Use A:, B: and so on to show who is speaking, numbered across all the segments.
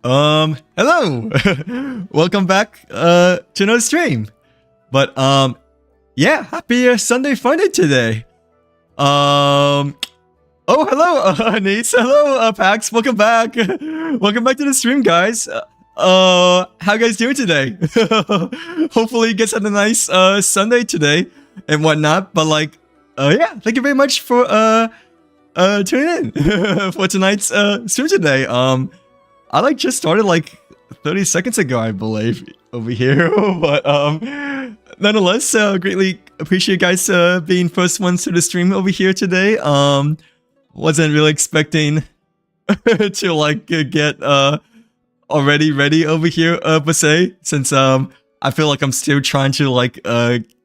A: Hello! Welcome back, to another stream. But, yeah, happy Sunday Funday today. Oh, hello, Nate. Hello, Pax. Welcome back. Welcome back to the stream, guys. How you guys doing today? Hopefully you guys had a nice, Sunday today and whatnot. But, like, yeah, thank you very much for, tuning in for tonight's, stream today. I like just started like 30 seconds ago, I believe, over here. But nonetheless, greatly appreciate you guys being first ones to the stream over here today. Wasn't really expecting to like get already ready over here per se, since I feel like I'm still trying to like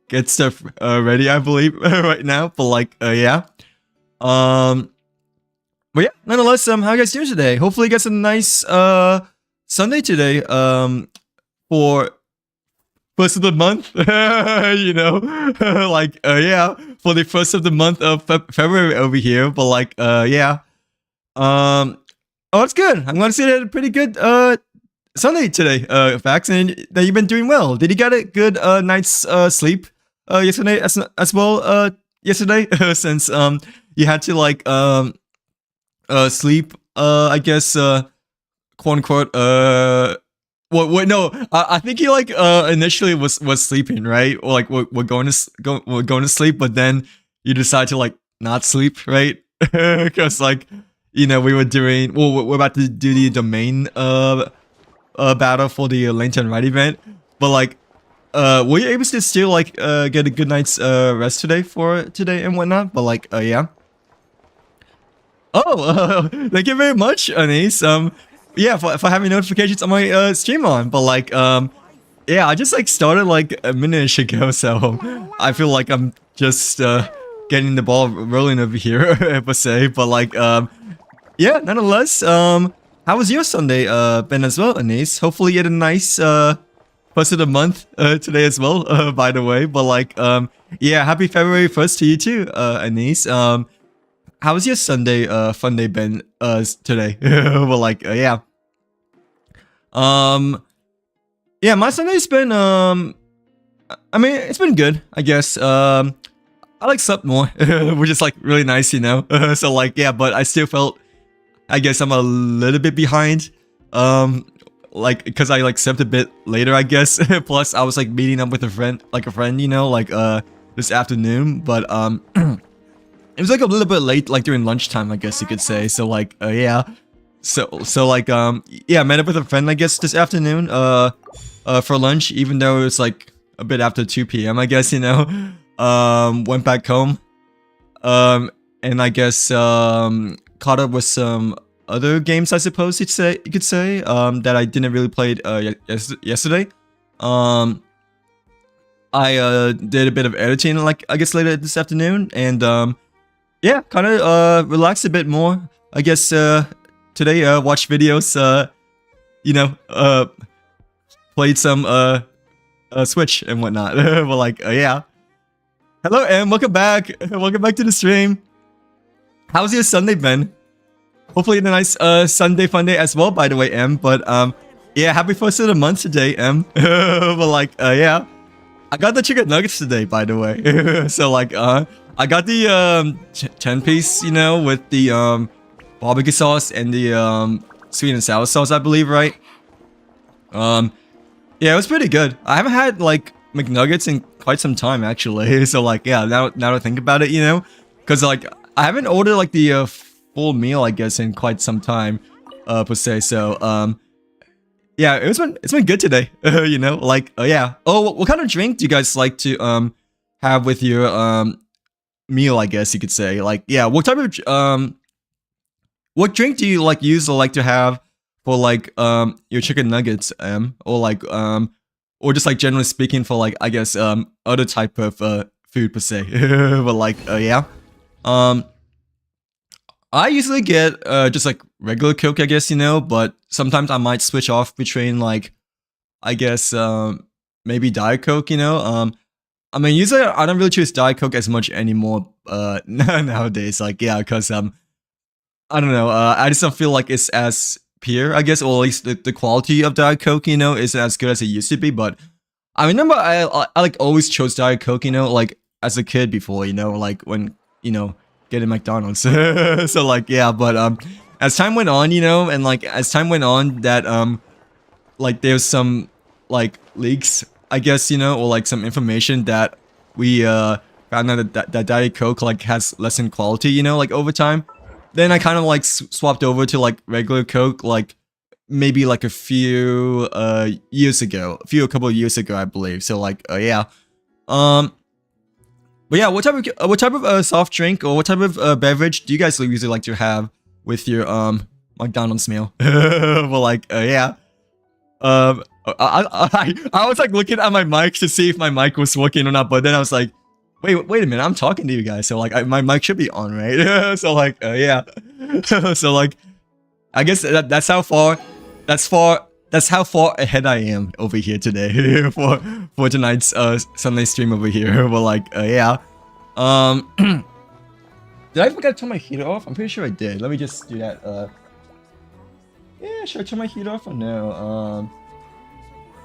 A: get stuff ready, I believe, right now. But like yeah. But yeah, nonetheless, how you guys doing today? Hopefully you guys had a nice Sunday today for first of the month, you know, like yeah, for the first of the month of February over here. But like yeah, oh, it's good. I'm gonna say that a pretty good Sunday today, Fax, and that you've been doing well. Did you get a good night's sleep yesterday as well yesterday since you had to like sleep, I guess, quote unquote, wait, no, I think he like initially was sleeping, right? Or like we're going to sleep, but then you decide to like not sleep, right? Because like, you know, we were doing, well, we're about to do the domain battle for the Lantern Rite event, but like, were you able to still like get a good night's rest today and whatnot? But like, yeah. Oh, thank you very much, Anis. Yeah, for having notifications on my stream on. But like, yeah, I just like started like a minute ago, so I feel like I'm just getting the ball rolling over here per se. But like, yeah, nonetheless, how was your Sunday been as well, Anis? Hopefully you had a nice first of the month today as well, by the way. But like, yeah, happy February 1st to you too, Anis. How was your Sunday fun day been today? Well, like yeah. Yeah, my Sunday's been I mean, it's been good, I guess. I like slept more, which is like really nice, you know. So like yeah, but I still felt, I guess I'm a little bit behind. Like because I like slept a bit later, I guess. Plus I was like meeting up with a friend, you know, like this afternoon, but it was like a little bit late, like during lunchtime, I guess you could say. So like, yeah. So like, yeah, I met up with a friend, I guess, this afternoon, for lunch, even though it was like a bit after 2 p.m., I guess, you know. Went back home, and I guess, caught up with some other games, I suppose you could say, that I didn't really play, yesterday. I, did a bit of editing, like, I guess later this afternoon, and, yeah, kind of relaxed a bit more. I guess today watched videos, you know, played some Switch and whatnot. But like yeah. Hello Em, welcome back. Welcome back to the stream. How's your Sunday been? Hopefully you had a nice Sunday fun day as well, by the way, Em. But yeah, happy first of the month today, Em. But like yeah. I got the chicken nuggets today, by the way. So like I got the 10-piece, you know, with the barbecue sauce and the sweet and sour sauce, I believe, right? Yeah, it was pretty good. I haven't had like McNuggets in quite some time, actually. So like, yeah, now that I think about it, you know, because like I haven't ordered like the full meal, I guess, in quite some time, per se. So yeah, it's been good today. You know, like yeah. Oh, what kind of drink do you guys like to have with your meal? I guess you could say. Like yeah, what type of what drink do you like use or like to have for like your chicken nuggets or like or just like generally speaking for like I guess other type of food per se. But like yeah. Um I usually get just like regular Coke, I guess, you know, but sometimes I might switch off between like I guess maybe Diet Coke, you know. I mean usually I don't really choose Diet Coke as much anymore nowadays. Like yeah, cuz I don't know, I just don't feel like it's as pure, I guess, or at least the quality of Diet Coke, you know, isn't as good as it used to be, but I remember I like always chose Diet Coke, you know, like as a kid before, you know, like when, you know, getting McDonald's. So like yeah, but as time went on, you know, and like as time went on that like there's some like leaks, I guess, you know, or like some information that we found out that Diet Coke like has less in quality, you know, like over time. Then I kind of like swapped over to like regular Coke, like maybe like a few years ago, a couple of years ago, I believe. So like yeah, but yeah, what type of soft drink or what type of beverage do you guys usually like to have with your McDonald's meal? Well, like yeah, I was like looking at my mic to see if my mic was working or not, but then I was like, wait a minute, I'm talking to you guys, so like my mic should be on, right? So like yeah, so like I guess that's how far ahead I am over here today for tonight's Sunday stream over here. But like yeah, did I forget to turn my heater off? I'm pretty sure I did. Let me just do that. Yeah, should I turn my heater off or no?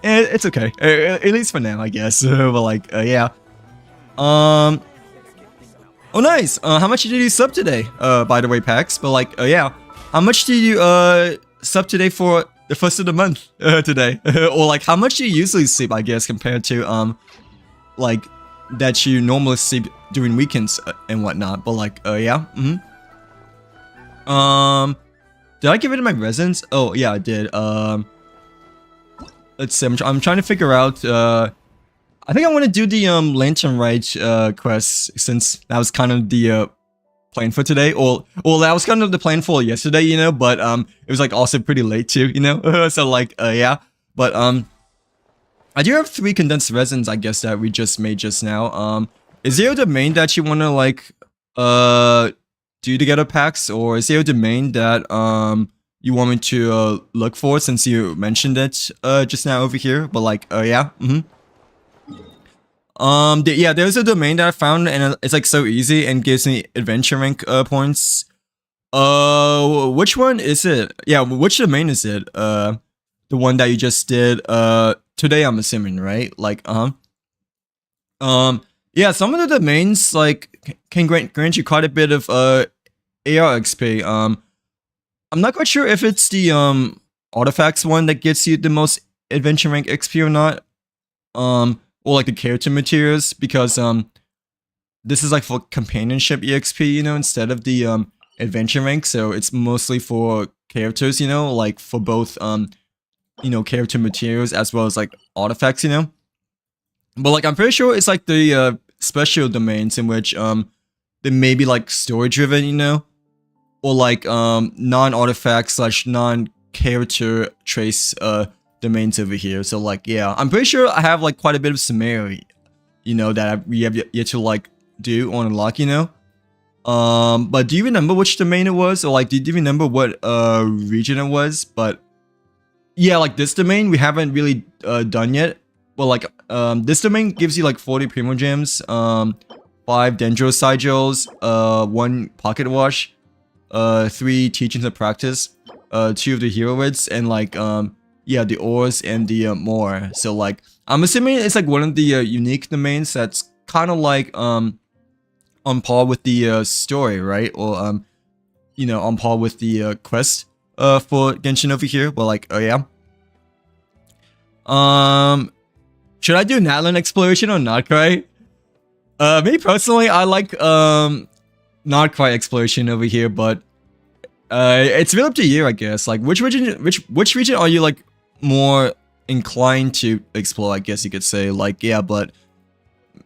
A: It's okay, at least for now, I guess. But like yeah. Oh nice. How much did you sub today? By the way, Pax. But like, yeah. How much did you sub today for the first of the month today? Or like, how much do you usually sleep? I guess compared to like that you normally sleep during weekends and whatnot. But like, yeah. Did I give it to my residence? Oh yeah, I did. Let's see. I'm trying to figure out. I think I want to do the Lantern Rite quest since that was kind of the plan for today, or that was kind of the plan for yesterday, you know. But it was like also pretty late too, you know. So like yeah, but I do have 3 condensed resins, I guess, that we just made just now. Is there a domain that you want to like do together, Pax, or is there a domain that you want me to look for since you mentioned it just now over here? But like yeah. Yeah, there's a domain that I found and it's like so easy and gives me adventure rank points. Which one is it? Yeah, which domain is it? The one that you just did today, I'm assuming, right? Like yeah, some of the domains like can grant you quite a bit of AR XP. I'm not quite sure if it's the artifacts one that gets you the most adventure rank XP or not. Or like the character materials, because this is like for companionship EXP, you know, instead of the adventure rank. So it's mostly for characters, you know, like for both you know, character materials as well as like artifacts, you know. But like I'm pretty sure it's like the special domains in which they may be like story driven, you know, or like non-artifact / non-character trace domains over here. So like yeah, I'm pretty sure I have like quite a bit of summary, you know, that we have yet to like do on unlock, you know. But do you remember which domain it was, or like do you remember what region it was? But yeah, like this domain we haven't really done yet. Well, like this domain gives you like 40 Primo Gems, 5 Dendro Sigils, 1 Pocket Wash, 3 Teachings of Practice, 2 of the Hero Wits, and like yeah, the ores and the more. So like I'm assuming it's like one of the unique domains that's kind of like on par with the story, right? Or you know, on par with the quest for Genshin over here. But like yeah, should I do Natlan exploration or Notcry? Me personally, I like Notcry exploration over here, but it's really up to you, I guess. Like which region are you like more inclined to explore, I guess you could say. Like, yeah, but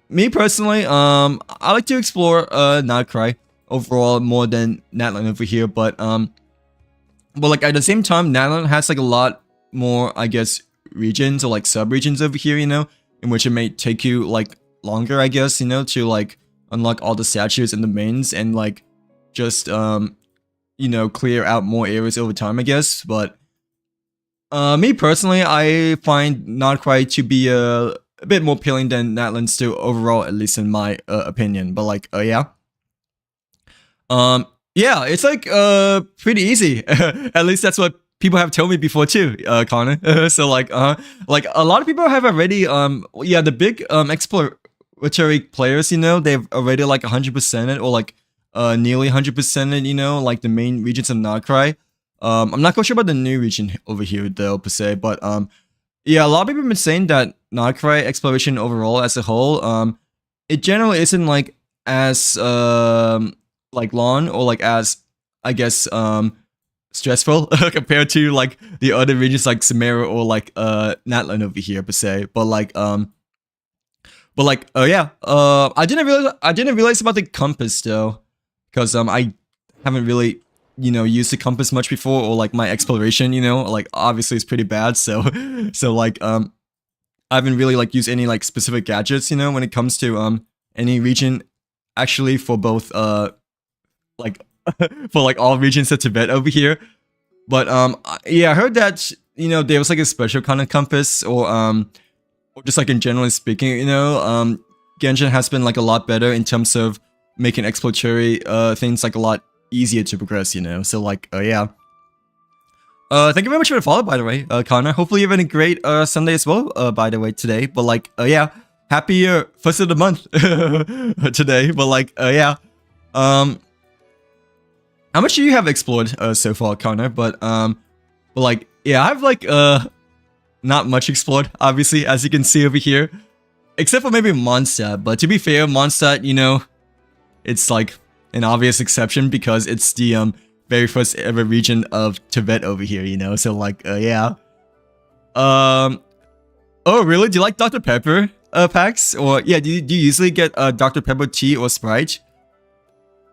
A: me personally, I like to explore Nightcry overall more than Natlan over here, but like at the same time, Natlan has like a lot more, I guess, regions or like sub-regions over here, you know, in which it may take you like longer, I guess, you know, to like unlock all the statues and the mains and like just you know, clear out more areas over time, I guess. But me personally, I find Nightcry to be a bit more appealing than Natlan still overall, at least in my opinion. But like, yeah. Yeah, it's like pretty easy. At least that's what people have told me before too, Connor. So like a lot of people have already yeah, the big exploratory players, you know, they've already like 100% it or like nearly 100% it, you know, like the main regions of Nightcry. I'm not quite sure about the new region over here though per se, but yeah, a lot of people have been saying that Nightcry exploration overall as a whole, it generally isn't like as like long or like as, I guess, stressful compared to like the other regions like Samara or like Natlan over here per se. But like yeah, I didn't realize about the compass though, because I haven't really, you know, used the compass much before, or like my exploration, you know, like obviously it's pretty bad, so like I haven't really like used any like specific gadgets, you know, when it comes to any region actually, for both like for like all regions of Tibet over here. But yeah, I heard that, you know, there was like a special kind of compass, or just like in generally speaking, you know, Genshin has been like a lot better in terms of making exploratory things like a lot easier to progress, you know. So like yeah. Thank you very much for the follow, by the way, Connor. Hopefully you're having a great Sunday as well, by the way, today. But like yeah, happy first of the month today. But like yeah. How much do you have explored so far, Connor? But like yeah, I've like not much explored, obviously, as you can see over here, except for maybe Mondstadt. But to be fair, Mondstadt, you know, it's like an obvious exception because it's the very first ever region of Tibet over here, you know. So like yeah. Oh really? Do you like Dr. Pepper packs? Or yeah, do you usually get Dr. Pepper tea or Sprite?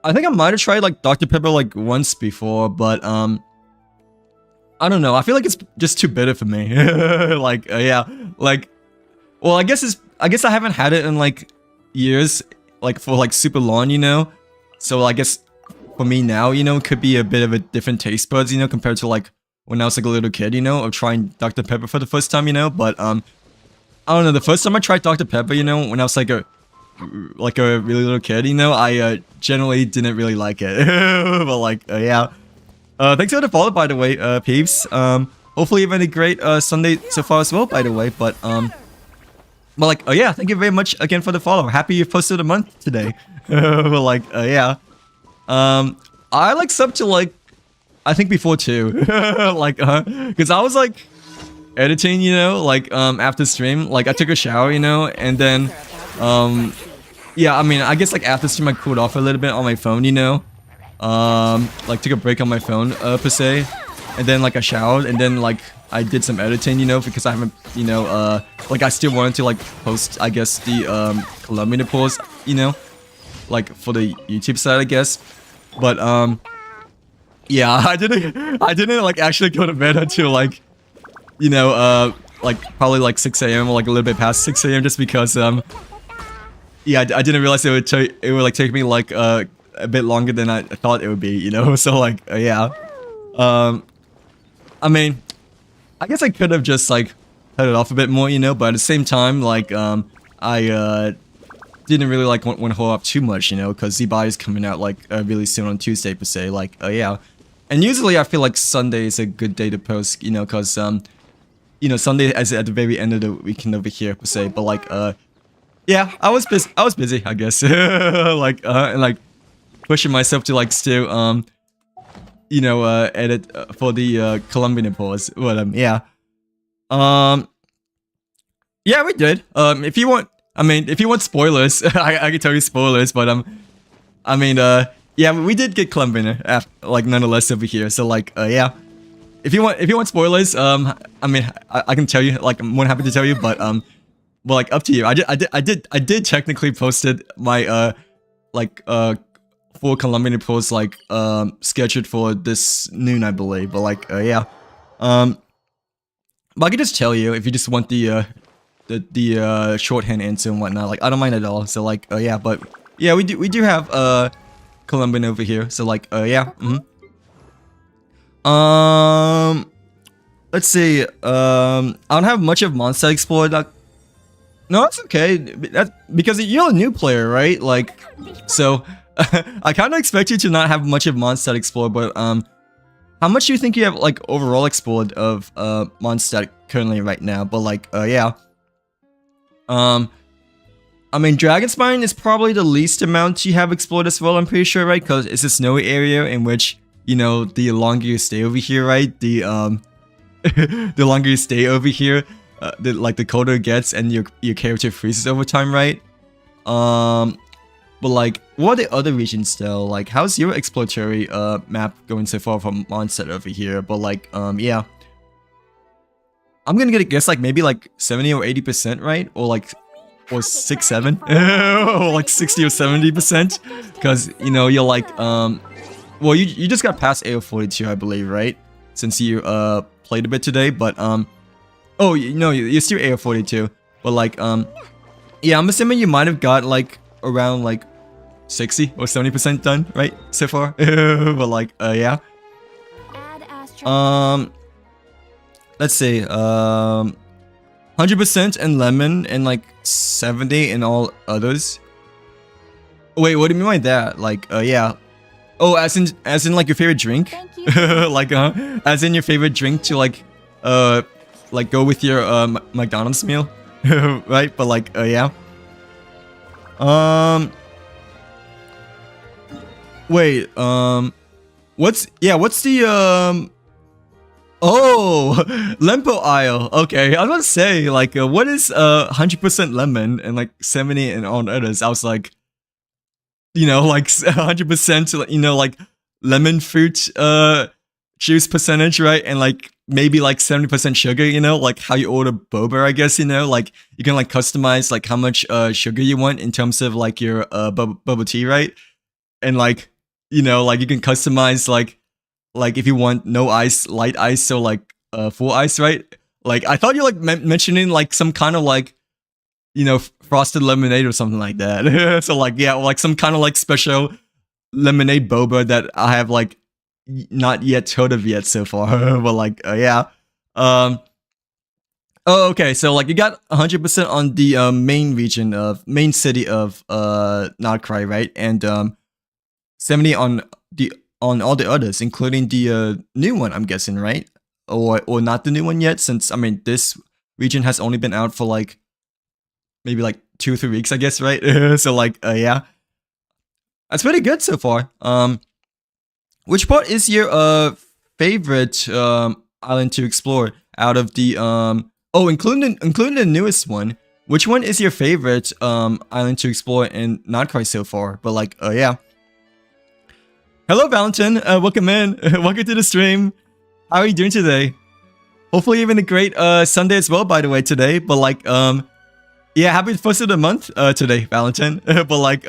A: I think I might have tried like Dr. Pepper like once before, but I don't know. I feel like it's just too bitter for me. Like yeah, like, well, I guess I haven't had it in like years, like for like super long, you know. So I guess for me now, you know, it could be a bit of a different taste buds, you know, compared to like when I was like a little kid, you know, of trying Dr. Pepper for the first time, you know. But I don't know. The first time I tried Dr. Pepper, you know, when I was like a really little kid, you know, I generally didn't really like it. But like yeah. Thanks for the follow, by the way, peeps. Hopefully you've had a great Sunday so far as well, by the way. But like yeah, thank you very much again for the follow. Happy you posted a month today. But like yeah. I like sub to like, I think before too. Like because I was like editing, you know, like after stream, like I took a shower, you know, and then yeah, I mean, I guess like after stream I cooled off a little bit on my phone, you know. Like took a break on my phone per se, and then like I showered, and then like I did some editing, you know, because I haven't, you know, like I still wanted to like post, I guess, the Colombian pause, you know, like for the YouTube side, I guess. But yeah, I didn't like actually go to bed until like, you know, like probably like 6 a.m. or like a little bit past 6 a.m. just because yeah, I didn't realize it would like take me like a bit longer than I thought it would be, you know. So like yeah, I mean, I guess I could have just like cut it off a bit more, you know, but at the same time, like I didn't really like want to hold up too much, you know, because Z-Buy is coming out like really soon on Tuesday per se. Like yeah, and usually I feel like Sunday is a good day to post, you know, because you know, Sunday is at the very end of the weekend over here per se. But like yeah, I was busy, I guess. Like and like pushing myself to like still you know, edit for the Colombian pause. But yeah, yeah, we did. If you want, I mean, if you want spoilers, I can tell you spoilers. But I mean, yeah, we did get Colombian like nonetheless over here. So like yeah, if you want spoilers, I mean, I can tell you, like, I'm more than happy to tell you, but well, like, up to you. I did technically posted my like full Colombian post, like scheduled for this noon, I believe, but like yeah, but I can just tell you if you just want the shorthand answer and whatnot. Like, I don't mind at all. So like yeah, but yeah, we do have Colombian over here. So like yeah. Let's see. I don't have much of Mondstadt explored. No, that's okay. That's because you're a new player, right? Like, so I kind of expect you to not have much of Mondstadt explored. But how much do you think you have like overall explored of Mondstadt currently right now? But like yeah. I mean, Dragonspine is probably the least amount you have explored as well, I'm pretty sure, right? Because it's a snowy area in which, you know, the longer you stay over here, right? The the longer you stay over here, the colder it gets and your character freezes over time, right? But like, what are the other regions though? Like, how's your exploratory map going so far from Mondstadt over here? But like, yeah. I'm gonna guess like maybe like 70 or 80%, right? Or like, or 6, 7, or like 60 or 70%, because you know you're like well, you just got past AO42, I believe, right? Since you played a bit today, but oh, you know, you're still AO42, but like yeah, I'm assuming you might have got like around like 60 or 70% done, right, so far. But like yeah. Let's see, 100% in lemon and like 70 in all others. Wait, what do you mean by that? Like yeah. Oh, as in like your favorite drink?
B: Thank you.
A: Like as in your favorite drink to like go with your McDonald's meal, right? But like yeah. Wait, what's the oh, Lempo Isle. Okay, I was gonna say like what is 100% lemon and like 70 and all others? I was like, you know, like 100%, you know, like lemon fruit juice percentage, right? And like maybe like 70% sugar, you know, like how you order boba, I guess, you know, like you can like customize like how much sugar you want in terms of like your bubble tea, right? And like, you know, like you can customize like if you want no ice, light ice, or like full ice, right? Like I thought you like mentioning like some kind of like, you know, frosted lemonade or something like that. So like yeah, like some kind of like special lemonade boba that I have like not yet heard of yet so far. But like yeah. Oh, okay. So like you got 100% on the main region of main city of Nordcry, right? And 70 on all the others, including the new one, I'm guessing, right? Or not the new one yet, since I mean this region has only been out for like maybe like 2 or 3 weeks, I guess, right? So like yeah, that's pretty good so far. Which part is your favorite island to explore out of the oh, including the newest one? Which one is your favorite island to explore in Nordcry so far? But like yeah. Hello, Valentin. Welcome in. Welcome to the stream. How are you doing today? Hopefully, you're having a great Sunday as well, by the way, today. But like, yeah, happy first of the month today, Valentin. But like,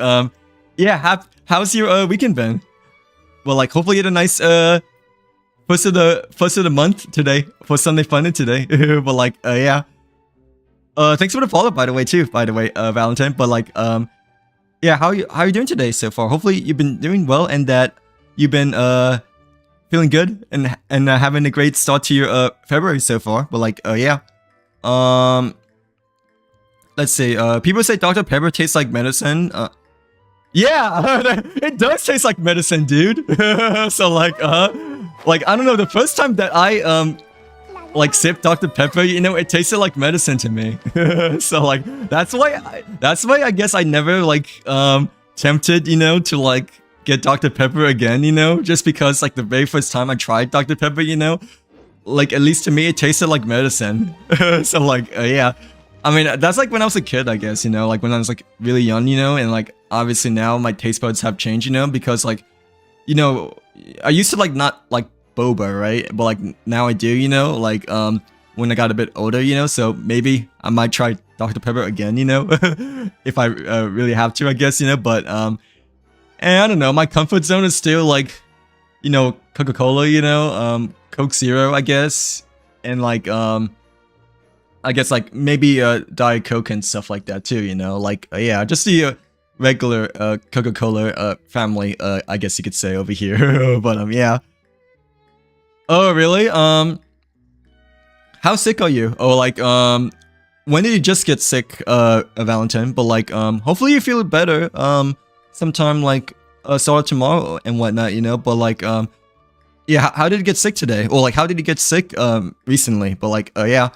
A: yeah, how's your weekend been? Well, like, hopefully, you had a nice first of the month today for Sunday Funny today. But like, yeah. Thanks for the follow, by the way, too. By the way, Valentin. But like, yeah, how are you doing today so far? Hopefully, you've been doing well and that you've been feeling good and having a great start to your February so far. But like yeah, let's see. People say Dr. Pepper tastes like medicine. Yeah, it does taste like medicine, dude. So like I don't know. The first time that I like sipped Dr. Pepper, you know, it tasted like medicine to me. So like that's why I guess I never like tempted, you know, to like get Dr. Pepper again, you know, just because like the very first time I tried Dr. Pepper, you know, like at least to me it tasted like medicine. So like yeah, I mean that's like when I was a kid, I guess, you know, like when I was like really young, you know, and like obviously now my taste buds have changed, you know, because like, you know, I used to like not like boba, right? But like now I do, you know, like when I got a bit older, you know, so maybe I might try Dr. Pepper again, you know, if I really have to, I guess, you know, but and I don't know, my comfort zone is still like, you know, Coca-Cola, you know, Coke Zero, I guess, and like I guess like maybe Diet Coke and stuff like that too, you know, like yeah, just the regular Coca-Cola family, I guess you could say over here. But yeah. Oh really? How sick are you? Oh like when did you just get sick, Valentine? But like hopefully you feel better sometime like start tomorrow and whatnot, you know. But like yeah, how did you get sick today? Or like how did you get sick recently? But like yeah.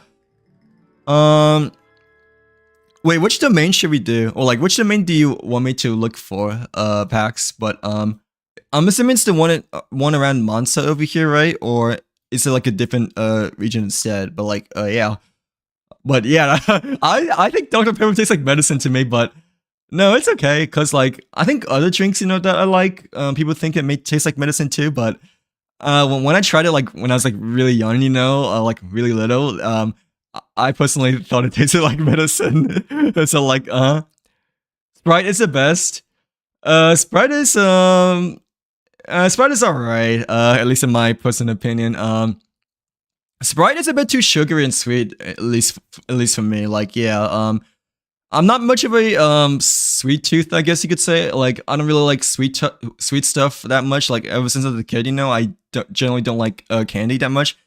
A: Wait, which domain should we do? Or like which domain do you want me to look for, Pax? But I'm assuming it's the one around Monza over here, right? Or is it like a different region instead? But like yeah. But yeah, I think Dr. Pepper tastes like medicine to me, but no, it's okay, cause like I think other drinks, you know, that I like, people think it may taste like medicine too, but when I tried it like when I was like really young, you know, like really little, I personally thought it tasted like medicine. So like Sprite is the best. Sprite is alright, at least in my personal opinion. Sprite is a bit too sugary and sweet, at least for me. Like yeah, I'm not much of a sweet tooth, I guess you could say. Like I don't really like sweet stuff that much. Like ever since I was a kid, you know, I generally don't like candy that much.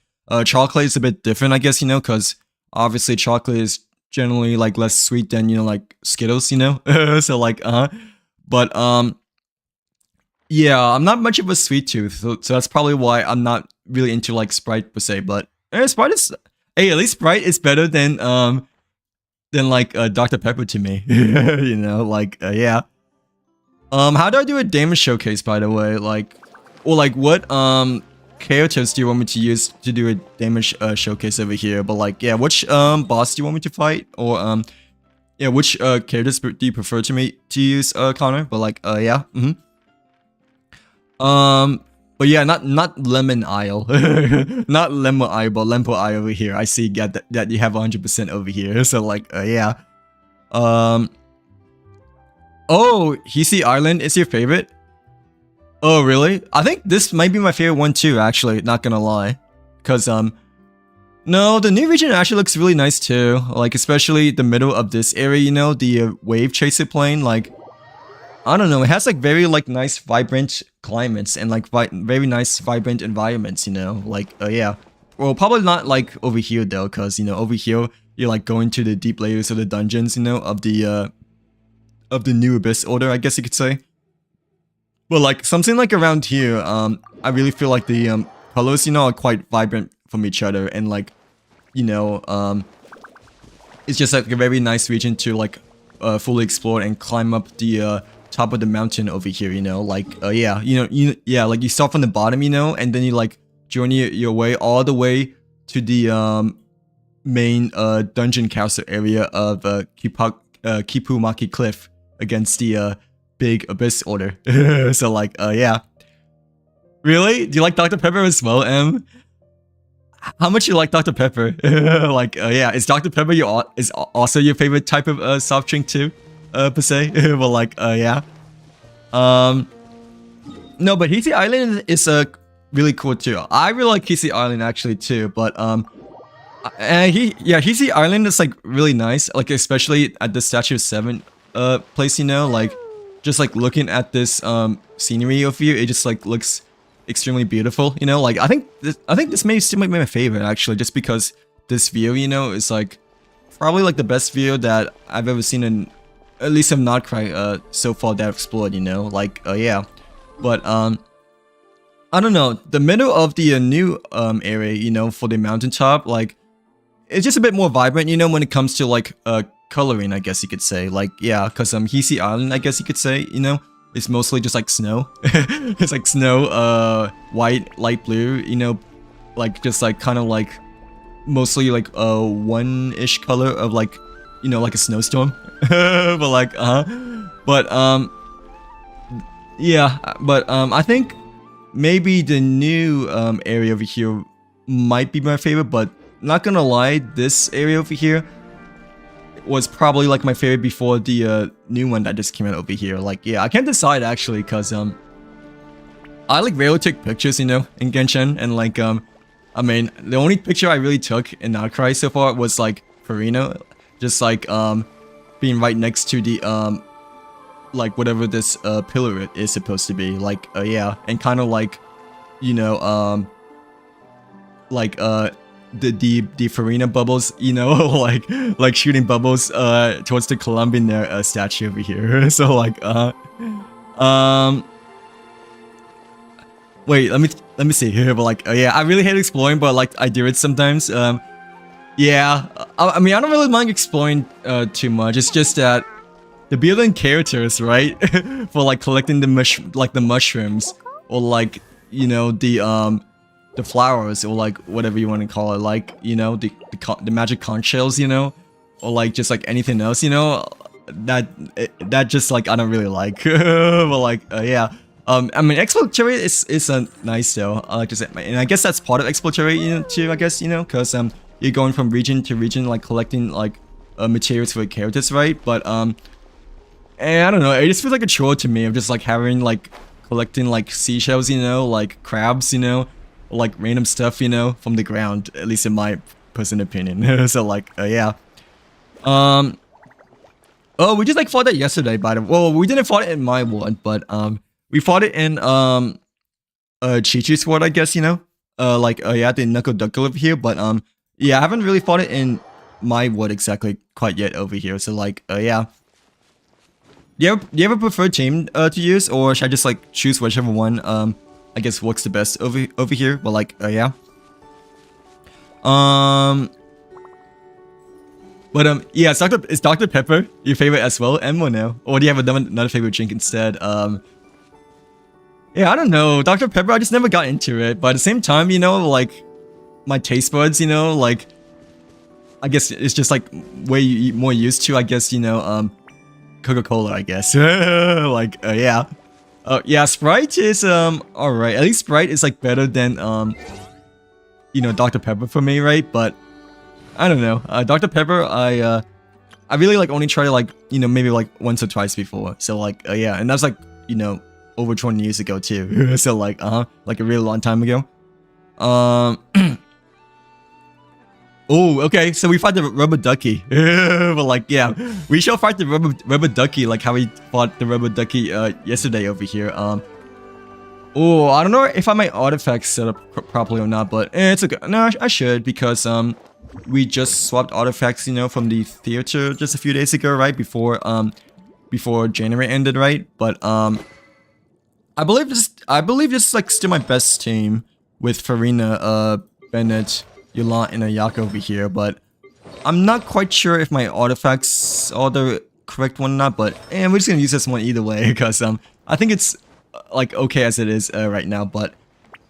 A: Chocolate is a bit different, I guess, you know, because obviously chocolate is generally like less sweet than, you know, like Skittles, you know. So like but yeah, I'm not much of a sweet tooth, so that's probably why I'm not really into like Sprite per se. But Sprite is, hey, at least Sprite is better than like Dr. Pepper to me. You know, like yeah. How do I do a damage showcase, by the way? Like, or like what characters do you want me to use to do a damage showcase over here? But like yeah, which boss do you want me to fight? Or yeah, which characters do you prefer to use, Connor? But like yeah. But yeah, not Lemon Isle. Not Lemon Isle, but Lempo Isle over here. I see that you have 100% over here. So like yeah. Oh, Hisi Island is your favorite? Oh really? I think this might be my favorite one too, actually, not gonna lie. Cause no, the new region actually looks really nice too. Like especially the middle of this area, you know, the wave chaser plane, like I don't know, it has like very like nice vibrant climates and like very nice vibrant environments, you know, like yeah. Well, probably not like over here though, cause you know over here you're like going to the deep layers of the dungeons, you know, of the new Abyss Order, I guess you could say. But like something like around here, I really feel like the colors, you know, are quite vibrant from each other, and like, you know, it's just like a very nice region to like fully explore and climb up the top of the mountain over here, you know, like yeah, yeah, like you start from the bottom, you know, and then you like journey your way all the way to the main dungeon castle area of Kipumaki Cliff against the big Abyss Order. So like yeah. Really? Do you like Dr. Pepper as well, Em? How much you like Dr. Pepper? Like yeah, is Dr. Pepper is also your favorite type of soft drink too? Per se? Well like yeah. No, but Hisi Island is really cool too. I really like Hisi Island actually too, but Hisi Island is like really nice, like especially at the Statue of 7 place, you know, like just like looking at this scenery of you, it just like looks extremely beautiful, you know. Like I think this may still might be my favorite actually, just because this view, you know, is like probably like the best view that I've ever seen in at least of Notcry so far that I've explored, you know. Like yeah. But I don't know, the middle of the new area, you know, for the mountaintop, like it's just a bit more vibrant, you know, when it comes to like coloring, I guess you could say. Like yeah, because Hisi Island, I guess you could say, you know, it's mostly just like snow. It's like snow, white, light blue, you know, like just like kind of like mostly like one-ish color of like, you know, like a snowstorm. But like but yeah, but I think maybe the new area over here might be my favorite, but not gonna lie, this area over here was probably like my favorite before the new one that just came out over here. Like, yeah, I can't decide actually, cause I like rarely take pictures, you know, in Genshin, and like I mean, the only picture I really took in Outcry so far was like Farina, just like being right next to the like whatever this pillar is supposed to be, like yeah, and kind of like, you know, like the Farina bubbles, you know, like shooting bubbles towards the Colombian statue over here. So like wait, let me see here, but like yeah, I really hate exploring, but like I do it sometimes. Yeah, I mean, I don't really mind exploring too much. It's just that the building characters, right, for like collecting the mushrooms, or like, you know, the flowers, or like whatever you want to call it, like, you know, the magic conch shells, you know, or like just like anything else, you know, that just like I don't really like. But like yeah, I mean, exploratory is nice though. I like to say, and I guess that's part of exploratory, you know, too. I guess, you know, because you're going from region to region, like collecting like materials for the characters, right? But and I don't know, it just feels like a chore to me of just like having like collecting like seashells, you know, like crabs, you know, or like random stuff, you know, from the ground, at least in my personal opinion. So like yeah. Oh, we just like fought that yesterday, by the way. Well, we didn't fight it in my one, but we fought it in Chi-Chi's sword, I guess, you know. Like yeah, the knuckle duckle over here, but yeah, I haven't really fought it in my wood exactly quite yet over here. So like yeah. Do you have a preferred team to use, or should I just like choose whichever one I guess works the best over here? But like yeah. But yeah, it's Dr. Pepper your favorite as well, Emma now, or do you have another favorite drink instead? Yeah, I don't know, Dr. Pepper, I just never got into it, but at the same time, you know, like my taste buds, you know, like I guess it's just like way more used to, I guess, you know, Coca-Cola, I guess. Like yeah. Yeah, Sprite is alright. At least Sprite is like better than you know, Dr. Pepper for me, right? But I don't know. Dr. Pepper, I really like only tried like, you know, maybe like once or twice before. So like yeah, and that's like, you know, over 20 years ago too. So like like a really long time ago. Oh, okay, so we fought the rubber ducky. But like yeah, we shall fight the rubber ducky like how we fought the rubber ducky yesterday over here. Oh, I don't know if I have my artifacts set up properly or not, but it's okay. No, I should, because we just swapped artifacts, you know, from the theater just a few days ago, right? Before January ended, right? But I believe this is like still my best team with Farina, Bennett, Yolande, and Ayaka over here, but I'm not quite sure if my artifacts are the correct one or not, but we're just gonna use this one either way, because I think it's like okay as it is right now. But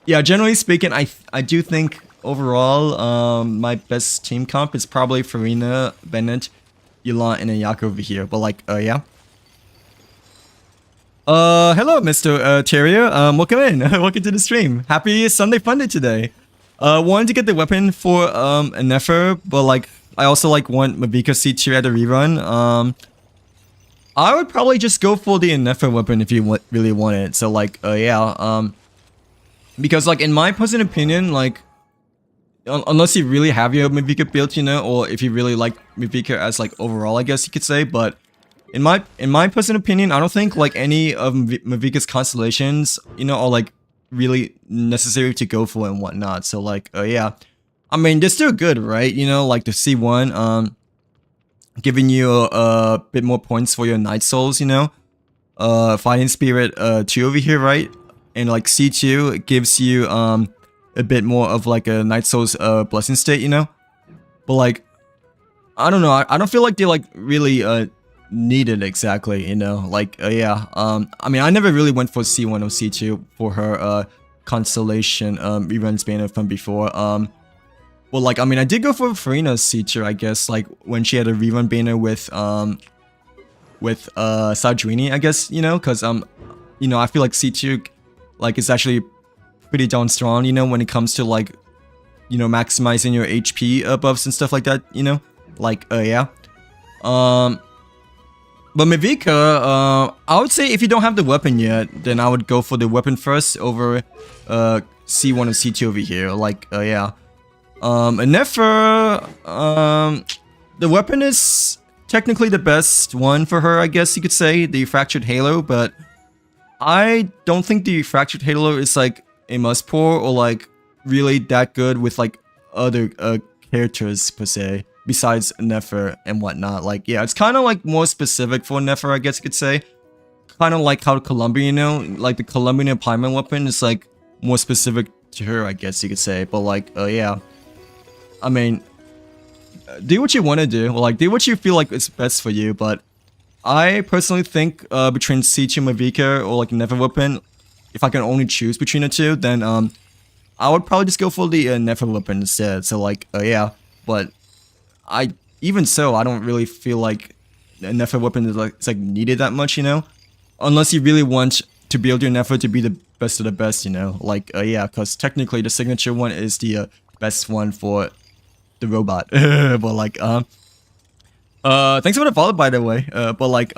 A: yeah, generally speaking, I do think overall my best team comp is probably Farina, Bennett, Yolande, and Ayaka over here. But like yeah. Hello, Mr. Terrier. Welcome in. Welcome to the stream. Happy Sunday Funday today. Wanted to get the weapon for a Nefer, but like I also like want Mavika C2 at a rerun. I would probably just go for the Nefer weapon if you really want it. So like yeah, because like in my personal opinion, like unless you really have your Mavika built, you know, or if you really like Mavika as like overall, I guess you could say, but in my personal opinion, I don't think like any of Mavika's constellations, you know, are like really necessary to go for and whatnot. So like yeah, I mean they're still good, right? You know, like the C1 giving you a bit more points for your Night Souls, you know, Fighting Spirit 2 over here, right? And like C2 gives you a bit more of like a Night Souls blessing state, you know. But like I don't know, I don't feel like they like really needed exactly, you know, like yeah. I mean I never really went for C1 or C2 for her constellation reruns banner from before. Well, like I mean I did go for Farina's C2, I guess, like when she had a rerun banner with Sadrini, I guess, you know, because you know, I feel like C2 like is actually pretty darn strong, you know, when it comes to like, you know, maximizing your HP buffs and stuff like that, you know, like yeah. But Mavika, I would say if you don't have the weapon yet, then I would go for the weapon first over C1 and C2 over here. Like, yeah. And Nefer, the weapon is technically the best one for her, I guess you could say, the Fractured Halo, but I don't think the Fractured Halo is like a must pour or like really that good with like other characters per se. Besides Nefer and whatnot, like yeah, it's kind of like more specific for Nefer, I guess you could say. Kind of like how Colombian, you know, like the Colombian Empowerment weapon is like more specific to her, I guess you could say. But like, yeah, I mean, do what you want to do, like do what you feel like is best for you. But I personally think between C2 Mavika or like Nefer weapon, if I can only choose between the two, then I would probably just go for the Nefer weapon instead. So like, yeah, but even so, I don't really feel like a Nefer weapon is like, it's like needed that much, you know? Unless you really want to build your Nefer to be the best of the best, you know? Like, yeah, because technically the signature one is the best one for the robot. But like, thanks for the follow, by the way. But like,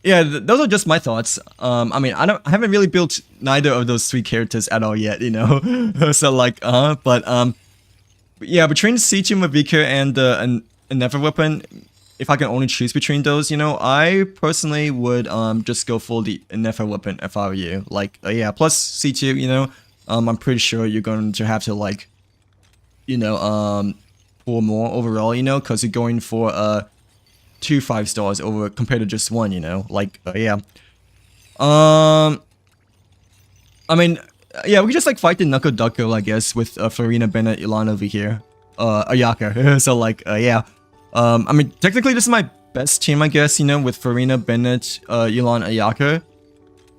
A: yeah, those are just my thoughts. I mean, I haven't really built neither of those three characters at all yet, you know? So like, but yeah, between C2 Mavika and a Nefer weapon, if I can only choose between those, you know, I personally would just go for the Nefer weapon if I were you. Like, yeah, plus C2, you know, I'm pretty sure you're going to have to like, you know, pour more overall, you know, because you're going for 2 5-stars over compared to just one, you know, like, yeah. I mean, yeah, we just like fight the Knuckle Duckle, I guess, with Farina, Bennett, Ilan over here. Ayaka. So like, yeah. I mean, technically this is my best team, I guess, you know, with Farina, Bennett, Ilan, Ayaka.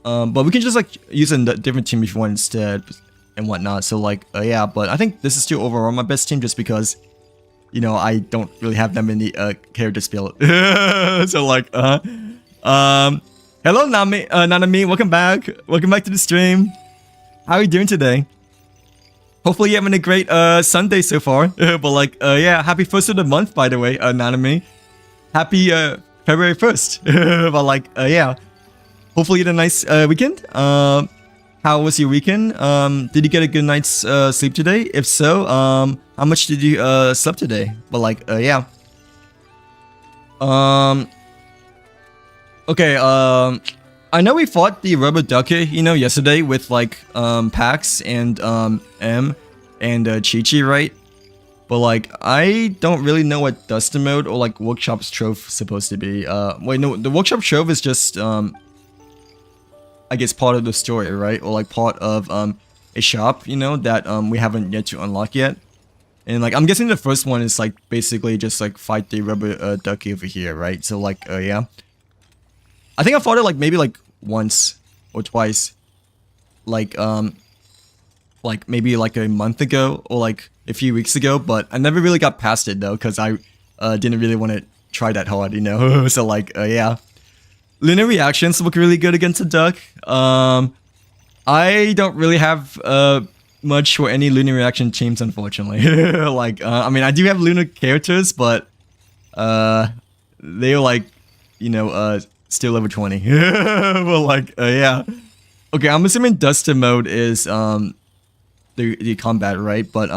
A: But we can just like use a different team if you want instead and whatnot. So like, yeah, but I think this is still overall my best team just because, you know, I don't really have that many characters built. So like, hello Nanami, welcome back. Welcome back to the stream. How are you doing today? Hopefully you're having a great Sunday so far. But like, yeah, happy first of the month, by the way, Nanami. Happy February 1st. But like, yeah, hopefully you had a nice weekend. How was your weekend? Did you get a good night's sleep today? If so, how much did you sleep today? But like, yeah. Okay, I know we fought the rubber ducky, you know, yesterday with like Pax and M and Chi-Chi, right? But like, I don't really know what Duster Mode or like Workshop's Trove is supposed to be. Wait, no, the Workshop Trove is just I guess part of the story, right? Or like part of a shop, you know, that we haven't yet to unlock yet. And like, I'm guessing the first one is like basically just like fight the rubber ducky over here, right? So like, yeah. I think I fought it like maybe like once or twice, like maybe like a month ago or like a few weeks ago, but I never really got past it though because I didn't really want to try that hard, you know. So like, yeah, linear reactions look really good against the duck. I don't really have much for any linear reaction teams, unfortunately. Like, I mean, I do have lunar characters, but they're like, you know, still level 20. Well, like, yeah. Okay, I'm assuming Duster Mode is the combat, right? But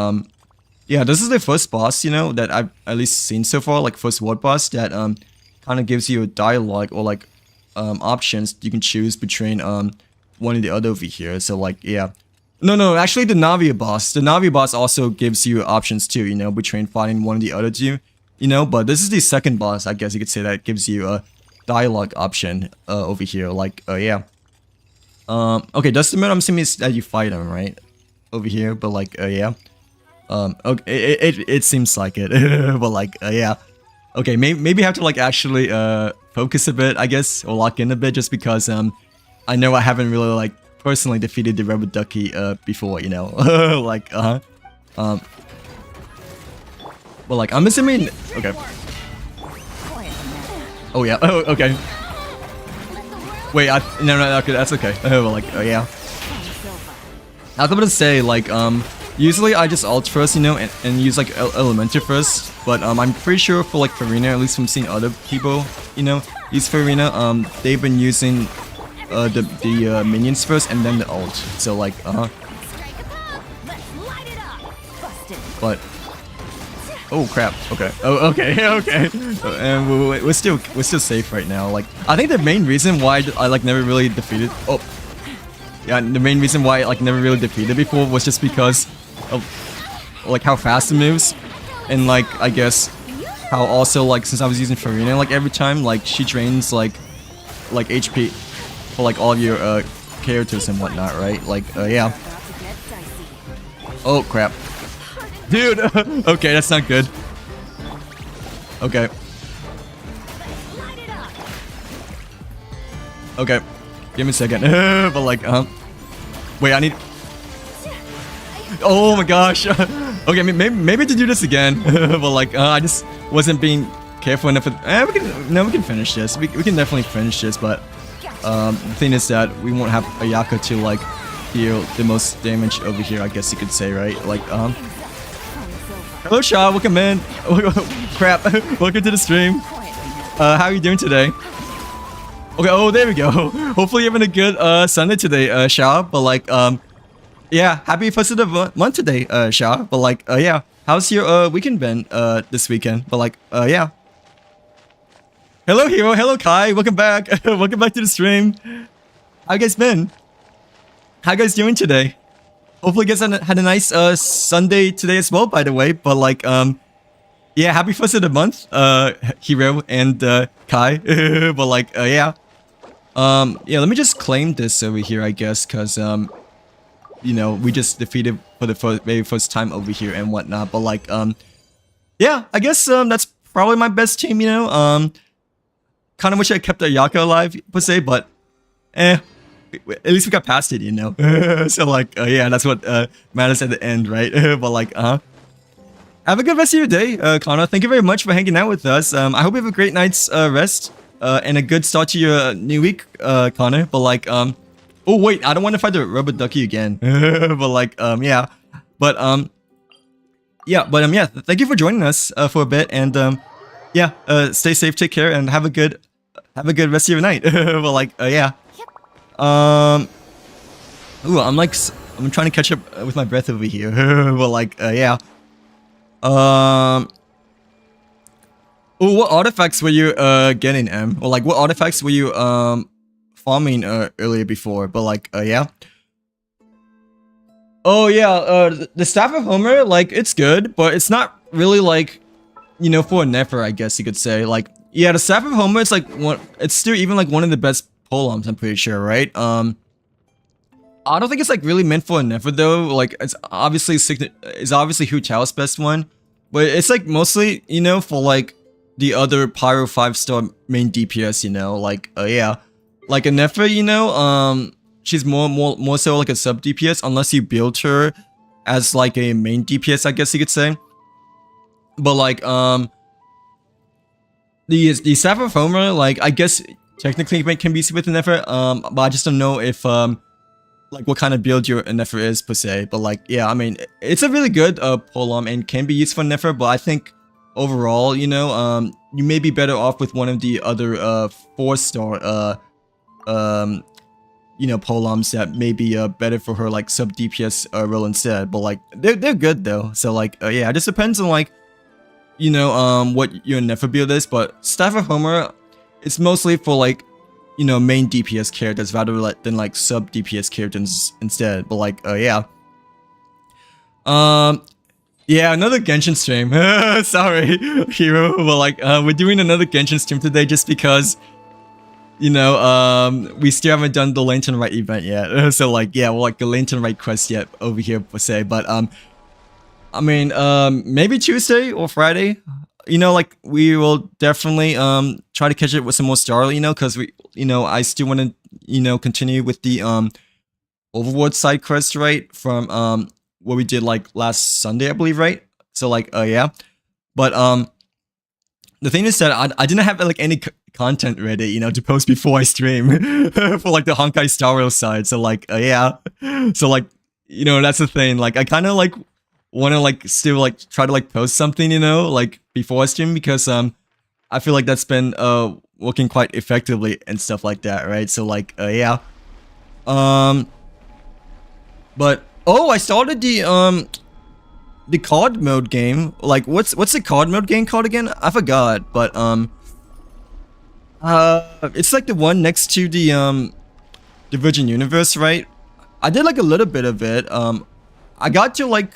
A: yeah, this is the first boss, you know, that I've at least seen so far, like first world boss that kind of gives you a dialogue or like options you can choose between one and the other over here. So like, yeah. No, actually the Navia boss also gives you options too, you know, between fighting one and the other two, you know, but this is the second boss, I guess you could say, that gives you a dialogue option over here, like, yeah. Okay, Duster Mode, I'm assuming is that you fight him, right? Over here, but like, yeah. Okay, it seems like it, but like, yeah. Okay, maybe I have to like actually focus a bit, I guess, or lock in a bit, just because I know I haven't really like personally defeated the rubber ducky before, you know. Like, but like, I'm assuming, okay. Oh yeah, oh, okay. Wait, no, okay, that's okay. Well, like, yeah. I was about to say, like, usually I just ult first, you know, and use like elemental first, but I'm pretty sure for like Farina, at least from seeing other people, you know, use Farina, they've been using the minions first and then the ult. So like, but oh crap. Okay. Oh, okay. Okay. And we're still safe right now. Like, I think the main reason why I like never really defeated. Oh, yeah. The main reason why I like never really defeated before was just because of like how fast it moves, and like I guess how also like since I was using Farina like every time like she drains like HP for like all of your characters and whatnot, right? Like yeah. Oh crap. Dude, okay, that's not good. Okay. Okay, give me a second. But like, wait, I need. Oh my gosh. Okay, maybe to do this again. But like, I just wasn't being careful enough. We can finish this. We can definitely finish this. But the thing is that we won't have Ayaka to like deal the most damage over here. I guess you could say, right? Like, hello, Shaw. Welcome in. Crap. Welcome to the stream. How are you doing today? Okay. Oh, there we go. Hopefully, you're having a good Sunday today, Shaw. But like, yeah, happy first of the month today, Shaw. But like, yeah, how's your weekend been this weekend? But like, yeah. Hello, Hero. Hello, Kai. Welcome back. Welcome back to the stream. How you guys been? How you guys doing today? Hopefully you guys had a nice Sunday today as well, by the way. But like, yeah, happy first of the month, Hero and Kai. But like, yeah. Yeah, let me just claim this over here, I guess, because, you know, we just defeated for the very first time over here and whatnot. But like, yeah, I guess that's probably my best team, you know. Kind of wish I kept Ayaka alive, per se, but, at least we got past it, you know. So like, yeah, that's what matters at the end, right? But like, have a good rest of your day, Connor. Thank you very much for hanging out with us. I hope you have a great night's rest and a good start to your new week, Connor. But like, oh wait, I don't want to fight the rubber ducky again. But like, yeah, but yeah, thank you for joining us for a bit, and yeah, stay safe, take care, and have a good rest of your night. But like, yeah. Ooh, I'm trying to catch up with my breath over here. But like, yeah. Oh, what artifacts were you getting, Em? Or like, what artifacts were you farming earlier before? But like, yeah. Oh yeah, the Staff of Homer, like, it's good, but it's not really like, you know, for a Nefer, I guess you could say. Like, yeah, the Staff of Homer, it's like it's still even like one of the best polearms, I'm pretty sure, right? I don't think it's like really meant for a Nefer though. Like, it's obviously Hu Tao's best one, but it's like mostly, you know, for like the other Pyro 5-star main DPS, you know, like, yeah, like a Nefer, you know, she's more so like a sub DPS unless you build her as like a main DPS, I guess you could say. But like, the Staff of Homer, like, I guess technically it can be with a Nefer, but I just don't know if like what kind of build your Nefer is per se. But like, yeah, I mean, it's a really good polearm and can be used for Nefer, but I think overall, you know, you may be better off with one of the other 4-star you know, polearms that may be better for her like sub DPS role instead. But like, they're good though. So like, yeah, it just depends on like, you know, what your Nefer build is. But Staff of Homer, it's mostly for like, you know, main DPS characters rather than like sub DPS characters instead. But like, yeah. Yeah, another Genshin stream. Sorry, Hero. But like, we're doing another Genshin stream today just because, you know, we still haven't done the Lantern Rite event yet. So like, yeah, well, like the Lantern Rite quest yet over here per se. But I mean, maybe Tuesday or Friday. You know, like, we will definitely try to catch it with some more star, you know, because we, you know, I still want to, you know, continue with the Overworld side quest, right, from what we did like last Sunday, I believe, right? So like, yeah, but the thing is that I didn't have like any content ready, you know, to post before I stream for like the Honkai Star Rail side. So like, yeah, so like, that's the thing. Like, I kind of like want to like still like try to like post something, like before I stream because I feel like that's been working quite effectively and stuff like that, right? So like yeah. But I started the card mode game. Like what's the card mode game called again? I forgot, but it's like the one next to the Virgin Universe, right? I did like a little bit of it. I got to like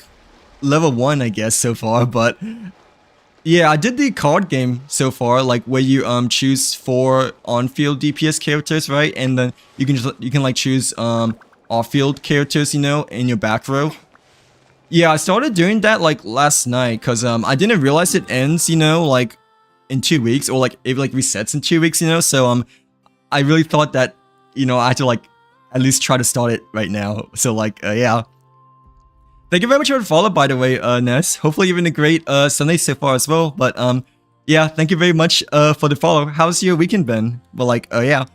A: level 1, I guess, so far, but yeah, I did the card game so far, like where you choose 4 on-field DPS characters, right? And then you can like choose off-field characters, in your back row. Yeah, I started doing that like last night because I didn't realize it ends, like in 2 weeks, or like it like resets in 2 weeks, so I really thought that I had to like at least try to start it right now. So like yeah. Thank you very much for the follow, by the way, Ness. Hopefully you're having a great Sunday so far as well. But yeah, thank you very much for the follow. How's your weekend been? Well, like yeah.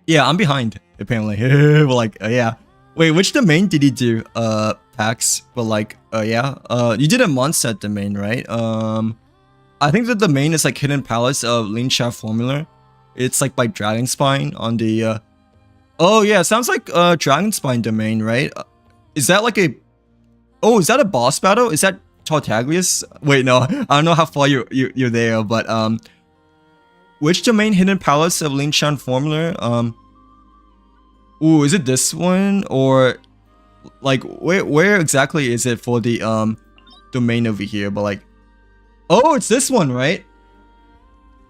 A: Yeah, I'm behind apparently. Well, like yeah. Wait, which domain did you do? Pax. But like yeah. You did a Mondstadt domain, right? I think the domain is like Hidden Palace of Linsha Formula. It's like by Dragonspine on the oh yeah, sounds like Dragonspine domain, right? Is that like a is that a boss battle? Is that Tartaglius? Wait, no. I don't know how far you're there, but which domain? Hidden Palace of Linshan Formula? Ooh, is it this one? Or like where exactly is it for the domain over here? But like oh, it's this one, right?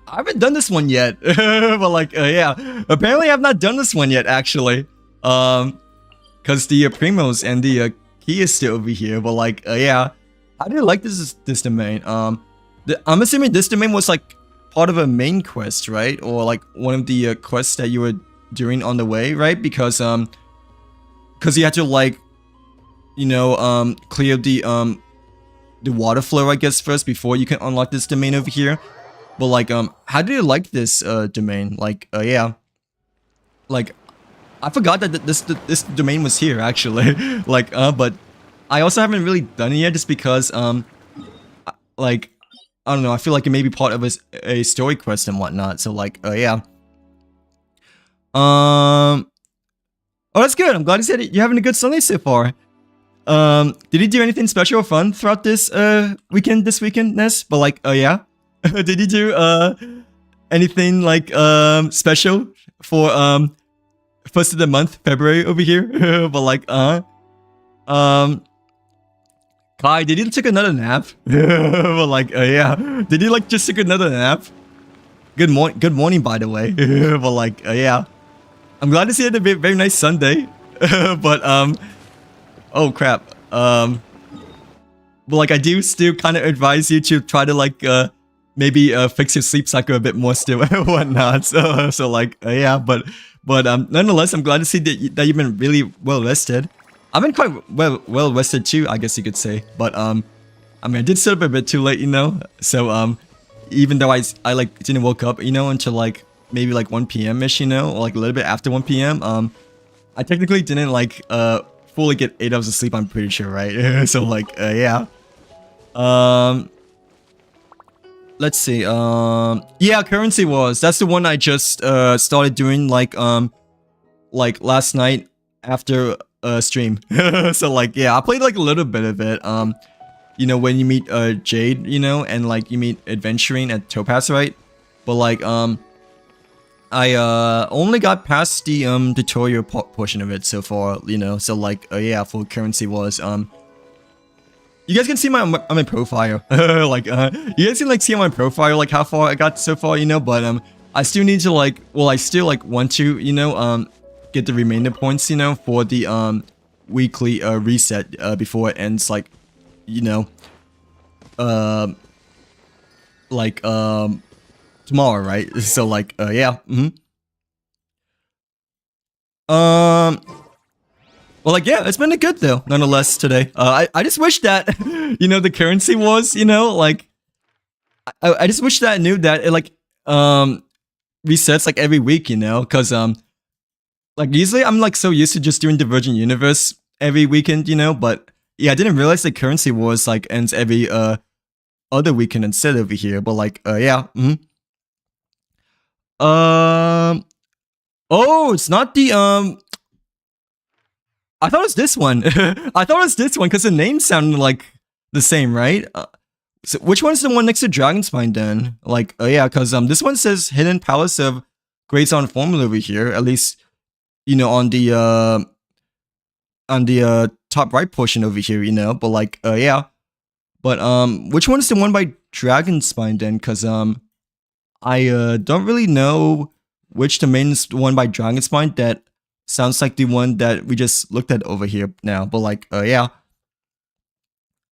A: I haven't done this one yet, but like, yeah. Apparently, I've not done this one yet, actually. Cause the Primos and the key is still over here, but like, yeah. How do you like this domain? I'm assuming this domain was like part of a main quest, right? Or like one of the quests that you were doing on the way, right? Because you had to like, clear the water flow, I guess, first before you can unlock this domain over here. But like, how do you like this domain? Like, yeah, like, I forgot that this domain was here actually. Like, but I also haven't really done it yet, just because like, I don't know. I feel like it may be part of a story quest and whatnot. So like, yeah. Oh, that's good. I'm glad you said it. You're having a good Sunday so far. Did you do anything special or fun throughout this weekend, Ness? But like, yeah. Did you do anything like special for first of the month, February over here? But like Kai, did you take another nap? But like yeah. Did you like just take another nap? Good morning by the way. But like yeah. I'm glad to see it a very nice Sunday. But oh crap. But like I do still kind of advise you to try to like maybe fix your sleep cycle a bit more still and whatnot. So like yeah, but nonetheless, I'm glad to see that you've been really well rested. I've been quite well rested too, I guess you could say. But I mean, I did sit up a bit too late, So even though I like didn't woke up, until like maybe like 1 p.m. ish, or like a little bit after 1 p.m. I technically didn't like fully get 8 hours of sleep. I'm pretty sure, right? So like yeah. Let's see. Yeah, Currency Wars. That's the one I just started doing like last night after stream. So like yeah, I played like a little bit of it. When you meet Jade, and like you meet Adventuring at Topaz, right? But like I only got past the tutorial portion of it so far, So like yeah, for Currency Wars, you guys can see on my profile, like you guys can like see on my profile like how far I got so far, But I still need to like, I still like want to, get the remainder points, for the weekly reset before it ends, like, like tomorrow, right? So like yeah. Well, like, yeah, it's been a good though, nonetheless, today. I just wish that, the Currency Wars, like, I just wish that I knew that it, like, resets, like, every week, because, like usually I'm like so used to just doing Divergent Universe every weekend, you know, but yeah, I didn't realize the Currency Wars like ends every other weekend instead over here. But like yeah. Oh, it's not the I thought it was this one. I thought it was this one because the name sounded like the same, right? So which one's the one next to Dragonspine then? Like, yeah, because this one says Hidden Palace of Great Sound Formula over here. At least, you know, on the top right portion over here, you know. But like, yeah. But which one's the one by Dragonspine then? Because I don't really know which domain is the one by Dragonspine that sounds like the one that we just looked at over here now. But like, yeah.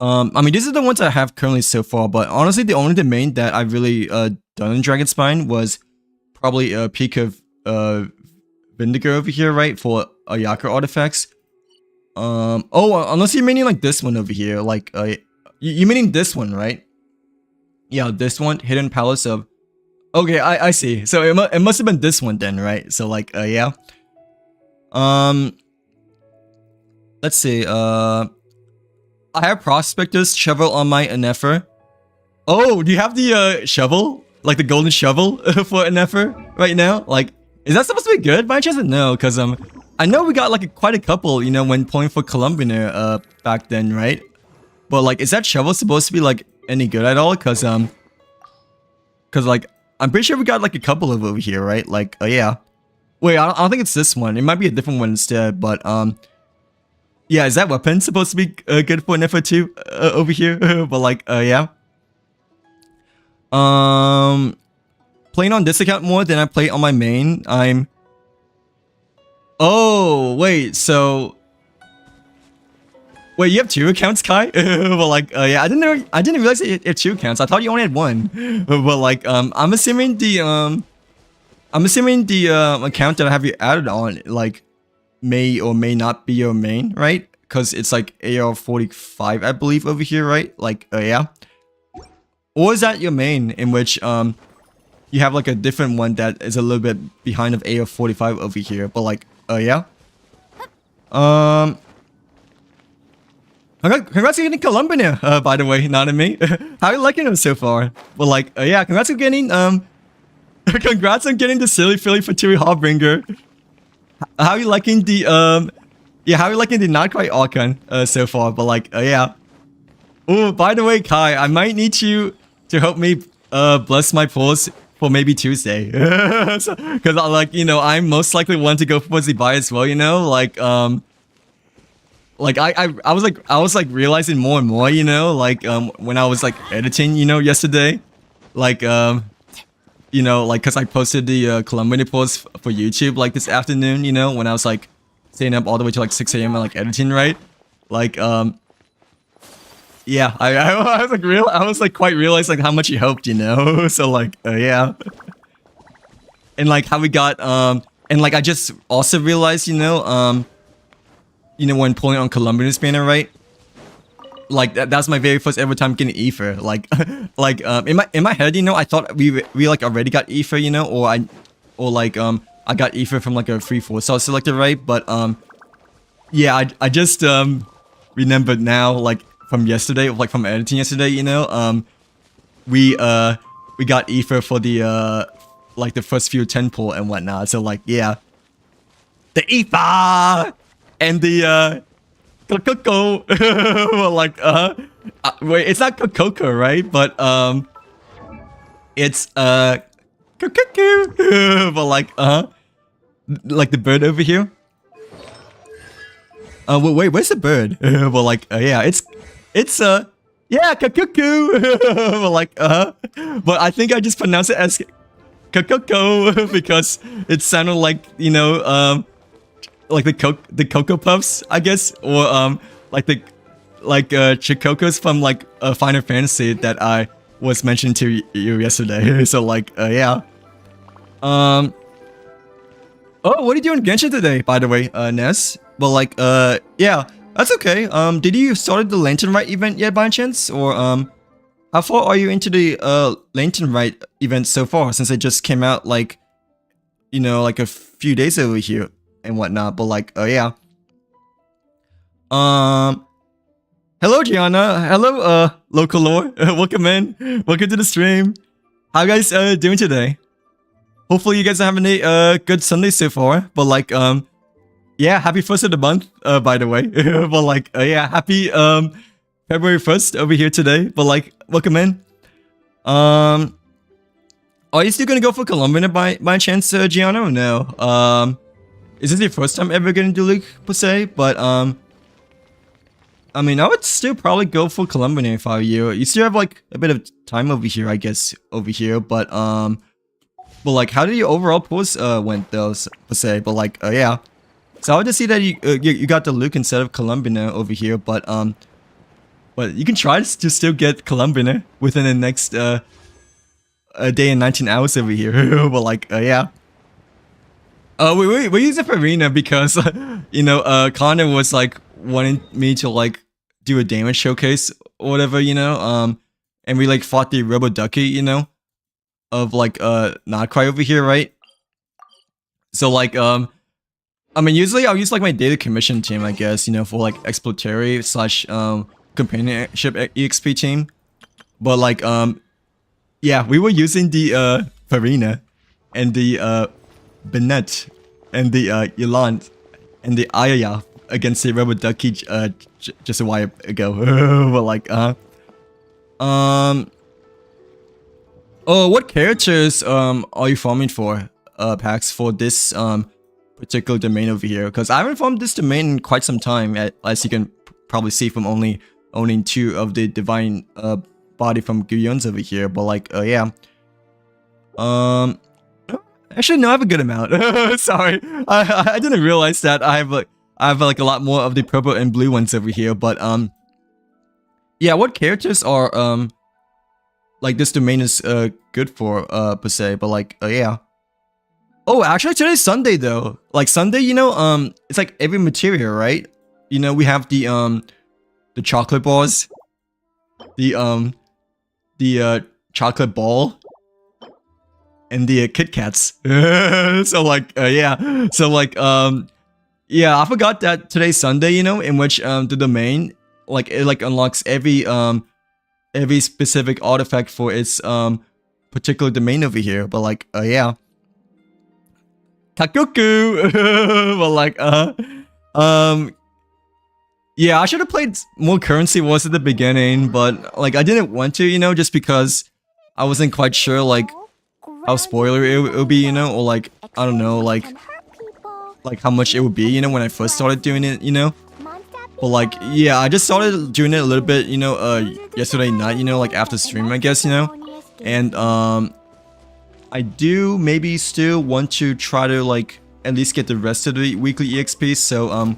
A: I mean, these are the ones I have currently so far, but honestly, the only domain that I really done in Dragonspine was probably a peak of Vindigo over here, right, for Ayaka artifacts. Oh, unless you're meaning like this one over here, like you meaning this one, right? Yeah, this one, Hidden Palace of. Okay, I see. So it must have been this one then, right? So like, yeah. Let's see. I have Prospector's shovel on my Ennefer. Oh, do you have the shovel? Like the golden shovel for Ennefer right now? Like, is that supposed to be good? By chance, no, because I know we got like quite a couple, you know, when pulling for Columbiner back then, right? But like, is that shovel supposed to be like any good at all? Because like, I'm pretty sure we got like a couple of over here, right? Like, yeah. Wait, I don't think it's this one. It might be a different one instead, but yeah, is that weapon supposed to be good for an effort too over here? But like, yeah. Playing on this account more than I play on my main. Oh, wait, so wait, you have two accounts, Kai? Well, like, yeah, I didn't realize that you had two accounts. I thought you only had one. But like, I'm assuming the account that I have you added on, like, may or may not be your main, right? Because it's like AR-45, I believe, over here, right? Like, yeah. Or is that your main, in which you have like a different one that is a little bit behind of AR-45 over here? But like, yeah. Congrats on getting Columbiner, by the way, not me. How are you liking them so far? Well, like, yeah, congrats on getting congrats on getting the Silly Philly Fatui Harbinger. How are you liking the yeah, how are you liking the not quite Archon so far? But like, yeah. Oh, by the way, Kai, I might need you to help me bless my pulls for maybe Tuesday. Because like, you know, I'm most likely one to go for the buy as well, you know? Like I was like realizing more and more, you know, like when I was like editing, you know, yesterday. Like you know, like, because I posted the Columbine post for YouTube, like, this afternoon, you know, when I was, like, staying up all the way to, like, 6 a.m. and, like, editing, right? Like, yeah, I was, like, quite realized, like, how much you helped, you know? So, like, yeah. And, like, how we got, and, like, I just also realized, you know, when pulling on Columbian's banner, right? Like that's my very first ever time getting Ether. Like, like in my head, you know, I thought we like already got Ether, you know, or I I got Ether from like a 3-4 star selector, right? But yeah, I just remembered now, like from yesterday, like from editing yesterday, you know, we got Ether for the like the first few 10 pull and whatnot. So like, yeah, the Ether and the Coco. Well, like wait, it's not Coco, right? But it's Coco. But like like the bird over here. Wait, where's the bird? Well, like yeah, it's yeah, Coco. Well, like but I think I just pronounced it as Coco because it sounded like, you know, like the Cocoa Puffs, I guess, or like the Chococos from like Final Fantasy that I was mentioning to you yesterday. So like, yeah. Oh, what are you doing in Genshin today, by the way, Ness? Well, like, yeah, that's okay. Did you start the Lantern Rite event yet, by any chance, or how far are you into the Lantern Rite event so far? Since it just came out, like, you know, like a few days over here. and whatnot. But like, yeah. Hello, Gianna. Hello, local lore. Welcome in. Welcome to the stream. How you guys doing today? Hopefully, you guys are having a good Sunday so far. But like, yeah, happy first of the month. By the way. But like, yeah, happy February 1st over here today. But like, welcome in. Are you still gonna go for Columbian by chance, Gianna, or no? Is this your first time ever getting to League per se? But I mean, I would still probably go for Columbian if I were you. You still have like a bit of time over here, I guess, over here. But like, how did your overall pulls went though, per se? But like, yeah. So I would just see that you got the Luke instead of Columbian over here. But you can try to still get Columbian within the next a day and 19 hours over here. But like, yeah. We use it for Arena because, you know, Connor was like wanting me to like do a damage showcase or whatever, you know, and we like fought the Robo Ducky, you know, of like, Notcry over here, right? So like, I mean, usually I'll use like my data commission team, I guess, you know, for like exploratory slash, companionship EXP team. But like, yeah, we were using the Farina and the Bennett and the Yolande and the Ayaya against the Robo Ducky just a while ago. But like, oh, what characters are you farming for, Pax, for this particular domain over here? Because I haven't farmed this domain in quite some time, as you can probably see from only owning 2 of the divine body from Guyon's over here. But like, yeah. Actually, no, I have a good amount. Sorry, I didn't realize that I have like a lot more of the purple and blue ones over here. But yeah, what characters are like this domain is good for per se? But like, yeah. Oh, actually, today's Sunday though. Like Sunday, you know, it's like every material, right? You know, we have the chocolate balls, the chocolate ball, and the Kit Kats. So like, yeah. So like, yeah, I forgot that today's Sunday, you know, in which the domain, like, it like unlocks every specific artifact for its particular domain over here. But like, yeah. Kakuku. But like, yeah, I should have played more Currency Wars at the beginning, but like I didn't want to, you know, just because I wasn't quite sure like how spoiler it would be, you know, or like, I don't know, like how much it would be, you know, when I first started doing it, you know. But like, yeah, I just started doing it a little bit, you know, yesterday night, you know, like after stream, I guess, you know. And I do maybe still want to try to like at least get the rest of the weekly EXP, so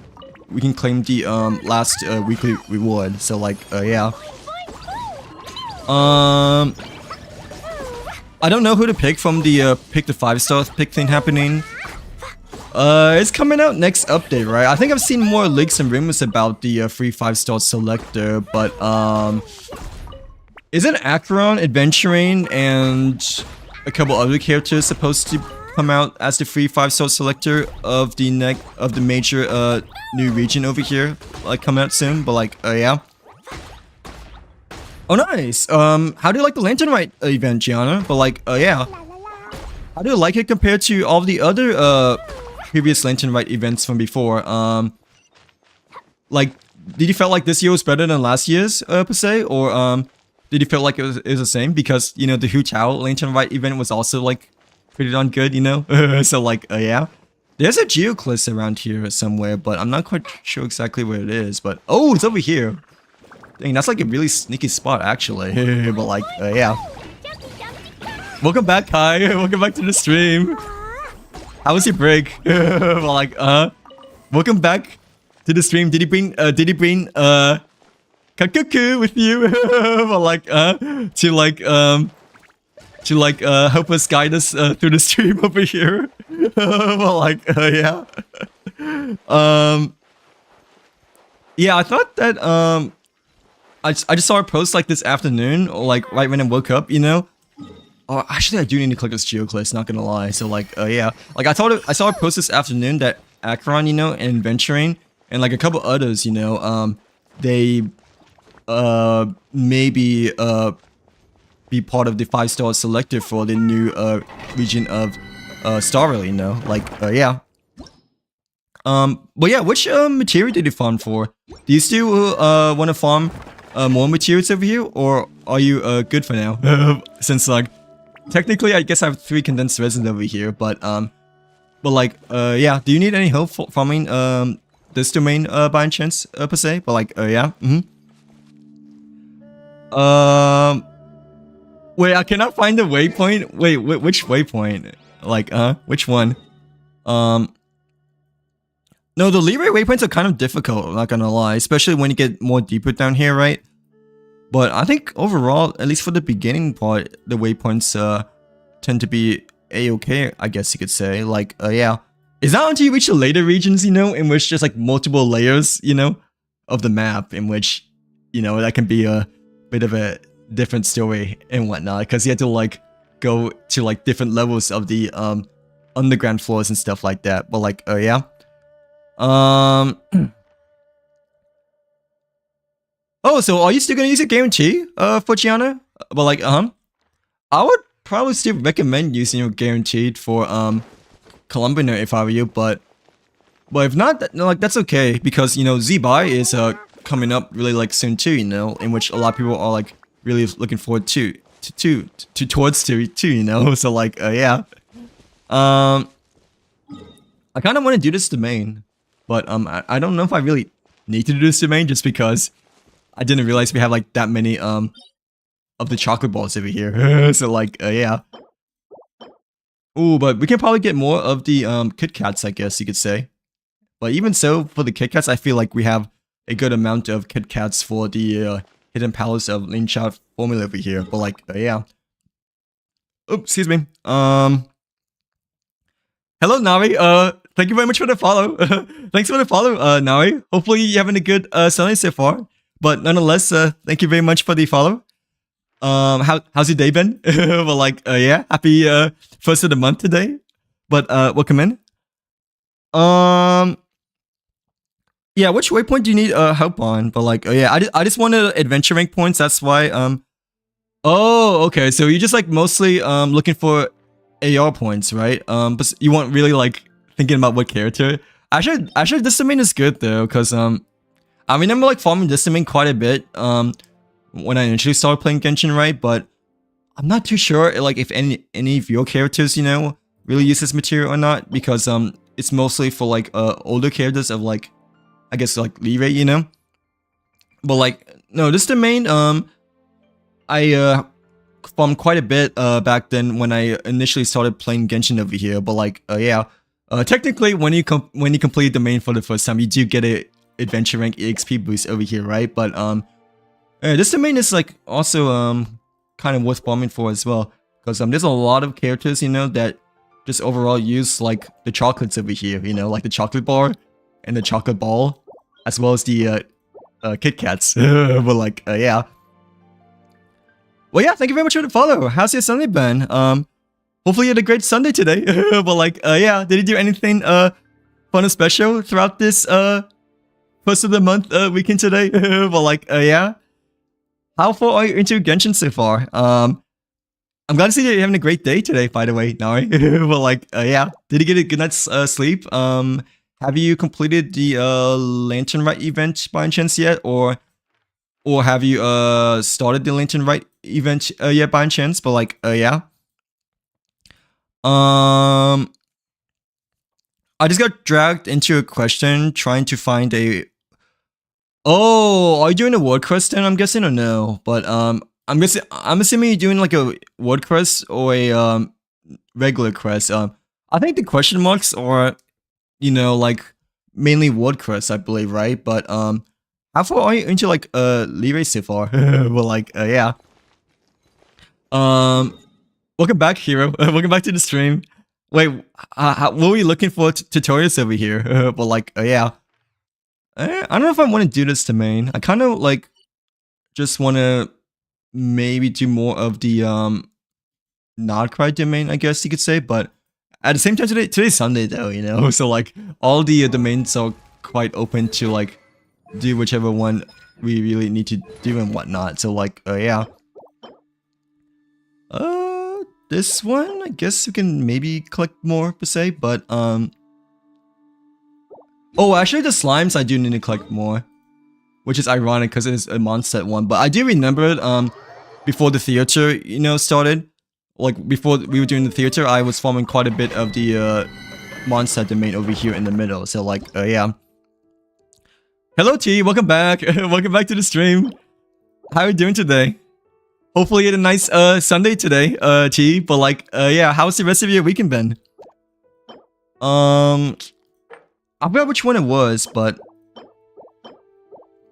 A: we can claim the last weekly reward. So like, yeah. I don't know who to pick from the pick the 5-star pick thing happening. It's coming out next update, right? I think I've seen more leaks and rumors about the free 5-star selector, but isn't Acheron, Adventuring, and a couple other characters supposed to come out as the free 5-star selector of the major new region over here, like coming out soon? But like, yeah. Oh, nice. How do you like the Lantern Rite event, Gianna? But like, yeah. How do you like it compared to all the other previous Lantern Rite events from before? Like, did you feel like this year was better than last year's per se, or did you feel like it was the same? Because you know the Hu Tao Lantern Rite event was also like pretty darn good, you know. So like, yeah. There's a Geoclist around here somewhere, but I'm not quite sure exactly where it is. But oh, it's over here. Dang, that's like a really sneaky spot, actually. But like, yeah. Welcome back, Kai. Welcome back to the stream. How was your break? Well, like, welcome back to the stream. Did he bring Kakuku with you? Well, like, to help us guide us through the stream over here. Well, like, yeah. Yeah, I thought that I just saw a post like this afternoon, or like right when I woke up, you know. Actually, I do need to click this Geoclist, not gonna lie. So like, yeah, like I saw a post this afternoon that Acheron, you know, and Venturing, and like a couple others, you know, they maybe be part of the 5-star selected for the new region of Star Valley, you know, like yeah. But yeah, which material did you farm for? Do you still want to farm more materials over here, or are you good for now? Since like technically, I guess I have 3 condensed resin over here, but like yeah, do you need any help farming this domain by any chance per se? But like yeah, wait, I cannot find the waypoint. Wait, which waypoint? Like which one? No, the Leeway waypoints are kind of difficult, I'm not gonna lie, especially when you get more deeper down here, right? But I think overall, at least for the beginning part, the waypoints tend to be a-okay, I guess you could say. Like, yeah. It's not until you reach the later regions, you know, in which there's like multiple layers, you know, of the map, in which, you know, that can be a bit of a different story and whatnot, because you have to like go to like different levels of the underground floors and stuff like that. But like, yeah. Oh, so are you still gonna use a guarantee, for Gianna? But like, I would probably still recommend using your guaranteed for, Columbiner if I were you, but if not, no, like, that's okay, because, you know, Z-Buy is, coming up really, like, soon too, you know, in which a lot of people are, like, really looking forward towards too, you know, so like, yeah. I kind of want to do this domain, but, I don't know if I really need to do this domain, just because I didn't realize we have like that many of the chocolate balls over here. So like yeah. Ooh, but we can probably get more of the Kit Kats, I guess you could say. But even so, for the Kit Kats, I feel like we have a good amount of Kit Kats for the Hidden Palace of Lin Child formula over here. But like yeah. Oops, excuse me. Hello Nari. Thank you very much for the follow. Thanks for the follow, Nari. Hopefully you're having a good Sunday so far. But nonetheless, thank you very much for the follow. How's your day been? Well, like, yeah, happy first of the month today. But welcome in. Yeah, which waypoint do you need help on? But like, yeah, I just wanted adventure rank points. That's why. Oh, okay. So you're just like mostly looking for AR points, right? But you weren't really like thinking about what character. Actually, this domain is good though, because I remember like farming this domain quite a bit when I initially started playing Genshin, right? But I'm not too sure like if any of your characters, you know, really use this material or not, because it's mostly for like older characters of like, I guess like Leeway, you know. But like no, this domain I farmed quite a bit back then when I initially started playing Genshin over here. But like yeah, technically when you complete the domain for the first time, you do get a adventure rank EXP boost over here, right? But this domain is like also kind of worth farming for as well, because there's a lot of characters, you know, that just overall use like the chocolates over here, you know, like the chocolate bar and the chocolate ball, as well as the Kit Kats. But like yeah. Well, yeah, thank you very much for the follow. How's your Sunday been? Hopefully you had a great Sunday today. But like yeah, did you do anything fun or special throughout this first of the month weekend today? But like yeah, how far are you into Genshin so far? I'm glad to see that you're having a great day today, by the way, Nari. But like yeah, did you get a good night's sleep? Have you completed the Lantern Rite event by any chance yet, or have you started the Lantern Rite event yet by any chance? But like yeah, I just got dragged into a question trying to find a. Oh, are you doing a word quest then? I'm guessing, or no? But I'm assuming you're doing like a word quest or a regular quest. I think the question marks are, you know, like mainly word quests, I believe, right? But how far are you into like Leeway so far? Well, like yeah. Welcome back, Hero. Welcome back to the stream. Wait, what were you looking for tutorials over here? But like yeah. I don't know if I want to do this domain. I kind of like just want to maybe do more of the Nodcry domain, I guess you could say. But At the same time, today's Sunday though, you know, so like all the domains are quite open to like do whichever one we really need to do and whatnot. So like, yeah. This one, I guess we can maybe collect more per se, but oh, actually the slimes I do need to collect more, which is ironic because it's a Mondstadt one. But I do remember it before the theater, you know, started. Like before we were doing the theater, I was farming quite a bit of the Mondstadt domain over here in the middle. So like, yeah. Hello T, welcome back. Welcome back to the stream. How are you doing today? Hopefully you had a nice Sunday today, T. But like, yeah, how's the rest of your weekend been? I forgot which one it was, but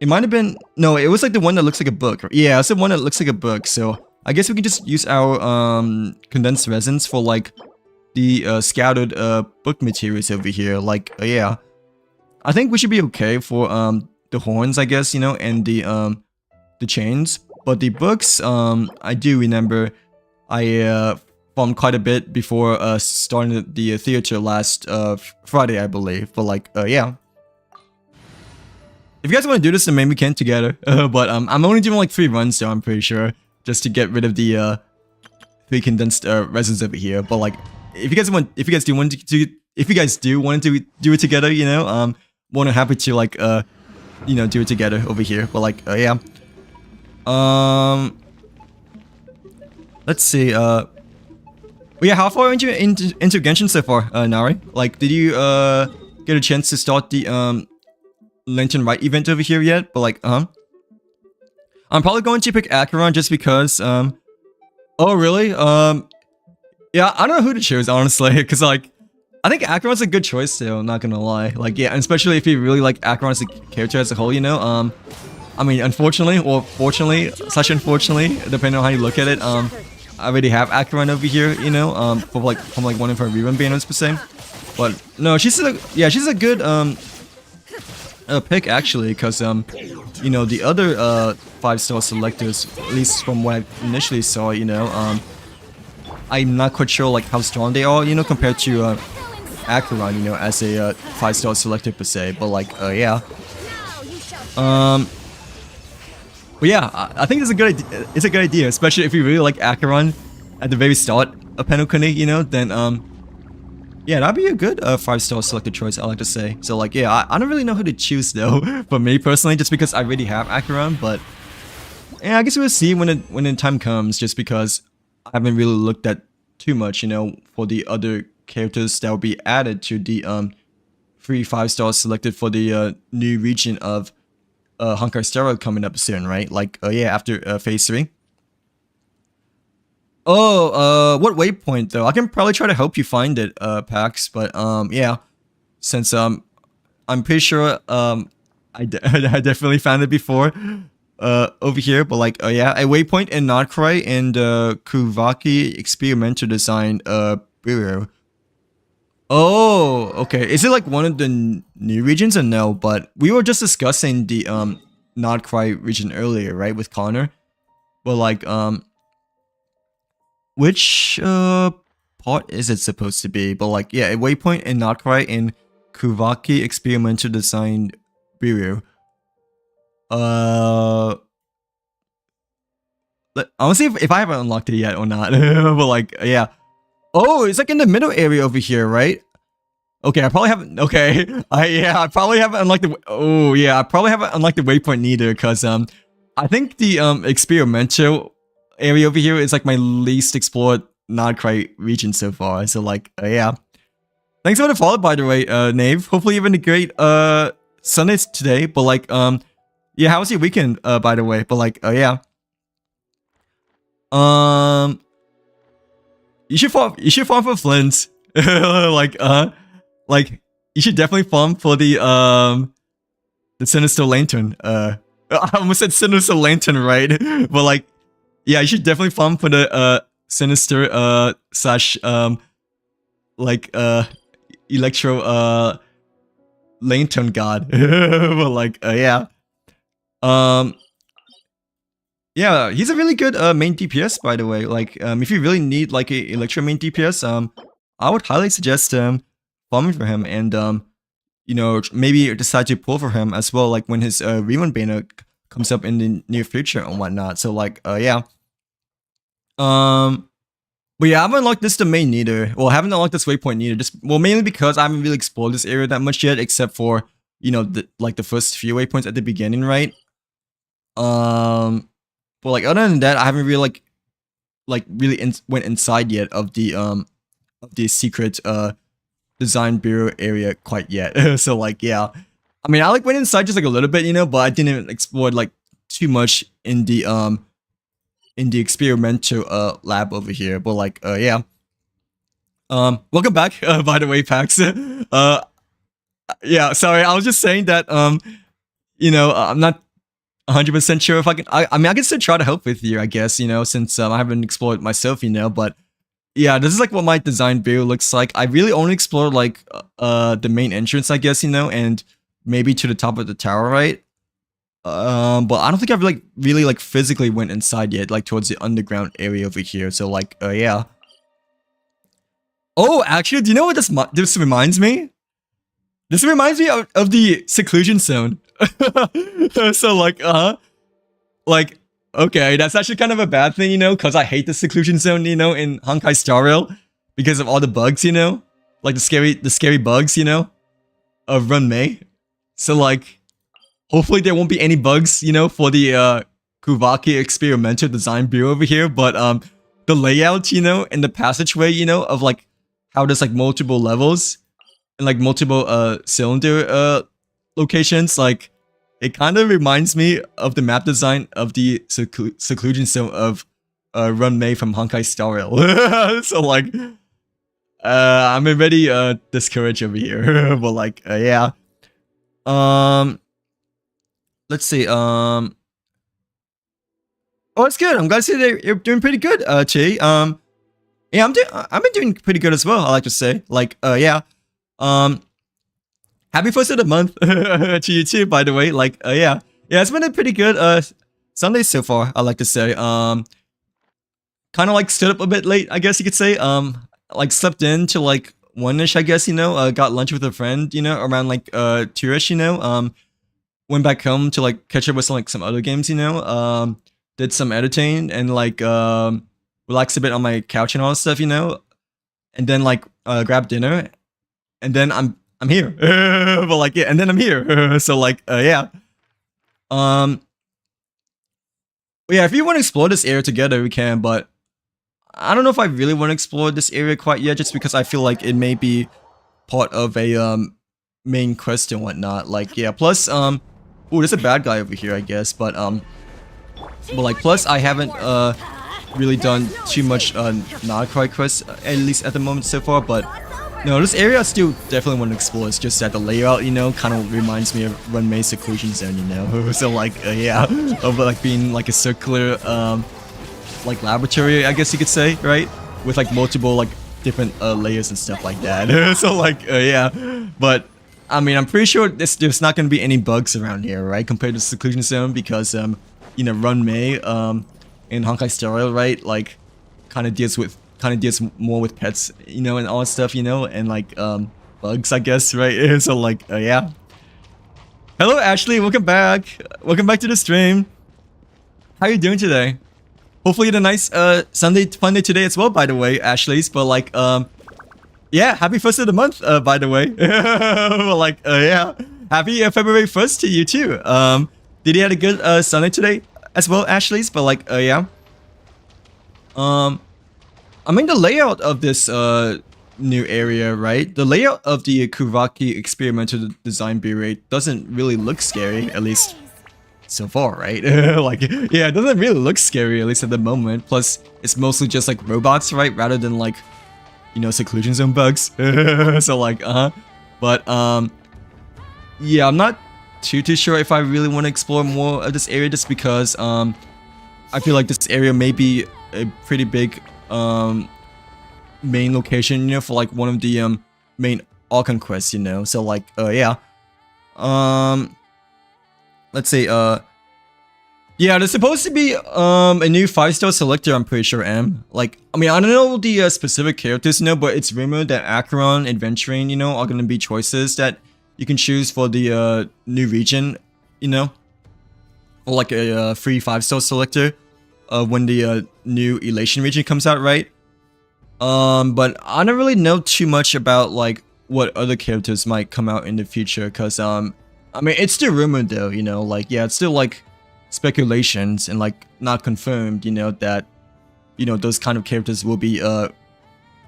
A: it might have been, no, it was like the one that looks like a book. Yeah, it's the one that looks like a book. So I guess we can just use our condensed resins for like the scouted book materials over here. Like, yeah, I think we should be okay for the horns, I guess, you know, and the chains. But the books, I do remember I farmed quite a bit before starting the theater last Friday, I believe. But like, yeah. If you guys want to do this, then maybe we can together. But I'm only doing like 3 runs, though, I'm pretty sure, just to get rid of the 3 condensed resins over here. But like, if you guys do want to do it together, you know, more than happy to like you know, do it together over here. But like, yeah. Let's see. Yeah, how far into Genshin so far, Nari? Like, did you get a chance to start the Rite event over here yet? But like, I'm probably going to pick Acheron just because. Oh really? Yeah, I don't know who to choose honestly, because like, I think Acheron's a good choice too. I'm not gonna lie. Like, yeah, and especially if you really like Acheron as a character as a whole, you know. I mean, unfortunately, or fortunately, slash unfortunately, depending on how you look at it, I already have Acheron over here, you know, from like one of her rerun banners per se. But no, she's a good pick actually, because you know, the other 5-star selectors, at least from what I initially saw, you know, I'm not quite sure like how strong they are, you know, compared to Acheron, you know, as a 5-star selector per se. But like, yeah. But yeah, I think it's a good idea. It's a good idea, especially if you really like Acheron at the very start of Penokuni, you know. Then yeah, that'd be a good 5-star selected choice, I like to say. So like, yeah, I don't really know who to choose though, for me personally, just because I already have Acheron. But yeah, I guess we'll see when the time comes, just because I haven't really looked at too much, you know, for the other characters that will be added to the 3 5-stars selected for the new region of Honkai Star coming up soon, right? Like, yeah, after phase 3. Oh, what waypoint though? I can probably try to help you find it, Pax. But yeah, since I'm pretty sure I definitely found it before over here. But like, yeah, a waypoint in Notcry and Kuvaki experimental design bureau. Oh, okay. Is it like one of the new regions or no? But we were just discussing the Notcry region earlier, right, with Connor. But like, which part is it supposed to be? But like, yeah, a waypoint in Notcry and Kuvaki experimental design bureau. I want to see if I haven't unlocked it yet or not. But like, yeah. Oh, it's like in the middle area over here, right? Okay, I probably haven't. Okay, yeah, I probably haven't unlocked the. Oh, yeah, I probably haven't unlocked the waypoint neither, cause I think the experimental area over here is like my least explored Notcry region so far. So like, yeah. Thanks for the follow, by the way, Nave. Hopefully you're having a great Sunday today. But like, yeah, how was your weekend, by the way? But like, yeah. You should farm for Flint. like you should definitely farm for the Sinister Lantern. I almost said Sinister Lantern, right? But like, yeah, you should definitely farm for the Sinister slash like Electro Lantern God. But like, yeah. Yeah, he's a really good main DPS, by the way. Like, if you really need like a Electro main DPS, I would highly suggest farming for him and you know, maybe decide to pull for him as well, like when his rerun banner comes up in the near future and whatnot. So like yeah. But yeah, I haven't unlocked this domain neither. Well, I haven't unlocked this waypoint neither. Just well, mainly because I haven't really explored this area that much yet, except for you know the first few waypoints at the beginning, right? But like other than that, I haven't really really went inside yet of the secret design bureau area quite yet. So like yeah, I mean I like went inside just like a little bit, you know, but I didn't explore like too much in the experimental lab over here. But like yeah. Welcome back, by the way, Pax. Yeah, sorry, I was just saying that you know, I'm not 100% sure if I can I mean I can still try to help with you, I guess, you know, since I haven't explored myself, you know, but yeah, this is like what my design build looks like. I really only explored like the main entrance, I guess, you know, and maybe to the top of the tower, right? But I don't think I've like really like physically went inside yet, like towards the underground area over here. So like, yeah. Oh, actually, do you know what this reminds me? This reminds me of the seclusion zone. So like, okay, that's actually kind of a bad thing, you know, because I hate the seclusion zone, you know, in Honkai Star Rail because of all the bugs, you know, like the scary bugs, you know, of Run Mei. So like, hopefully there won't be any bugs, you know, for the Kuvaki experimental design bureau over here. But the layout, you know, and the passageway, you know, of like how there's like multiple levels and like multiple cylinder locations, like it kind of reminds me of the map design of the seclusion zone of Run Mei from Honkai Star Rail. So like I'm already discouraged over here. But like yeah. Let's see. Oh, it's good. I'm glad to see that you're doing pretty good, Chi. Yeah, I've been doing pretty good as well. I like to say, like, yeah. Happy first of the month to you too, by the way. Like, yeah, it's been a pretty good Sunday so far. I like to say. Kind of like stood up a bit late, I guess you could say. Like slept in till like 1ish, I guess. You know, got lunch with a friend. You know, around like 2ish. You know, went back home to like catch up with some other games. You know, did some editing and like relax a bit on my couch and all that stuff. You know, and then like grab dinner, and then I'm here. But like yeah, and then I'm here. So like yeah. Yeah, if you want to explore this area together, we can, but I don't know if I really want to explore this area quite yet, just because I feel like it may be part of a main quest and whatnot. Like yeah, plus oh, there's a bad guy over here, I guess, but like plus I haven't really done too much Narcry quests, at least at the moment so far. But no, this area I still definitely want to explore. It's just that the layout, you know, kind of reminds me of Run Mei seclusion zone, you know. So like yeah, of like being like a circular like laboratory, I guess you could say, right, with like multiple like different layers and stuff like that. So like yeah, but I mean I'm pretty sure there's not gonna be any bugs around here, right, compared to seclusion zone, because you know, Run Mei in Honkai Star Rail, right, like kind of deals more with pets, you know, and all that stuff, you know, and like bugs, I guess, right? So like yeah. Hello Ashley, welcome back to the stream. How you doing today? Hopefully you had a nice Sunday fun day today as well, by the way, Ashley's. But like yeah, happy first of the month, by the way. But like yeah, happy February 1st to you too. Did you have a good Sunday today as well, Ashley's? But like yeah. I mean the layout of this new area, right? The layout of the Kuvaki experimental design bureau doesn't really look scary, at least so far, right? Like yeah, it doesn't really look scary, at least at the moment. Plus it's mostly just like robots, right, rather than like, you know, seclusion zone bugs. So like but yeah, I'm not too sure if I really want to explore more of this area, just because I feel like this area may be a pretty big main location, you know, for like one of the main Archon quests, you know. So like yeah, let's say Yeah, there's supposed to be a new 5-star selector, I'm pretty sure, Like, I mean, I don't know the specific characters, but it's rumored that Acheron, Adventuring, are gonna be choices that you can choose for the new region, or like a free 5-star selector when the new Elation region comes out, right? But I don't really know too much about like what other characters might come out in the future, because I mean, it's still rumored though, like, yeah, it's still like speculations and like not confirmed, that those kind of characters will be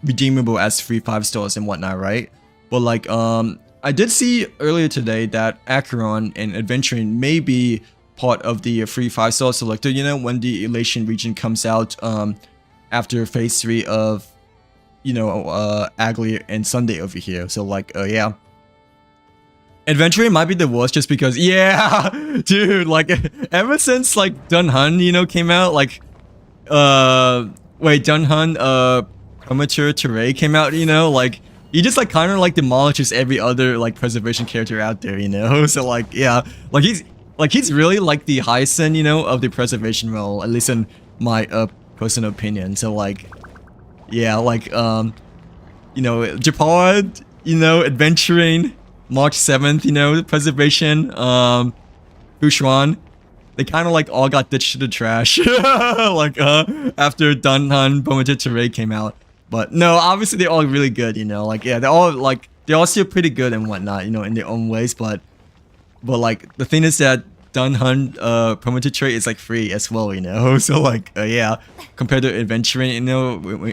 A: redeemable as free 5 stars and whatnot, right? But like I did see earlier today that Acheron and Adventuring may be part of the free 5-star selector, when the Elation region comes out after phase 3 of Agli and Sunday over here. So like yeah, Adventuring might be the worst just because, yeah, dude, like ever since like Dunhun, came out, like wait, Dunhun Premature Teray came out, like he just like kind of like demolishes every other like preservation character out there, so like, yeah, like he's really like the highest end, of the preservation role, at least in my personal opinion. So like, yeah, like Japard, Adventuring, March 7th, preservation, Bushuan, they kind of like all got ditched to the trash, like after Dunhan Premature Teray came out. But no, obviously they're all really good, like, yeah, they're all still pretty good and whatnot, in their own ways, but like the thing is that Dunhan Premature Teray is like free as well, so like yeah, compared to Adventuring,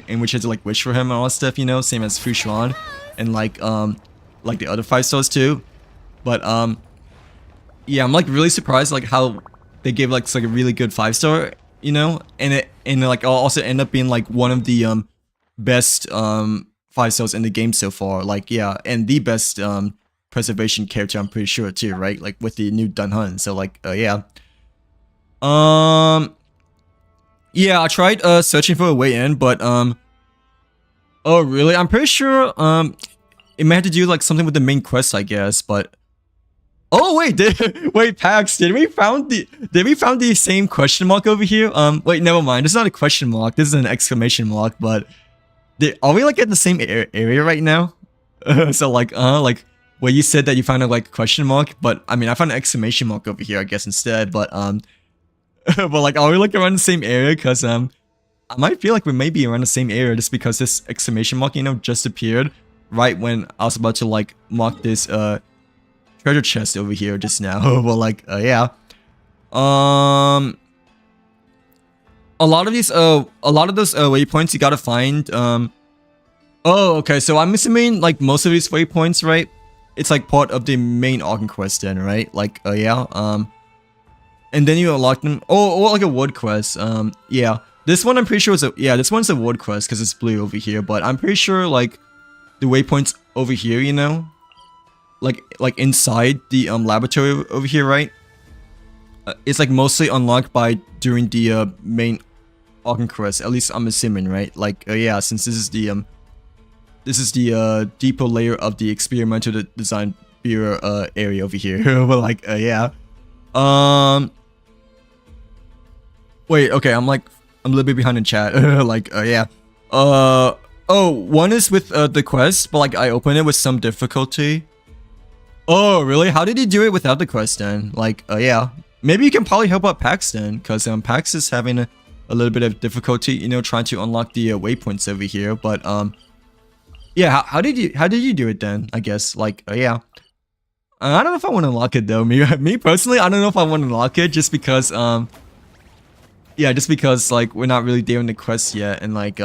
A: in which is like wish for him and all that stuff, same as Fushuan and like the other 5 stars too. But yeah, I'm like really surprised like how they gave like a really good 5-star, and like also end up being like one of the best 5 stars in the game so far, like, yeah, and the best preservation character, I'm pretty sure too, right? Like with the new Dunhun. So like yeah, yeah, I tried searching for a way in, but oh really, I'm pretty sure it may have to do like something with the main quest, I guess. But oh wait, wait, Pax, did we found the same question mark over here? Wait, never mind, it's not a question mark, this is an exclamation mark. But are we like at the same area right now? So like where you said that you found a like question mark, but I mean I found an exclamation mark over here, I guess, instead. But but like, are we like around the same area? Because I might feel like we may be around the same area just because this exclamation mark, just appeared right when I was about to like mark this treasure chest over here just now. But like yeah, a lot of those waypoints you gotta find. Oh, okay, so I'm assuming like most of these waypoints, right? It's like part of the main Argon quest then, right? Like yeah, and then you unlock them. Oh, or like a wood quest. Yeah, this one I'm pretty sure is this one's a wood quest because it's blue over here. But I'm pretty sure like the waypoints over here, like inside the laboratory over here, right? It's like mostly unlocked by during the main Argon quest. At least I'm assuming, right? Like yeah, since this is the deeper layer of the experimental design bureau area over here. But like yeah, wait, okay, I'm a little bit behind in chat. Like yeah, oh, one is with the quest, but like I opened it with some difficulty. Oh really? How did you do it without the quest then? Like yeah, maybe you can probably help out Pax then, because Pax is having a little bit of difficulty, trying to unlock the waypoints over here. But yeah, how did you do it then? I guess like yeah, I don't know if I want to unlock it though. Me personally, I don't know if I want to unlock it just because yeah, just because like we're not really there in the quest yet, and like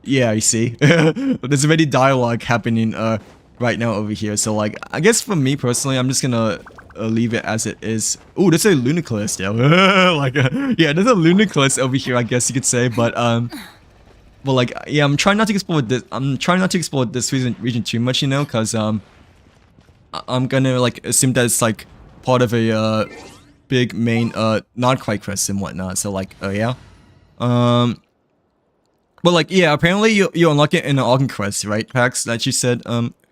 A: yeah, you see, there's already dialogue happening right now over here. So like I guess for me personally, I'm just gonna leave it as it is. Oh, there's a Luniclus there. Like yeah, there's a Luniclus over here, I guess you could say. But like yeah, I'm trying not to explore this. I'm trying not to explore this region too much, because I'm gonna like assume that it's like part of a big main non-quite quest and whatnot. So like yeah, but like yeah, apparently you unlock it in an Argon quest, right, Pax? That you said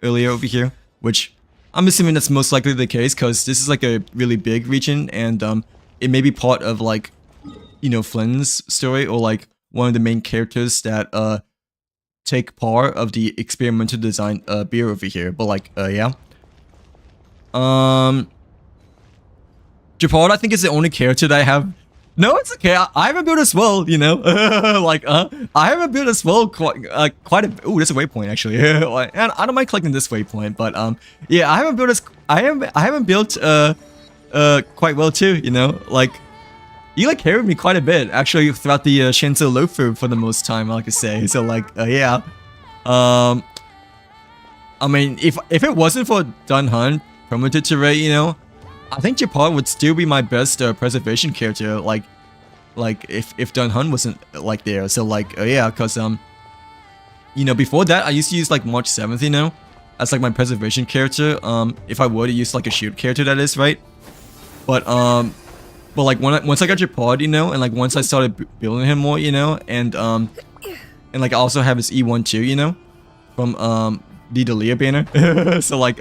A: earlier over here, which I'm assuming that's most likely the case because this is like a really big region, and it may be part of like, you know, Flynn's story, or like one of the main characters that take part of the experimental design beer over here. But like yeah. Japard, I think, is the only character that I have. No, it's okay. I have a build as well, you know. Like, I have a build as well. Quite a. Ooh, there's a waypoint actually. And I don't mind collecting this waypoint, but yeah, I haven't built as. I haven't built quite well too, you know. Like, you like carried me quite a bit actually throughout the Shinzo Lofu for the most time, like I say. So like, yeah. I mean, if it wasn't for Dunhan promoted to Rite, you know, I think Japard would still be my best preservation character, like if Dunhan wasn't like there. So like yeah, cause you know, before that I used to use like March 7th, you know, as like my preservation character. If I were to use like a shield character, that is, right? But like once I got Japard, you know, and like once I started building him more, you know, and like I also have his E1 too, you know, from the Delia banner. So like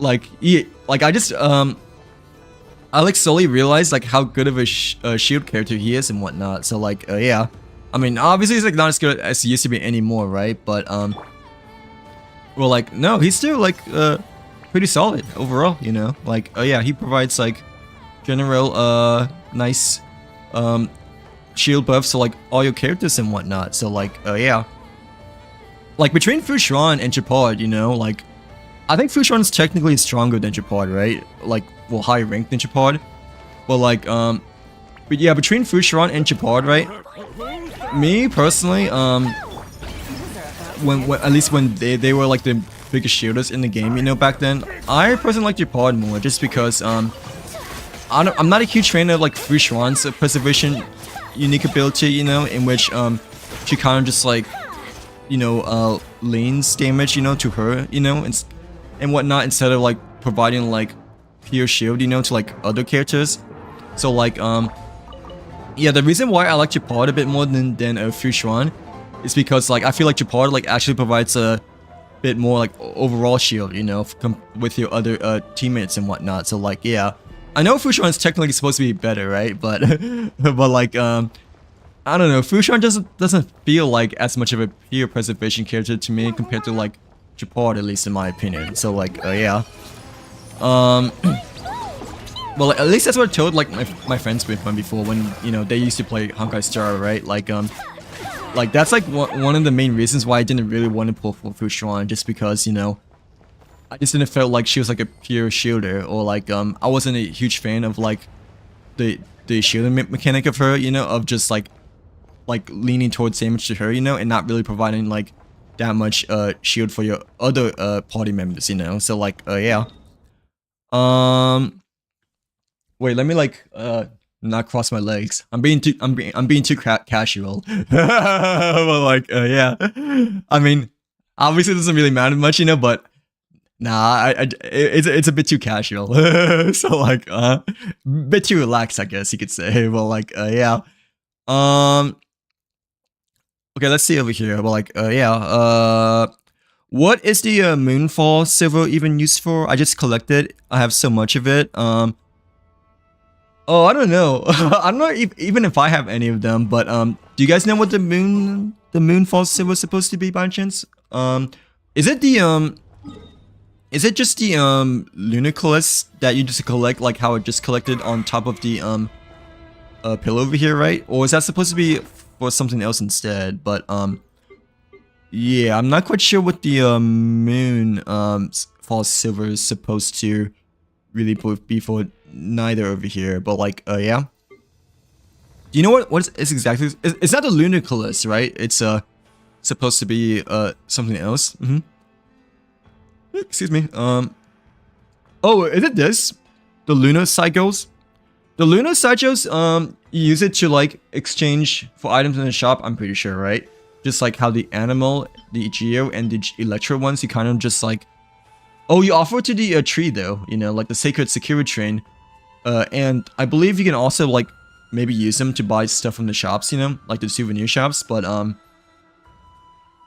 A: like yeah, like I just I like slowly realized like how good of a shield character he is and whatnot. So like yeah, I mean obviously he's like not as good as he used to be anymore, right? But well, like no, he's still like pretty solid overall, you know. Like yeah, he provides like general nice shield buffs to like all your characters and whatnot. So like yeah, like between Fushuan and Japard, you know, like I think Fushuan is technically stronger than Japard, right? Like, well, higher ranked than Japard. But like, but yeah, between Fushuan and Japard, right? Me personally, when at least when they were like the biggest shielders in the game, you know, back then, I personally like Japard more, just because I'm not a huge fan of like Fushuan's preservation unique ability, you know, in which she kind of just like, you know, lanes damage, you know, to her, you know, and whatnot, instead of like providing like pure shield, you know, to like other characters. So like yeah, the reason why I like Japard a bit more than Fushuan is because like I feel like Japard like actually provides a bit more like overall shield, you know, with your other teammates and whatnot. So like yeah, I know Fushuan is technically supposed to be better, right? But but like I don't know, Fushuan doesn't feel like as much of a pure preservation character to me compared to like Japard, at least in my opinion. So like yeah, well, at least that's what I told like my friends with me before, when you know they used to play Honkai Star, right? Like that's like one of the main reasons why I didn't really want to pull for Fushuan, just because, you know, I just didn't feel like she was like a pure shielder, or like I wasn't a huge fan of like the shielding mechanic of her, you know, of just like leaning towards damage to her, you know, and not really providing like that much shield for your other party members, you know. So like yeah, wait, let me like not cross my legs. I'm being too casual. But like yeah, I mean obviously it doesn't really matter much, you know, but nah, it's a bit too casual. So like bit too relaxed, I guess you could say. But like yeah, okay, let's see over here. Well, like, yeah, what is the Moonfall silver even used for? I just collected. I have so much of it. Oh, I don't know. I don't know even if I have any of them. But do you guys know what the Moonfall silver is supposed to be by chance? Is it just the Lunaculus that you just collect, like how it just collected on top of the pillow over here, right? Or is that supposed to be for something else instead? But yeah, I'm not quite sure what the moon false silver is supposed to really be for neither over here. But like yeah, do you know what is exactly? It's not the Lunaculus, right? It's supposed to be something else. Excuse me. Oh, is it this? The Lunar Cycles? The Lunar Cycles, you use it to like exchange for items in the shop, I'm pretty sure, right? Just like how the Animal, the Geo, and the Electro ones, you kind of just like... Oh, you offer it to the tree though, you know, like the Sacred Security Train. And I believe you can also like maybe use them to buy stuff from the shops, you know, like the souvenir shops. But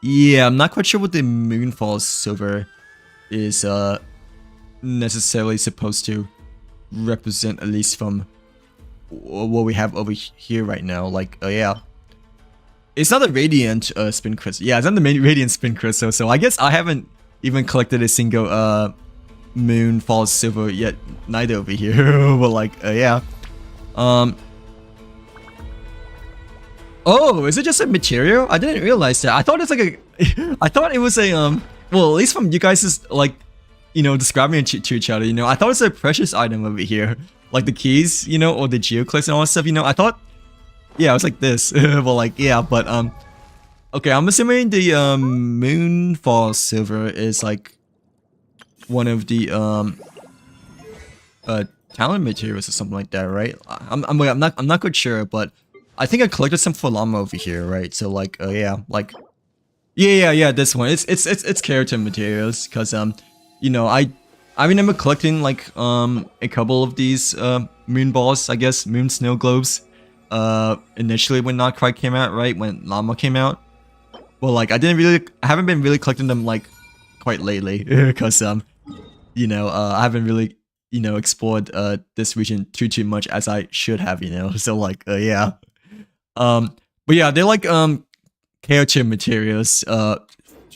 A: yeah, I'm not quite sure what the Moonfall silver is necessarily supposed to represent, at least from what we have over here right now. Like, yeah. It's not a Radiant Spin Crystal. Yeah, it's not the main Radiant Spin Crystal. So I guess I haven't even collected a single Moon Falls Silver yet, neither over here. But like, yeah. Oh, is it just a material? I didn't realize that. I thought it's like a. I thought it was a Well, at least from you guys' like, you know, describing it to each other. You know, I thought it's a precious item over here, like the keys, you know, or the geoclips and all that stuff. You know, I thought. Yeah, it was like this. Well, like, yeah, but okay, I'm assuming the Moonfall Silver is like one of the talent materials or something like that, right? I'm not quite sure, but I think I collected some for llama over here, right? So like, yeah, like, yeah, this one. It's character materials, cause you know, I remember collecting like a couple of these moon balls, I guess, moon snow globes, initially when Not Quite came out, right? When llama came out. Well, like, I haven't been really collecting them like quite lately, cause you know, I haven't really, you know, explored this region too much as I should have, you know. So like, yeah. But yeah, they're like character materials to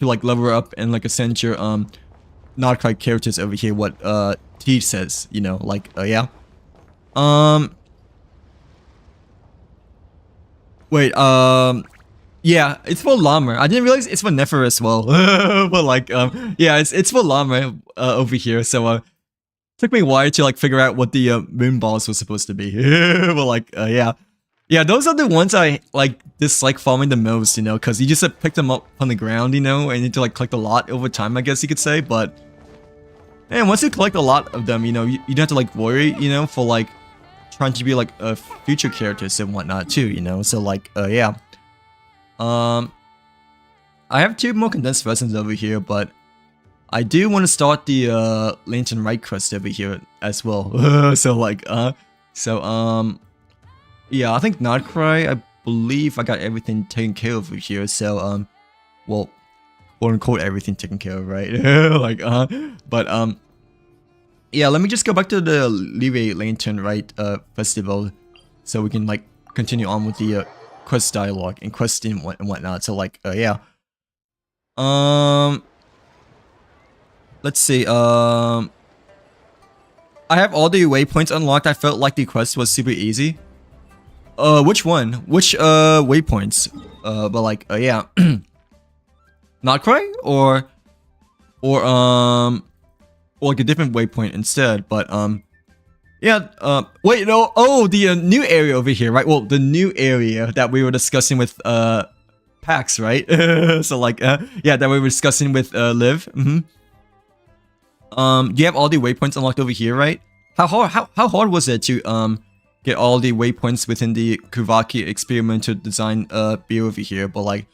A: like level up and like ascend your not quite characters over here. What T says, you know, like yeah. Wait, yeah, it's for llama. I didn't realize it's for Nefer as well. But like yeah, it's for llama over here. So took me a while to like figure out what the moon balls was supposed to be. But like yeah. Yeah, those are the ones I like dislike farming the most, you know, because you just pick them up on the ground, you know, and you need to like collect a lot over time, I guess you could say. But man, once you collect a lot of them, you know, you don't have to like worry, you know, for like trying to be like future characters and whatnot too, you know. So like yeah, I have 2 more condensed resins over here, but I do want to start the Lantern Rite quest over here as well. So like yeah, I think Notcry, I believe I got everything taken care of over here, so, well, quote-unquote everything taken care of, right? Like, but, yeah, let me just go back to the Levy Lantern Rite, festival, so we can, like, continue on with the, quest dialogue and quest and whatnot, so, like, yeah. Let's see, I have all the waypoints unlocked. I felt like the quest was super easy. Which one? Which waypoints? But like, yeah. Not cry or like a different waypoint instead. But yeah. Wait, no. Oh, the new area over here, right? Well, the new area that we were discussing with Pax, right? So like, yeah, that we were discussing with Liv. You have all the waypoints unlocked over here, right? How hard was it to get all the waypoints within the Kuvaki experimental design build over here? But like,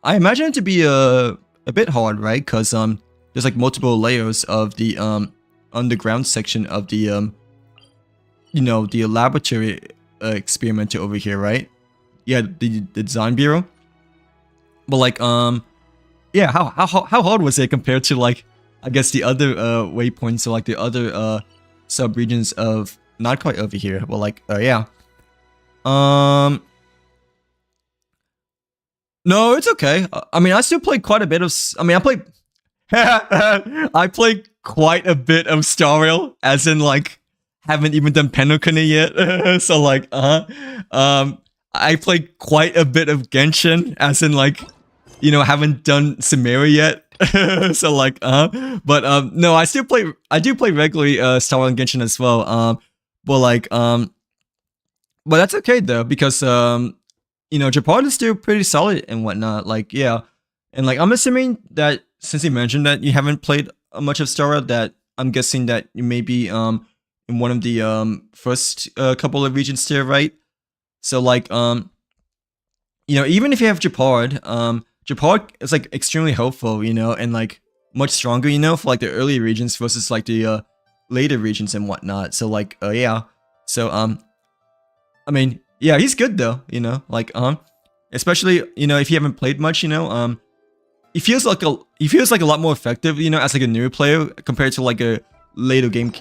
A: I imagine it to be a bit hard, right? Because there's like multiple layers of the underground section of the you know, the laboratory experimental over here, right? Yeah, the design bureau. But like yeah, how hard was it compared to like, I guess the other waypoints, or like the other sub regions of Not Quite over here? Well, like, yeah. No, it's okay. I mean, I still play quite a bit of. I mean, I play. I played quite a bit of Star Rail, as in like, haven't even done Penokune yet. So like, I played quite a bit of Genshin, as in like, you know, haven't done Samira yet. So like, but no, I still play. I do play regularly Star Rail and Genshin as well. But like, but that's okay though, because you know, Japan is still pretty solid and whatnot. Like, yeah, and like, I'm assuming that since you mentioned that you haven't played much of Star Rail, that I'm guessing that you may be in one of the first couple of regions there, right? So like, you know, even if you have Japard, Japard is like extremely helpful, you know, and like much stronger, you know, for like the early regions versus like the later regions and whatnot. So like, yeah. So I mean, yeah, he's good though, you know, like especially, you know, if you haven't played much, you know, he feels like a lot more effective, you know, as like a newer player compared to like a later game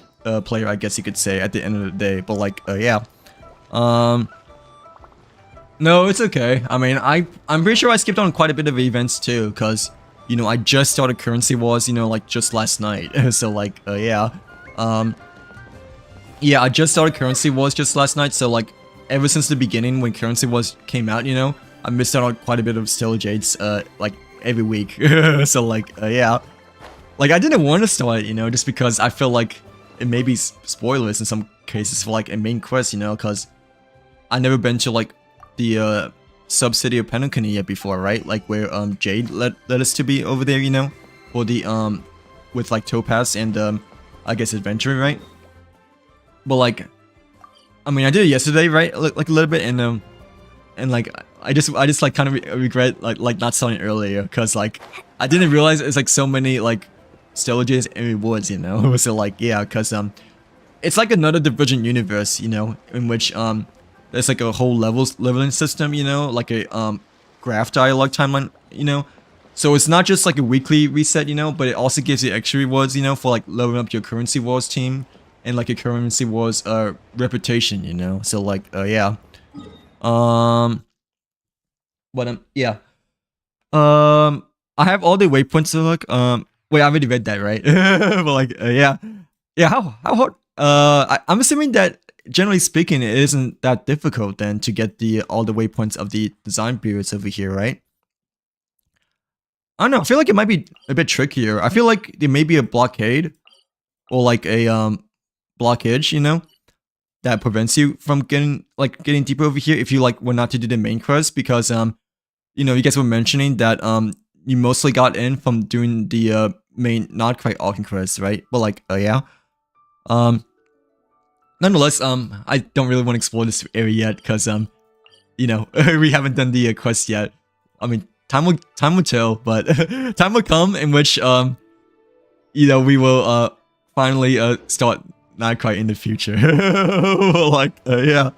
A: player, I guess you could say, at the end of the day. But like, yeah. Um, no, it's okay. I mean, I'm pretty sure I skipped on quite a bit of events too, because, you know, I just started Currency Wars, you know, like just last night. So like, yeah. Yeah, I just started Currency Wars just last night, so like, ever since the beginning when Currency Wars came out, you know, I missed out on quite a bit of Stellajates, like, every week. So like, yeah. Like, I didn't want to start it, you know, just because I feel like it may be spoilers in some cases for like a main quest, you know, because I never been to like the sub-city of Penacony yet before, right? Like where Jade led us to be over there, you know, for the with like Topaz and I guess Adventure, right? But like, I mean, I did it yesterday, right? Like a little bit, and like I just like kind of regret like not starting earlier, because like I didn't realize it's like so many like Stellages and rewards, you know. So like, yeah, because it's like another Division universe, you know, in which there's like a whole leveling system, you know, like a graph dialogue timeline, you know. So it's not just like a weekly reset, you know, but it also gives you extra rewards, you know, for like leveling up your Currency Wars team and like your Currency Wars reputation, you know. So like, yeah. But yeah. I have all the waypoints to look. Wait, I already read that, right? But like, yeah. Yeah, how hard? I'm assuming that generally speaking, it isn't that difficult then to get all the waypoints of the design periods over here, right? I don't know. I feel like it might be a bit trickier. I feel like there may be a blockade or like a blockage, you know, that prevents you from getting deeper over here if you like were not to do the main quest, because you know, you guys were mentioning that you mostly got in from doing the main not quite Alkin quest, right? But like, yeah. Nonetheless, I don't really want to explore this area yet, because you know, we haven't done the quest yet. I mean, time will tell, but time will come in which you know, we will finally start not quite in the future. Like, yeah.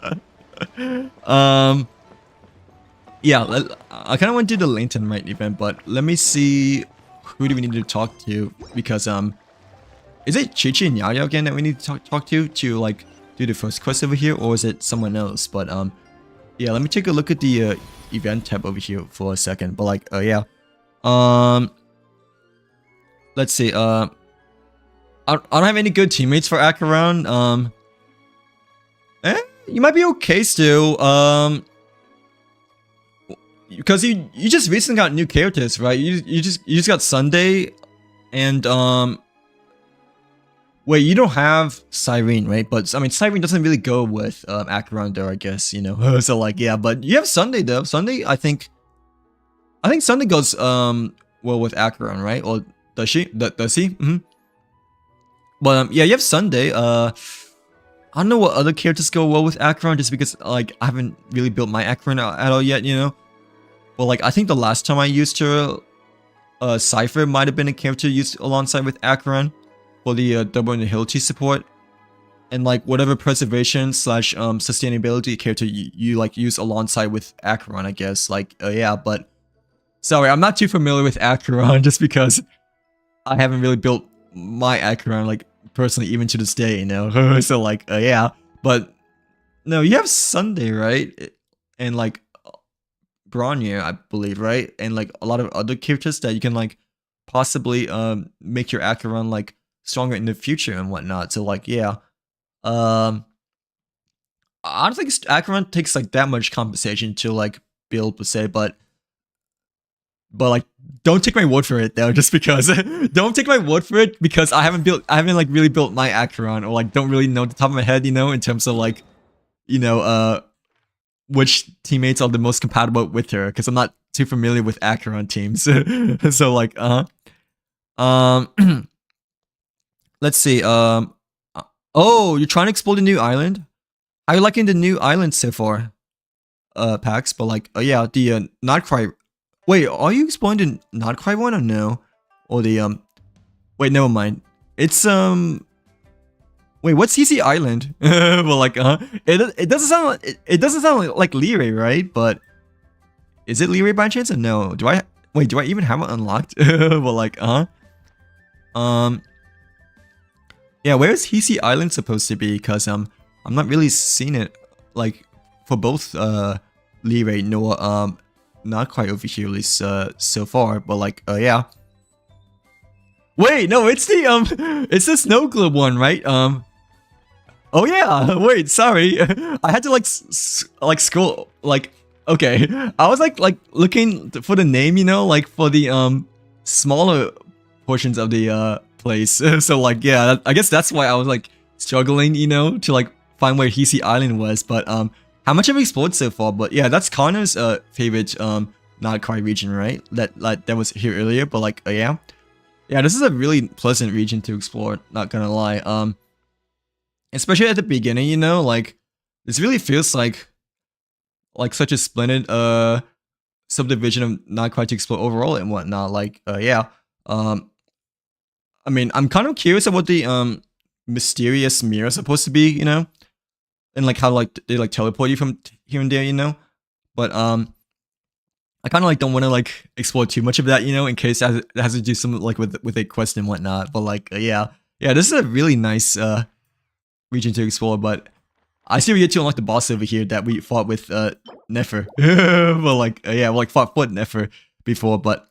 A: Yeah, I kind of want to do the Lantern Rite event, but let me see, who do we need to talk to, because is it Chi-Chi and Yaya again that we need to talk to like do the first quest over here, or is it someone else? But yeah, let me take a look at the event tab over here for a second. But like, yeah, let's see, I don't have any good teammates for Acheron. You might be okay still, because you just recently got new characters, right? You just got Sunday, and wait, you don't have Cyrene, right? But I mean, Cyrene doesn't really go with Acheron though, I guess, you know. So like, yeah, but you have Sunday though. Sunday, I think Sunday goes well with Acheron, right? Or does she? Does he? But yeah, you have Sunday. I don't know what other characters go well with Acheron, just because like I haven't really built my Acheron at all yet, you know. But like, I think the last time I used her, Cypher might have been a character used alongside with Acheron for the double agility support, and like whatever preservation / sustainability character you like use alongside with Acheron, I guess. Like, yeah, but sorry, I'm not too familiar with Acheron just because I haven't really built my Acheron like personally, even to this day, you know. So like, yeah, but no, you have Sunday, right? And like Bronnier, I believe, right? And like a lot of other characters that you can like possibly make your Acheron like stronger in the future and whatnot. So like, yeah, I don't think Acheron takes like that much compensation to like build per se, but like, don't take my word for it though, just because don't take my word for it, because I haven't like really built my Acheron, or like don't really know the top of my head, you know, in terms of like, you know, which teammates are the most compatible with her, because I'm not too familiar with Acheron teams. So like, let's see, oh, you're trying to explore the new island? How are you liking the new island so far, Pax? But like, oh yeah, the Notcry. Wait, are you exploring the Notcry one or no? Or the wait, never mind. It's wait, what's CC Island? Well, like, it doesn't sound like Leray, right? But is it Leray by chance or no? Do I even have it unlocked? Well, like, yeah, where is CC Island supposed to be? Because I'm not really seeing it like for both Rite nor not quite over here, at least so far, but like yeah. Wait, no, it's the snow globe one, right? Oh yeah, wait, sorry. I had to like scroll like okay. I was like looking for the name, you know, like for the smaller portions of the place. So like yeah, I guess that's why I was like struggling, you know, to like find where Hisi Island was, but how much have we explored so far? But yeah, that's Connor's favorite not quite region, right? That was here earlier, but like yeah. Yeah, this is a really pleasant region to explore, not gonna lie. Especially at the beginning, you know, like this really feels like such a splendid subdivision of not quite to explore overall and whatnot. Like yeah. I mean, I'm kind of curious about the mysterious mirror supposed to be, you know, and like how like they like teleport you from here and there, you know. But I kind of like don't want to like explore too much of that, you know, in case it has to do something like with a quest and whatnot. But like yeah, this is a really nice region to explore. But I still get to unlock the boss over here that we fought with Nefer. Well, like yeah, we like fought Nefer before, but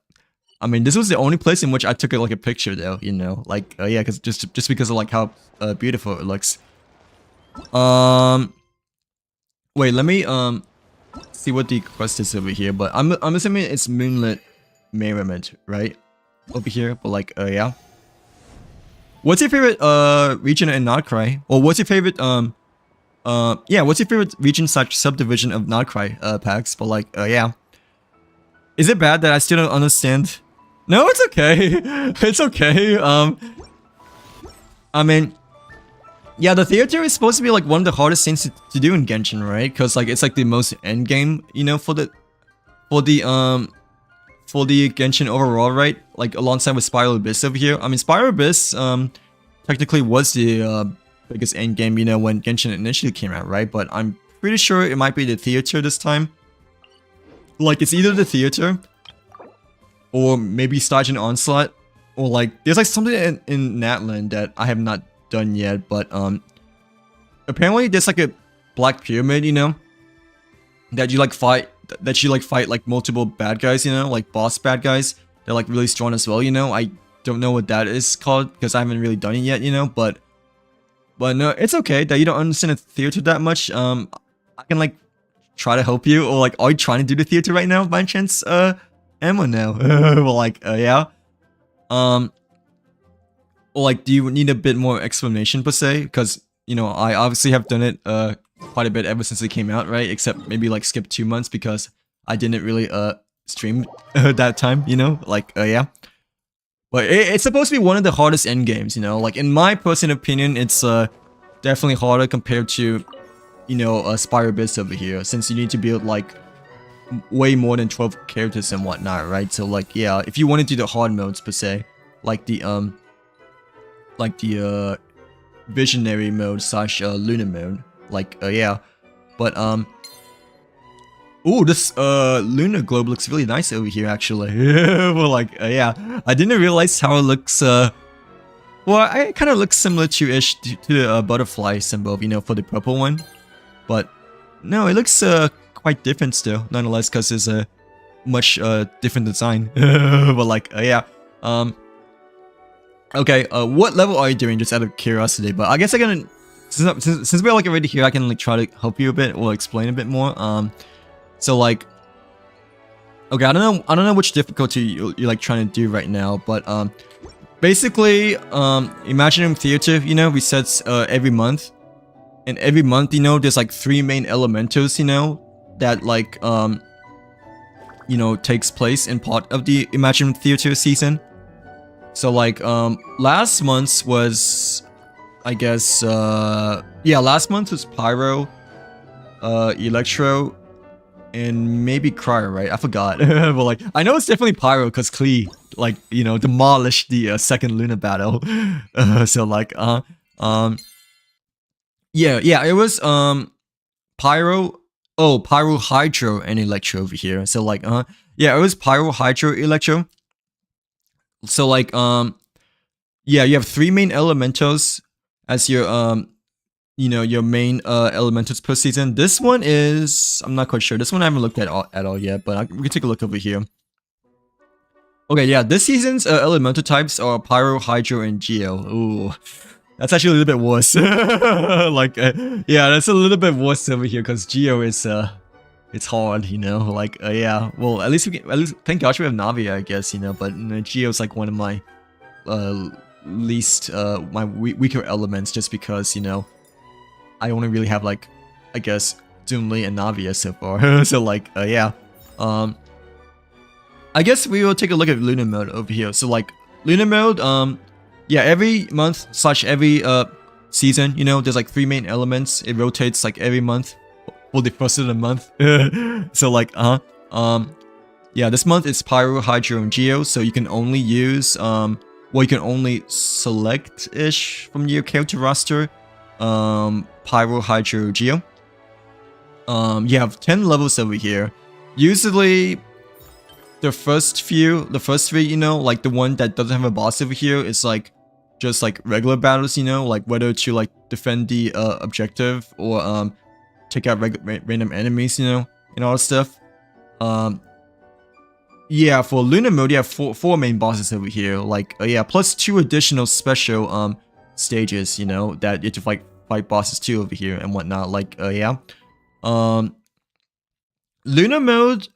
A: I mean this was the only place in which I took like a picture though, you know, like yeah, because just because of like how beautiful it looks. Wait, let me see what the quest is over here, but I'm assuming it's Moonlit Merriment, right? Over here, but like yeah. What's your favorite region in Notcry? Or what's your favorite yeah, what's your favorite region / subdivision of Notcry packs? But like yeah. Is it bad that I still don't understand? No, it's okay. It's okay. I mean, yeah, the theater is supposed to be like one of the hardest things to do in Genshin, right? Because like it's like the most end game, you know, for the Genshin overall, right? Like alongside with Spiral Abyss over here. I mean, Spiral Abyss technically was the biggest end game, you know, when Genshin initially came out, right? But I'm pretty sure it might be the theater this time. Like it's either the theater or maybe Stygian Onslaught, or like there's like something in Natlan that I have not done yet, but apparently there's like a black pyramid, you know, that you like fight like multiple bad guys, you know, like boss bad guys. They're like really strong as well, you know. I don't know what that is called because I haven't really done it yet, you know, but no, it's okay that you don't understand the theater that much. I can like try to help you, or like are you trying to do the theater right now by chance? Emma now. Well, like yeah. Or like, do you need a bit more explanation per se? Because, you know, I obviously have done it quite a bit ever since it came out, right? Except maybe like skip 2 months because I didn't really stream that time, you know? Like, yeah. But it's supposed to be one of the hardest end games, you know? Like, in my personal opinion, it's definitely harder compared to, you know, Spiral Abyss over here, since you need to build like way more than 12 characters and whatnot, right? So like, yeah, if you want to do the hard modes per se, like the visionary mode / lunar mode, like yeah. But ooh, this lunar globe looks really nice over here actually. Well, like yeah, I didn't realize how it looks. Well, it kind of looks similar to the butterfly symbol, you know, for the purple one. But no, it looks quite different still, nonetheless, because it's a much different design. But like yeah. Okay, what level are you doing, just out of curiosity? But I guess I can, since we're like already here, I can like try to help you a bit or explain a bit more. So like, okay, I don't know which difficulty you're like trying to do right now, but basically, Imaginary Theater, you know, resets every month, and every month, you know, there's like 3 main elementals, you know, that like you know, takes place in part of the Imaginary Theater season. So like last month's was, I guess yeah, last month was Pyro, Electro, and maybe Cryo, right? I forgot. But like I know it's definitely Pyro because Klee, like, you know, demolished the second Luna battle. So like yeah, it was Pyro, Pyro, Hydro, and Electro over here. So like yeah, it was Pyro, Hydro, Electro. So like yeah, you have 3 main elementals as your you know, your main elementals per season. This one is, I'm not quite sure. This one I haven't looked at all yet, but we can take a look over here. Okay, yeah, this season's elemental types are Pyro, Hydro, and Geo. Ooh, that's actually a little bit worse. Like, yeah, that's a little bit worse over here because Geo is it's hard, you know. Like, yeah, well, at least thank gosh we have Navi, I guess, you know. But Geo's like one of my least my weaker elements, just because, you know, I only really have like, I guess, Doomly and Navia so far. So like, yeah. I guess we will take a look at Lunar mode over here. So like, Lunar mode, yeah, every month / every season, you know, there's like 3 main elements. It rotates like every month, for the first of the month. So like, yeah, this month it's Pyro, Hydro, and Geo. So you can only use, well, you can only select-ish from your character roster, Pyro, Hydro, Geo. You have 10 levels over here. Usually, the first 3, you know, like the one that doesn't have a boss over here is like just like regular battles, you know, like whether to like defend the objective or take out random enemies, you know, and all that stuff. Yeah, for Lunar mode, you have 4 main bosses over here, like yeah, plus 2 additional special stages, you know, that you have to fight bosses too over here and whatnot. Like yeah, Lunar mode,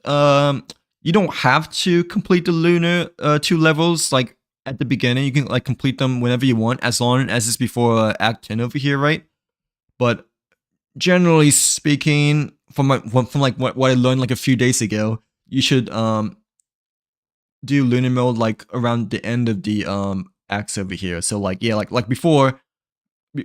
A: you don't have to complete the Lunar 2 levels like at the beginning. You can like complete them whenever you want, as long as it's before Act 10 over here, right? But generally speaking, from like what I learned like a few days ago, you should do Lunar mode like around the end of the acts over here. So like, yeah, like before,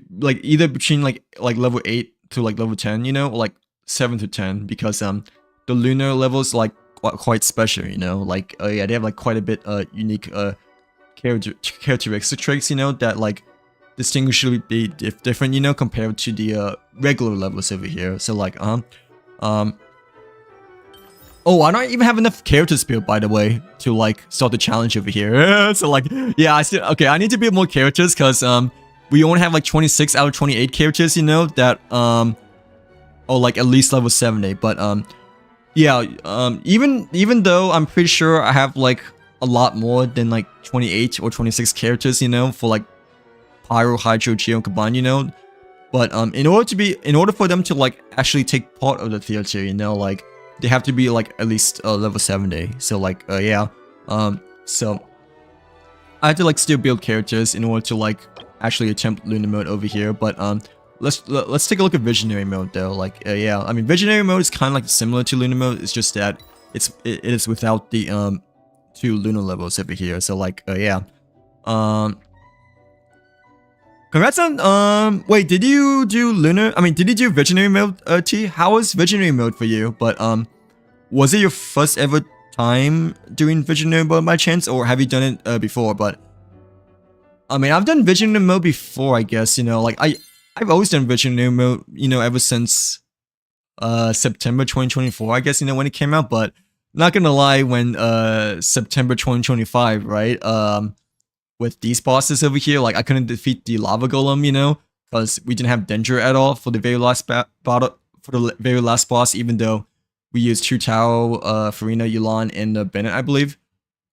A: like either between like level 8 to like level 10, you know, or like 7 to 10, because the Lunar levels like quite special, you know, like yeah, they have like quite a bit unique characteristics, you know, that like distinguishably be different, you know, compared to the regular levels over here. So like oh, I don't even have enough characters built, by the way, to like start the challenge over here. So like, yeah, I need to build more characters, because we only have like 26 out of 28 characters, you know, that or like at least level 70. But yeah, even though I'm pretty sure I have like a lot more than like 28 or 26 characters, you know, for like Pyro, Hydro, Geo combined, you know. But in order for them to like actually take part of the theater, you know, like they have to be like at least level 70. So like yeah, so I had to like still build characters in order to like actually attempt Lunar mode over here. But let's take a look at Visionary mode though. Like yeah, I mean, Visionary mode is kind of like similar to Lunar mode. It's just that it is without the 2 Lunar levels over here. So like yeah, congrats on wait, did you do Lunar? I mean, did you do Visionary mode, T? How was Visionary mode for you? But was it your first ever time doing Visionary mode by chance, or have you done it before? But I mean, I've done Visionary mode before, I guess, you know, like I've always done Visionary mode, you know, ever since September 2024, I guess, you know, when it came out. But not gonna lie, when September 2025, right, with these bosses over here, like I couldn't defeat the lava golem, you know, because we didn't have danger at all for the very last battle, for the very last boss, even though we used Chu Tao, Farina, Yulan, and Bennett, I believe.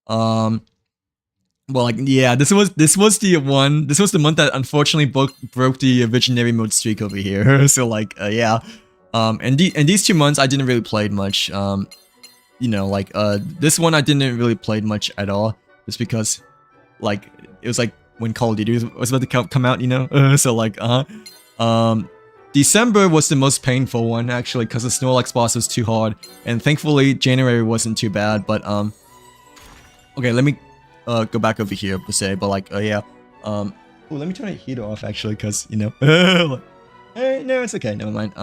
A: Well, like, yeah, this was the month that unfortunately broke the Visionary mode streak over here. So like, yeah, and these 2 months I didn't really play much. You know, like this one I didn't really play much at all, just because like it was like when Call of Duty was about to come out, you know. So like, December was the most painful one actually, because the Snorlax boss was too hard, and thankfully January wasn't too bad. But okay, let me go back over here per se. But like, yeah, oh, let me turn the heater off actually, because you know, no, it's okay, never mind.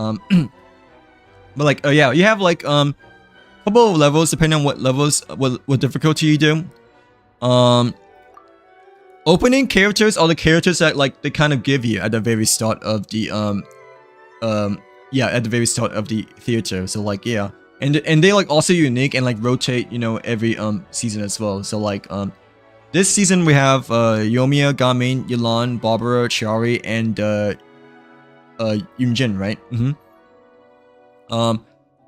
A: But like, yeah, you have like couple of levels depending on what levels, what difficulty you do. Opening characters are the characters that like they kind of give you at the very start of the yeah, at the very start of the theater. So like, yeah, and they like also unique and like rotate, you know, every season as well. So like this season we have Yomiya, Gamin, Yulan, Barbara, Chiari, and Yunjin, right?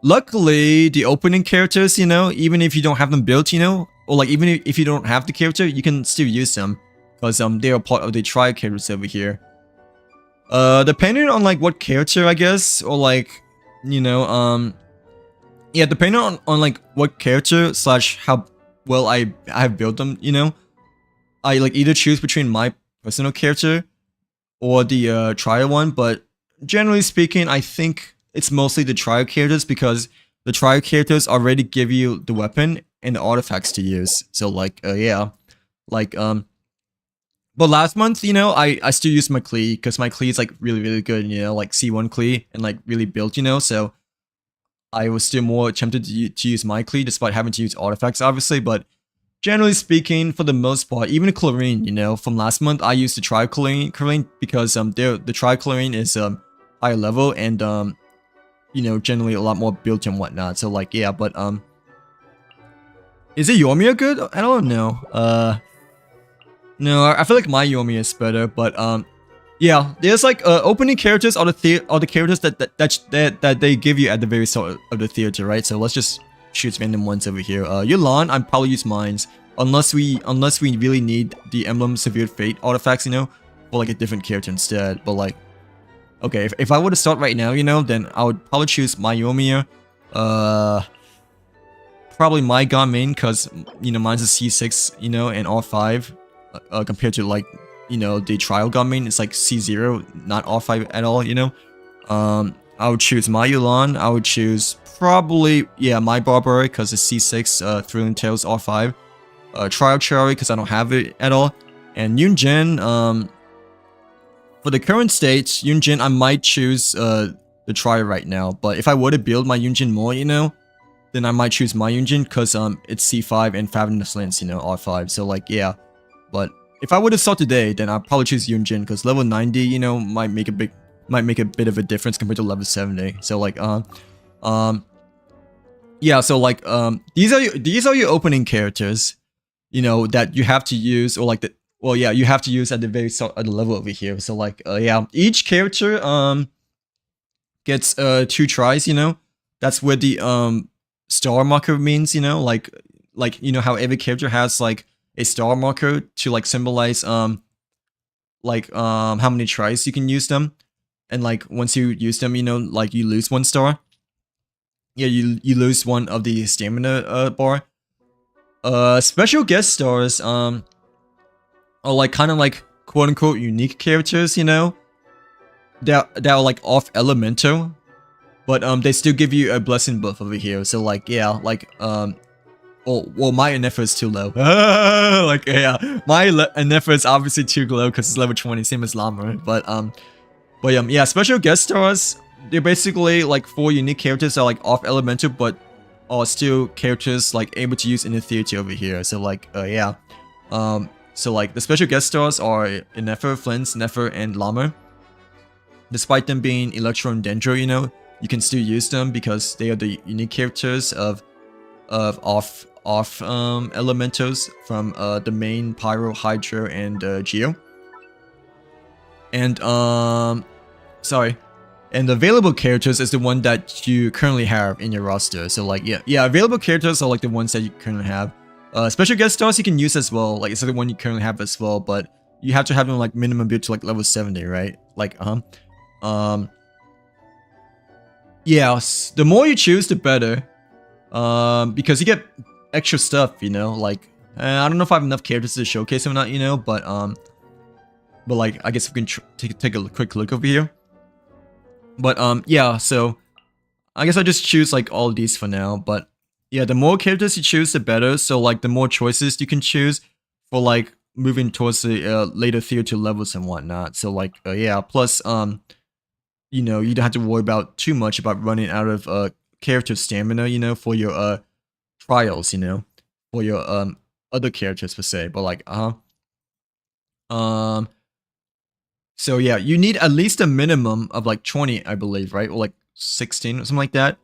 A: Luckily, the opening characters, you know, even if you don't have them built, you know, or like even if you don't have the character, you can still use them because they are part of the trial characters over here. Depending on like what character, I guess, or like, you know, yeah, depending on like what character slash how well I have built them, you know, I like either choose between my personal character or the trial one, but generally speaking, I think it's mostly the trial characters because the trial characters already give you the weapon and the artifacts to use. So like, yeah, like but last month, you know, I still used my Klee because my Klee is like really good, you know, like C1 Klee and like really built, you know, so I was still more tempted to use my Klee despite having to use artifacts, obviously, but generally speaking, for the most part, even Chlorine, you know, from last month, I used the Tri-Chlorine because the Tri-Chlorine is higher level and you know, generally a lot more built and whatnot. So like, yeah, but is it Yoimiya good? I don't know. No, I feel like my Yoimiya is better, but yeah, there's like opening characters are the characters that they give you at the very start of the theater, right? So let's just choose random ones over here. Yulan, I'd probably use mines unless we really need the Emblem Severed Fate artifacts, you know, for like a different character instead. But like, okay, if I were to start right now, you know, then I would probably choose my Yoimiya. Probably my God main because you know mine's a C6, you know, and R5 compared to like, you know, the trial God main, it's like C0, not R5 at all, you know. I would choose my Yulan. I would choose probably, yeah, my Barbary because it's C6, Thrilling Tales R5. Trial Cherry because I don't have it at all. And Yunjin, for the current state, Yunjin, I might choose the Trial right now. But if I were to build my Yunjin more, you know, then I might choose my Yunjin because it's C5 and Fathomless Lens, you know, R5. So like, yeah. But if I were to start today, then I'll probably choose Yunjin because level 90, you know, might make a bit of a difference compared to level 70. So like, yeah, so like, these are your opening characters, you know, that you have to use, or like well, yeah, you have to use at the very start of the level over here. So like, yeah, each character gets 2 tries, you know. That's where the star marker means, you know, like you know how every character has like a star marker to like symbolize how many tries you can use them, and like once you use them, you know, like you lose 1 star. Yeah, you lose 1 of the stamina bar. Special guest stars are like kind of like quote unquote unique characters, you know, that are like off elemental, but they still give you a blessing buff over here. So like, yeah, like well, my Ennefer is too low. Like, yeah, my Ennefer is obviously too low because it's level 20, same as Llama. But yeah, special guest stars, they're basically like 4 unique characters that are like off elemental, but are still characters like able to use in the theater over here. So like, yeah, so like the special guest stars are Ennefer, Flint, Nefer, and Llama. Despite them being Electro and Dendro, you know, you can still use them because they are the unique characters of off elementals from the main Pyro, Hydro, and Geo. And sorry, and the available characters is the one that you currently have in your roster. So like, yeah, available characters are like the ones that you currently have. Special guest stars you can use as well, like it's the one you currently have as well, but you have to have them like minimum build to like level 70, right? Like, yeah, the more you choose, the better. Because you get extra stuff, you know, like, I don't know if I have enough characters to showcase them or not, you know, but like, I guess we can take a quick look over here. But, yeah, so, I guess I just choose, like, all of these for now, but, yeah, the more characters you choose, the better, so, like, the more choices you can choose for, like, moving towards the, later theater levels and whatnot, so, like, yeah, plus, you know, you don't have to worry about too much about running out of, character stamina, you know, for your trials, you know, for your other characters per se. But like, so yeah, you need at least a minimum of like 20, I believe, right? Or like 16 or something like that.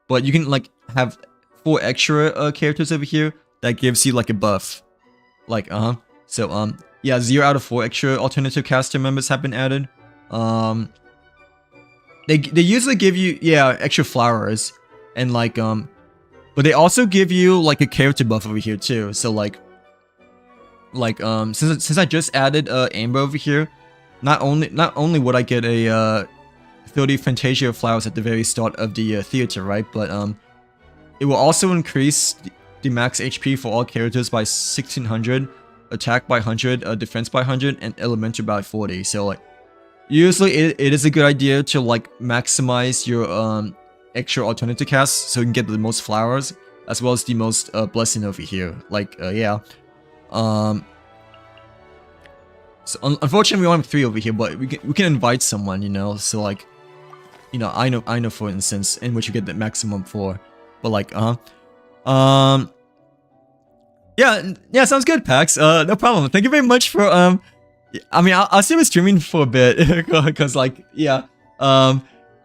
A: But you can like have 4 extra characters over here that gives you like a buff. Like, yeah, 0 out of 4 extra alternative caster members have been added. they usually give you extra flowers and like but they also give you like a character buff over here too. So like since I just added Amber over here, not only would I get a 30 Fantasia flowers at the very start of the theater, right? But it will also increase the max HP for all characters by 1600, attack by 100, defense by 100, and elemental by 40. So like usually it is a good idea to like maximize your extra alternative casts so you can get the most flowers as well as the most blessing over here. Like yeah. So unfortunately we only have 3 over here, but we can invite someone, you know. So like, you know, I know for instance in which you get the maximum for. But like yeah, sounds good, Pax. No problem. Thank you very much for I mean, I'll stay with streaming for a bit because like yeah, I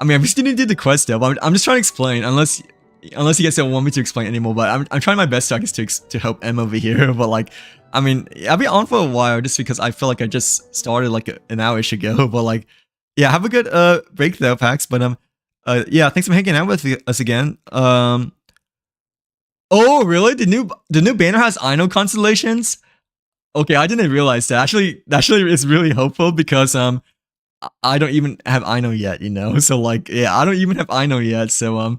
A: mean, we still didn't do the quest though. But I'm just trying to explain, unless you guys don't want me to explain anymore. But I'm trying my best to help Em over here. But like, I mean, I'll be on for a while just because I feel like I just started like an hour-ish ago. But like, yeah, have a good break though, Pax. But yeah, thanks for hanging out with us again. Oh, really? The new banner has Ino constellations? Okay, I didn't realize that. Actually, it's really helpful because I don't even have Ino yet, you know. So like, yeah, I don't even have Ino yet. So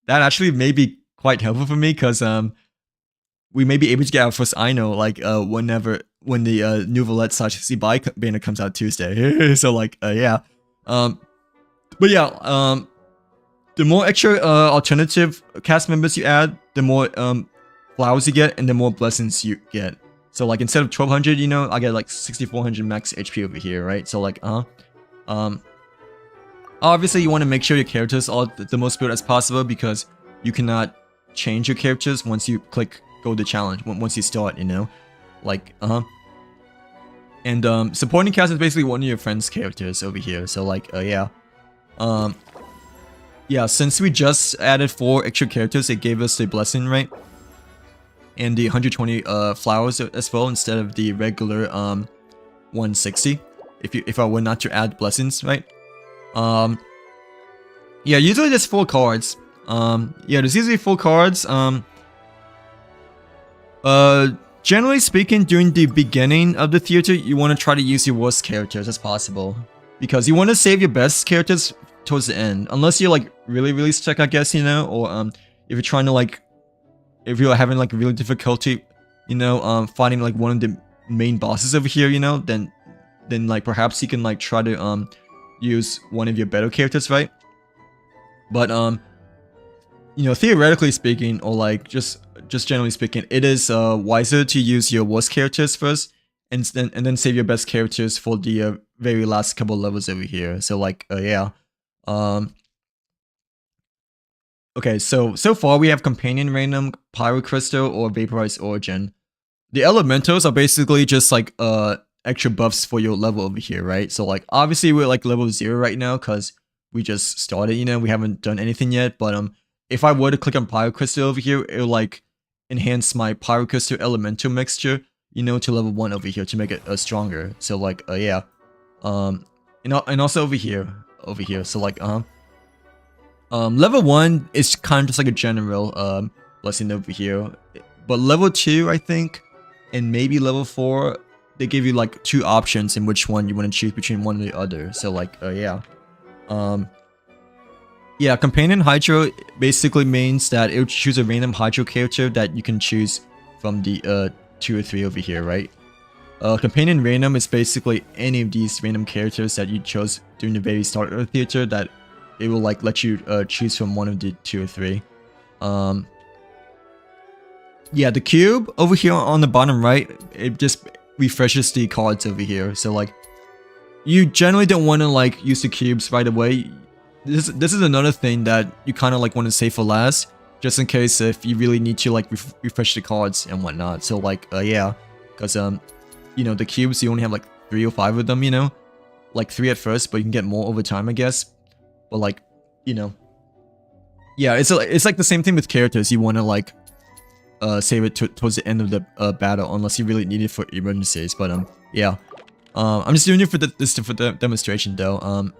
A: that actually may be quite helpful for me because we may be able to get our first Ino like when the new Valette / buy banner comes out Tuesday. So like, yeah, but yeah, the more extra alternative cast members you add, the more flowers you get and the more blessings you get. So like instead of 1200, you know, I get like 6400 max HP over here, right? So like obviously you want to make sure your characters are the most built as possible because you cannot change your characters once you click go to challenge, once you start, you know. Like and supporting cast is basically one of your friend's characters over here. So like yeah. Yeah, since we just added 4 extra characters, it gave us the blessing, right? And the 120 flowers as well instead of the regular 160. If I were not to add blessings, right? Yeah, usually there's 4 cards. Yeah, there's usually 4 cards. Generally speaking, during the beginning of the theater, you want to try to use your worst characters as possible because you want to save your best characters towards the end, unless you're like really stuck, I guess, you know, or if you're trying to like, if you're having like really difficulty, you know, fighting like one of the main bosses over here, you know, then like perhaps you can like try to use one of your better characters, right? But you know, theoretically speaking, or like just generally speaking, it is wiser to use your worst characters first and then save your best characters for the very last couple levels over here. So like yeah. Okay, so far we have Companion Random, Pyro Crystal, or Vaporized Origin. The elementals are basically just like extra buffs for your level over here, right? So like obviously we're like level 0 right now because we just started, you know, we haven't done anything yet. But if I were to click on Pyro Crystal over here, it'll like enhance my Pyro Crystal elemental mixture, you know, to level 1 over here to make it stronger. So like yeah, and also over here. So like level 1 is kind of just like a general blessing over here, but level 2 I think and maybe level 4 they give you like 2 options in which one you want to choose between one or the other. So like yeah, yeah, Companion Hydro basically means that it will choose a random Hydro character that you can choose from the 2 or 3 over here, right? Companion Random is basically any of these random characters that you chose during the very start of the theater that it will like let you choose from one of the 2 or 3. Yeah, the cube over here on the bottom right, it just refreshes the cards over here. So like, you generally don't want to like use the cubes right away. This is another thing that you kind of like want to save for last, just in case if you really need to like refresh the cards and whatnot. So like yeah, because you know, the cubes, you only have like 3 or 5 of them, you know, like 3 at first, but you can get more over time, I guess. But like, you know, yeah, it's like the same thing with characters. You want to like save it towards the end of the battle unless you really need it for emergencies. But yeah, I'm just doing it for this for the demonstration though.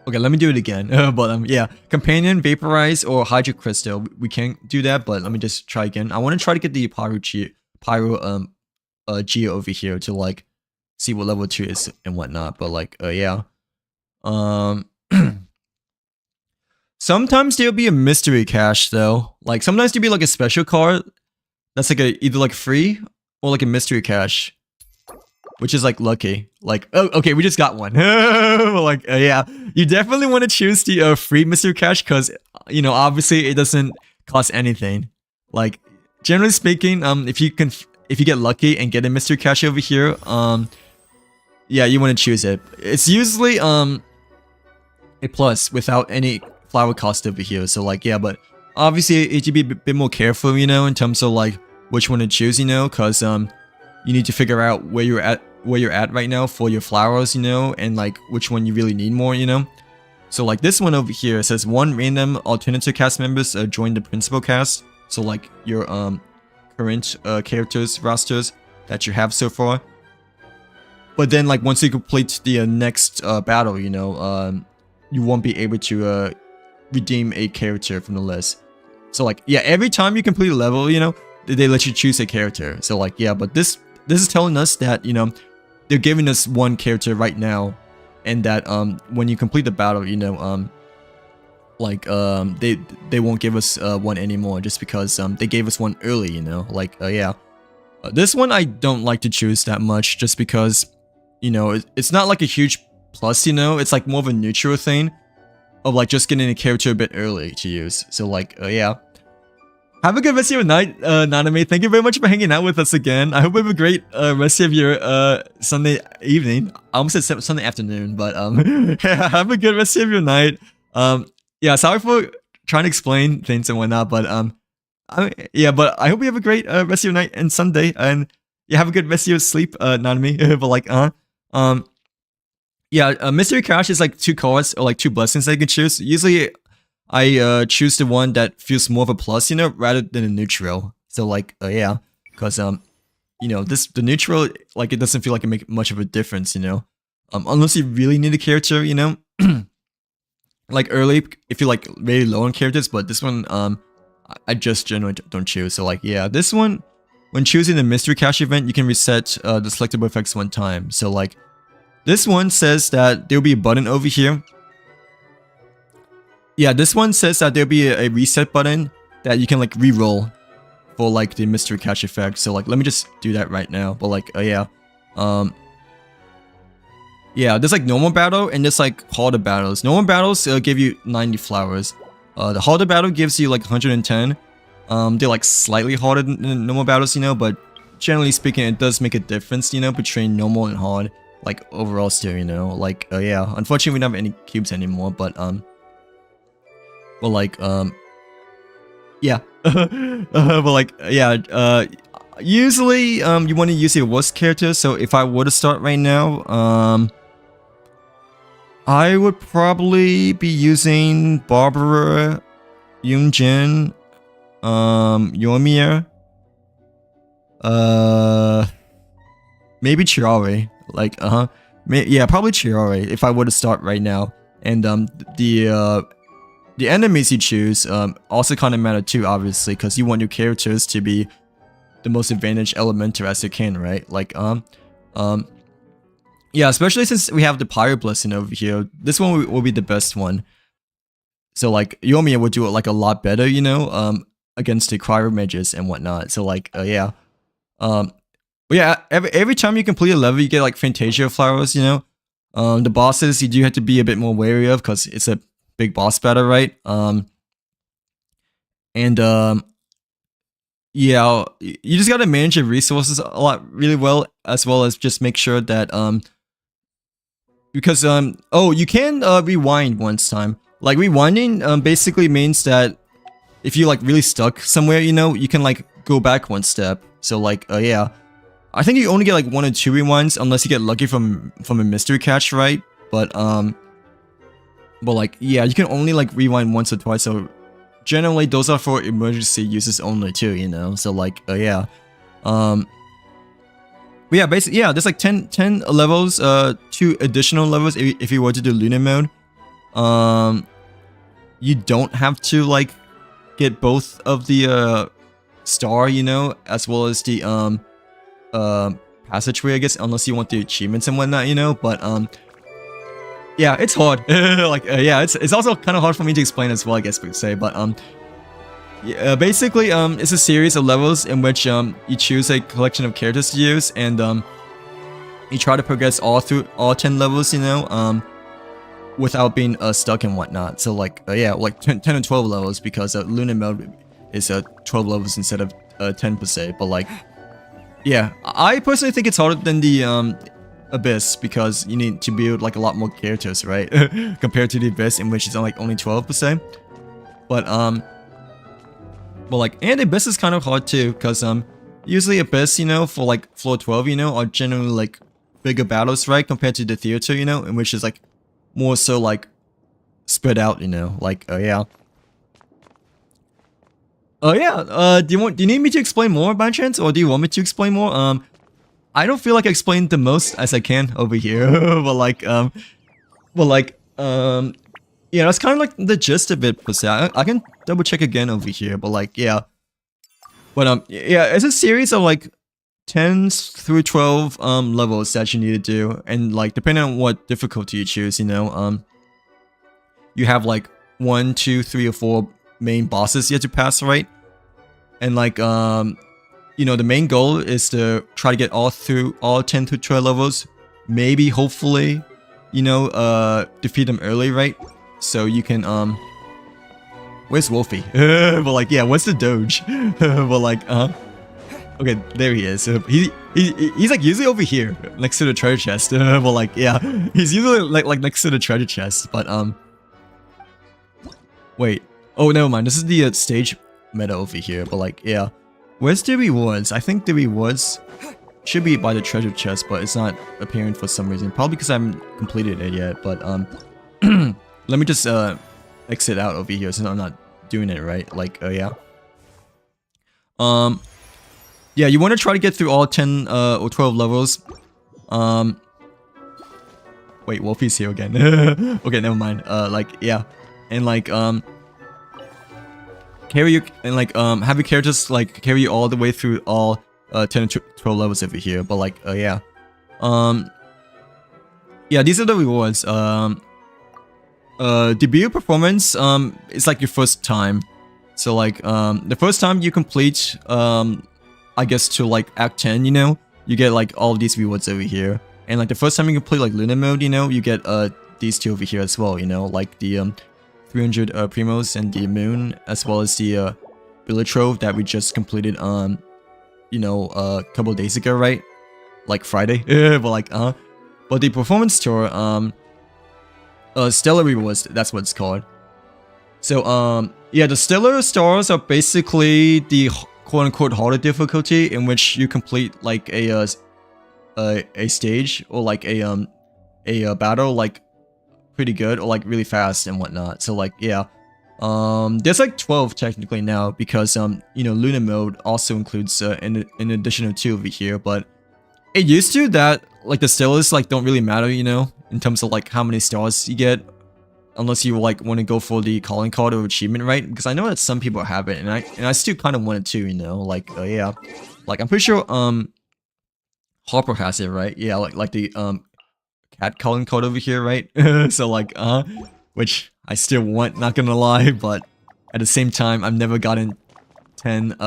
A: Okay, let me do it again. But yeah, companion, vaporize, or hydro crystal. We can't do that, but let me just try again. I want to try to get the pyro Geo over here to like see what level 2 is and whatnot. But like yeah. Sometimes there'll be a mystery cache though. Like sometimes there'll be like a special card that's like either like free or like a mystery cache, which is like lucky. Like, oh, okay, we just got one. Like, yeah, you definitely want to choose the free mystery cache because you know obviously it doesn't cost anything. Like, generally speaking, if you get lucky and get a mystery cache over here, yeah, you want to choose it. It's usually a plus without any flower cost over here. So like, yeah, but obviously it should be a bit more careful, you know, in terms of like which one to choose, you know, because you need to figure out where you're at right now for your flowers, you know, and like which one you really need more, you know. So like this one over here says 1 random alternative cast members join the principal cast. So like your current characters rosters that you have so far. But then like once you complete the next battle, you know, you won't be able to redeem a character from the list. So like, yeah, every time you complete a level, you know, they let you choose a character. So like, yeah, but this is telling us that, you know, they're giving us one character right now, and that when you complete the battle, you know, like they won't give us one anymore just because they gave us one early, you know. Like yeah, this one I don't like to choose that much just because, you know, it's not like a huge plus, you know. It's like more of a neutral thing of like just getting a character a bit early to use. So like yeah, have a good rest of your night, Nanami. Thank you very much for hanging out with us again. I hope you have a great rest of your Sunday evening. I almost said Sunday afternoon, but have a good rest of your night. Yeah, sorry for trying to explain things and whatnot, but yeah, but I hope you have a great rest of your night and Sunday, and yeah, have a good rest of your sleep, Nanami. But like yeah, mystery cache is like 2 cards or like 2 blessings that you can choose. Usually I choose the one that feels more of a plus, you know, rather than a neutral. So like yeah, because you know, the neutral, like it doesn't feel like it make much of a difference, you know, unless you really need a character, you know. Like early if you're like really low on characters, but this one I just generally don't choose. So like yeah, this one, when choosing the mystery cache event, you can reset the selectable effects 1 time. So like this one says that there'll be a button over here. Yeah, this one says that there'll be a reset button that you can like re-roll for like the mystery cache effect. So like let me just do that right now. But like yeah, yeah, there's like normal battle and there's like harder battles. Normal battles give you 90 flowers. The harder battle gives you like 110. They're like slightly harder than normal battles, you know, but generally speaking, it does make a difference, you know, between normal and hard. Like overall still, you know, like yeah, unfortunately we don't have any cubes anymore, but like yeah. But like yeah, usually you want to use your worst character. So if I were to start right now, I would probably be using Barbara, Yoongjin, Yoimiya, maybe Chiari. Like yeah, probably Chiari if I were to start right now. And the enemies you choose also kind of matter too, obviously, because you want your characters to be the most advantaged elemental as you can, right? Like yeah, especially since we have the Pyro Blessing over here, this one will be the best one. So like Yoimiya would do it like a lot better, you know, against the Cryo Mages and whatnot. So like yeah, yeah, every time you complete a level, you get like Fantasia flowers, you know. The bosses you do have to be a bit more wary of because it's a big boss battle, right? And yeah, you just gotta manage your resources a lot really well as just make sure that because oh, you can rewind once time. Like rewinding basically means that if you like really stuck somewhere, you know, you can like go back 1 step. So like yeah, I think you only get like 1 or 2 rewinds unless you get lucky from a mystery catch, right? But like yeah, you can only like rewind once or twice. So generally those are for emergency uses only too, you know. So like yeah, but yeah, basically yeah, there's like 10 levels, 2 additional levels if you were to do lunar mode. you don't have to like get both of the star, you know, as well as the passageway, I guess, unless you want the achievements and whatnot, you know. But yeah, it's hard. Like yeah, it's also kind of hard for me to explain as well, I guess we could say. But yeah, basically it's a series of levels in which you choose a collection of characters to use, and you try to progress all through all 10 levels, you know, without being stuck and whatnot. So like yeah, like 10 or 12 levels, because Lunar mode is 12 levels instead of 10 per se. But like yeah, I personally think it's harder than the Abyss, because you need to build like a lot more characters, right? Compared to the Abyss, in which it's like only 12 per se. But like, and Abyss is kind of hard too, because usually Abyss, you know, for like floor 12, you know, are generally like bigger battles, right, compared to the theater, you know, in which is like more so like spread out, you know. Like yeah. Do you need me to explain more by chance, or do you want me to explain more? I don't feel like I explained the most as I can over here, but like yeah, that's kind of like the gist of it per se. I can double check again over here, but like yeah, but yeah, it's a series of like 10 through 12 levels that you need to do, and like depending on what difficulty you choose, you know, you have like 1, 2, 3, or 4 main bosses you have to pass, right? And like you know, the main goal is to try to get all 10 through 12 levels, maybe hopefully, you know, defeat them early, right? So you can where's Wolfie? But like yeah, what's the Doge? But like okay, there he is. He's like usually over here next to the treasure chest. But like yeah, he's usually like next to the treasure chest. But wait, oh never mind, this is the stage meta over here. But like yeah, where's the rewards? I think the rewards should be by the treasure chest, but it's not appearing for some reason. Probably because I haven't completed it yet. But let me just exit out over here since I'm not doing it right. Like yeah. Yeah, you want to try to get through all 10 or 12 levels. Wait, Wolfie's here again. Okay, never mind. Like yeah, and like carry you, and like have your characters like carry you all the way through all 10 and 12 levels over here. But like yeah, yeah, these are the rewards. Debut performance it's like your first time. So like the first time you complete I guess to like Act 10, you know, you get like all of these rewards over here. And like the first time you complete like Lunar mode, you know, you get these two over here as well, you know, like the 300 Primos and the Moon, as well as the Village Trove that we just completed you know, a couple days ago, right? Like Friday. But like but the performance tour Stellar rewards, that's what it's called. So yeah, the Stellar stars are basically the quote-unquote harder difficulty, in which you complete like a stage or like a battle like pretty good or like really fast and whatnot. So like yeah, there's like 12 technically now, because you know, Lunar mode also includes an additional 2 over here. But it used to that like the Stellars like don't really matter, you know, in terms of like how many stars you get, unless you like want to go for the calling card or achievement, right? Because I know that some people have it, and I still kind of want it too, you know. Like yeah, like I'm pretty sure Harper has it, right? Yeah, like the cat calling card over here, right? So like which I still want, not gonna lie, but at the same time I've never gotten 10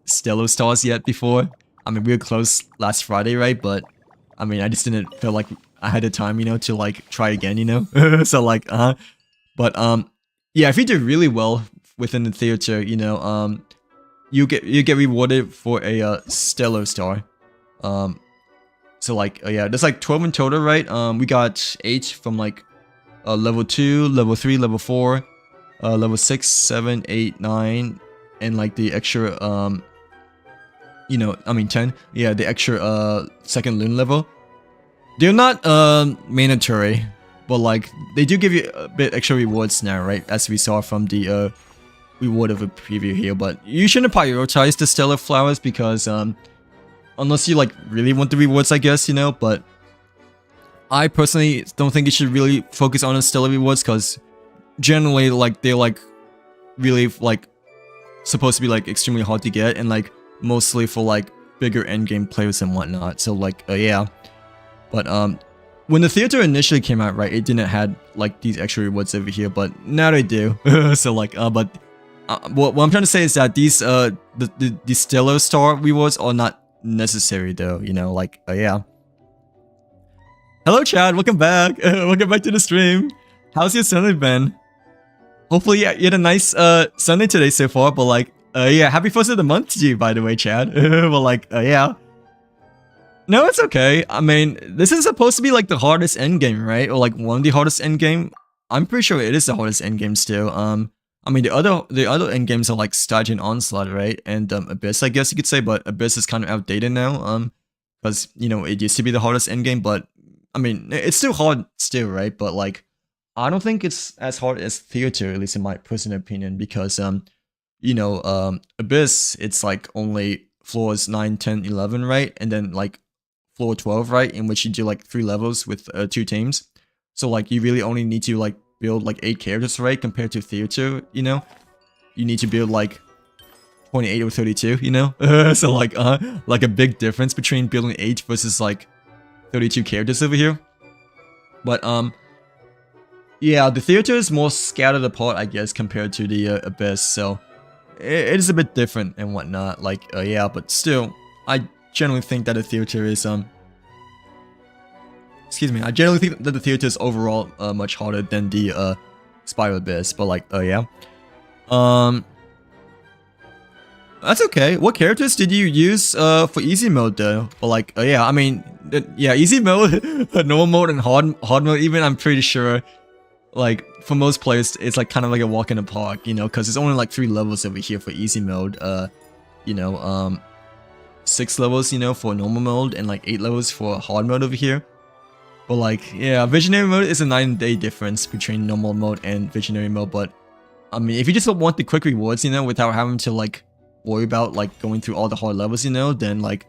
A: Stellar stars yet before. I mean, we were close last Friday, right? But I mean, I just didn't feel like I had the time, you know, to like try again, you know. So like but yeah, if you do really well within the theater, you know, you get rewarded for a Stellar star. So like yeah, there's like 12 in total, right? We got 8 from like level 2, level 3, level 4, level 6, 7, 8, 9, and like the extra you know, I mean 10. Yeah, the extra second Lunar level. They're not mandatory, but like they do give you a bit extra rewards now, right? As we saw from the reward of a preview here. But you shouldn't prioritize the Stellar flowers, because unless you like really want the rewards, I guess, you know. But I personally don't think you should really focus on the stellar rewards, because generally, like, they're like really like supposed to be like extremely hard to get, and like mostly for like bigger endgame players and whatnot. So like yeah, but when the theater initially came out, right, it didn't had like these extra rewards over here, but now they do. So like what I'm trying to say is that these the stellar star rewards are not necessary though, you know, like yeah. Hello Chad, welcome back. Welcome back to the stream. How's your Sunday been? Hopefully you had a nice Sunday today so far, but like yeah, happy first of the month to you, by the way, Chad. Well, like yeah. No, it's okay. I mean, this is supposed to be like the hardest endgame, right? Or like one of the hardest endgame. I'm pretty sure it is the hardest endgame still. I mean, the other endgames are like Stage and Onslaught, right? And Abyss, I guess you could say, but Abyss is kind of outdated now. Because you know it used to be the hardest endgame, but I mean, it's still hard still, right? But like, I don't think it's as hard as Theater, at least in my personal opinion, because you know, Abyss, it's like only floors 9, 10, 11, right? And then like floor 12, right, in which you do like 3 levels with 2 teams. So like you really only need to like build like 8 characters, right, compared to Theater, you know? You need to build like 28 or 32, you know? So like a big difference between building 8 versus like 32 characters over here. But yeah, the Theater is more scattered apart, I guess, compared to the Abyss, so it is a bit different and whatnot. Like yeah, but still, I generally think that the Theater is excuse me, I generally think that the Theater is overall much harder than the Spiral Abyss, but like yeah. That's okay. What characters did you use for easy mode though? But like yeah, I mean yeah, easy mode, normal mode, and hard mode even, I'm pretty sure like for most players it's like kind of like a walk in the park, you know, because there's only like 3 levels over here for easy mode. You know, 6 levels, you know, for normal mode, and like 8 levels for hard mode over here. But like yeah, visionary mode is a 9-day difference between normal mode and visionary mode. But I mean, if you just want the quick rewards, you know, without having to like worry about like going through all the hard levels, you know, then like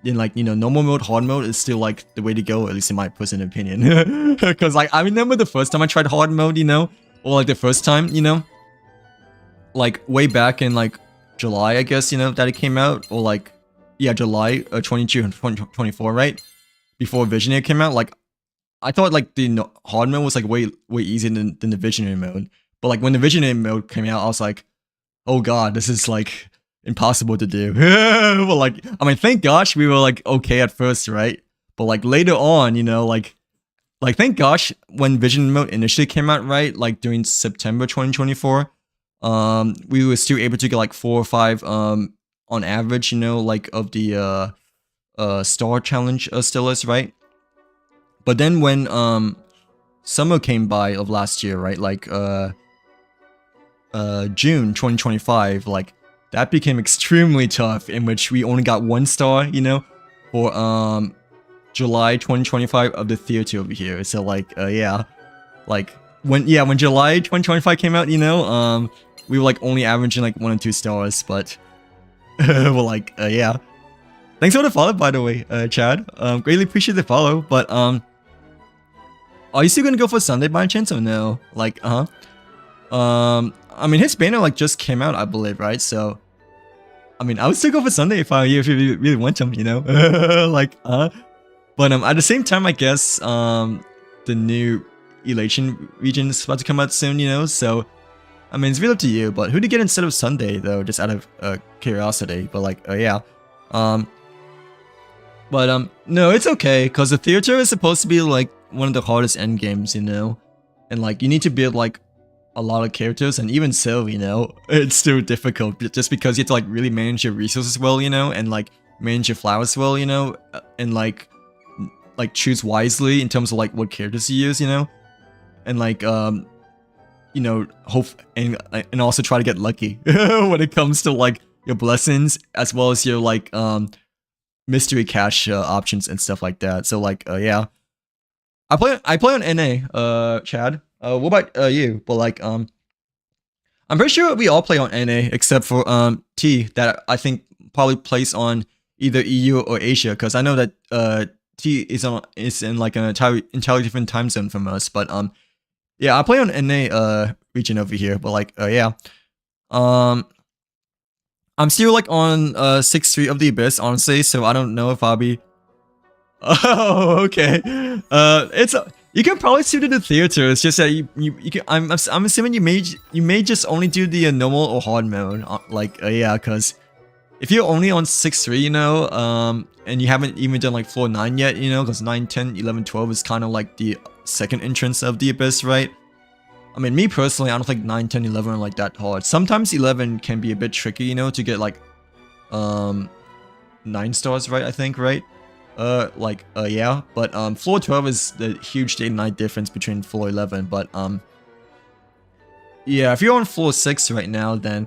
A: you know, normal mode, hard mode is still like the way to go, at least in my personal opinion. Because like I remember the first time I tried hard mode, you know, or like the first time, you know, like way back in like July, I guess, you know, that it came out, or like yeah, July 22 and 2024, right, before Visionary came out. Like I thought like the hard mode was like way easier than the Visionary mode. But like when the Visionary mode came out, I was like, oh god, this is like impossible to do. Well, like I mean, thank gosh we were like okay at first, right? But like later on, you know, like thank gosh when Vision mode initially came out, right, like during September 2024, we were still able to get like 4 or 5 on average, you know, like of the star challenge stellars, right? But then when summer came by of last year, right, like June 2025, like that became extremely tough, in which we only got 1 star, you know, for July 2025 of the Theater over here. So like yeah, like when July 2025 came out, you know, we were like only averaging like 1 or 2 stars, but well, like yeah, thanks for the follow, by the way, Chad. Greatly appreciate the follow. But are you still gonna go for Sunday by chance or no? Like I mean, his banner like just came out, I believe, right? So I mean, I would still go for Sunday if you really want him, you know. Like but at the same time, I guess the new Elation region is about to come out soon, you know. So I mean, it's really up to you. But who to get instead of Sunday though, just out of curiosity. But like yeah, but no, it's okay, because the Theater is supposed to be like one of the hardest end games, you know, and like you need to build like a lot of characters, and even so, you know, it's still difficult just because you have to like really manage your resources well, you know, and like manage your flowers well, you know, and like choose wisely in terms of like what characters you use, you know, and like you know, hope and also try to get lucky when it comes to like your blessings, as well as your like mystery cache options and stuff like that. So like yeah, I play on NA, Chad. What about you? But like I'm pretty sure we all play on NA except for T, that I think probably plays on either EU or Asia, because I know that he is in like an entirely different time zone from us. But yeah, I play on NA region over here. But like yeah, I'm still like on 6-3 of the Abyss, honestly. So I don't know if I'll be. Oh, okay. It's you can probably suit it to theater. It's just that you can. I'm assuming you may just only do the normal or hard mode. Like yeah, because if you're only on 6-3, you know, and you haven't even done like floor 9 yet, you know, because 9, 10, 11, 12 is kind of like the second entrance of the Abyss, right? I mean, me personally, I don't think 9, 10, 11 are like that hard. Sometimes 11 can be a bit tricky, you know, to get like 9 stars, right? I think, right? Yeah, but floor 12 is the huge day and night difference between floor 11, but yeah, if you're on floor 6 right now, then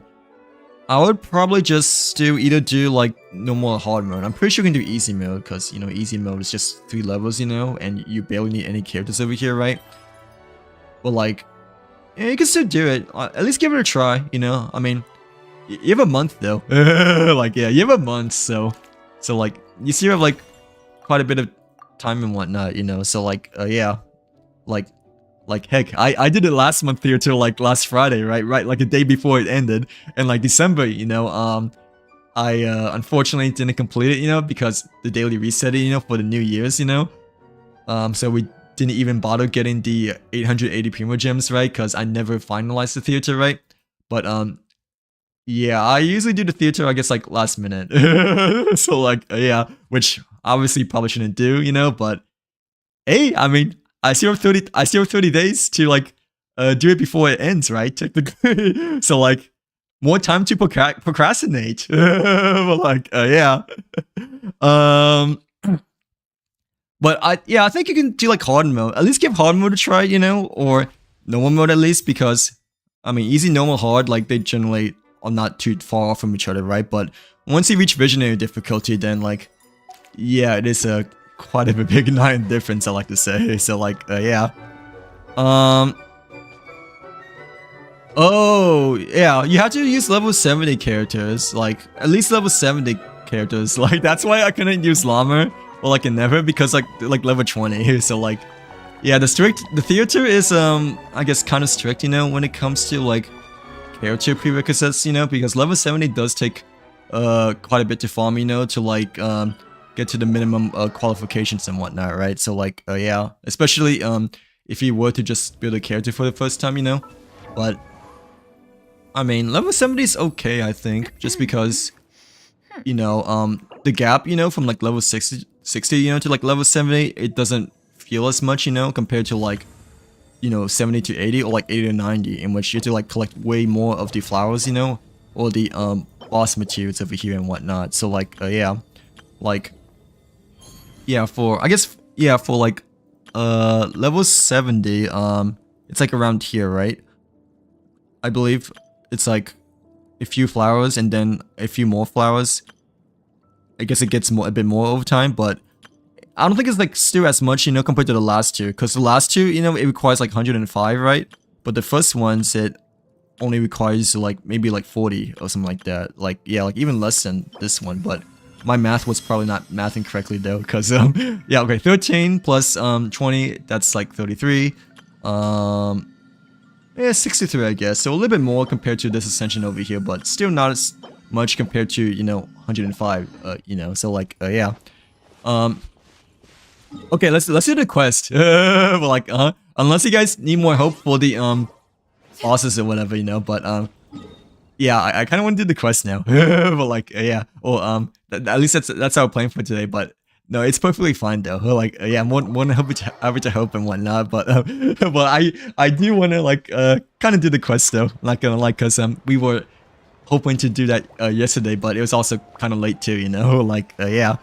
A: I would probably just either do like normal or hard mode. I'm pretty sure you can do easy mode, because you know easy mode is just 3 levels, you know, and you barely need any characters over here, right? But like, yeah, you can still do it. At least give it a try, you know. I mean, you have a month though. Like yeah, you have a month, so like you still have like quite a bit of time and whatnot, you know. So like yeah, like heck, I did it last month here till like last Friday, right like a day before it ended, and like December, you know, I unfortunately didn't complete it, you know, because the daily reset, you know, for the New Year's, you know, so we didn't even bother getting the 880 Primo Gems, right, because I never finalized the theater, right? But yeah, I usually do the theater, I guess, like last minute. So like yeah, which obviously probably shouldn't do, you know, but hey, I mean, I still have 30 days to like do it before it ends, right? Technically. So like more time to procrastinate. But like yeah. But I think you can do like hard mode. At least give hard mode a try, you know, or normal mode at least, because I mean, easy, normal, hard, like they generally are not too far off from each other, right? But once you reach visionary difficulty, then like yeah, it is a quite a big difference, I like to say. So like yeah. Oh yeah, you have to use level 70 characters, like at least level 70 characters. Like that's why I couldn't use Llama or like Never, because like level 20. So like yeah, the theater is I guess kind of strict, you know, when it comes to like character prerequisites, you know, because level 70 does take quite a bit to farm, you know, to like get to the minimum qualifications and whatnot, right? So like yeah, especially if you were to just build a character for the first time, you know. But I mean, level 70 is okay, I think, just because you know the gap, you know, from like level 60 you know, to like level 70, it doesn't feel as much, you know, compared to like, you know, 70 to 80 or like 80 to 90, in which you have to like collect way more of the flowers, you know, or the boss materials over here and whatnot. So like yeah, like yeah, for I guess yeah, for like level 70, it's like around here, right? I believe it's like a few flowers and then a few more flowers. I guess it gets a bit more over time, but I don't think it's like still as much, you know, compared to the last two, because the last two, you know, it requires like 105, right? But the first ones, it only requires like maybe like 40 or something like that. Like yeah, like even less than this one. But my math was probably not mathing correctly though, because yeah, okay, 13 plus 20, that's like 33. Yeah, 63, I guess. So a little bit more compared to this ascension over here, but still not as much compared to, you know, 105. You know, so like yeah. Okay, let's do the quest. But like unless you guys need more help for the bosses or whatever, you know. But yeah, I kind of want to do the quest now. But like yeah, or at least that's our plan for today. But no, it's perfectly fine though. Like yeah, I'm more than happy to help and whatnot. But I do want to like kind of do the quest though. Not gonna lie, cause we were hoping to do that yesterday, but it was also kind of late too, you know. Like yeah.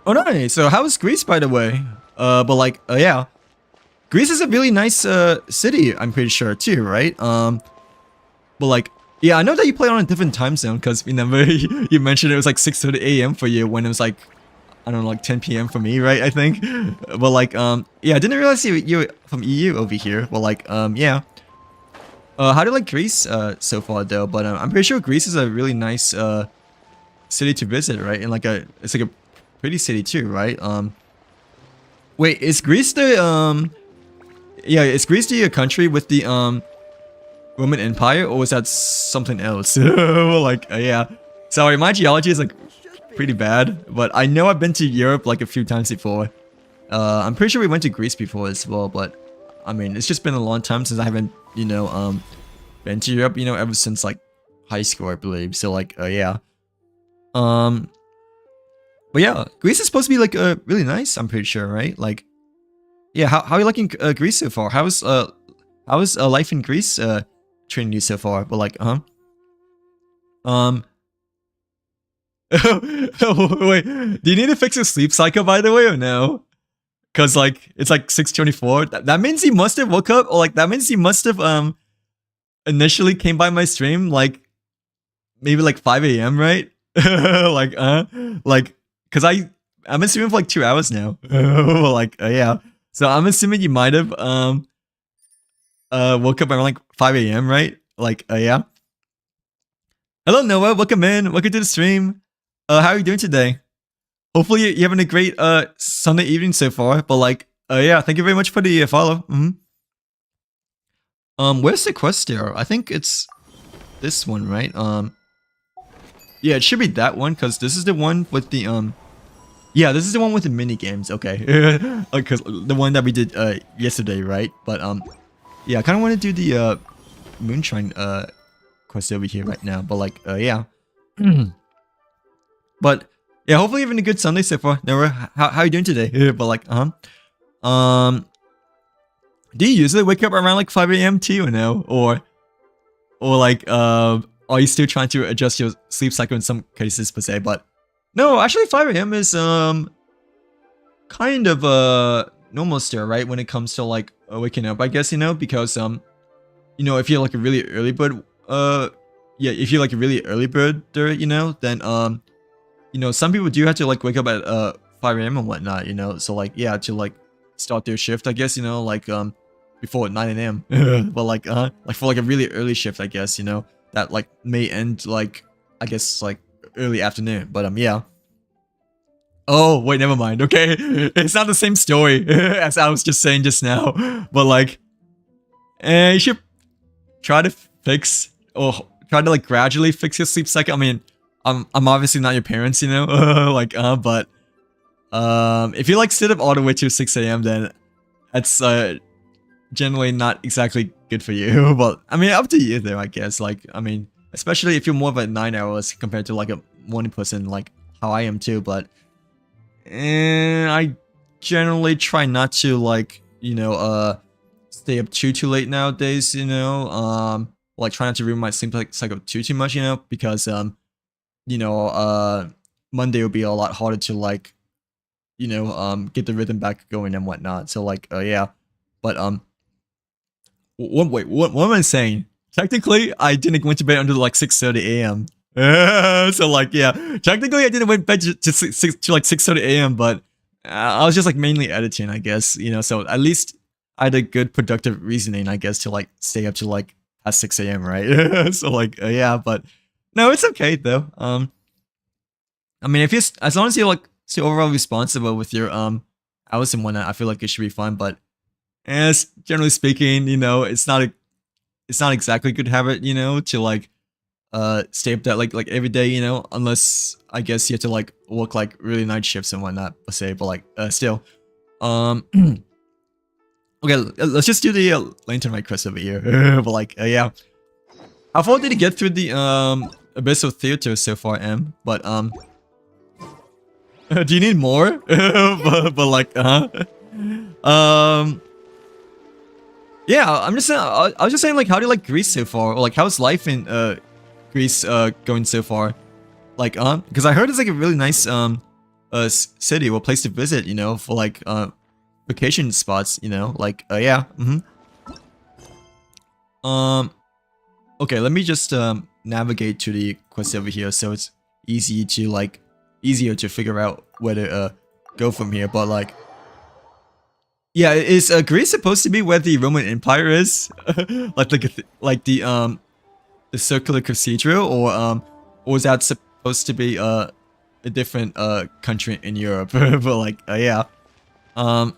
A: Oh no, so how was Greece, by the way? But like yeah, Greece is a really nice city, I'm pretty sure too, right? But like yeah, I know that you play on a different time zone, because remember you mentioned it was like 6:30 a.m. for you when it was like, I don't know, like 10 p.m. for me, right? I think. But like yeah, I didn't realize you're from EU over here. Well like yeah. How do you like Greece so far though? But I'm pretty sure Greece is a really nice city to visit, right? And like it's like a pretty city too, right? Wait, is Greece the yeah, is Greece the country with the Roman Empire, or was that something else? Like, yeah. Sorry, my geology is like pretty bad, but I know I've been to Europe like a few times before. I'm pretty sure we went to Greece before as well, but I mean, it's just been a long time since I haven't, you know, been to Europe, you know, ever since like high school, I believe. So like, yeah. But yeah, Greece is supposed to be like really nice, I'm pretty sure, right? Like, yeah, how are you liking Greece so far? How's life in Greece treating you so far? But like, wait, do you need to fix your sleep cycle, by the way, or no? Cause like it's like 6:24. That means he must have woke up, or like that means he must have initially came by my stream like maybe like 5 a.m. right? Like cause I'm been streaming for like 2 hours now. Like yeah. So I'm assuming you might have woke up around like 5 a.m. right? Like yeah. Hello Noah, welcome in. Welcome to the stream. How are you doing today? Hopefully you're having a great Sunday evening so far. But like yeah, thank you very much for the follow. Where's the quest there? I think it's this one, right? Yeah, it should be that one, because this is the one with the yeah, this is the one with the mini games. Okay. Because the one that we did yesterday, right? But yeah, I kind of want to do the moonshine quest over here right now. But like yeah. But yeah, hopefully you're having a good Sunday so far. Never, how are you doing today? But like, do you usually wake up around like 5 a.m. too, or no? Or like, are you still trying to adjust your sleep cycle in some cases per se? But no, actually 5 a.m. is kind of normal still, right? When it comes to like waking up, I guess, you know, because you know, if you're like a really early bird, yeah, if you're like a really early bird, you know, then you know, some people do have to like wake up at 5 a.m. and whatnot, you know, so like yeah, to like start their shift, I guess, you know, like before 9 a.m. But like for like a really early shift, I guess, you know, that like may end like I guess like early afternoon. But yeah. Oh wait, never mind. Okay, it's not the same story as I was just saying just now. But like, you should try to fix or try to like gradually fix your sleep cycle. I mean, I'm obviously not your parents, you know, like but if you like sit up all the way to 6 a.m. then that's generally not exactly good for you. But I mean, up to you though, I guess. Like, I mean, especially if you're more of a 9 hours compared to like a morning person, like how I am too. But I generally try not to like, you know, stay up too late nowadays, you know, like try not to ruin my sleep cycle too much, you know, because you know, Monday will be a lot harder to like, you know, get the rhythm back going and whatnot. So like, yeah, but wait, what am I saying? Technically, I didn't go to bed until like 6:30 a.m. So like, yeah, technically I didn't went bed to like 6:30 a.m. But I was just like mainly editing, I guess, you know. So at least I had a good productive reasoning, I guess, to like stay up to like at 6 a.m. right? So like, yeah, but no, it's okay though. I mean, if you're as long as you're like still overall responsible with your hours and whatnot, I feel like it should be fine. But as generally speaking, you know, it's not exactly a good habit, you know, to like stay up that like every day, you know, unless I guess you have to like work like really night shifts and whatnot, let's say. But like still, okay, let's just do the lantern right quest over here. But like yeah, how far did he get through the Abyssal Theater so far, M? But do you need more? but like yeah, I'm just saying, I was just saying, like, how do you like Greece so far? Or like, how's life in Greece going so far? Like, because I heard it's like a really nice city or place to visit, you know, for like vacation spots, you know, like yeah. Okay, let me just navigate to the quest over here, so it's easier to figure out where to go from here. But like, yeah, is Greece supposed to be where the Roman Empire is? like the circular cathedral, or is that supposed to be a different country in Europe, but like yeah. Well,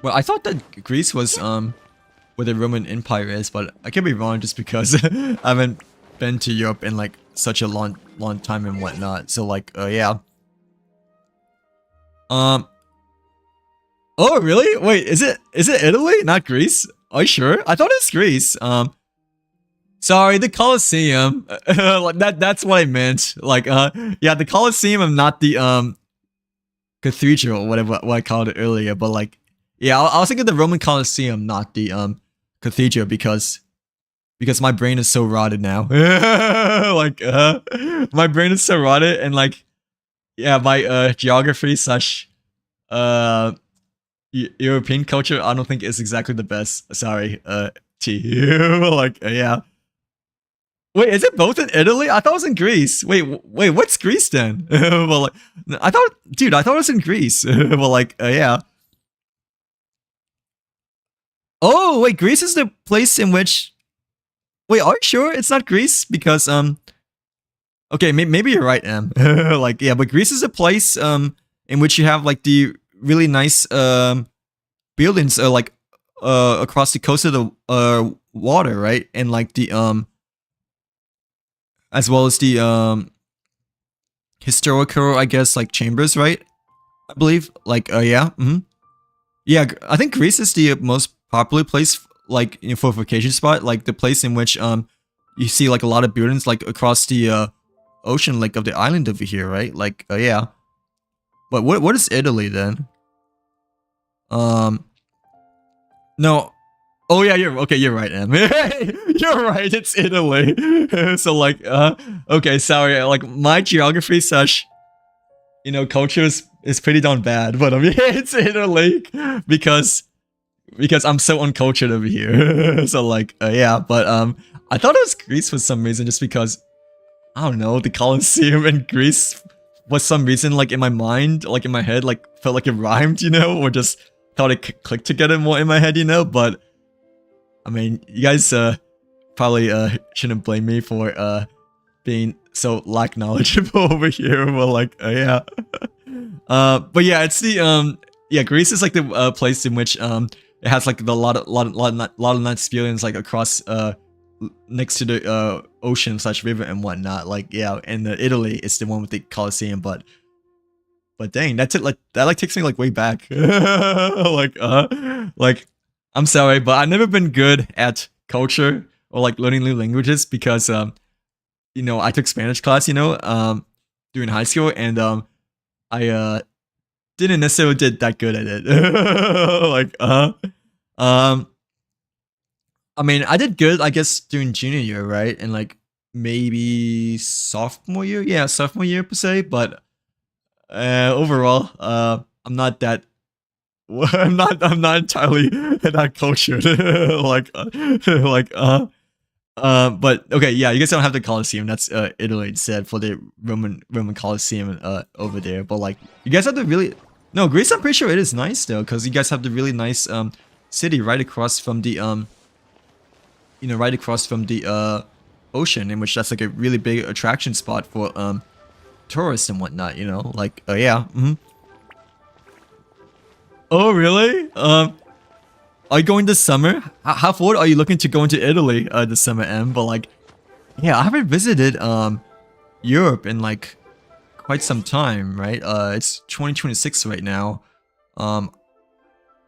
A: I thought that Greece was where the Roman Empire is, but I could be wrong just because I haven't been to Europe in like such a long time and whatnot. So like yeah. Oh really? Wait, is it Italy, not Greece? Are you sure? I thought it's Greece. Sorry, the Colosseum. Like that's what I meant. Like yeah, the Colosseum and not the cathedral, whatever what I called it earlier, but like yeah, I was thinking the Roman Colosseum, not the cathedral, because my brain is so rotted now. Like my brain is so rotted, and like yeah, my geography slash European culture I don't think is exactly the best. Sorry to you. Like yeah. Wait, is it both in Italy? I thought it was in Greece. Wait, what's Greece then? Well, like, I thought it was in Greece. Well, like, yeah. Oh, wait, Greece is the place in which. Wait, are you sure it's not Greece? Because okay, maybe you're right, Em. Like, yeah, but Greece is a place in which you have like the really nice buildings like across the coast of the water, right? And like the as well as the historical, I guess, like chambers, right? I believe, like, yeah, yeah. I think Greece is the most popular place, like, you know, for a vacation spot, like the place in which you see like a lot of buildings, like across the ocean, like of the island over here, right? Like, yeah. But what is Italy then? No. Oh yeah, you're right, Em. You're right, it's Italy. So like, okay, sorry, like my geography slash, you know, culture is pretty darn bad, but I mean, it's Italy because I'm so uncultured over here. So like, yeah, but I thought it was Greece for some reason, just because I don't know, the Colosseum in Greece was some reason like in my mind, like in my head, like felt like it rhymed, you know, or just thought it clicked together more in my head, you know, but. I mean, you guys probably shouldn't blame me for being so lack knowledgeable over here. Well, like, yeah. But yeah, it's the yeah, Greece is like the place in which it has like the lot of nice buildings like across next to the ocean slash river and whatnot. Like yeah, and Italy is the one with the Colosseum, but dang, that's it. Like that takes me like way back. Like. I'm sorry, but I've never been good at culture or like learning new languages because you know, I took Spanish class, you know, during high school, and I didn't necessarily did that good at it. Like I mean, I did good, I guess, during junior year, right? And like maybe sophomore year, yeah, sophomore year per se, but overall, I'm not that. I'm not entirely that cultured. Like but okay, yeah, you guys don't have the Colosseum. That's Italy instead for the Roman Colosseum over there. But like you guys have the really no Greece. I'm pretty sure it is nice though, because you guys have the really nice city right across from the you know, right across from the ocean, in which that's like a really big attraction spot for tourists and whatnot. You know, like yeah. Oh really? Are you going this summer? How forward are you looking to go into Italy this summer, Em? But like, yeah, I haven't visited Europe in like quite some time, right? It's 2026 right now. I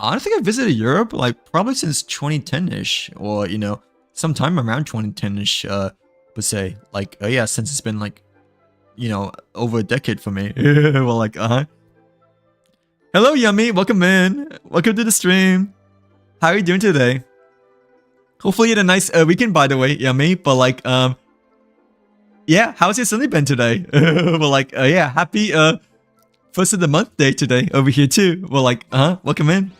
A: don't think I visited Europe like probably since 2010-ish, or you know, sometime around 2010-ish, per se. Like, yeah, since it's been like, you know, over a decade for me. Well, like, hello, Yummy. Welcome in. Welcome to the stream. How are you doing today? Hopefully you had a nice weekend, by the way, Yummy. But like, yeah, how's your Sunday been today? Well, like, yeah, happy first of the month day today over here too. Well, like, welcome in.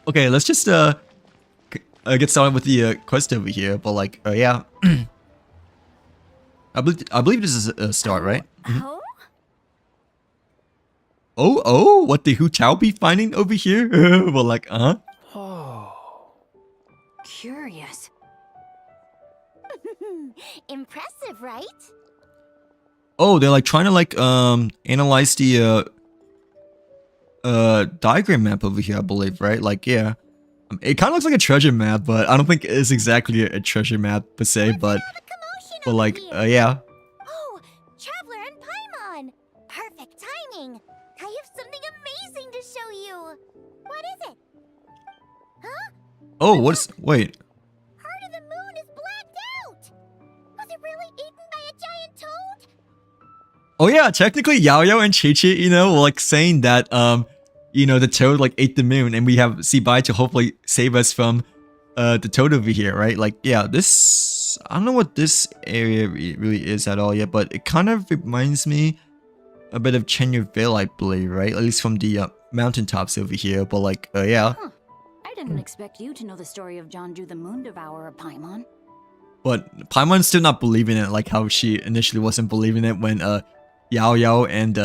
A: Okay, let's just get started with the quest over here. But like, yeah, I believe this is a start, right?
B: Oh?
A: Oh, what the Hu Tao be finding over here? Well, like,
B: Oh. Curious. Impressive, right?
A: Oh, they're like trying to like analyze the diagram map over here, I believe, right? Like, yeah. It kind of looks like a treasure map, but I don't think it's exactly a treasure map per se, but like, yeah.
B: Oh, Traveler and Paimon! Perfect timing! I have something amazing to show you! What is it? Huh?
A: Oh, wait.
B: Part of the moon is blacked out! Was it really eaten by a giant toad?
A: Oh yeah, technically Yao Yao and Chi Chi, you know, were like saying that, you know, the toad like ate the moon and we have Bai to hopefully save us from the toad over here, right? Like, yeah, this, I don't know what this area really is at all yet, but it kind of reminds me a bit of Chenyerville, I believe, right? At least from the mountaintops over here, but like, yeah.
C: Huh. I didn't expect you to know the story of Jonju the Moon Devourer, Paimon.
A: But Paimon's still not believing it, like how she initially wasn't believing it when Yao Yao and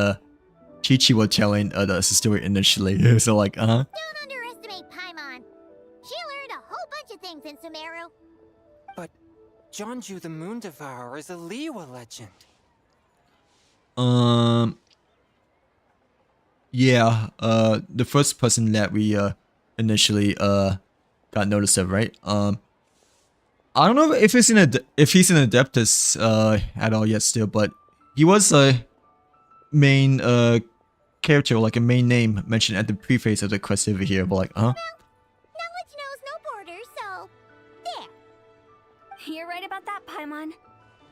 A: Chi Chi were telling the story initially. So like,
B: Don't underestimate Paimon. She learned a whole bunch of things in Sumeru.
D: But Jonju the Moon Devourer is a Liyue legend.
A: Yeah, the first person that we initially got notice of, right? I don't know if he's an Adeptus at all yet still, but he was a main character, like a main name mentioned at the preface of the quest over here, but like,
B: Well, knowledge knows no borders, so there.
C: You're right about that, Paimon.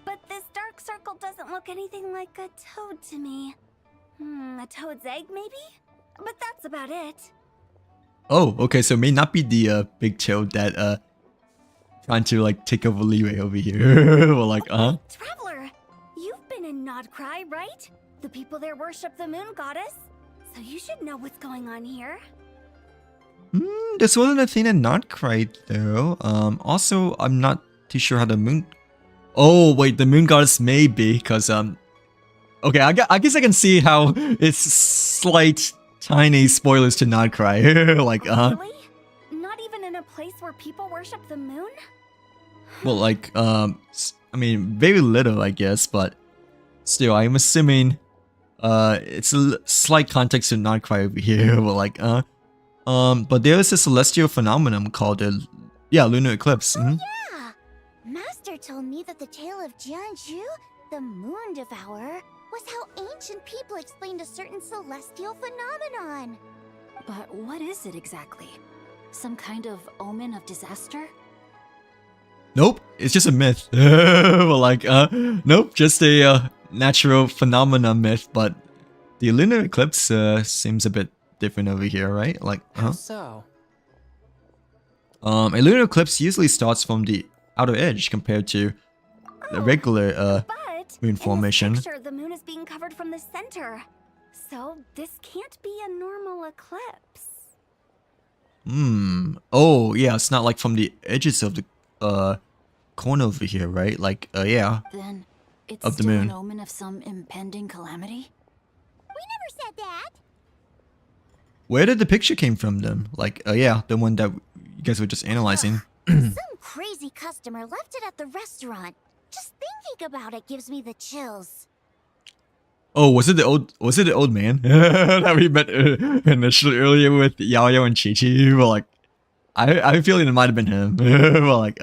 C: But this dark circle doesn't look anything like a toad to me. A toad's egg, maybe? But that's about it.
A: oh, okay, so it may not be the big toad that trying to like take over Liyue over here. Well, like,
C: Traveler, you've been in Nodcry, right? The people there worship the moon goddess, so you should know what's going on here.
A: This wasn't a thing in Nodcry though. Also, I'm not too sure how the moon. Oh wait, the moon goddess may be, because okay, I guess I can see how it's slight, tiny spoilers to Nodcry. Like,
C: Really? Not even in a place where people worship the moon?
A: well, like, I mean, very little, I guess, but still, I'm assuming, it's a slight context to Nodcry over here. But like, but there is a celestial phenomenon called the, lunar eclipse.
B: Yeah! Master told me that the tale of Jianzhu, the Moon Devourer, was how ancient people explained a certain celestial phenomenon.
C: But what is it exactly? Some kind of omen of disaster?
A: Nope, it's just a myth. Well, like, nope, just a natural phenomena myth. But the lunar eclipse seems a bit different over here, right? Like,
D: How so?
A: a lunar eclipse usually starts from the outer edge compared to the regular
C: But
A: moon formation.
C: in this picture, the moon is being covered from the center. So this can't be a normal eclipse.
A: Oh, yeah, it's not like from the edges of the corner over here, right? Like, yeah.
C: Then it's
A: Of the
C: still
A: moon.
C: an omen of some impending calamity?
B: We never said that.
A: Where did the picture came from then? Like, yeah, the one that you guys were just analyzing.
B: Some crazy customer left it at the restaurant. Just thinking about it gives me the chills.
A: Oh, was it the old man that we met initially earlier with Yao Yao and Chi Chi? Well, like, I have a feeling it might have been him. Well, like,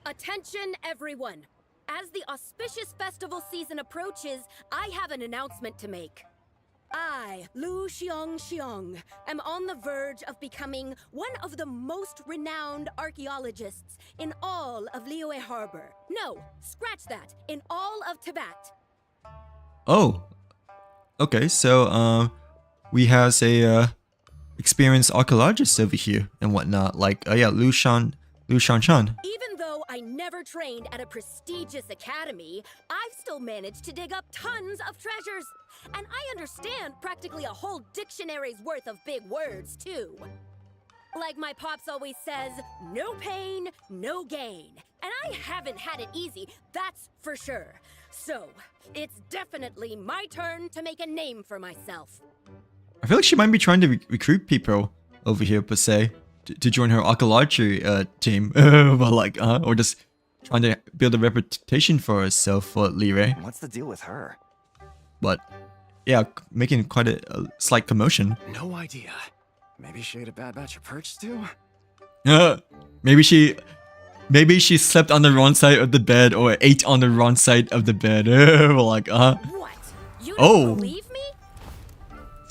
E: Attention, everyone! As the auspicious festival season approaches, I have an announcement to make. I, Lu Xiong, am on the verge of becoming one of the most renowned archaeologists in all of Liyue Harbor. No, scratch that, in all of Tibet.
A: oh, okay. So, we has a experienced archaeologist over here and whatnot. Like, yeah, Lu Shan Chan.
E: Even though I never trained at a prestigious academy, I've still managed to dig up tons of treasures. And I understand practically a whole dictionary's worth of big words, too. Like my pops always says, no pain, no gain. And I haven't had it easy, that's for sure. So, it's definitely my turn to make a name for myself.
A: I feel like she might be trying to recruit people over here per se. to join her archaeology team, but like, or just trying to build a reputation for herself for Lire.
F: What's the deal with her?
A: But yeah, making quite a slight commotion.
F: No idea. Maybe she ate a bad batch of perch stew?
A: Maybe she slept on the wrong side of the bed or ate on the wrong side of the bed. Like,
E: What? You
A: Oh.
E: don't believe me?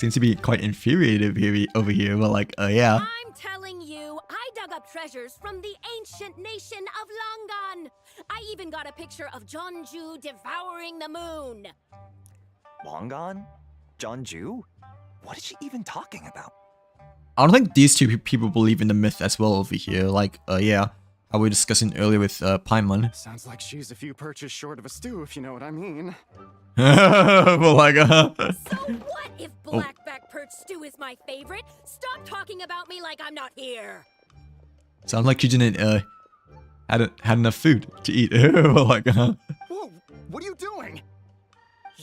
A: seems to be quite infuriated here, over here. But like, yeah.
E: I'm telling you, I dug up treasures from the ancient nation of Longan. I even got a picture of Jeonju devouring the moon.
F: Long gone? Jeonju? What is she even talking about?
A: I don't think these two people believe in the myth as well over here. Like, yeah, how we were discussing earlier with Paimon.
F: Sounds like she's a few perches short of a stew, if you know what I mean.
A: Well, like,
E: So what if blackback perch stew is my favorite? Stop talking about me like I'm not here.
A: sounds like you didn't had enough food to eat. Well, like,
F: Whoa, what are you doing?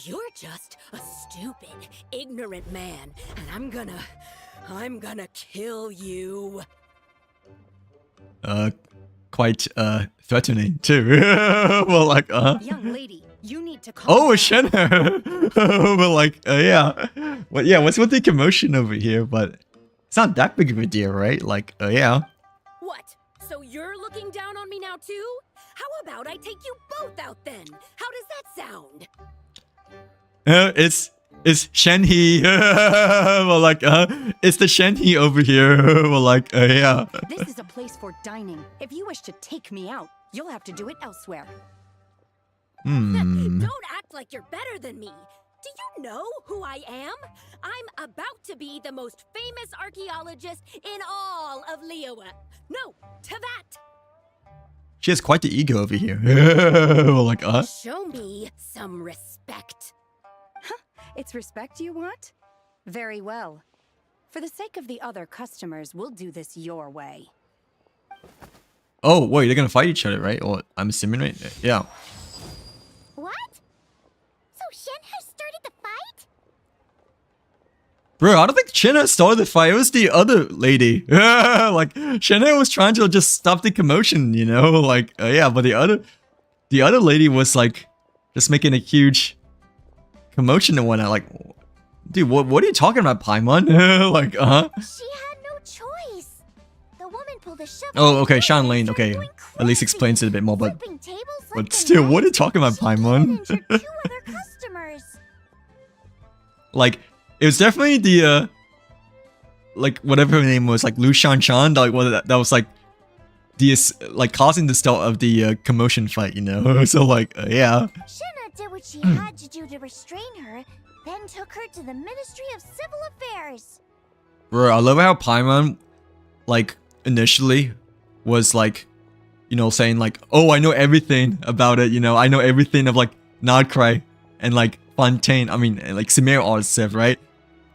E: You're just a stupid, ignorant man, and I'm gonna kill you.
A: Quite threatening too. Well, like,
G: Young lady, you need to calm
A: oh,
G: down.
A: Shenhe. Well, like, yeah. Well, yeah. What's with the commotion over here? But it's not that big of a deal, right? Like, yeah.
E: What? So you're looking down on me now too? How about I take you both out then? How does that sound?
A: It's Shenhe. Well, like, it's the Shenhe over here. Well, like, yeah.
G: This is a place for dining. If you wish to take me out, you'll have to do it elsewhere.
A: Hmm.
E: Don't act like you're better than me. Do you know who I am? I'm about to be the most famous archaeologist in all of Liyue. No, Tevat.
A: She has quite the ego over here. Well, like,
E: Show me some respect.
G: It's respect you want? Very well. For the sake of the other customers, we'll do this your way.
A: oh, wait, they're gonna fight each other, right? Or I'm assuming, right? Yeah.
B: What? So Shenhe started the fight?
A: Bro, I don't think Shenhe started the fight. It was the other lady. Like, Shenhe was trying to just stop the commotion, you know? Like, yeah, but the other lady was like, just making a huge commotion and whatnot. Like, dude, what are you talking about, Paimon? Like,
B: She had no choice. The woman pulled a shovel.
A: Oh, okay,
B: and
A: Sean Lane,
B: started
A: okay.
B: going
A: At least
B: crazy,
A: explains it a bit more, but
B: flipping tables
A: but
B: left and
A: still, what are you
B: right.
A: talking about,
B: She even
A: Paimon?
B: injured 2 other customers.
A: Like, it was definitely the like whatever her name was, like Lu Shanshan, like what that was like the like causing the start of the commotion fight, you know. So like, yeah.
B: Shenhe did what she had to do to restrain her, then took her to the Ministry of Civil Affairs.
A: Bro, I love how Paimon, like, initially was like, you know, saying like, oh, I know everything about it, you know, I know everything of like Nardcry and like Fontaine, I mean, and, like Simere all stuff, right?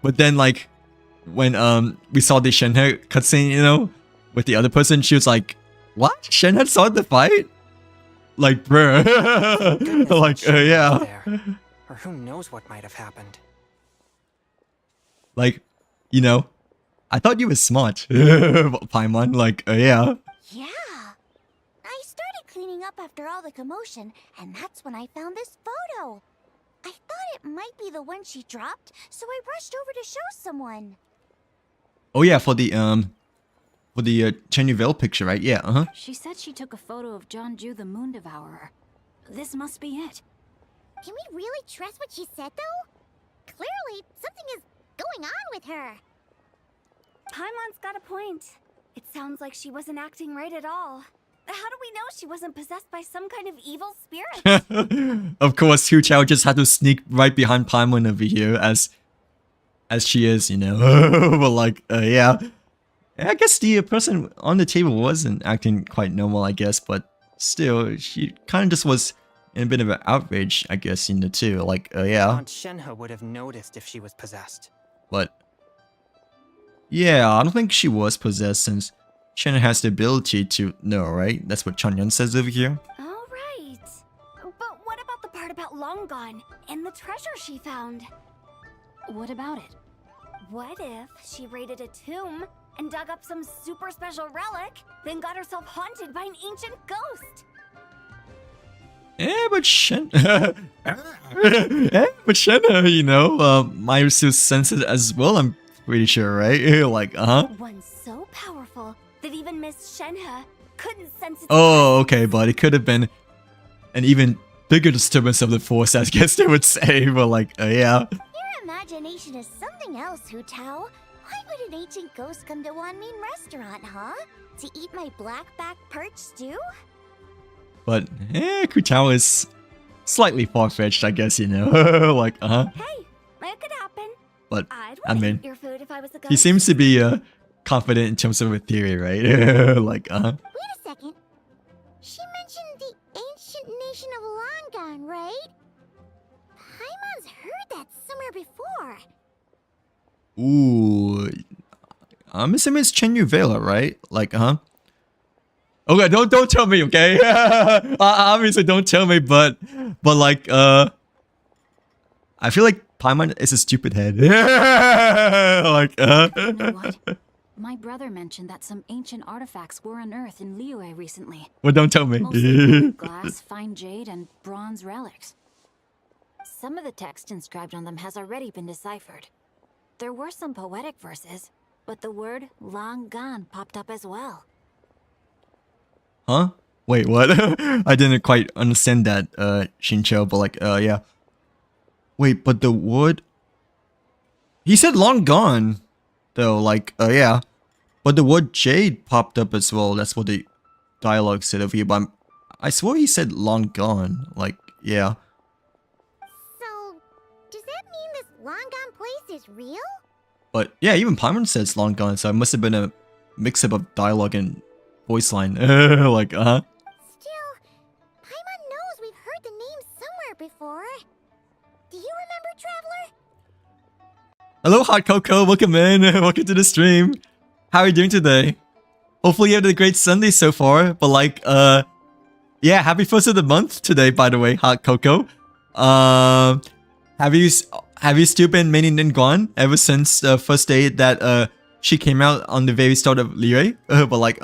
A: But then like, when we saw the Shenhe cutscene, you know, with the other person, she was like, what? Shenhe started the fight? Like, bro.
D: Goodness,
A: Like,
D: Shenhe was
A: yeah.
D: there. Or who knows what might have happened.
A: Like, you know, I thought you were smart, Paimon. Like, yeah.
B: Yeah. I started cleaning up after all the commotion, and that's when I found this photo. I thought it might be the one she dropped, so I rushed over to show someone.
A: Oh yeah, for the Chen Yuville picture, right? Yeah, uh-huh.
C: She said she took a photo of Jeonju the Moon Devourer. This must be it.
B: Can we really trust what she said, though? Clearly, something is going on with her.
C: Paimon's got a point. It sounds like she wasn't acting right at all. How do we know she wasn't possessed by some kind of evil spirit?
A: Of course, Hu Chao just had to sneak right behind Paimon over here as she is, you know. But like, yeah. I guess the person on the table wasn't acting quite normal, I guess, but still, she kind of just was in a bit of an outrage, I guess, you know, too. Like, yeah.
D: Aunt Shenhe would have noticed if she was possessed.
A: But yeah, I don't think she was possessed since Shenhe has the ability to know, right? That's what Chanyeon says over here.
C: All right. But what about the part about Long Gone and the treasure she found? What about it? What if she raided a tomb and dug up some super special relic, then got herself haunted by an ancient ghost.
A: But Shenna, you know, might still sense it as well, I'm pretty sure, right? Like,
C: One so powerful that even Miss Shenhe couldn't sense its
A: Oh,
C: presence.
A: okay, but it could have been an even bigger disturbance of the force, I guess they would say, but like, yeah.
B: Your imagination is something else, Hu Tao. Why would an ancient ghost come to Wanmin restaurant, huh? To eat my black-back perch stew?
A: But, Kutao is slightly far-fetched, I guess, you know, like,
C: Hey, it could happen.
A: But,
C: I'd
A: I
C: want to
A: mean,
C: eat your food if I was a ghost.
A: he seems to be, confident in terms of a theory, right? Like,
B: Wait a second. She mentioned the ancient nation of Longan, right? Paimon's heard that somewhere before.
A: Ooh. I'm assuming it's Chenyu Vela, right? Like, Okay, don't tell me, okay? Obviously, don't tell me, but like, I feel like Paimon is a stupid head. Like,
G: You know what? My brother mentioned that some ancient artifacts were unearthed in Liyue recently.
A: Well, don't tell me.
G: Mostly glass, fine jade, and bronze relics. Some of the text inscribed on them has already been deciphered. There were some poetic verses, but the word long gone popped up as well.
A: Huh? Wait, what? I didn't quite understand that, Shincho, but like, yeah. Wait, but the wood... He said long gone, though, like, yeah. But the word jade popped up as well, that's what the dialogue said over here, but I swore he said long gone, like, yeah.
B: So, does that mean this Longan place is real?
A: But yeah, even Paimon says long gone, so it must have been a mix-up of dialogue and voice line. Like,
B: Still, Paimon knows we've heard the name somewhere before. Do you remember, Traveler?
A: Hello, Hot Coco. Welcome in. Welcome to the stream. How are you doing today? Hopefully you had a great Sunday so far. But like, yeah, happy first of the month today, by the way, Hot Coco. Have you still been maining Ningguan ever since the first day that she came out on the very start of Liyue? But like,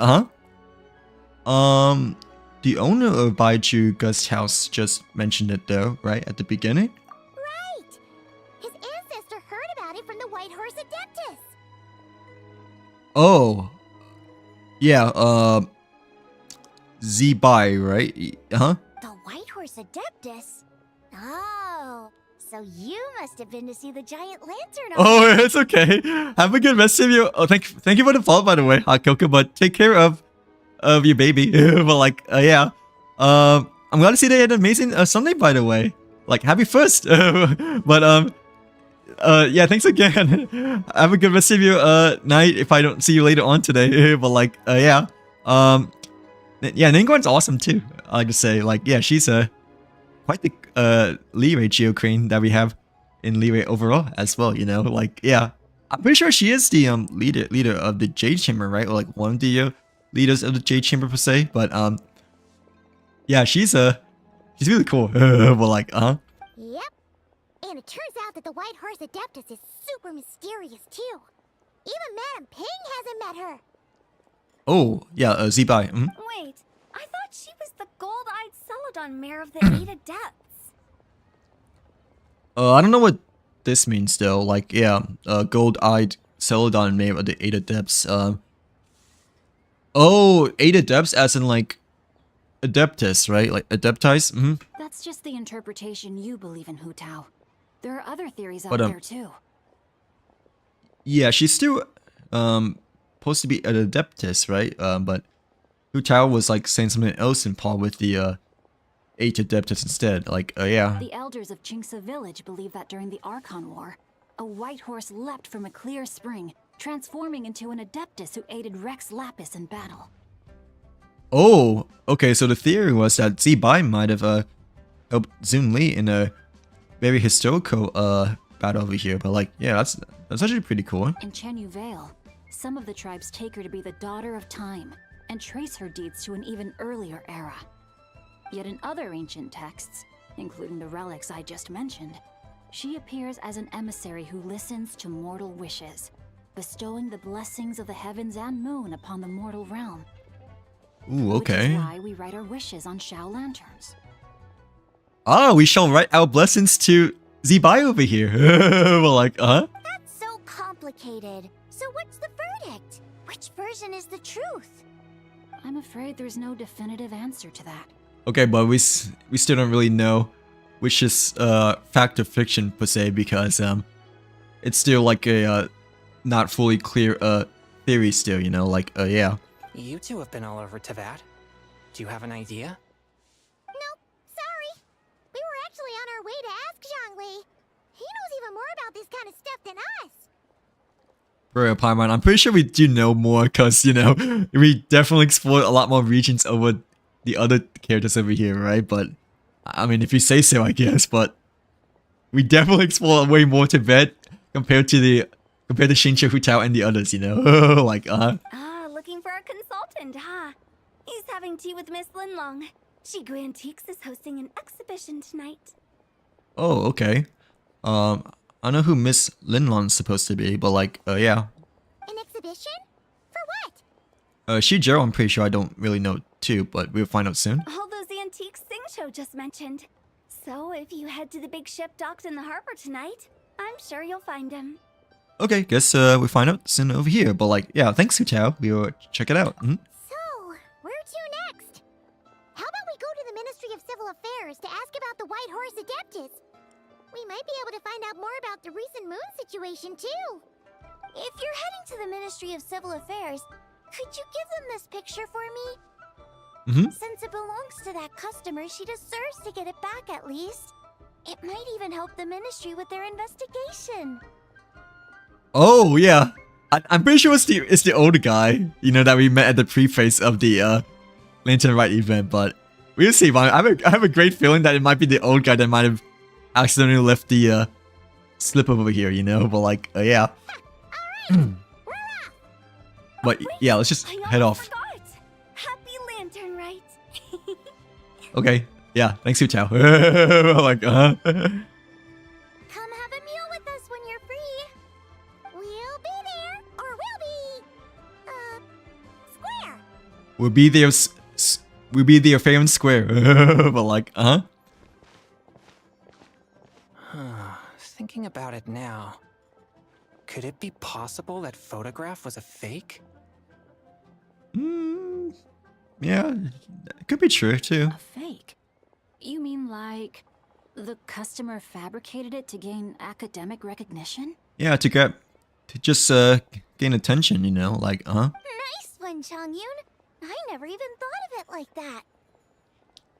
A: the owner of Baiju Guest House just mentioned it though, right at the beginning.
B: Right! His ancestor heard about it from the White Horse Adeptus.
A: Oh, yeah. Z-Bai, right?
B: The White Horse Adeptus? Oh, so you must have been to see the giant lantern.
A: Oh, it's okay. Have a good rest of your. Oh, thank you for the follow, by the way, Hot Coco. But take care of your baby. But like, yeah. I'm glad to see they had an amazing Sunday, by the way. Like, happy first. But yeah, thanks again. Have a good rest of your night. If I don't see you later on today. But like, yeah. Yeah, Ningguan's awesome too. I just say, like, yeah, she's quite the Liyue Geocrane that we have in Liyue overall as well, you know, like, yeah, I'm pretty sure she is the leader of the Jade Chamber, right, or like one of the leaders of the Jade Chamber per se, but yeah, she's really cool. But like,
B: Yep. And it turns out that the White Horse Adeptus is super mysterious too. Even Madame Ping hasn't met her.
A: oh yeah, Z-Bai.
C: Wait, I thought she was the gold-eyed Celadon mare of the 8 Adepts.
A: I don't know what this means though. Like, yeah, gold-eyed Celadon made of the 8 Adepts. Oh, 8 Adepts as in like Adeptus, right? Like Adeptize?
G: That's just the interpretation you believe in, Hu Tao. There are other theories out
A: But,
G: there too.
A: Yeah, she's still supposed to be an Adeptus, right? But Hu Tao was like saying something else in par with the 8 Adeptus instead. Like, yeah.
G: The elders of Jinxa village believe that during the Archon War, a white horse leapt from a clear spring, transforming into an Adeptus who aided Rex Lapis in battle.
A: Oh, okay, so the theory was that Z-Bai might have helped Zun Li in a very historical battle over here, but like, yeah, that's actually pretty cool.
G: In Chenyu Vale, some of the tribes take her to be the daughter of time and trace her deeds to an even earlier era. Yet in other ancient texts, including the relics I just mentioned, she appears as an emissary who listens to mortal wishes, bestowing the blessings of the heavens and moon upon the mortal realm.
A: Ooh,
G: Which is
A: okay.
G: why we write our wishes on Shao lanterns.
A: Ah, we shall write our blessings to Zibai over here. We're like,
B: That's so complicated. So what's the verdict? Which version is the truth?
G: I'm afraid there's no definitive answer to that.
A: Okay, but we still don't really know which is fact or fiction per se, because it's still like a not fully clear theory still, you know, like yeah.
D: You two have been all over Teyvat. Do you have an idea?
B: Nope, sorry. We were actually on our way to ask Zhongli. He knows even more about this kind of stuff than us.
A: Bro, Paimon, I'm pretty sure we do know more, because, you know, we definitely explored a lot more regions over the other characters over here, right? But, I mean, if you say so, I guess, but we definitely explored way more Tibet compared to Shincha, Hu Tao, and the others, you know? Like,
C: Ah, looking for a consultant, huh? He's having tea with Miss Linlong. Shigu Antiques is hosting an exhibition tonight.
A: Oh, okay. I know who Miss Linlon's supposed to be, but like, yeah.
B: An exhibition? For what?
A: Shijiro, I'm pretty sure I don't really know too, but we'll find out soon.
C: All those antiques Sing just mentioned. So if you head to the big ship docked in the harbor tonight, I'm sure you'll find him.
A: Okay, guess we'll find out soon over here, but like, yeah, thanks, Hu Tao. We'll check it out.
B: So, where to next? How about we go to the Ministry of Civil Affairs to ask about the White Horse Adeptus? We might be able to find out more about the recent moon situation, too.
C: If you're heading to the Ministry of Civil Affairs, could you give them this picture for me? Since it belongs to that customer, she deserves to get it back at least. It might even help the ministry with their investigation.
A: Oh, yeah. I'm pretty sure it's the older guy, you know, that we met at the preface of the Lantern Rite event, but we'll see. I have a great feeling that it might be the old guy that might have accidentally left the slip over here, you know, but like, yeah. But yeah, let's just head off.
C: Forgot. Happy Lantern Rite.
A: Okay, yeah, thanks, Hu Tao. Like,
B: Come have a meal with us when you're free. We'll be there, or square.
A: we'll be there, we'll be there fair and square. But like,
D: Thinking about it now, could it be possible that photograph was a fake?
A: Yeah, it could be true too.
G: A fake? You mean like the customer fabricated it to gain academic recognition?
A: Yeah, to just gain attention, you know, like,
B: Nice one, Changyun. I never even thought of it like that.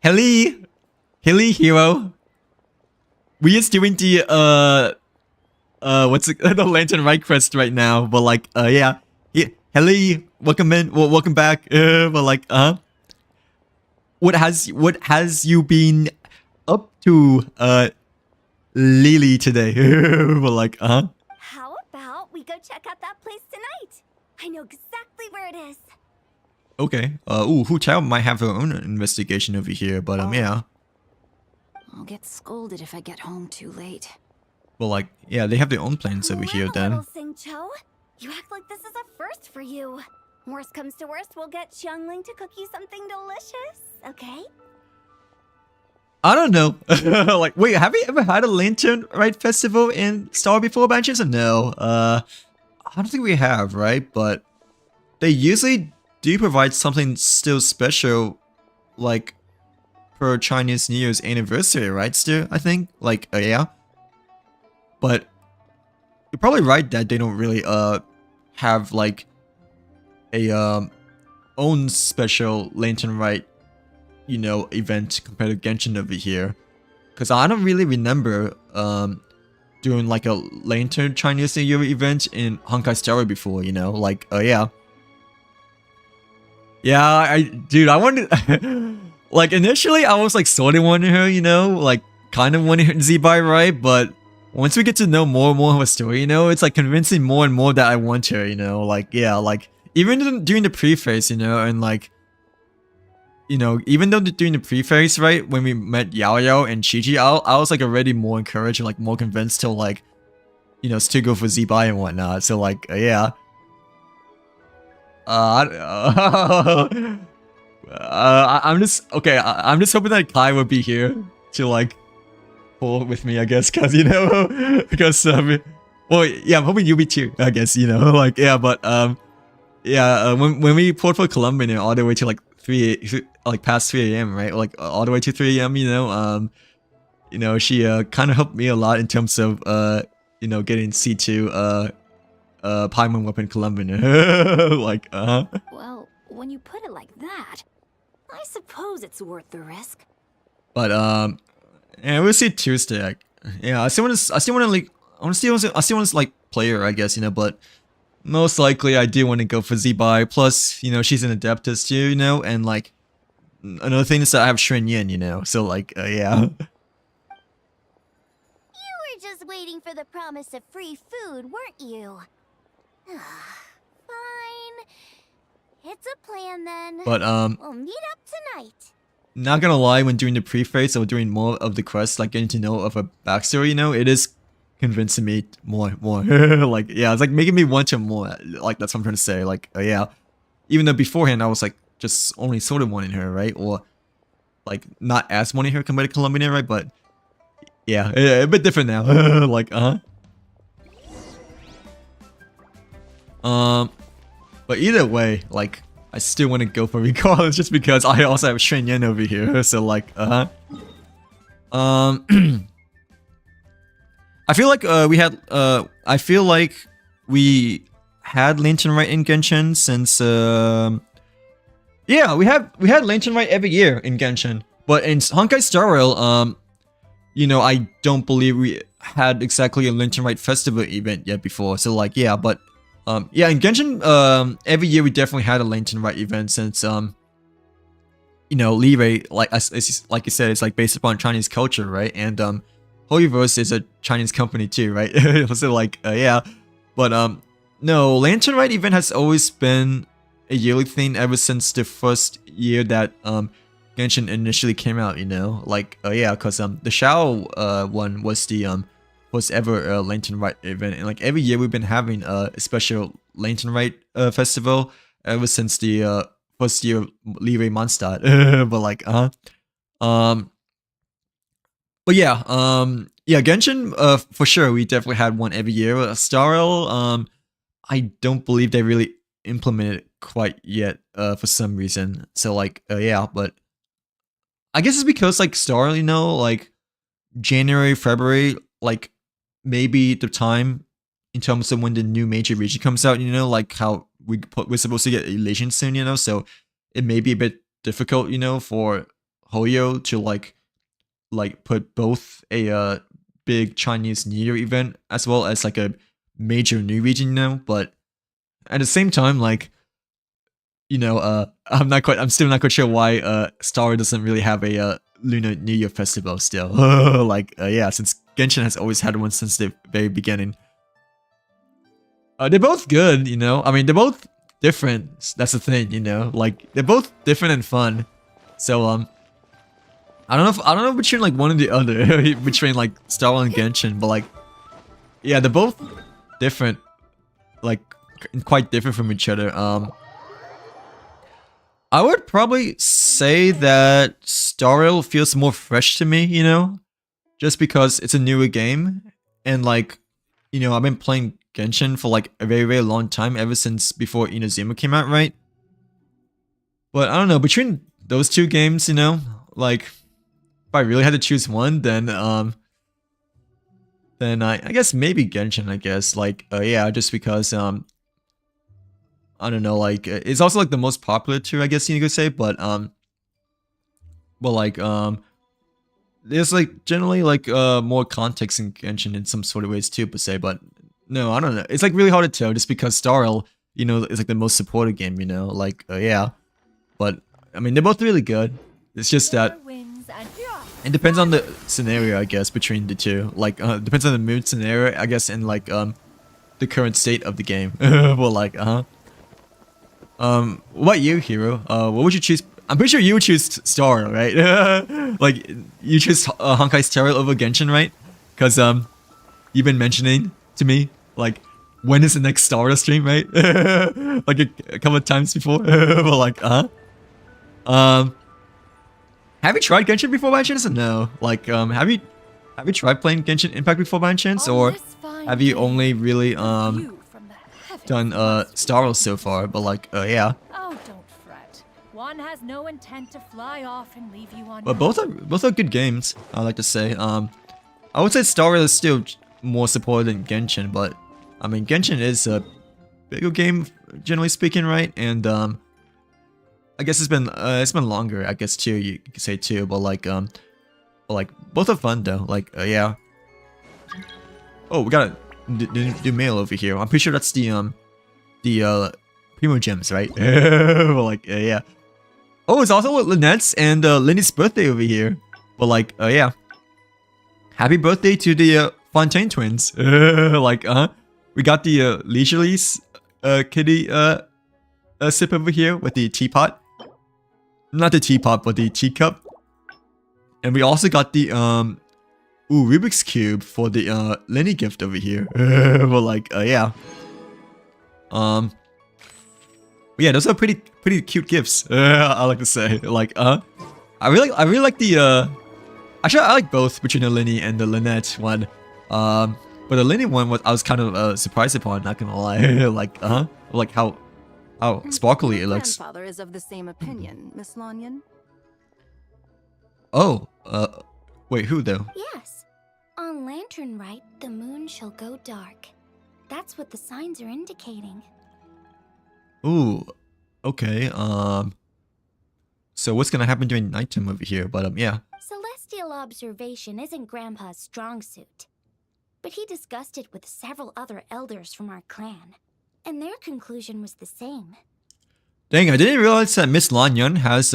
A: Hilly hero. We is doing the what's it, the Lantern Rite quest right now, but like, yeah. Helly, welcome in. Well, welcome back. But like, what has you been up to, Lily today? But like,
C: How about we go check out that place tonight? I know exactly where it is.
A: Okay. Ooh, Hu Tao might have her own investigation over here, but yeah.
G: I'll get scolded if I get home too late.
A: Well, like, yeah, they have their own plans over here
C: Well,
A: then.
C: little Sing-Cho, you act like this is a first for you. Worst comes to worst, we'll get Xiangling to cook you something delicious, okay?
A: I don't know. Like, wait, have you ever had a Lantern Rite festival in Star before, Benches? No. I don't think we have, right? But they usually do provide something still special, like, for Chinese New Year's anniversary, right? Still, I think. Like, yeah. But you're probably right that they don't really have like a own special Lantern Rite, you know, event compared to Genshin over here. Cause I don't really remember doing like a Lantern Chinese New Year event in Honkai Star before, you know, like yeah. Yeah, dude, I wanted like initially I was like sort of wanting her, you know, like kind of wanting her Zibai, right? But once we get to know more and more of her story, you know, it's like convincing more and more that I want her, you know, like, yeah, like, even during the preface, you know, and like, you know, even though during the preface, right, when we met Yao Yao and Chi-Chi, I was like already more encouraged and like more convinced to like, you know, still go for Z-Buy and whatnot. So like, yeah. I'm just okay. I'm just hoping that Kai will be here to like pull with me, I guess, cause you know, because well, yeah, I'm hoping you'll be too, I guess, you know, like yeah, but yeah, when we pulled for Columbia all the way to like like past 3 a.m. right, like all the way to 3 a.m. You know, she kind of helped me a lot in terms of you know, getting C2 Paimon weapon Columbia, like
G: Well, when you put it like that, I suppose it's worth the risk.
A: But yeah, we'll see Tuesday. Yeah, I still want to like, I still want to like play her, I guess, you know, but most likely I do want to go for Z-Buy. Plus, you know, she's an Adeptus too, you know, and like another thing is that I have Shren Yin, you know, so like yeah.
B: You were just waiting for the promise of free food, weren't you? Fine. It's a plan then.
A: But
B: We'll meet up tonight.
A: not gonna lie, when doing the pre-phase or doing more of the quest, like getting to know of a backstory, you know, it is convincing me more. Like, yeah, it's like making me want to more. Like, that's what I'm trying to say. Like, yeah. Even though beforehand I was like just only sort of wanting her, right? Or like not as wanting her compared to Columbia, right? But yeah, a bit different now. Like, but either way, like, I still want to go for regardless just because I also have Shren Yin over here. So like, I feel like I feel like we had Lantern Rite in Genshin since yeah, we had Lantern Rite every year in Genshin. But in Honkai Star Rail, you know, I don't believe we had exactly a Lantern Rite festival event yet before. So like, yeah, but yeah, in Genshin, every year we definitely had a Lantern Rite event since you know, Rite, like like you said, it's like based upon Chinese culture, right? And Holyverse is a Chinese company too, right? So like, yeah, but no, Lantern Rite event has always been a yearly thing ever since the first year that Genshin initially came out, you know, like yeah, because the Shao one was the first ever Lantern Rite event, and like every year we've been having a special Lantern Rite festival ever since the first year of Rite Mondstadt. But like but yeah, yeah, Genshin, for sure, we definitely had one every year. Star Rail, I don't believe they really implemented it quite yet, for some reason. So like, yeah, but I guess it's because like Star Rail, you know, like January, February, like maybe the time in terms of when the new major region comes out, you know, like how we're supposed to get Elation soon, you know, so it may be a bit difficult, you know, for Hoyo to like put both a big Chinese New Year event as well as like a major new region, you know, but at the same time, like, you know, I'm still not quite sure why Star doesn't really have a Lunar New Year festival still. Like, yeah, since Genshin has always had one since the very beginning. They're both good, you know. I mean, they're both different. That's the thing, you know. Like, they're both different and fun. So I don't know between like one and the other between like Star Wars and Genshin, but like, yeah, they're both different, like quite different from each other. I would probably say that Star Rail feels more fresh to me, you know, just because it's a newer game, and like, you know, I've been playing Genshin for like a very, very long time, ever since before Inazuma came out, right? But I don't know, between those two games, you know, like, if I really had to choose one, then I guess maybe Genshin, I guess, like, yeah, just because, I don't know, like, it's also like the most popular too, I guess you could say, but like, there's like generally like more context in Genshin in some sort of ways too, per se, but no, I don't know. It's like really hard to tell just because Star Rail, you know, is like the most supported game, you know, like, yeah. But, I mean, they're both really good. It's just that it depends on the scenario, I guess, between the two. Like, depends on the mood scenario, I guess, and like, the current state of the game. Well, like, what about you, Hero? What would you choose? I'm pretty sure you would choose Star Rail, right? Like, you choose Honkai Star Rail over Genshin, right? Because, you've been mentioning to me. Like, when is the next Star Wars stream, right? Like a couple of times before. But like, have you tried Genshin before by chance? No. Like, have you tried playing Genshin Impact before by chance, or have you only really done Star Wars so far? But like, yeah.
H: Oh, don't fret. One has no intent to fly off and leave you on.
A: But both are good games, I like to say. I would say Star Wars is still more supported than Genshin, but I mean Genshin is a bigger game generally speaking, right? And I guess it's been longer, I guess too. You could say too, but like both are fun though. Like yeah. Oh, we gotta do mail over here. I'm pretty sure that's the Primo Gems, right? But like yeah. Oh, it's also Lynette's and Lindy's birthday over here. But like yeah. Happy birthday to the Fontaine twins. Like we got the Leisurely's kitty sip over here with the teapot. Not the teapot, but the teacup. And we also got the Rubik's Cube for the Lenny gift over here. But like yeah. Yeah, those are pretty cute gifts. I like to say. Like I really like the actually I like both between the Lenny and the Lynette one. But the Lenny one I was kind of surprised upon, not gonna lie. Like like how sparkly it looks.
H: Grandfather is of the same opinion, Miss Lanyon.
A: Oh, wait, who though?
B: Yes. On Lantern Rite, the moon shall go dark. That's what the signs are indicating.
A: Ooh, okay. So what's gonna happen during nighttime over here? But yeah.
B: Celestial observation isn't Grandpa's strong suit. But he discussed it with several other elders from our clan. And their conclusion was the same.
A: Dang, I didn't realize that Miss Lanyon has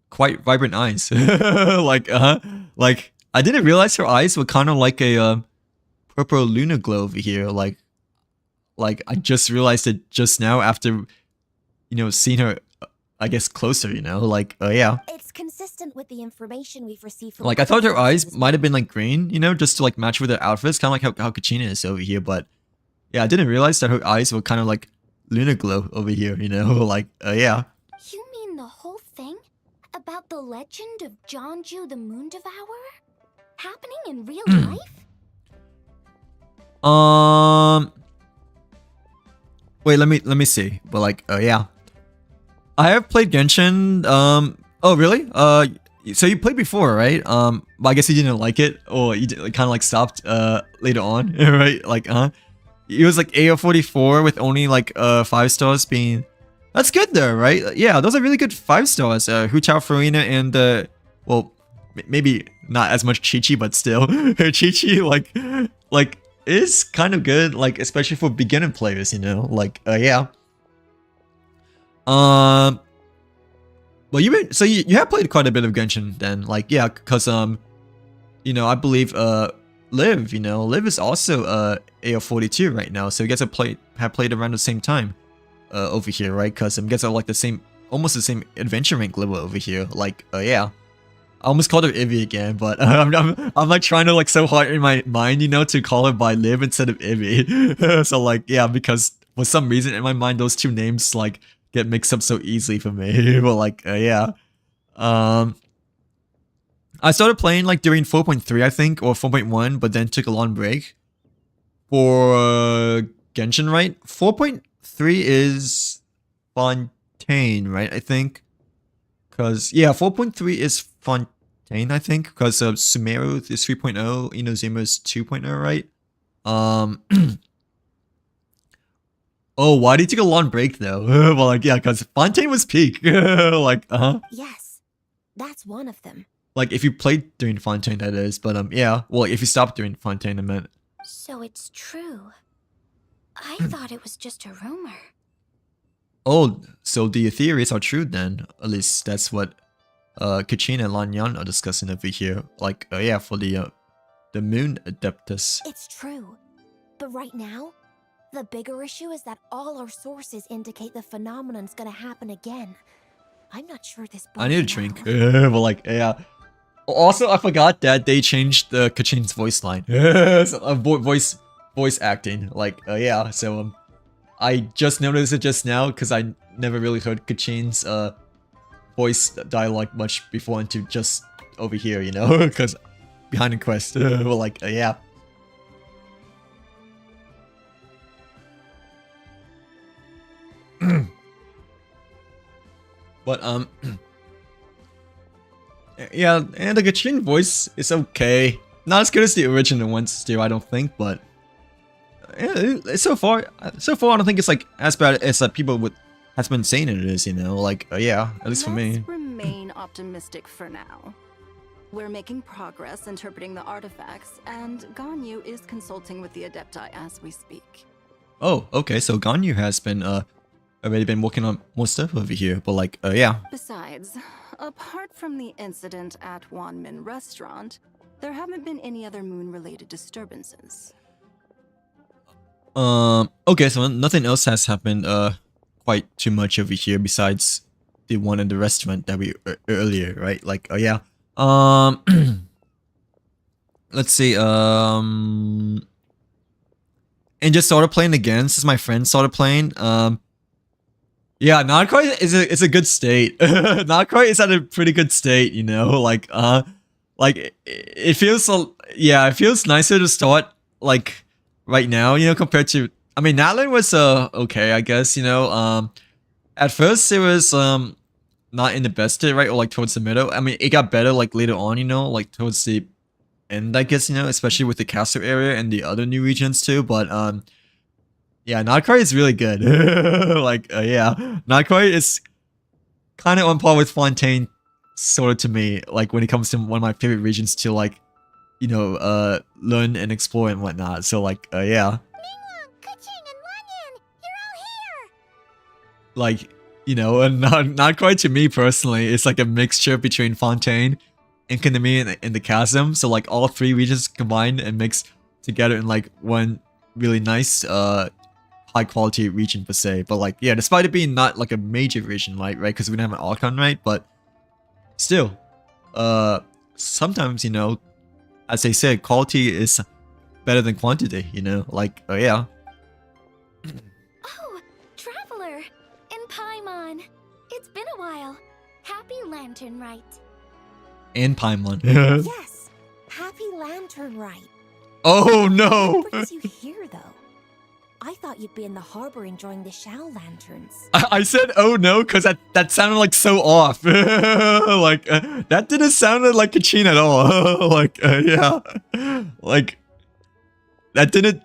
A: quite vibrant eyes. Like I didn't realize her eyes were kind of like a purple lunar glow over here. Like I just realized it just now after seeing her I guess closer, like yeah.
B: It's consistent with the information we've received from
A: like I thought her eyes might have been like green, just to like match with her outfits, kind of like how Kachina is over here, but yeah, I didn't realize that her eyes were kind of like lunar glow over here, like yeah.
B: You mean the whole thing? About the legend of Jonju the Moon Devourer? Happening in real life?
A: Wait, let me see. But like yeah. I have played Genshin. Oh really? So you played before, right? But I guess you didn't like it, or you kind of like stopped later on, right? Like it was like AO44 with only like 5 stars being. That's good though, right? Yeah, those are really good 5 stars. Hu Chao Farina and well, maybe not as much Chi-Chi, but still, Chi-Chi like is kind of good, like especially for beginner players, like yeah. Well, you have played quite a bit of Genshin then, like yeah, because I believe Liv, Liv is also AO42 right now, so you guys have played around the same time over here, right? Because you guys are like almost the same adventure rank level over here, like yeah. I almost called her Ivy again, but I'm like trying to like so hard in my mind, to call her by Liv instead of Ivy. So like yeah, because for some reason in my mind those two names like get mixed up so easily for me. But like yeah. I started playing like during 4.3 I think, or 4.1, but then took a long break for Genshin, right? 4.3 is Fontaine, right? I think. Because yeah, 4.3 is Fontaine, I think, because Sumeru is 3.0, Inazuma is 2.0, right? Oh, why did you take a long break though? Well, like yeah, because Fontaine was peak. Like
B: Yes, that's one of them.
A: Like if you played during Fontaine, that is. But yeah, well, if you stopped during Fontaine, I meant.
B: So it's true. I thought it was just a rumor.
A: Oh, so the theories are true then. At least that's what Kachina and Lanyan are discussing over here. Like yeah, for the Moon Adeptus.
B: It's true. But right now, the bigger issue is that all our sources indicate the phenomenon's gonna happen again. I'm not sure this.
A: I need a drink. But like yeah. Also, I forgot that they changed Kachin's voice line. So, voice voice acting. Like, yeah, so I just noticed it just now because I never really heard Kachin's voice dialogue much before until just over here, you know, because behind the quest, well, like, yeah. But yeah, and the Kachin voice is okay. Not as good as the original ones still, I don't think, but so far I don't think it's like as bad as people has been saying it is, you know, like yeah, at least for me.
I: Let's remain optimistic for now. We're making progress interpreting the artifacts, and Ganyu is consulting with the Adepti as we speak.
A: Oh, okay, so Ganyu has been already been working on more stuff over here, but like yeah.
I: Besides, apart from the incident at Wanmin Restaurant, there haven't been any other moon-related disturbances.
A: Okay, so nothing else has happened quite too much over here besides the one in the restaurant that we earlier, right? Like yeah. Let's see, and just started playing again since my friend started playing. Yeah, not quite is a good state. Not quite is at a pretty good state, you know, like it feels so, yeah, it feels nicer to start like right now, you know, compared to, I mean, Natlan was okay, I guess, you know. At first it was not in the best state, right, or like towards the middle. I mean, it got better like later on, you know, like towards the end, I guess, you know, especially with the castle area and the other new regions too. But yeah, not quite is really good. Like yeah, not quite is kind of on par with Fontaine, sort of, to me, like when it comes to one of my favorite regions to like, you know, learn and explore and whatnot. So like yeah, like, you know, and not quite to me personally. It's like a mixture between Fontaine, Inkanami, and the Chasm. So like all three regions combined and mixed together in like one really nice high quality region per se. But like yeah, despite it being not like a major region, right, because we don't have an Archon, right, but still sometimes, you know, as they said, quality is better than quantity, you know, like yeah.
B: Oh, Traveler! In Paimon! It's been a while. Happy Lantern Rite.
A: And Paimon.
C: Yes, Happy Lantern Rite.
A: Oh no!
C: What brings you here, though? I thought you'd be in the harbor enjoying the Shao lanterns.
A: I said oh no because that sounded like so off. Like that didn't sound like Kachin at all. Like yeah, like that didn't,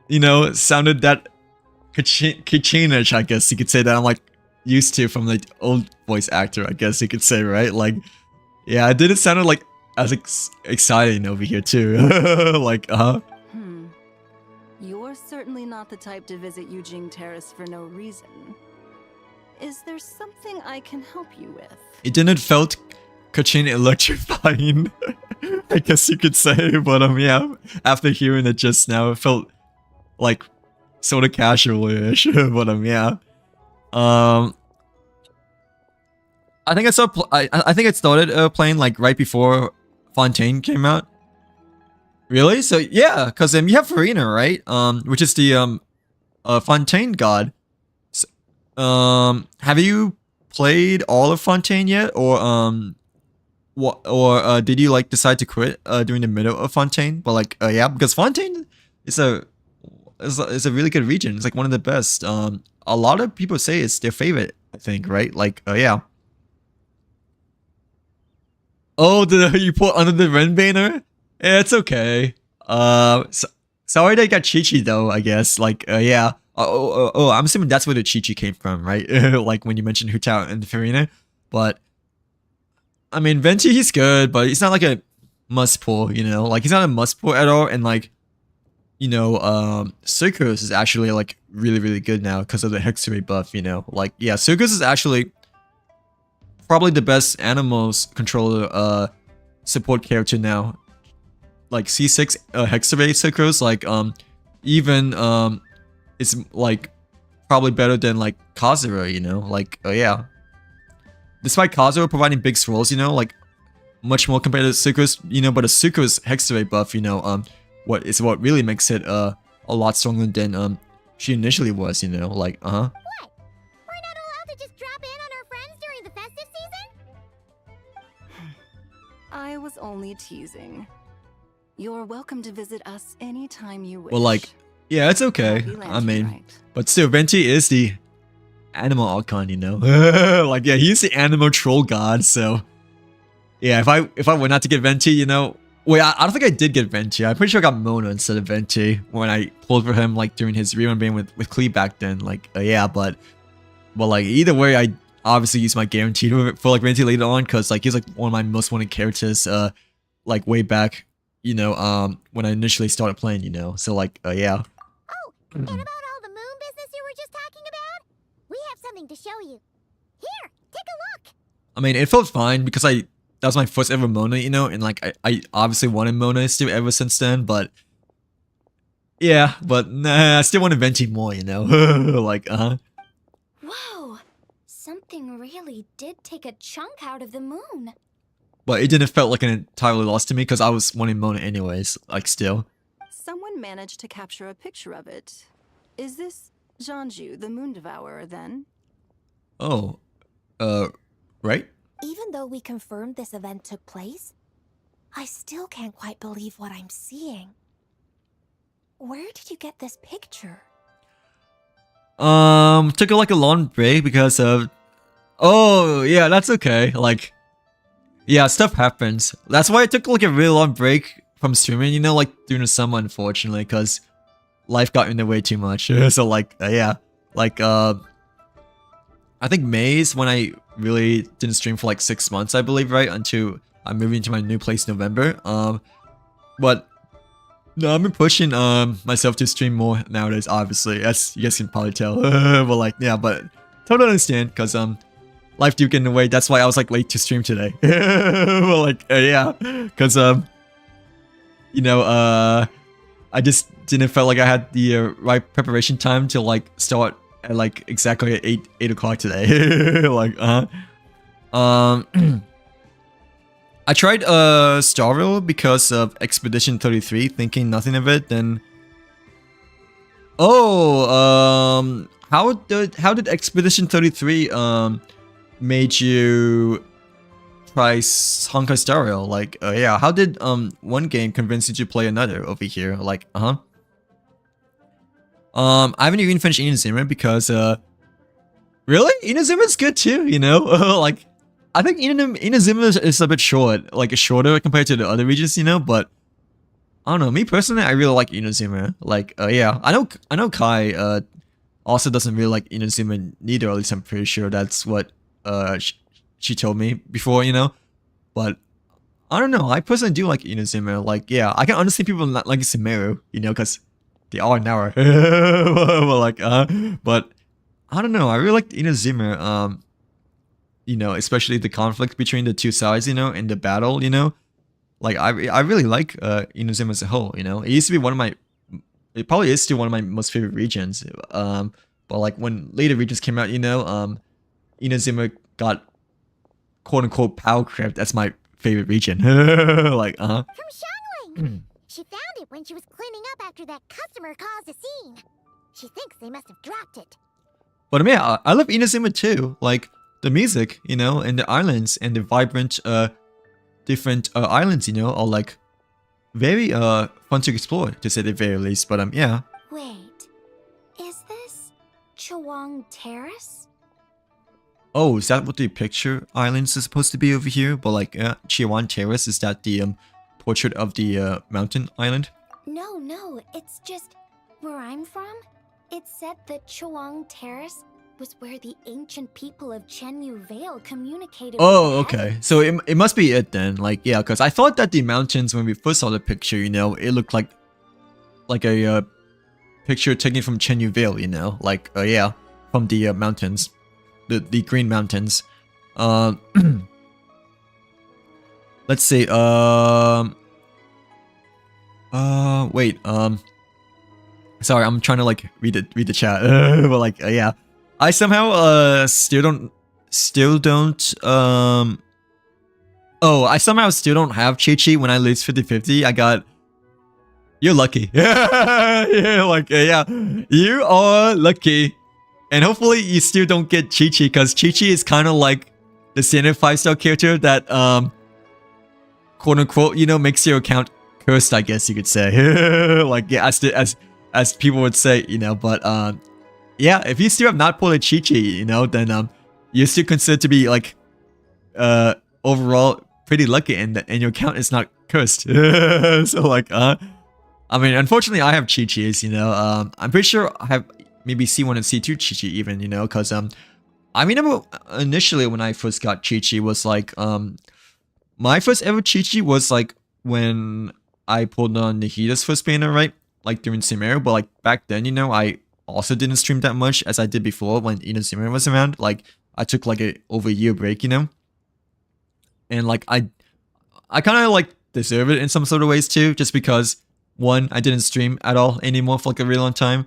A: you know, sounded that Kachinish, I guess you could say, that I'm like used to from the old voice actor, I guess you could say, right? Like yeah, it didn't sound like as exciting over here too. Like
I: You're certainly not the type to visit Yujing Terrace for no reason. Is there something I can help you with?
A: It didn't felt Kachin electrifying, I guess you could say, but yeah, after hearing it just now, it felt like sort of casual-ish, but yeah. I think I think it started playing like right before Fontaine came out. Really? So yeah, because you have Farina, right? Which is the Fontaine god. So, have you played all of Fontaine yet, or did you like decide to quit during the middle of Fontaine? But like yeah, because Fontaine is a really good region. It's like one of the best. A lot of people say it's their favorite, I think, right? Like yeah. Oh, you put under the Ren banner? Yeah, it's okay. Sorry they got Chi-Chi though, I guess. Like, yeah. Oh, I'm assuming that's where the Chi-Chi came from, right? Like when you mentioned Hutao and Farina. But, I mean, Venti, he's good, but he's not like a must pull, you know? Like, he's not a must pull at all. And like, you know, Circus is actually like really, really good now because of the Hexery buff, you know? Like, yeah, Circus is actually probably the best animals controller support character now. Like C6 Hexeray Sucrose, like even it's like probably better than like Kazura, you know, like yeah. Despite Kazura providing big swirls, you know, like much more compared to Sucrose, you know, but a Sucrose Hexeray buff, you know, what really makes it a a lot stronger than she initially was, you know, like
C: What? We're not allowed to just drop in on our friends during the festive season?
I: I was only teasing. You're welcome to visit us anytime you wish.
A: well, like, yeah, it's okay.
I: Happy
A: I
I: Lantern
A: mean,
I: Rite.
A: but still, Venti is the animal archon, you know. Like, yeah, he's the animal troll god. So, yeah, if I were not to get Venti, you know, wait, I don't think I did get Venti. I'm pretty sure I got Mona instead of Venti when I pulled for him, like during his rerun being with Klee back then. Like, yeah, but like either way, I obviously used my guarantee for like Venti later on because like he's like one of my most wanted characters, like way back, you know, when I initially started playing, you know. So like, yeah.
C: Oh, and about all the moon business you were just talking about? We have something to show you. Here, take a look.
A: I mean, it felt fine because that was my first ever Mona, you know, and like I obviously wanted Mona still ever since then, but yeah, but nah, I still wanted Venti more, you know. Like,
G: Whoa! Something really did take a chunk out of the moon.
A: but it didn't felt like an entirely lost to me because I was wanting Mona anyways, like still.
I: Someone managed to capture a picture of it. Is this Jeonju, the Moon Devourer, then?
A: Oh, right?
B: Even though we confirmed this event took place, I still can't quite believe what I'm seeing. Where did you get this picture?
A: Took like a long break because of... Oh, yeah, that's okay. Like, yeah, stuff happens. That's why I took like a really long break from streaming, you know, like during the summer, unfortunately, because life got in the way too much. So like, yeah, like, I think May is when I really didn't stream for like 6 months, I believe, right? Until I moved into my new place in November. But no, I've been pushing myself to stream more nowadays, obviously, as you guys can probably tell. But like, yeah, but totally understand, because life do get in the way. That's why I was like late to stream today. Well, like, yeah, because you know, I just didn't feel like I had the right preparation time to like start at like exactly at 8 o'clock today. Like, I tried Starville because of Expedition 33, thinking nothing of it. Then, oh, how did Expedition 33 made you try Honkai Star Rail? Like, yeah, how did one game convince you to play another over here? Like, I haven't even finished Inazuma because really, Inazuma's good too, you know. Like, I think Inazuma is a bit short, like shorter compared to the other regions, you know. But I don't know. Me personally, I really like Inazuma. Like, yeah, I know Kai also doesn't really like Inazuma neither. At least I'm pretty sure that's what she told me before, you know. But I don't know. I personally do like Inazuma. Like, yeah, I can understand people not liking Sumeru, you know, because they are now. Well, like, but I don't know. I really like Inazuma. You know, especially the conflict between the two sides, you know, in the battle, you know. Like, I really like Inazuma as a whole, you know. It used to be one of my, it probably is still one of my most favorite regions. But like when later regions came out, you know, Inazuma got quote unquote power crept. That's my favorite region. Like,
C: From Xiangling! She found it when she was cleaning up after that customer caused a scene. She thinks they must have dropped it.
A: But I mean, I love Inazuma too. Like, the music, you know, and the islands and the vibrant, different islands, you know, are like very fun to explore, to say the very least. But yeah.
G: Wait, is this Chawang Terrace?
A: Oh, is that what the picture islands is supposed to be over here? But like, Chiwan Terrace, is that the portrait of the mountain island?
G: No, it's just where I'm from. It said that Chawang Terrace was where the ancient people of Chenyu Vale communicated
A: Oh,
G: with
A: okay. So it must be it then. Like, yeah, because I thought that the mountains, when we first saw the picture, you know, it looked like a picture taken from Chenyu Vale, you know, like, yeah, from the mountains, the green mountains. Let's see. Wait. Sorry, I'm trying to like read the chat. But like, yeah. I somehow still don't I somehow still don't have Chi-Chi when I lose 50-50. I got you're lucky. Yeah, like yeah, you are lucky, and hopefully you still don't get Chi-Chi, because Chi-Chi is kind of like the standard 5-star character that quote unquote, you know, makes your account cursed, I guess you could say. Like yeah, as people would say, you know. But yeah, if you still have not pulled a Chi-Chi, you know, then you're still considered to be like overall pretty lucky, and your account is not cursed. So like I mean, unfortunately I have Chi-Chis, you know. I'm pretty sure I have maybe C1 and C2 Chi-Chi even, you know, because I remember initially when I first got Chi-Chi was like my first ever Chi-Chi was like when I pulled on Nahida's first banner, right? Like during Sumeru, but like back then, you know, I also didn't stream that much as I did before when Eden Sumeru was around. Like I took like over a year break, you know. And like I kind of like deserve it in some sort of ways too, just because one, I didn't stream at all anymore for like a really long time.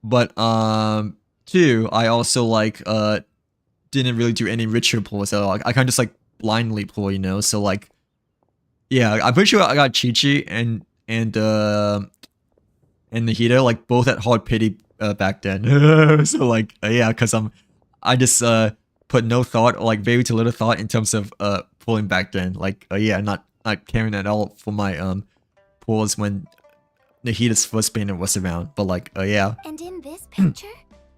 A: But two, I also like didn't really do any ritual pulls at all. I kind of just like blindly pull, you know. So like yeah, I'm pretty sure I got Chi-Chi and Nahida like both at hard pity back then. So like yeah, because I just put no thought, or like very too little thought in terms of pulling back then. Like yeah, not caring at all for my pulls when Nahida's first banner was around. But like yeah.
B: And in this picture,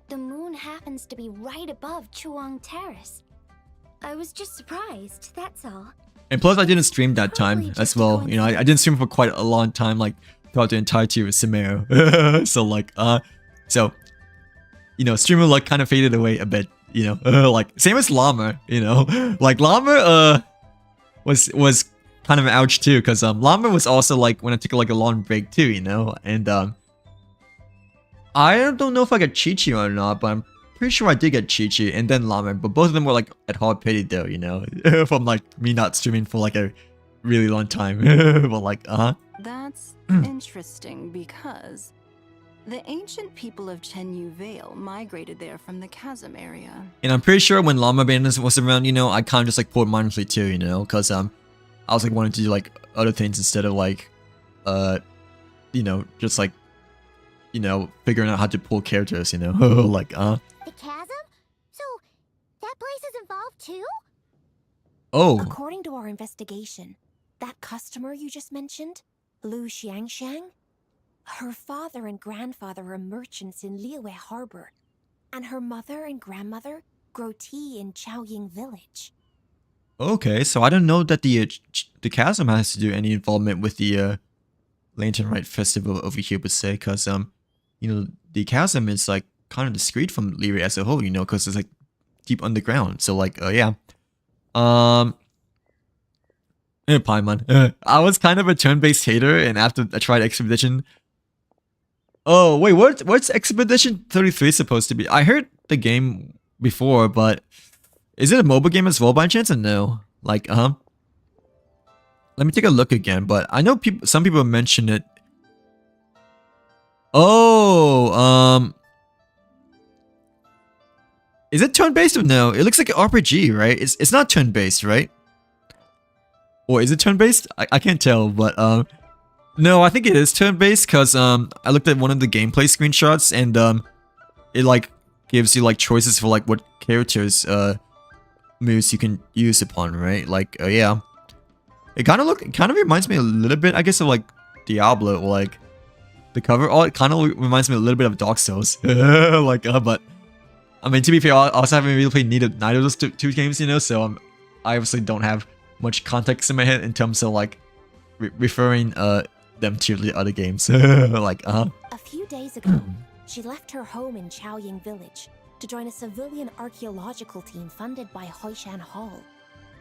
B: the moon happens to be right above Chuang Terrace. I was just surprised, that's all.
A: And plus I didn't stream that time as well. You know, I didn't stream for quite a long time, like throughout the entirety of Sumeru. So like so you know, streamer luck kind of faded away a bit, you know. Like same as Llama, you know. Like Llama was kind of an ouch too, because Llama was also like when I took like a long break too, you know. And I don't know if I got Chi-Chi or not, but I'm pretty sure I did get Chi-Chi and then Llama, but both of them were like at hard pity though, you know. From like me not streaming for like a really long time. But like
I: That's interesting, because the ancient people of Chenyu Vale migrated there from the chasm area.
A: And I'm pretty sure when Llama Bandits was around, you know, I kind of just like pulled mindlessly too, you know, because I was like wanting to do like other things instead of like you know, just like, you know, figuring out how to pull characters, you know. Like
B: The chasm? So, that place is involved too?
A: oh,
E: According to our investigation, that customer you just mentioned, Lu Xiangxiang, her father and grandfather are merchants in Liyue Harbor, and her mother and grandmother grow tea in Chaoying Village.
A: okay, so I don't know that the chasm has to do any involvement with the Lantern Rite Festival over here per se, because you know, the chasm is like kind of discreet from Liyue as a whole, you know, because it's like deep underground. So like yeah. Paimon. I was kind of a turn-based hater, and after I tried Expedition. Oh wait, what's Expedition 33 supposed to be? I heard the game before, but is it a mobile game as well by chance or no? Like let me take a look again, but I know some people mention it. Oh, is it turn-based or no? It looks like an RPG, right? It's not turn-based, right? Or is it turn-based? I can't tell, but no, I think it is turn-based, because I looked at one of the gameplay screenshots, and it like gives you like choices for like what characters moves you can use upon, right? Like yeah. It kind of reminds me a little bit, I guess, of like Diablo, or like the cover. Oh, it kind of reminds me a little bit of Dark Souls. Like but I mean, to be fair, I also haven't really played neither of those two games, you know, so I obviously don't have much context in my head in terms of like referring them to the other games. Like
E: A few days ago, she left her home in Chaoying Village to join a civilian archaeological team funded by Hoishan Hall,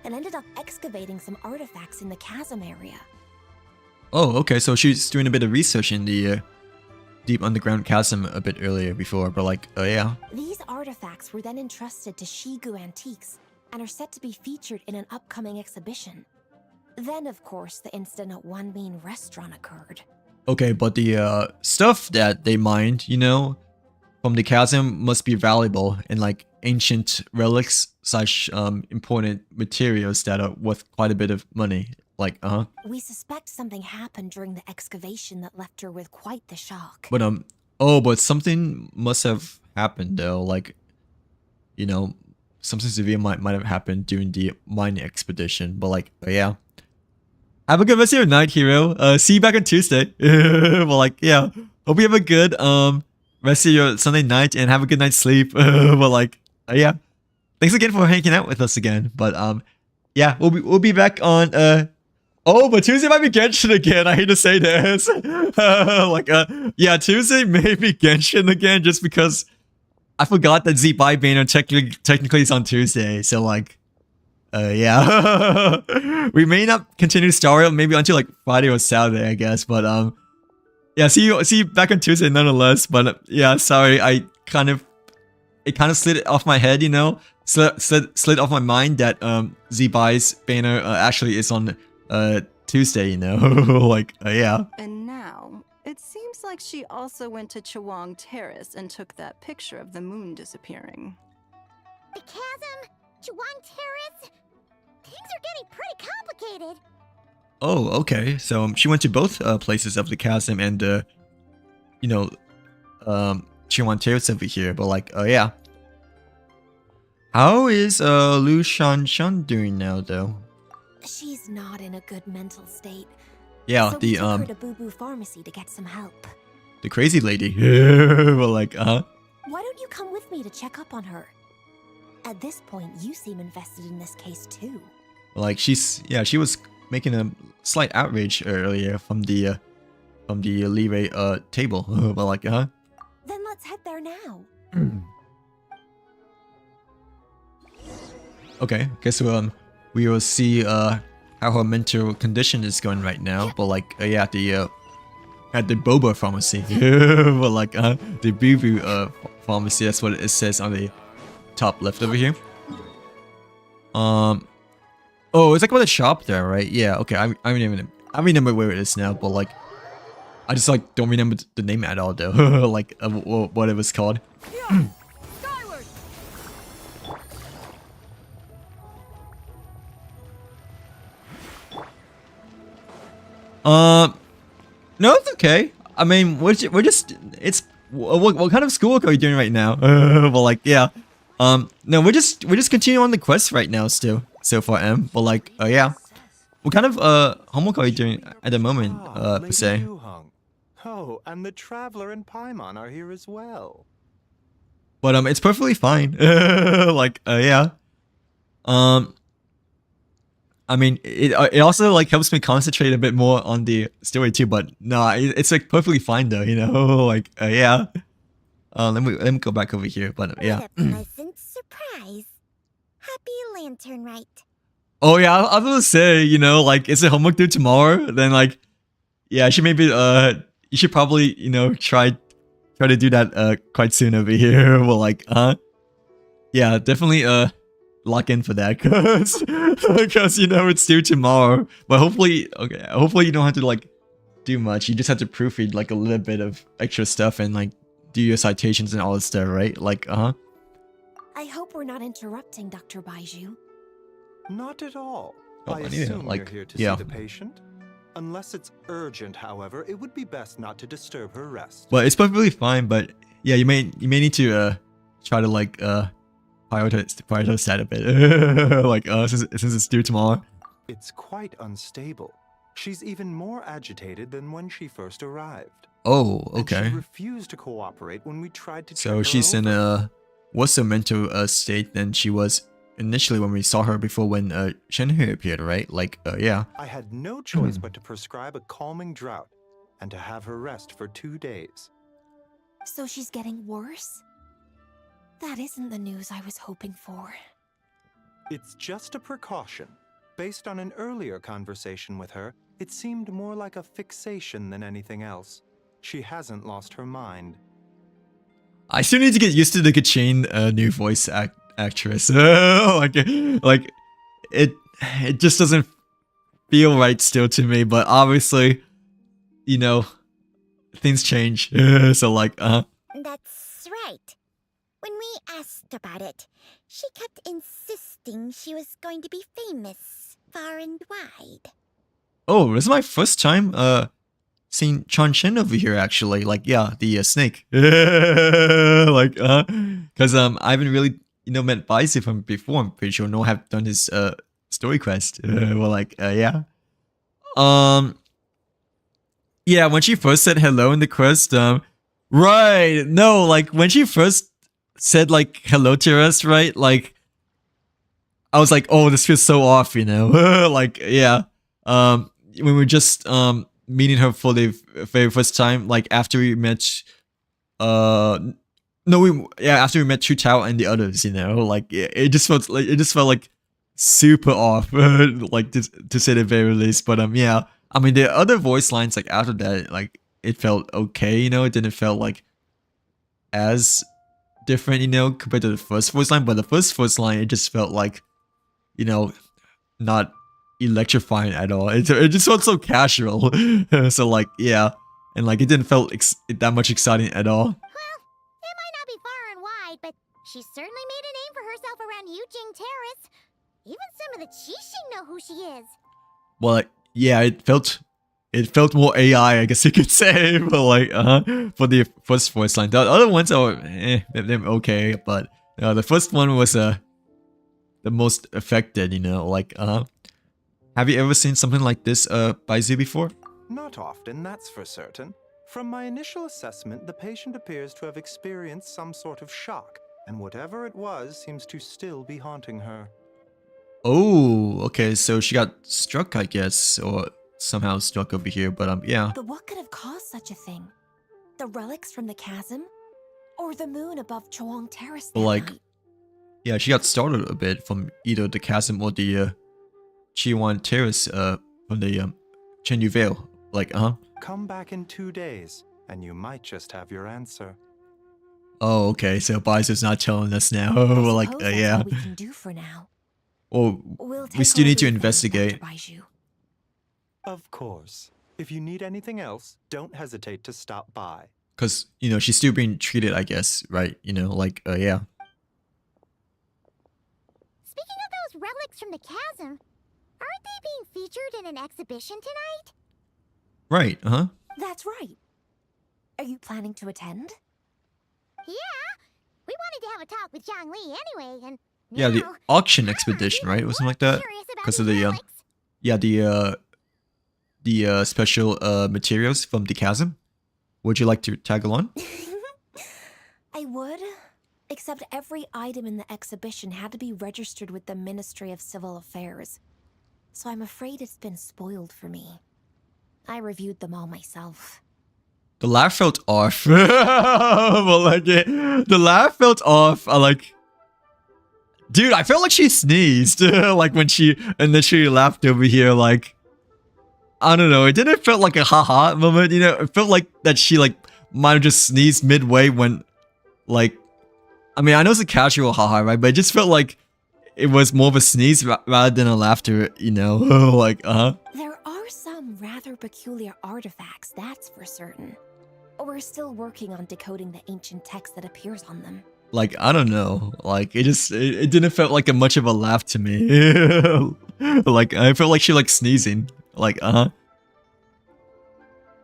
E: and ended up excavating some artifacts in the chasm area.
A: Oh, okay, so she's doing a bit of research in the deep underground chasm a bit earlier before, but like yeah.
E: These artifacts were then entrusted to Shigu Antiques and are set to be featured in an upcoming exhibition. Then, of course, the incident at One Mean Restaurant occurred.
A: Okay, but the stuff that they mined, you know, from the chasm must be valuable, and like ancient relics / important materials that are worth quite a bit of money. Like,
E: We suspect something happened during the excavation that left her with quite the shock.
A: But, oh, but something must have happened, though. Like, you know, something severe might have happened during the mining expedition. But, like, yeah. Have a good rest of your night, hero. See you back on Tuesday. Well, like, yeah. Hope you have a good, rest of your Sunday night and have a good night's sleep. But, like, yeah. Thanks again for hanging out with us again. But, yeah, we'll be back on, oh, but Tuesday might be Genshin again. I hate to say this. Like, yeah, Tuesday may be Genshin again just because I forgot that Z-Bye banner technically is on Tuesday. So, like, yeah. We may not continue Star Rail maybe until, like, Friday or Saturday, I guess. But, yeah, see you back on Tuesday nonetheless. But, yeah, sorry. It kind of slid off my head, you know? Slid off my mind that, Z-Bye's banner actually is on Tuesday, you know. Like, yeah.
I: And now, it seems like she also went to Chawang Terrace and took that picture of the moon disappearing.
B: The chasm? Chuan Terrace? Things are getting pretty complicated.
A: Oh, okay. So she went to both places of the chasm and, you know, Chawang Terrace over here. But, like, yeah. How is Lu Shanshan doing now, though?
E: She's not in a good mental state.
A: Yeah,
E: So
A: the
E: we took her to Boo Boo Pharmacy to get some help.
A: the crazy lady. Well, like,
E: Why don't you come with me to check up on her? At this point, you seem invested in this case too.
A: like she was making a slight outrage earlier from the leeway table. But, like,
E: Then let's head there now.
A: Okay, guess we will see how her mental condition is going right now. But, like, yeah, at the Boba Pharmacy. But, like, the Boo Boo Pharmacy. That's what it says on the top left over here. Oh, it's like by the shop there, right? Yeah. Okay, I remember where it is now. But, like, I just, like, don't remember the name at all, though. Like, what it was called.
E: Skyward!
A: No, it's okay. I mean, we're just it's what kind of schoolwork are you doing right now? Well, like, yeah. No, we're just continuing on the quest right now still so far, But, like, yeah. What kind of homework are you doing at the moment, per se?
F: Oh, and the Traveler and Paimon are here as well.
A: But it's perfectly fine. Like, yeah. I mean, it also, like, helps me concentrate a bit more on the story too. But no, it's like perfectly fine though. You know, like, yeah. Let me go back over here. But yeah.
B: What a pleasant surprise. Happy Lantern Rite.
A: Oh yeah, I was gonna say, you know, like, is it homework due tomorrow? Then, like, yeah, you should probably, you know, try to do that quite soon over here. Well, like, yeah, definitely lock in for that, cause you know it's due tomorrow. But hopefully you don't have to, like, do much. You just have to proofread, like, a little bit of extra stuff and, like, do your citations and all that stuff, right? Like,
E: I hope we're not interrupting Dr. Baiju.
F: Not at all.
A: Oh,
F: I
A: yeah,
F: assume
A: like,
F: you're here to
A: yeah.
F: see the patient. Unless it's urgent, however, it would be best not to disturb her rest.
A: but it's perfectly fine. But yeah, you may need to try to, like, prioritize that a bit. Like, since it's due tomorrow.
F: It's quite unstable. She's even more agitated than when she first arrived.
A: Oh,
F: And
A: okay.
F: she refused to cooperate when we tried to check
A: So
F: her
A: she's in
F: over.
A: a worse mental state than she was initially when we saw her before when Shenhe appeared, right? Like, yeah.
F: I had no choice but to prescribe a calming draught and to have her rest for 2 days.
E: So she's getting worse? That isn't the news I was hoping for.
F: It's just a precaution. Based on an earlier conversation with her, it seemed more like a fixation than anything else. She hasn't lost her mind.
A: I still need to get used to the Kachin new voice actress. Like it just doesn't feel right still to me. But obviously, you know, things change. So, like,
B: That's right. When we asked about it, she kept insisting she was going to be famous far and wide.
A: Oh, this is my first time seeing Chanshin over here actually. Like, yeah, the snake. Like, because I haven't really met Bicep from before. I'm pretty sure no have done his story quest. Well, like, yeah. Yeah, when she first said hello in the quest, right? No, like when she first said like hello to us, right? Like, I was like, oh, this feels so off, like, yeah. When we were just meeting her for the very first time, like after we met, after we met Chu Tao and the others, like it just felt like super off, like to say the very least. But yeah, I mean the other voice lines like after that, like it felt okay, it didn't feel like as different, compared to the first voice line. But the first voice line, it just felt like, not electrifying at all. It just felt so casual. So like, yeah, and like it didn't felt that much exciting at all.
B: Well, it might not be far and wide, but she certainly made a name for herself around Yujing Terrace. Even some of the Qixing know who she is.
A: Well, like, yeah, it felt more AI, I guess you could say. But like, for the first voice line, the other ones are they're okay, but the first one was the most affected. Like, have you ever seen something like this by Z before?
F: Not often, that's for certain. From my initial assessment, the patient appears to have experienced some sort of shock, and whatever it was seems to still be haunting her.
A: Oh, okay, so she got struck, I guess, or somehow struck over here, but yeah.
E: But what could have caused such a thing? The relics from the chasm? Or the moon above Chuang Terrace that
A: Like,
E: night?
A: yeah, she got startled a bit from either the chasm or the Chiwan Terrace from the Chenyu Vale. Like,
F: Come back in 2 days, and you might just have your answer.
A: Oh, okay, so Bice's not telling us now.
E: I
A: Well, like,
E: suppose that's
A: yeah.
E: all we can do for now.
A: Well,
E: We'll
A: we
E: take
A: still
E: all
A: need to
E: these things,
A: investigate.
E: Dr. Baizhu.
F: Of course. If you need anything else, don't hesitate to stop by.
A: Because, she's still being treated, I guess, right? Like, yeah.
B: Speaking of those relics from the chasm, aren't they being featured in an exhibition tonight?
A: Right,
E: That's right. Are you planning to attend?
B: Yeah, we wanted to have a talk with Zhang Li anyway, and
A: Yeah, the
B: now,
A: auction expedition, right? Or something like that?
B: curious about
A: Because of
B: these
A: the,
B: relics.
A: yeah, the special materials from the chasm. Would you like to tag along?
E: I would. Except every item in the exhibition had to be registered with the Ministry of Civil Affairs. So I'm afraid it's been spoiled for me. I reviewed them all myself.
A: The laugh felt off. Well, like, the laugh felt off. I like... Dude, I felt like she sneezed. Like, when she initially laughed over here, like... I don't know, it didn't feel like a haha moment, It felt like that she, like, might have just sneezed midway when, like... I mean, I know it's a casual haha, right? But it just felt like it was more of a sneeze rather than a laughter, Like,
E: There are some rather peculiar artifacts, that's for certain. We're still working on decoding the ancient text that appears on them.
A: Like, I don't know. Like, it didn't feel like much of a laugh to me. Like, I felt like she, like, sneezing. Like,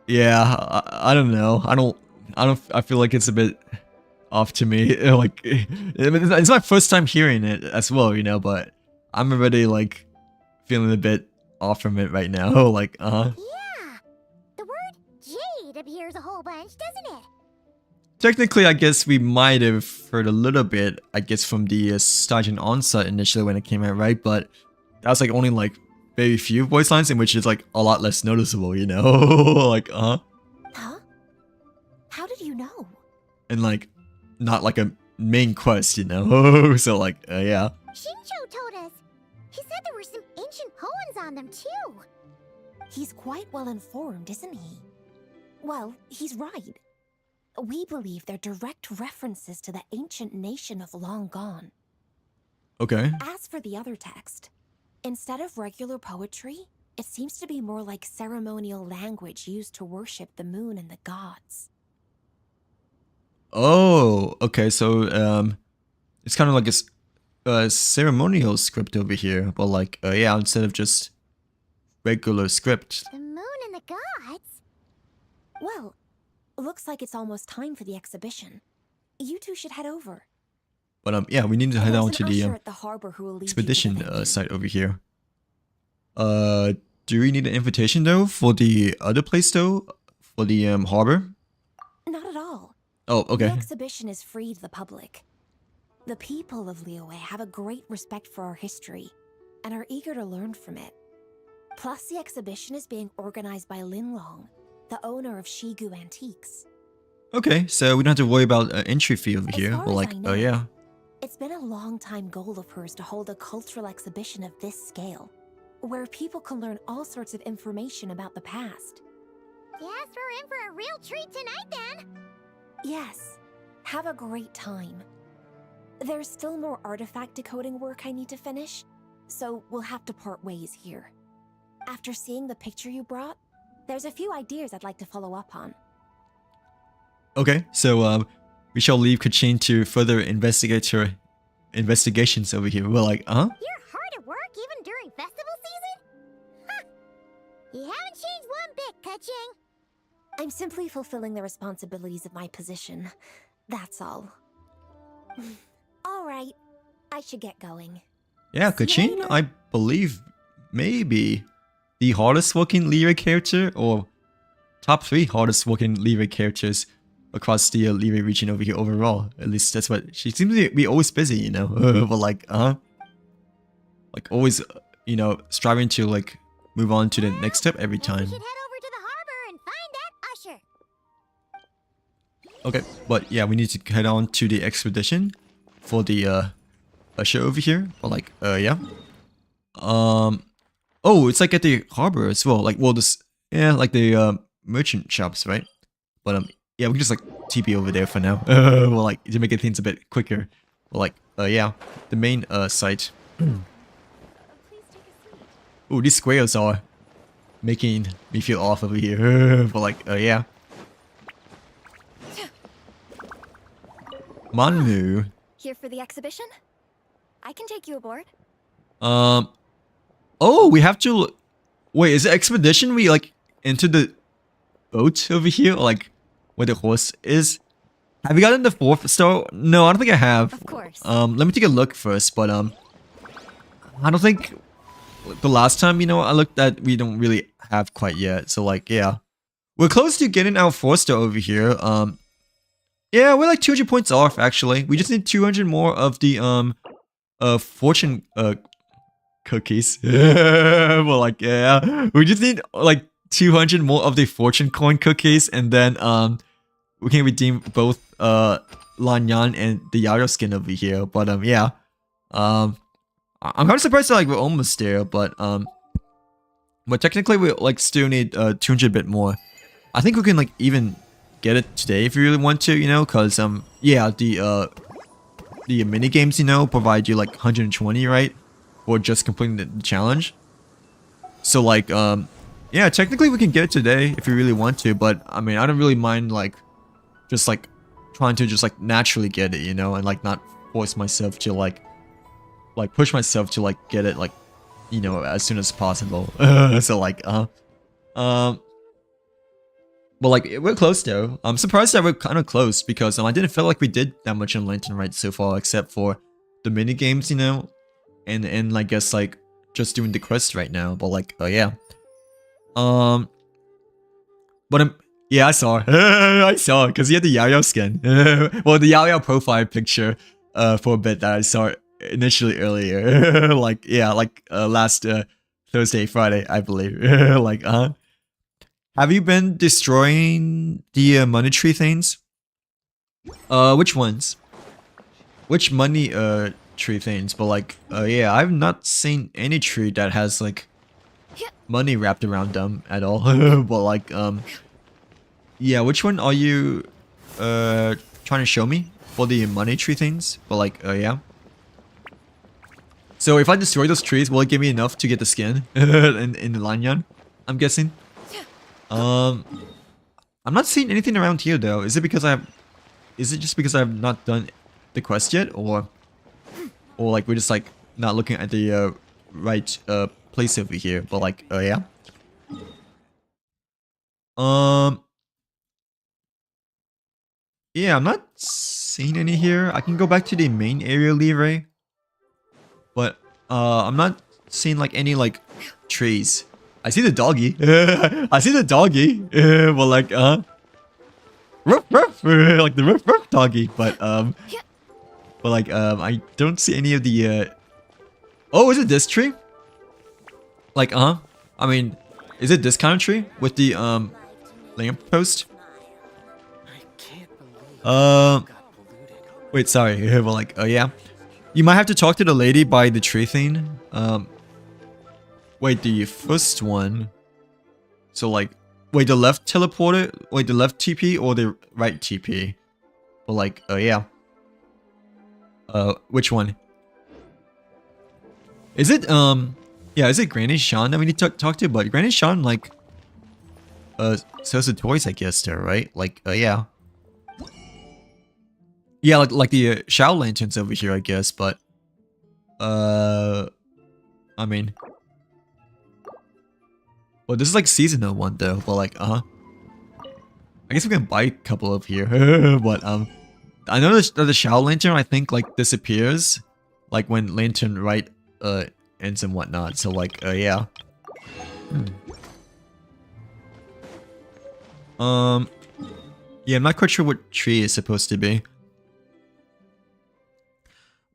A: yeah, I don't know. I feel like it's a bit off to me. Like, it's my first time hearing it as well, but I'm already, like, feeling a bit off from it right now. Like,
B: Yeah, the word jade appears a whole bunch, doesn't it?
A: Technically, I guess we might have heard a little bit, I guess, from the Sergeant Onset initially when it came out, right? But that was, like, only, like, very few voice lines in which it's, like, a lot less noticeable, Like,
E: Huh? How did you know?
A: And, like, not, like, a main quest, So, like, yeah.
B: Shincho told us. He said there were some ancient poems on them, too.
E: He's quite well informed, isn't he? Well, he's right. We believe they're direct references to the ancient nation of long gone.
A: Okay.
E: As for the other text, instead of regular poetry, it seems to be more like ceremonial language used to worship the moon and the gods.
A: Oh, okay, so, it's kind of like a ceremonial script over here, but, like, yeah, instead of just regular script.
B: The moon and the gods?
C: Well, looks like it's almost time for the exhibition. You two should head over.
A: But yeah, we need to head
C: There's
A: on
C: an
A: to the
C: usher at the harbor who will lead you to the
A: expedition
C: venue.
A: site over here. Do we need an invitation though for the other place though? For the harbor?
C: Not at all.
A: Oh, okay.
C: The exhibition is free to the public. The people of Liyue have a great respect for our history and are eager to learn from it. Plus, the exhibition is being organized by Linlong, the owner of Shigu Antiques.
A: Okay, so we don't have to worry about entry fee over
C: As
A: here.
C: far
A: Well,
C: as
A: like,
C: I
A: oh
C: know,
A: yeah.
C: It's been a long-time goal of hers to hold a cultural exhibition of this scale, where people can learn all sorts of information about the past.
B: Guess we're in for a real treat tonight then.
C: Yes, have a great time. There's still more artifact decoding work I need to finish, so we'll have to part ways here. After seeing the picture you brought, there's a few ideas I'd like to follow up on.
A: Okay, so we shall leave Kachin to further investigate her investigations over here. We're like,
B: You're hard at work even during festival season? Huh. You haven't changed one bit, Kaching.
C: I'm simply fulfilling the responsibilities of my position. That's all. All right, I should get going.
A: Yeah,
C: See you
A: Kachin,
C: later.
A: I believe maybe the hardest working Lyra character, or top 3 hardest working Lyra characters across the Lyra region over here overall. At least that's what she seems to be always busy, you know. But like, like always, you know, striving to like move on to the next step every
B: Guess
A: time.
B: we should head over to the harbor and find that usher.
A: Okay, but yeah, we need to head on to the expedition for the usher over here. But like, yeah. Oh, it's like at the harbor as well. Like, well, this, yeah, like the merchant shops, right? But yeah, we can just like TP over there for now. Well, like to make things a bit quicker. Well, like, yeah, the main site. Oh, these squares are making me feel off over here. But like, yeah. Manmu.
G: Here for the exhibition? I can take you aboard.
A: Oh, we have to. Wait, is it expedition? We like into the boat over here, or like where the horse is. Have you gotten the 4th star? No, I don't think I have.
G: Of course.
A: Let me take a look first, but I don't think the last time, you know, I looked at, we don't really have quite yet. So like, yeah, we're close to getting our 4 star over here. Yeah, we're like 200 points off actually. We just need 200 more of the fortune cookies. Well, like, yeah, we just need like 200 more of the fortune coin cookies, and then we can redeem both Lanyan and the Yaro skin over here. But yeah, I'm kind of surprised that like we're almost there, but technically we like still need 200 bit more. I think we can like even get it today if you really want to, you know, because yeah, the mini games, you know, provide you like 120, right, for just completing the challenge. So like yeah, technically we can get it today if you really want to, but I mean, I don't really mind like just like trying to just like naturally get it, you know, and like not force myself to like push myself to like get it like, you know, as soon as possible. So like but like we're close though. I'm surprised that we're kind of close because I didn't feel like we did that much in Lantern Rite so far, except for the mini games, you know, and I guess like just doing the quest right now. But like, yeah, but yeah, I saw, I saw, because he had the Yao skin. Well, the Yao profile picture, for a bit that I saw initially earlier, like yeah, like last Thursday, Friday, I believe. Like, have you been destroying the money tree things? Which ones? Which money tree things? But like, yeah, I've not seen any tree that has like money wrapped around them at all. But like, yeah, which one are you trying to show me for the money tree things? But like, yeah. So if I destroy those trees, will it give me enough to get the skin in the Lanyan? I'm guessing. I'm not seeing anything around here though. Is it because is it just because I have not done the quest yet, or like we're just like not looking at the right place over here? But like, yeah. Yeah, I'm not seeing any here. I can go back to the main area, Leroy. But, I'm not seeing, like, any, like, trees. I see the doggy. I see the doggy. Well, like, ruff, ruff, like the ruff, ruff doggy. But, like, I don't see any of the, oh, is it this tree? Like, I mean, is it this kind of tree with the, lamp post? Wait, sorry. Well, like, yeah. You might have to talk to the lady by the tree thing. Wait, the first one. So, like, wait, the left teleporter? Wait, the left TP or the right TP? But, like, yeah. Which one? Is it, yeah, is it Granny Sean that we need to talk to? But Granny Sean, like, sells the toys, I guess, there, right? Like, yeah. Yeah, like the shower lanterns over here, I guess, but... I mean... Well, this is like seasonal one, though, but like, I guess we can buy a couple of here, but, I noticed that the shower lantern, I think, like, disappears. Like, when Lantern Rite, ends and whatnot, so like, yeah. Yeah, I'm not quite sure what tree is supposed to be.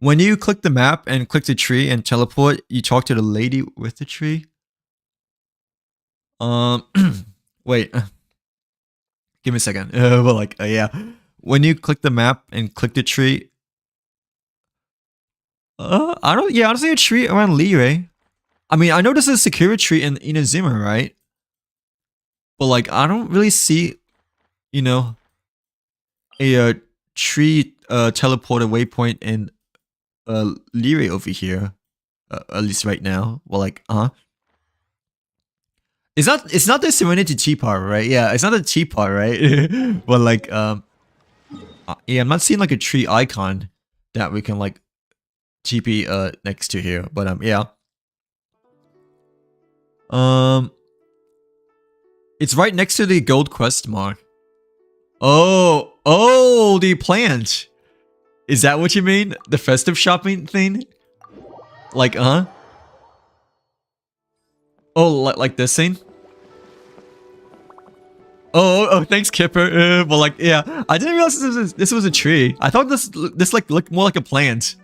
A: When you click the map and click the tree and teleport, you talk to the lady with the tree. Wait. Give me a second. Well, like, yeah. When you click the map and click the tree... I don't see a tree around Leroy. I mean, I know this is a security tree in Inazuma, right? But, like, I don't really see, you know, a tree teleporter waypoint in Leroy over here. At least right now. Well, like, It's not the Serenity teapot, right? Yeah, it's not the teapot, right? But like, yeah, I'm not seeing like a tree icon that we can like TP next to here. But yeah. It's right next to the gold quest mark. Oh, the plant. Is that what you mean? The festive shopping thing? Like, Oh, like this thing? Oh, thanks, Kipper. Well, like, yeah, I didn't realize this was a tree. I thought this like looked more like a plant,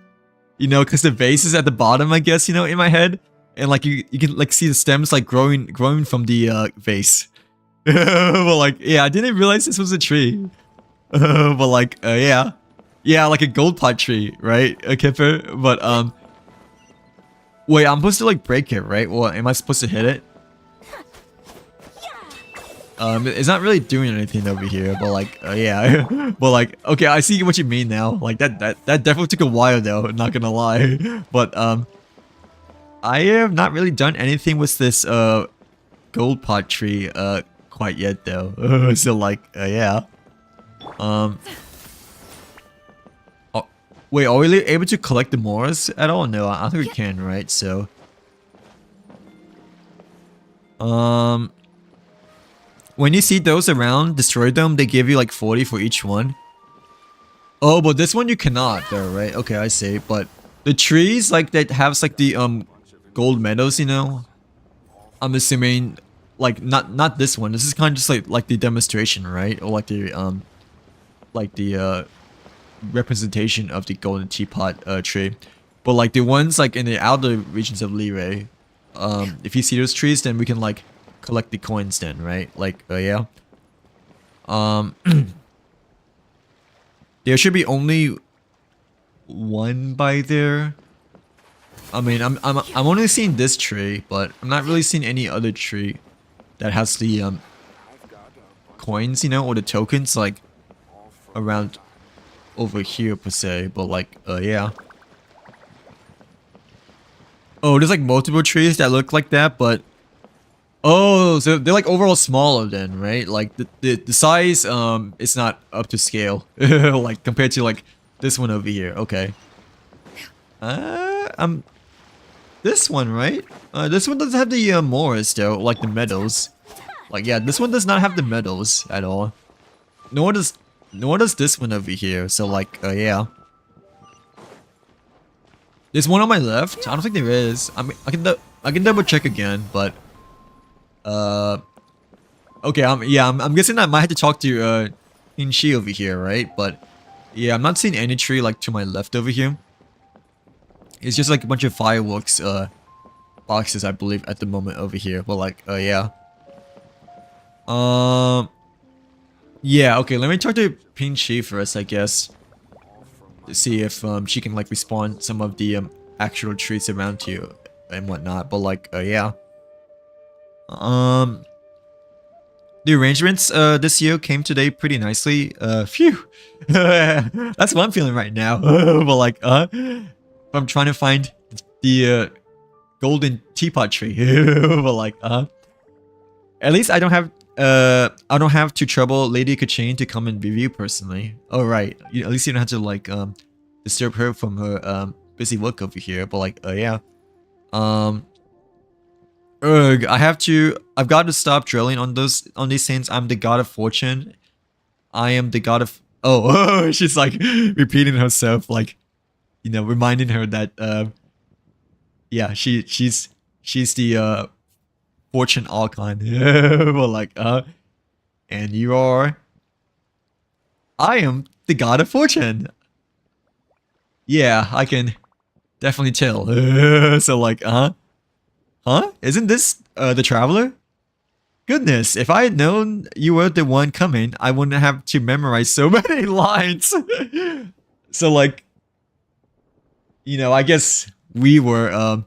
A: you know, because the vase is at the bottom, I guess, you know, in my head, and like you can like see the stems like growing from the vase. Well, like, yeah, I didn't realize this was a tree. But like, yeah, like a gold pot tree, right, Kipper? But wait, I'm supposed to like break it, right? Well, am I supposed to hit it? It's not really doing anything over here, but like, yeah. But like, okay, I see what you mean now. Like that definitely took a while though, not gonna lie. But I have not really done anything with this gold pot tree quite yet though. So like, yeah. Oh, wait, are we able to collect the Moors at all? No, I don't think we can, right? So when you see those around, destroy them, they give you like 40 for each one. Oh, but this one you cannot though, right? Okay, I see. But the trees like that have like the gold medals, you know? I'm assuming like not this one. This is kind of just like the demonstration, right? Or like the representation of the golden teapot tree. But like the ones like in the outer regions of Leroy, if you see those trees, then we can like collect the coins then, right? Like, yeah. There should be only one by there. I mean, I'm only seeing this tree, but I'm not really seeing any other tree that has the coins, you know, or the tokens like around over here per se. But like, yeah. Oh, there's like multiple trees that look like that, but oh, so they're like overall smaller then, right? Like the size is not up to scale like compared to like this one over here. Okay. This one, right? This one doesn't have the Moors though, like the medals. Like, yeah, this one does not have the medals at all. Nor does this one over here. So, like, yeah. There's one on my left. I don't think there is. I mean, I can double check again, but okay. I'm guessing I might have to talk to Inshi over here, right? But yeah, I'm not seeing any tree like to my left over here. It's just like a bunch of fireworks boxes, I believe, at the moment over here. But like, yeah. Yeah, okay, let me talk to Pinchi first, I guess. To see if she can like respawn some of the actual trees around you and whatnot. But like, yeah. The arrangements this year came today pretty nicely. Phew. That's what I'm feeling right now. But like, I'm trying to find the golden teapot tree. But like, at least I don't have to trouble Lady Kachin to come and review personally. Oh right, at least you don't have to like disturb her from her busy work over here. But like, yeah. I've got to stop drilling on these things. I'm the god of fortune. I am the god of she's like repeating herself, like, you know, reminding her that yeah, she's the fortune archon. Well, like, and you are. I am the god of fortune. Yeah, I can definitely tell. So like, huh? Isn't this the traveler? Goodness, if I had known you were the one coming, I wouldn't have to memorize so many lines. So like, you know, I guess we were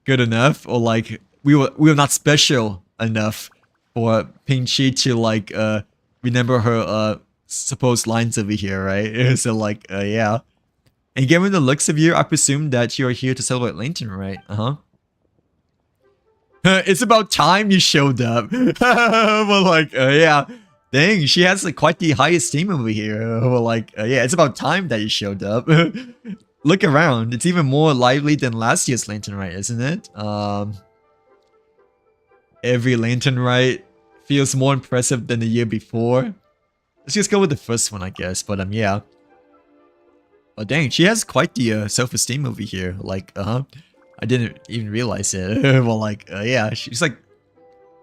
A: good enough, or like we were not special enough for Pinchi to like remember her supposed lines over here, right? So like, yeah. And given the looks of you, I presume that you are here to celebrate Lantern, right? It's about time you showed up. Well, like, yeah. Dang, she has like quite the high esteem over here. Well, like, yeah, it's about time that you showed up. Look around. It's even more lively than last year's Lantern Rite, isn't it? Every Lantern Rite feels more impressive than the year before. Let's just go with the first one, I guess. But yeah. Oh dang, she has quite the self-esteem over here. Like, I didn't even realize it. Well, like, yeah, she's like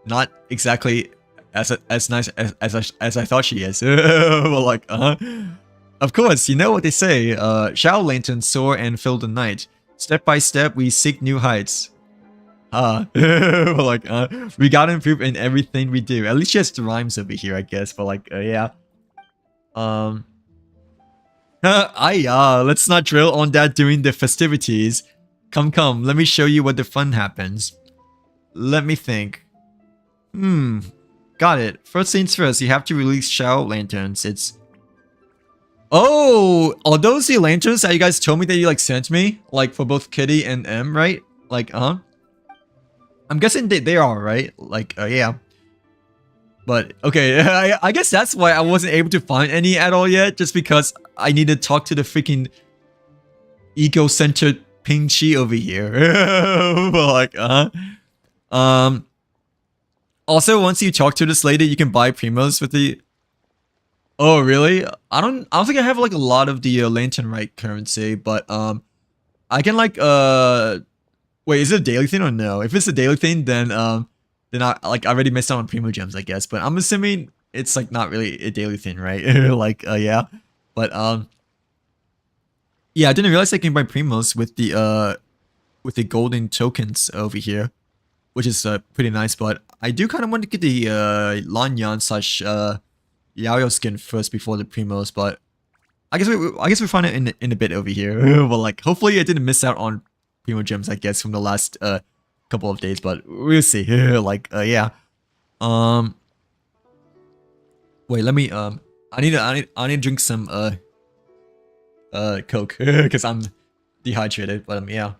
A: not exactly as nice as I thought she is. Well, like, of course, you know what they say. Shall lanterns soar and fill the night? Step by step, we seek new heights. Well, like, we gotta improve in everything we do. At least she has the rhymes over here, I guess. But like, yeah. Let's not drill on that during the festivities. Come, let me show you where the fun happens. Let me think. Got it. First things first, you have to release shower lanterns. It's... Oh! Are those the lanterns that you guys told me that you like sent me? Like for both Kitty and M, right? Like, I'm guessing they are, right? Like, yeah. But, okay, I guess that's why I wasn't able to find any at all yet. Just because I need to talk to the freaking ego-centered Pinchi over here. But like, also, once you talk to this lady, you can buy primos with the... Oh, really? I don't think I have like a lot of the Lantern Rite currency, but I can like wait, is it a daily thing or no? If it's a daily thing, then I already missed out on primo gems, I guess. But I'm assuming it's like not really a daily thing, right? Like, yeah. But yeah, I didn't realize I can buy primos with the golden tokens over here, which is pretty nice. But I do kind of want to get the Lanyan / Yaoyo skin first before the primos. But I guess we find it in a bit over here. But like, hopefully I didn't miss out on primo gems, I guess, from the last couple of days. But we'll see. Like, yeah. Wait, let me I need to drink some Coke because I'm dehydrated. But yeah.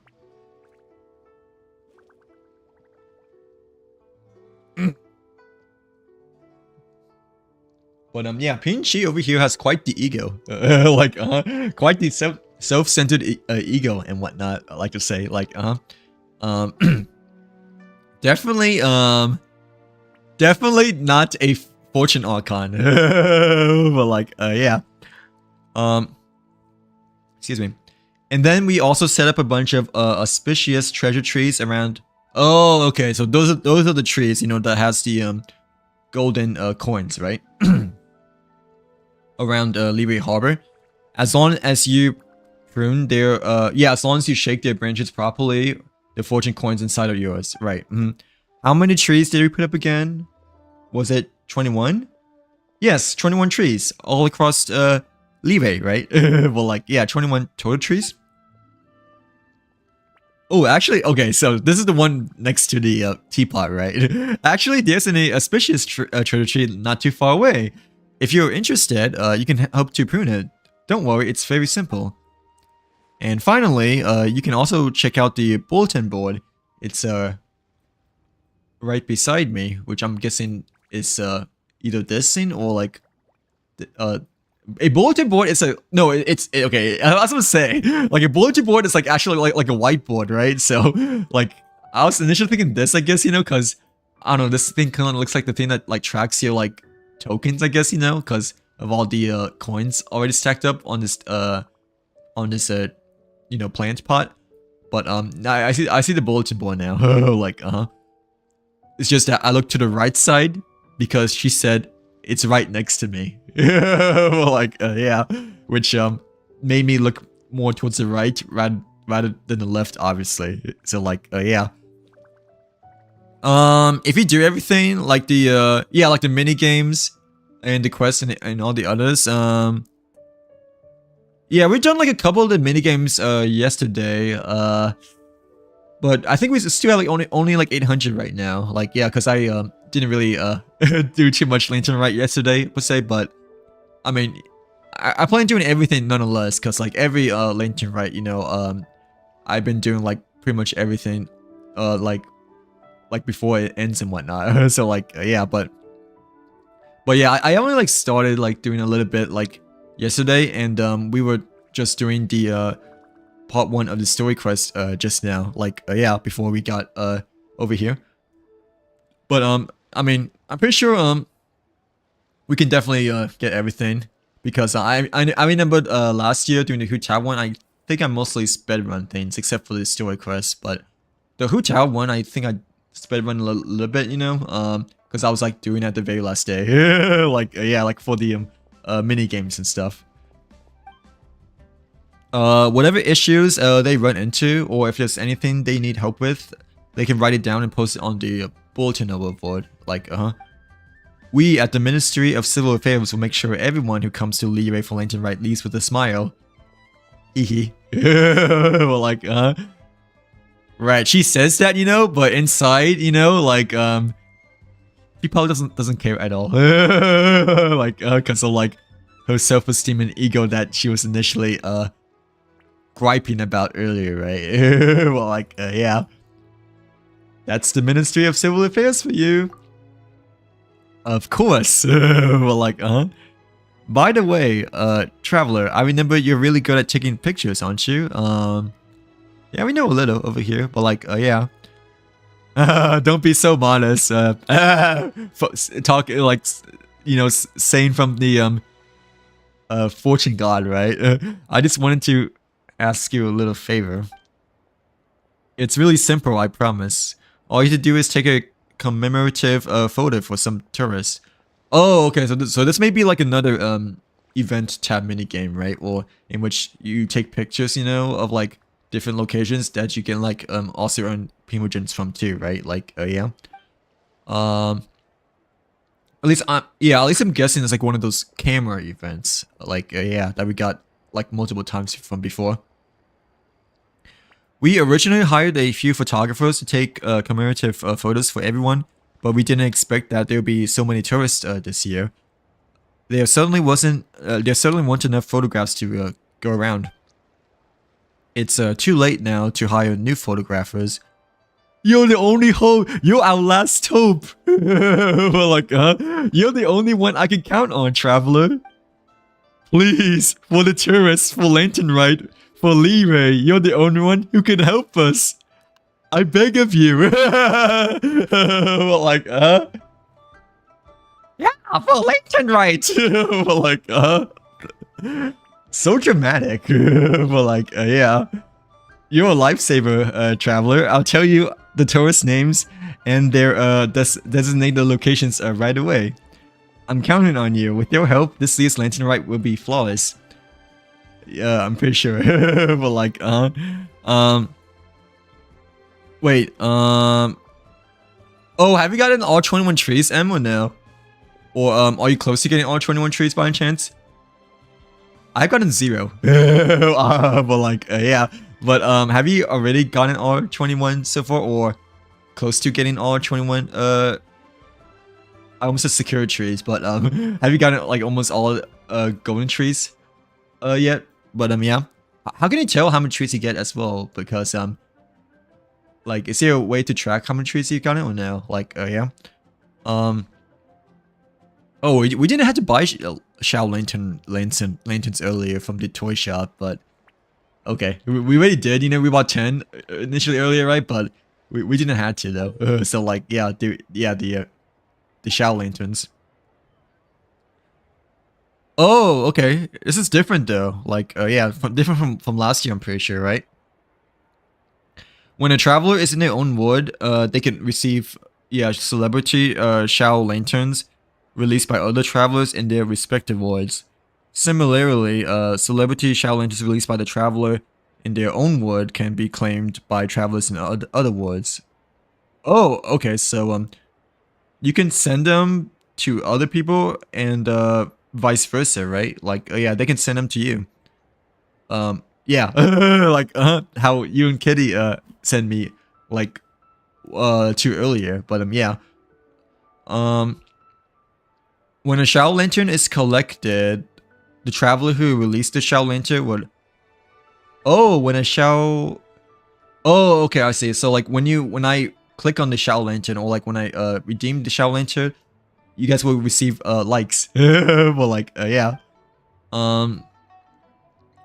A: But yeah, Pinchi over here has quite the ego, like quite the self-centered ego and whatnot. I like to say, like definitely definitely not a fortune archon. But like, yeah. Excuse me. And then we also set up a bunch of auspicious treasure trees around. Oh, okay. So those are the trees, you know, that has the golden coins, right? Around Leeway Harbor. As long as you prune their yeah, as long as you shake their branches properly, the fortune coins inside are yours, right? How many trees did we put up again? Was it 21? Yes, 21 trees all across Leeway, right? Well, like, yeah, 21 total trees. Oh, actually, okay, so this is the one next to the teapot, right? Actually, there's an auspicious treasure tree not too far away. If you're interested, you can help to prune it. Don't worry, it's very simple. And finally, you can also check out the bulletin board. It's right beside me, which I'm guessing is either this thing or like a bulletin board is a no. It's okay. I was gonna say like a bulletin board is like actually like a whiteboard, right? So like I was initially thinking this, I guess, you know, because I don't know, this thing kind of looks like the thing that like tracks your like tokens, I guess, you know, because of all the coins already stacked up on this you know, plant pot. But I see the bulletin board now. Like it's just that I looked to the right side because she said it's right next to me. Well, like yeah, which made me look more towards the right rather than the left, obviously. So like yeah. If you do everything like the yeah, like the mini games and the quests and all the others, yeah, we've done like a couple of the mini games yesterday, but I think we still have like only like 800 right now. Like yeah, because I didn't really do too much Lantern Rite yesterday per se, but I mean I plan on doing everything nonetheless, because like every Lantern Rite, you know, I've been doing like pretty much everything like before it ends and whatnot. So like yeah, but yeah, I only like started like doing a little bit like yesterday, and we were just doing the part 1 of the story quest just now, like yeah, before we got over here. But I mean, I'm pretty sure we can definitely get everything, because I remember last year doing the Hu Tao one, I think I mostly speedrun things except for the story quest. But the Hu Tao one, I think I speedrun a little bit, you know, because I was like doing it at the very last day. Like yeah, like for the mini games and stuff. Whatever issues they run into, or if there's anything they need help with, they can write it down and post it on the bulletin board. Like we at the Ministry of Civil Affairs will make sure everyone who comes to Leeway for Lantern Rite leaves with a smile. Hehe. Well, like right, she says that, you know, but inside, you know, like she probably doesn't care at all. Like because of like her self-esteem and ego that she was initially griping about earlier, right? Well, like yeah, that's the Ministry of Civil Affairs for you. Of course. Well, like by the way, Traveler, I remember you're really good at taking pictures, aren't you? Yeah, we know a little over here, but like yeah. Don't be so modest. Talk like, you know, saying from the fortune god, right? I just wanted to ask you a little favor. It's really simple, I promise. All you have to do is take a commemorative photo for some tourists. Oh, okay. So this may be like another event tab mini game, right? Or in which you take pictures, you know, of like different locations that you can like also earn primogens from too, right? Like yeah. At least I'm guessing it's like one of those camera events, like yeah, that we got like multiple times from before. We originally hired a few photographers to take commemorative photos for everyone, but we didn't expect that there would be so many tourists this year. There certainly weren't enough photographs to go around. It's too late now to hire new photographers. You're the only hope. You're our last hope. Well, like, you're the only one I can count on, Traveler. Please, for the tourists, for Lantern Rite, for Leeway, you're the only one who can help us. I beg of you. Well, like, for Leighton right. But like, so dramatic. But like, yeah. You're a lifesaver, traveler. I'll tell you the tourist names and their designated locations right away. I'm counting on you. With your help, this year's lantern rite will be flawless. Yeah, I'm pretty sure. But like, wait, oh, have you gotten all 21 trees, Em, or no? Or are you close to getting all 21 trees by any chance? I've gotten 0. But like, yeah. But have you already gotten all 21 so far, or close to getting all 21? I almost said secure trees, but have you gotten like almost all golden trees yet? But yeah. How can you tell how many trees you get as well? Because like, is there a way to track how many trees you got or no? Like, yeah. Oh, we didn't have to buy Shao lanterns earlier from the toy shop, but okay, we already did. You know, we bought 10 initially earlier, right? But we didn't have to though. So like, yeah, the Shao lanterns. Oh, okay. This is different though. Like, yeah, different from last year. I'm pretty sure, right? When a traveler is in their own wood, they can receive celebrity Shao lanterns released by other travelers in their respective woods. Similarly, celebrity Shao lanterns released by the traveler in their own wood can be claimed by travelers in other woods. Oh, okay. So you can send them to other people and vice versa, right? Like, yeah, they can send them to you. Yeah, like how you and Kitty sent me like to earlier, but yeah. When a Shao lantern is collected, the traveler who released the Shao lantern would. Oh, when a Shao. Oh, okay, I see. So like when I click on the Shao lantern, or like when I redeem the Shao lantern, you guys will receive likes. Well, like yeah.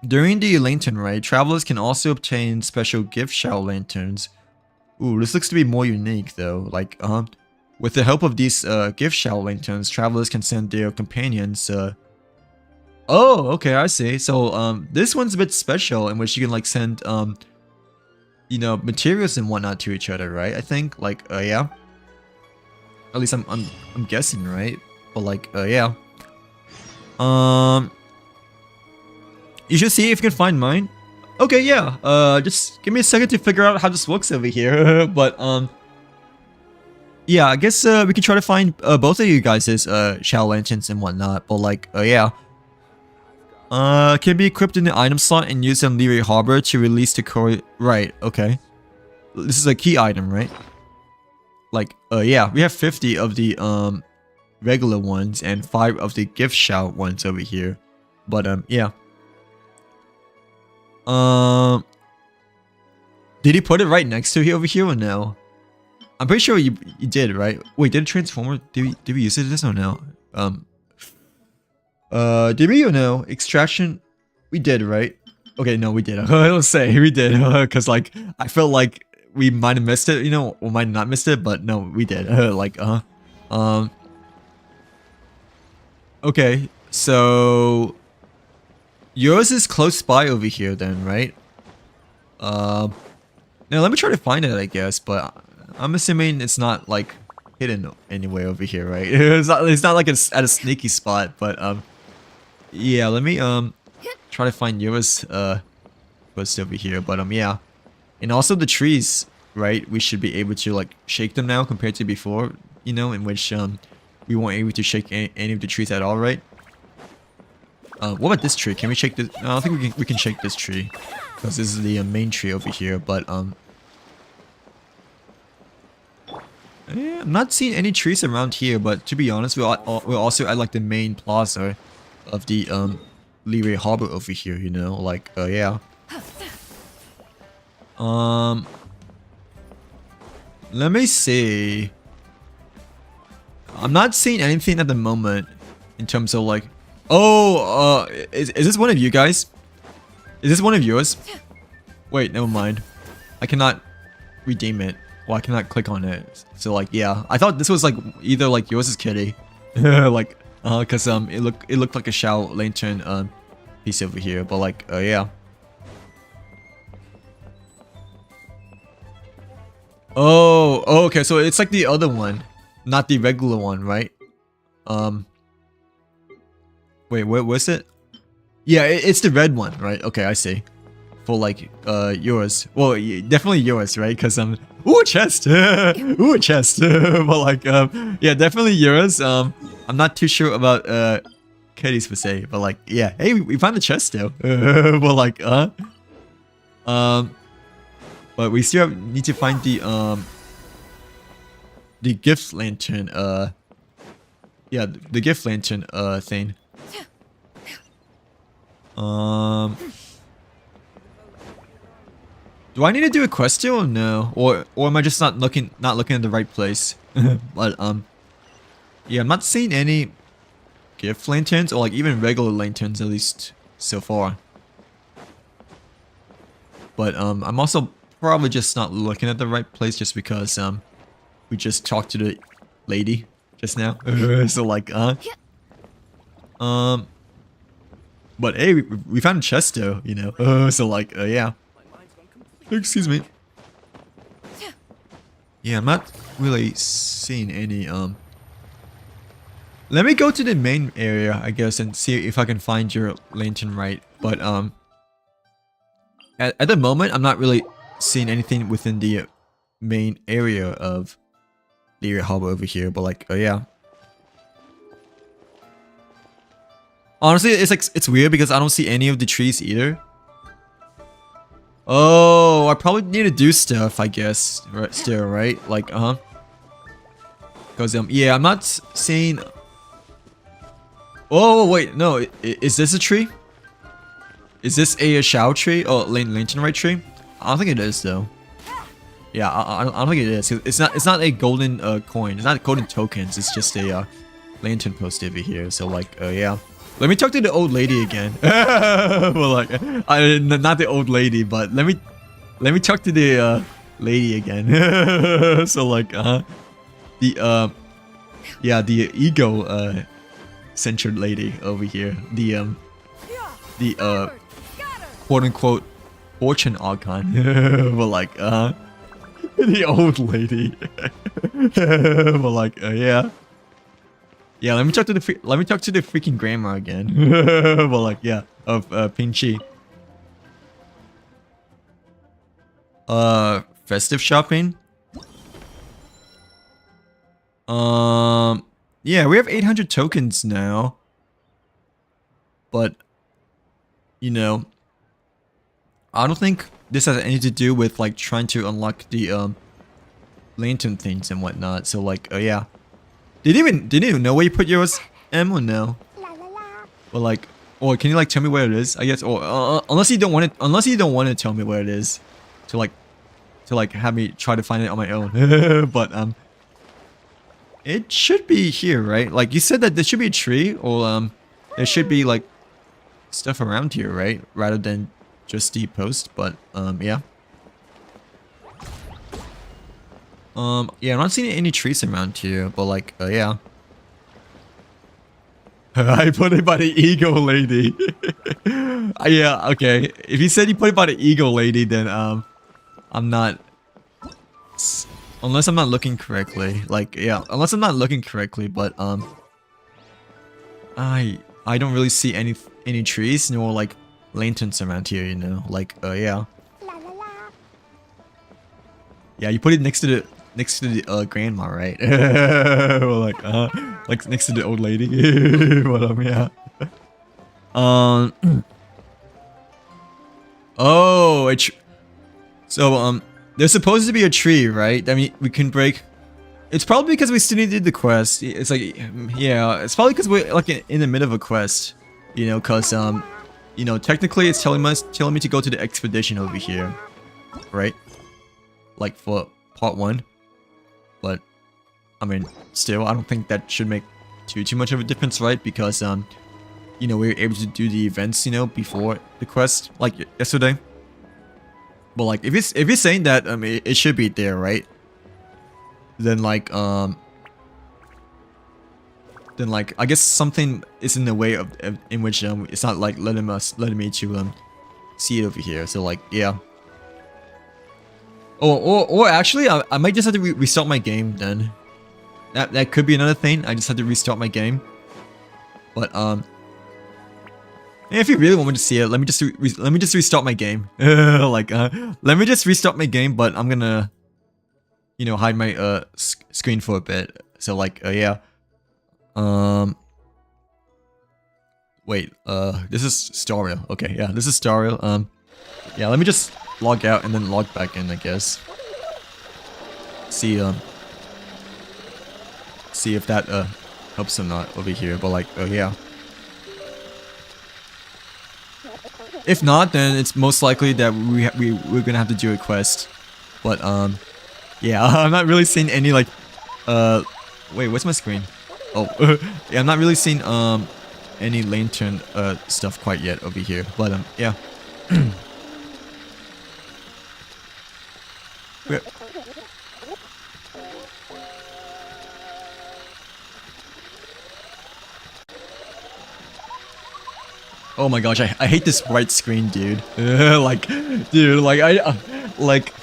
A: During the lantern rite, travelers can also obtain special gift Shao lanterns. Ooh, this looks to be more unique though. Like with the help of these gift Shao lanterns, travelers can send their companions. Oh, okay, I see. So this one's a bit special, in which you can like send you know, materials and whatnot to each other, right? I think like yeah. At least I'm guessing, right? But like yeah. You should see if you can find mine. Okay, yeah. Just give me a second to figure out how this works over here. But yeah, I guess we can try to find both of you guys' Shao lanterns and whatnot. But like yeah. Can be equipped in the item slot and used on Liyue Harbor to release the core. Right, okay. This is a key item, right? Like, yeah, we have 50 of the regular ones and 5 of the gift Shao ones over here. But yeah. Did he put it right next to here over here or no? I'm pretty sure you did, right? Wait, did a transformer? Did we use it this or no? Did we or no? Extraction? We did, right? Okay, no, we did. I don't say we did, because like I felt like we might have missed it, you know, or might not missed it, but no, we did. Like okay, so yours is close by over here, then, right? Now let me try to find it, I guess, but I'm assuming it's not like hidden anywhere over here, right? It's not like it's at a sneaky spot, but yeah, let me try to find yours first over here, but yeah. And also the trees, right? We should be able to like shake them now compared to before, you know, in which we weren't able to shake any of the trees at all, right? What about this tree? Can we shake this? No, I don't think we can shake this tree because this is the main tree over here. But yeah, I'm not seeing any trees around here. But to be honest, we're also at like the main plaza of the Liyue Harbor over here. You know, like yeah. Let me see. I'm not seeing anything at the moment in terms of like. Oh, is this one of you guys? Is this one of yours? Wait, never mind. I cannot redeem it. Well, I cannot click on it. So like, yeah. I thought this was like either like yours is Kitty, like, cause it looked like a Shao Lantern piece over here, but like, yeah. Oh, okay, so it's like the other one, not the regular one, right? Wait, what was it? Yeah, it's the red one, right? Okay, I see. For like, yours. Well, definitely yours, right? Cause ooh, a chest. Ooh, a chest. But like, yeah, definitely yours. I'm not too sure about Katie's per se, but like, yeah. Hey, we found the chest though. But like, but we still need to find the gift lantern. Yeah, the gift lantern thing. Do I need to do a quest still or no? Or am I just not looking at the right place? But yeah, I'm not seeing any gift lanterns or like even regular lanterns, at least so far. But I'm also probably just not looking at the right place just because we just talked to the lady just now. So like but hey, we found a chest though, you know. So like yeah. Excuse me. Yeah, I'm not really seeing any let me go to the main area, I guess, and see if I can find your lantern right. But at the moment I'm not really seeing anything within the main area of the harbor over here, but like yeah. Honestly, it's like it's weird because I don't see any of the trees either. Oh, I probably need to do stuff, I guess. Right, still, right? Like, because yeah, I'm not seeing. Oh wait, no, is this a tree? Is this a Shao tree or lantern right tree? I don't think it is though. Yeah, I don't think it is. It's not a golden coin. It's not golden tokens. It's just a lantern post over here. So like, yeah. Let me talk to the old lady again. Well, like, not the old lady, but let me talk to the lady again. So like, the ego centered lady over here. The quote unquote fortune archon. But like, the old lady. But like, yeah. Yeah, let me talk to the freaking grandma again. Well, like, yeah, of Pinchy. Festive shopping. Yeah, we have 800 tokens now. But you know, I don't think this has anything to do with like trying to unlock the lantern things and whatnot. So like, yeah. Didn't even know where you put yours, M, or no? Or like, or can you like tell me where it is? I guess, or unless you don't want to tell me where it is, to like have me try to find it on my own. But it should be here, right? Like you said that there should be a tree, or there should be like stuff around here, right? Rather than just the post. But yeah. Yeah, I'm not seeing any trees around here, but like, yeah. I put it by the ego lady. Yeah, okay. If you said you put it by the ego lady, then, I'm not... Unless I'm not looking correctly. Like, yeah, unless I'm not looking correctly, but, I don't really see any trees, nor, like, lanterns around here, you know? Like, yeah. Yeah, you put it next to the grandma, right? Well, like next to the old lady. But yeah. Oh, so there's supposed to be a tree, right? I mean, we can break. It's probably because we still need to do the quest. It's like, yeah, it's probably because we're like in the middle of a quest, you know, cause you know, technically it's telling me to go to the expedition over here, right? Like for part 1. But I mean, still, I don't think that should make too much of a difference, right? Because you know, we were able to do the events, you know, before the quest, like yesterday. But like, if you're saying that, I mean, it should be there, right? Then like, then like I guess something is in the way of in which it's not like letting me to see it over here. So like yeah. Or actually I might just have to restart my game then. That could be another thing. I just had to restart my game. But if you really want me to see it, let me just restart my game. Like let me just restart my game, but I'm gonna hide my screen for a bit. So like yeah. Wait, this is Star Rail. Okay, yeah, this is Star Rail. Yeah, let me just log out and then log back in, I guess. See if that helps or not over here. But like, oh yeah. If not, then it's most likely that we're gonna have to do a quest. But yeah, I'm not really seeing any like wait, what's my screen? Oh, yeah, I'm not really seeing any lantern stuff quite yet over here. But yeah. Okay. Oh my gosh, I hate this bright screen, dude. Like, dude, like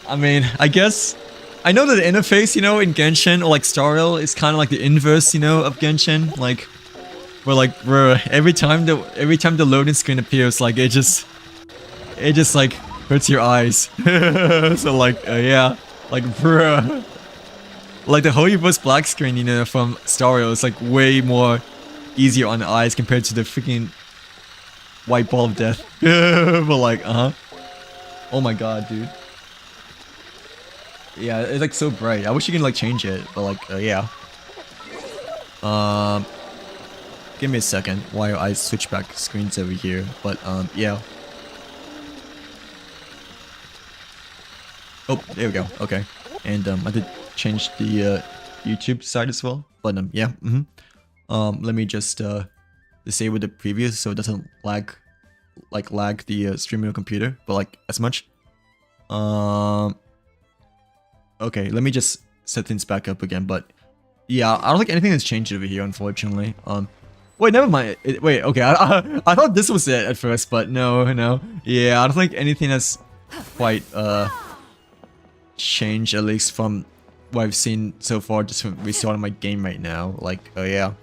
A: I mean, I guess I know that the interface, in Genshin or like Star Rail is kind of like the inverse, of Genshin. Like, where every time the loading screen appears, like it just like hurts your eyes. So like, yeah, like bruh, like the whole reverse black screen, from Star Rail is like way more easier on the eyes compared to the freaking white ball of death. But like, oh my god, dude. Yeah, it's like so bright. I wish you can like change it, but like, yeah. Give me a second while I switch back screens over here. But yeah. Oh, there we go. Okay, and I did change the YouTube side as well. But yeah. Let me just disable the previous so it doesn't lag the stream on your computer, but like as much. Okay, let me just set things back up again. But yeah, I don't think anything has changed over here, unfortunately. Wait, never mind. Wait, okay, I thought this was it at first, but no. Yeah, I don't think anything has quite changed, at least from what I've seen so far, just from restarting my game right now. Like, oh yeah.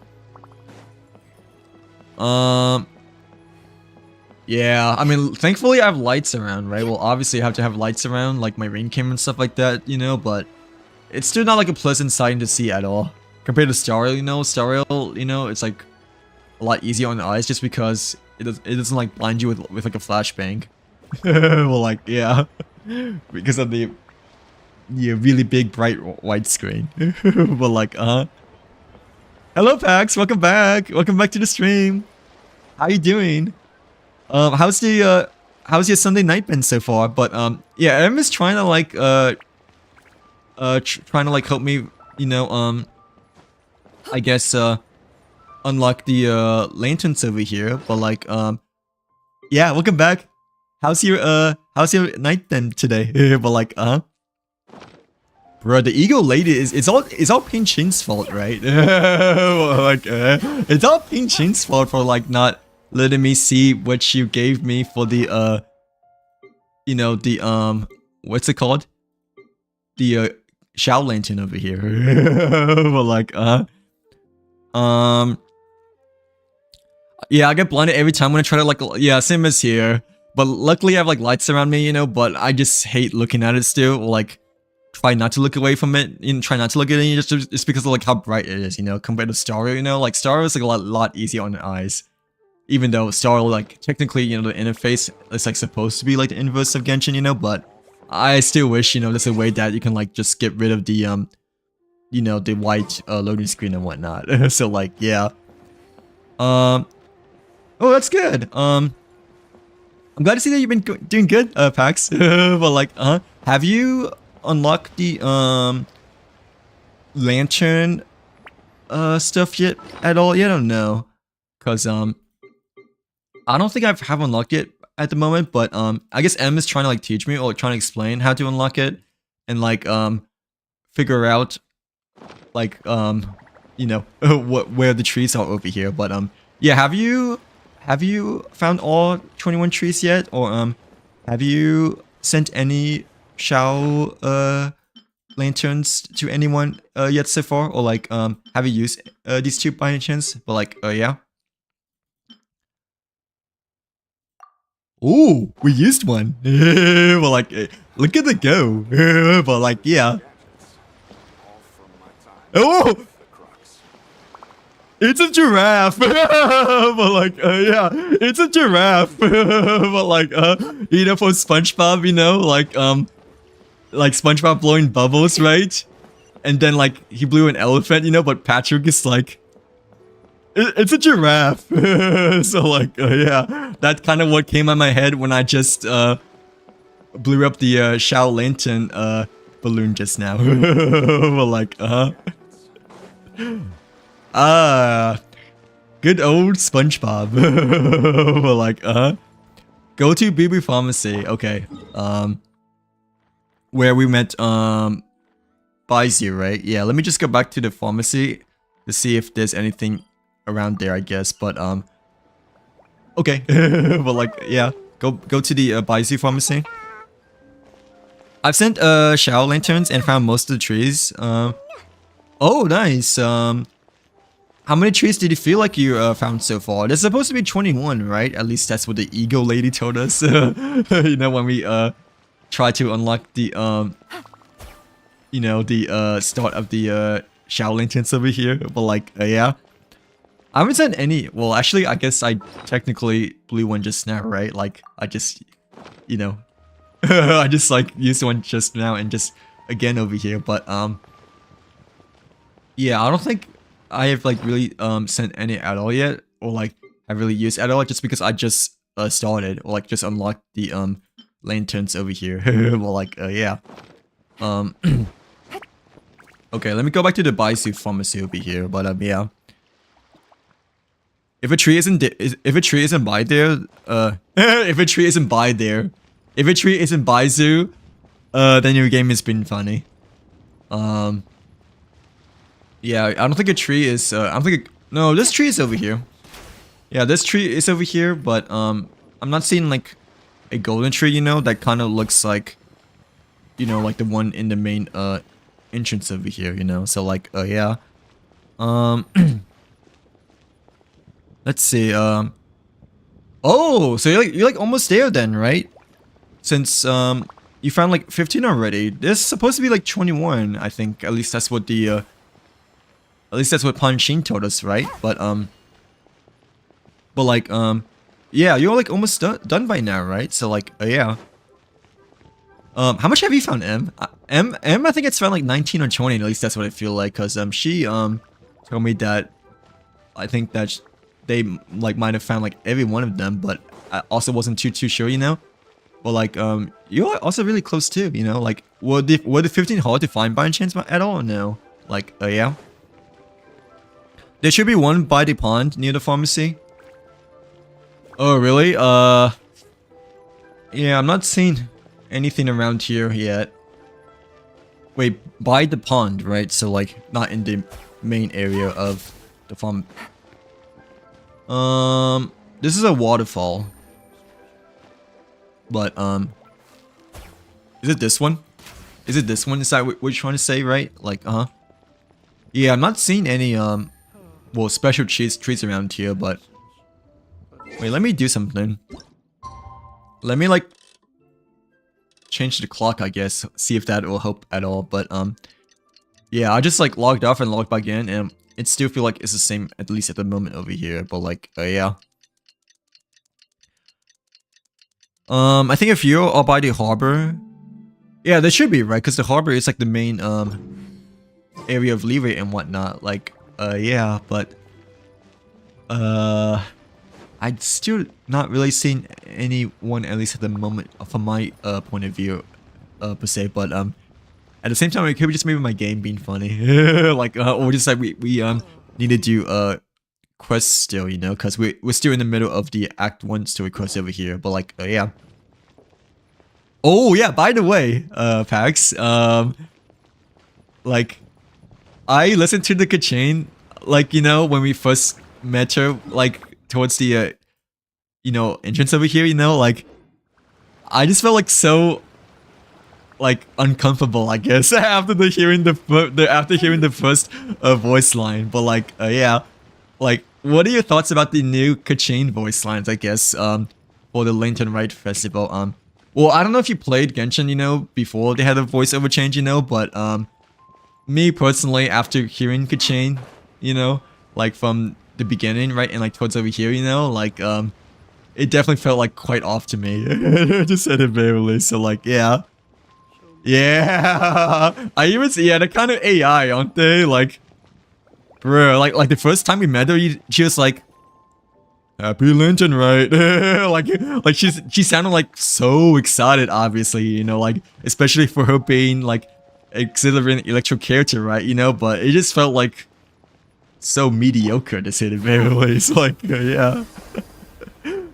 A: Yeah, I mean, thankfully I have lights around, right? Well, obviously I have to have lights around, like my rain camera and stuff like that, but it's still not like a pleasant sight to see at all. Compared to Star Rail, Star Rail, it's like a lot easier on the eyes just because it doesn't like blind you with like a flashbang. Well, like, yeah, because of the really big bright white screen. But like, hello Pax, welcome back to the stream. How you doing? How's your Sunday night been so far? But yeah, Em is trying to like help me, I guess unlock the lanterns over here. But like yeah, welcome back. How's your night then today? But like bro, the Eagle Lady it's all Ping Chin's fault, right? Like it's all Ping Chin's fault for like not letting me see what you gave me for the the what's it called? The Shao Lantern over here. But like yeah, I get blinded every time when I try to like, yeah, same as here. But luckily I have like lights around me, but I just hate looking at it still. Like try not to look away from it, try not to look at it just because of like how bright it is, compared to Star Rail, like Star Rail is like a lot easier on the eyes. Even though Star Rail, like technically, the interface is like supposed to be like the inverse of Genshin, but I still wish, there's a way that you can like just get rid of the the white loading screen and whatnot. So like, yeah. Oh, that's good. I'm glad to see that you've been doing good, Pax. But like, have you unlocked the lantern stuff yet at all? Yeah, I don't know, cause I don't think I have unlocked it at the moment, but I guess Em is trying to like teach me or trying to explain how to unlock it and like figure out like you know, where the trees are over here. But yeah, have you found all 21 trees yet, or have you sent any Shao lanterns to anyone yet so far, or like have you used these two by any chance? But like yeah. Oh, we used one. But like, look at the go. But like, yeah. Oh, it's a giraffe. But like, yeah, it's a giraffe. But like, you know, for SpongeBob, you know, like SpongeBob blowing bubbles, right? And then like he blew an elephant, you know. But Patrick is like, it's a giraffe. So like, yeah, that's kind of what came on my head when I just blew up the Shao Lantern balloon just now. But like, good old SpongeBob. But like, go to BB Pharmacy. Okay, where we met Baizu, right? Yeah, let me just go back to the pharmacy to see if there's anything around there, I guess. But okay. But like, yeah, go to the Baizu Pharmacy. I've sent Shao lanterns and found most of the trees. Oh, nice. How many trees did you feel like you found so far? There's supposed to be 21, right? At least that's what the ego lady told us. You know, when we try to unlock the you know, the start of the Shao lanterns over here. But like, yeah, I haven't sent any. Well, actually, I guess I technically blew one just now, right? Like, I just, you know, I just like used one just now and just again over here. But yeah, I don't think I have like really sent any at all yet, or like I really used at all, just because I just started, or like just unlocked the lanterns over here. Well, like yeah. Okay, let me go back to the Baizu Pharmacy over here. But yeah. If a tree isn't by there, if a tree isn't by there, if a tree isn't Baizu, then your game has been funny. Yeah, I don't think a tree is. I don't think. No, this tree is over here. Yeah, this tree is over here, but I'm not seeing like a golden tree. You know, that kind of looks like, you know, like the one in the main entrance over here. You know, so like yeah. Let's see. Oh, so you're like almost there then, right? Since you found like 15 already. There's supposed to be like 21, I think. At least that's what the at least that's what Panshin told us, right? But like yeah, you're like almost done by now, right? So like yeah. How much have you found, M? M, I think it's found like 19 or 20. At least that's what I feel like, cause she told me that I think that they like might have found like every one of them, but I also wasn't too sure, you know. But like you're also really close too, you know. Like were the 15 hard to find by any chance at all? Or no. Like yeah. There should be one by the pond near the pharmacy. Oh really? Yeah, I'm not seeing anything around here yet. Wait, by the pond, right? So like not in the main area of the farm. This is a waterfall. But is it this one? Is it this one? Is that what you're trying to say, right? Like yeah, I'm not seeing any well, special trees around here, but wait, let me do something. Let me like change the clock, I guess, see if that will help at all. But yeah, I just like logged off and logged back in, and it still feel like it's the same, at least at the moment over here. But like yeah, I think if you are by the harbor, yeah, there should be, right? Because the harbor is like the main area of leeway and whatnot. Like yeah, but I'd still not really seen anyone, at least at the moment, from my point of view, per se. But at the same time, it could be just maybe my game being funny, like or just like we need to do quests still, you know, because we're still in the middle of the Act 1 story quest over here. But like yeah. Oh yeah, by the way, Pax, like I listened to the Kachane like, you know, when we first met her, like, towards the, you know, entrance over here, you know, like, I just felt like so, like, uncomfortable, I guess, after hearing the first voice line. But like, yeah, like, what are your thoughts about the new Kachin voice lines? I guess, for the Lantern Rite Festival. Well, I don't know if you played Genshin, you know, before they had a voiceover change, you know, but me personally, after hearing Kachin, you know, like from the beginning, right, and like towards over here, you know, like it definitely felt like quite off to me. Just said it barely. So like, yeah. Yeah. I even see, yeah, they're kind of AI, aren't they? Like, bro, like the first time we met her, she was like, "Happy Lantern, right?" like she sounded like so excited, obviously, you know, like especially for her being like exhilarating electro character, right? You know, but it just felt like so mediocre to say the very least. Like, yeah.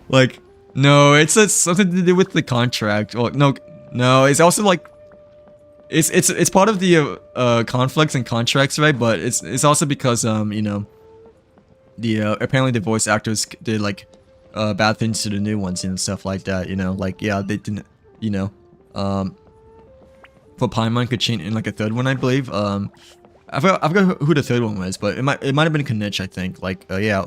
A: Like, no, it's something to do with the contract. Or no, it's also like it's part of the conflicts and contracts, right? But it's also because you know, the apparently the voice actors did like bad things to the new ones and stuff like that, you know, like, yeah, they didn't, you know, for Paimon, Kachin, and like a third one, I believe. I forgot who the third one was, but it might have been Kanich, I think. Like, yeah,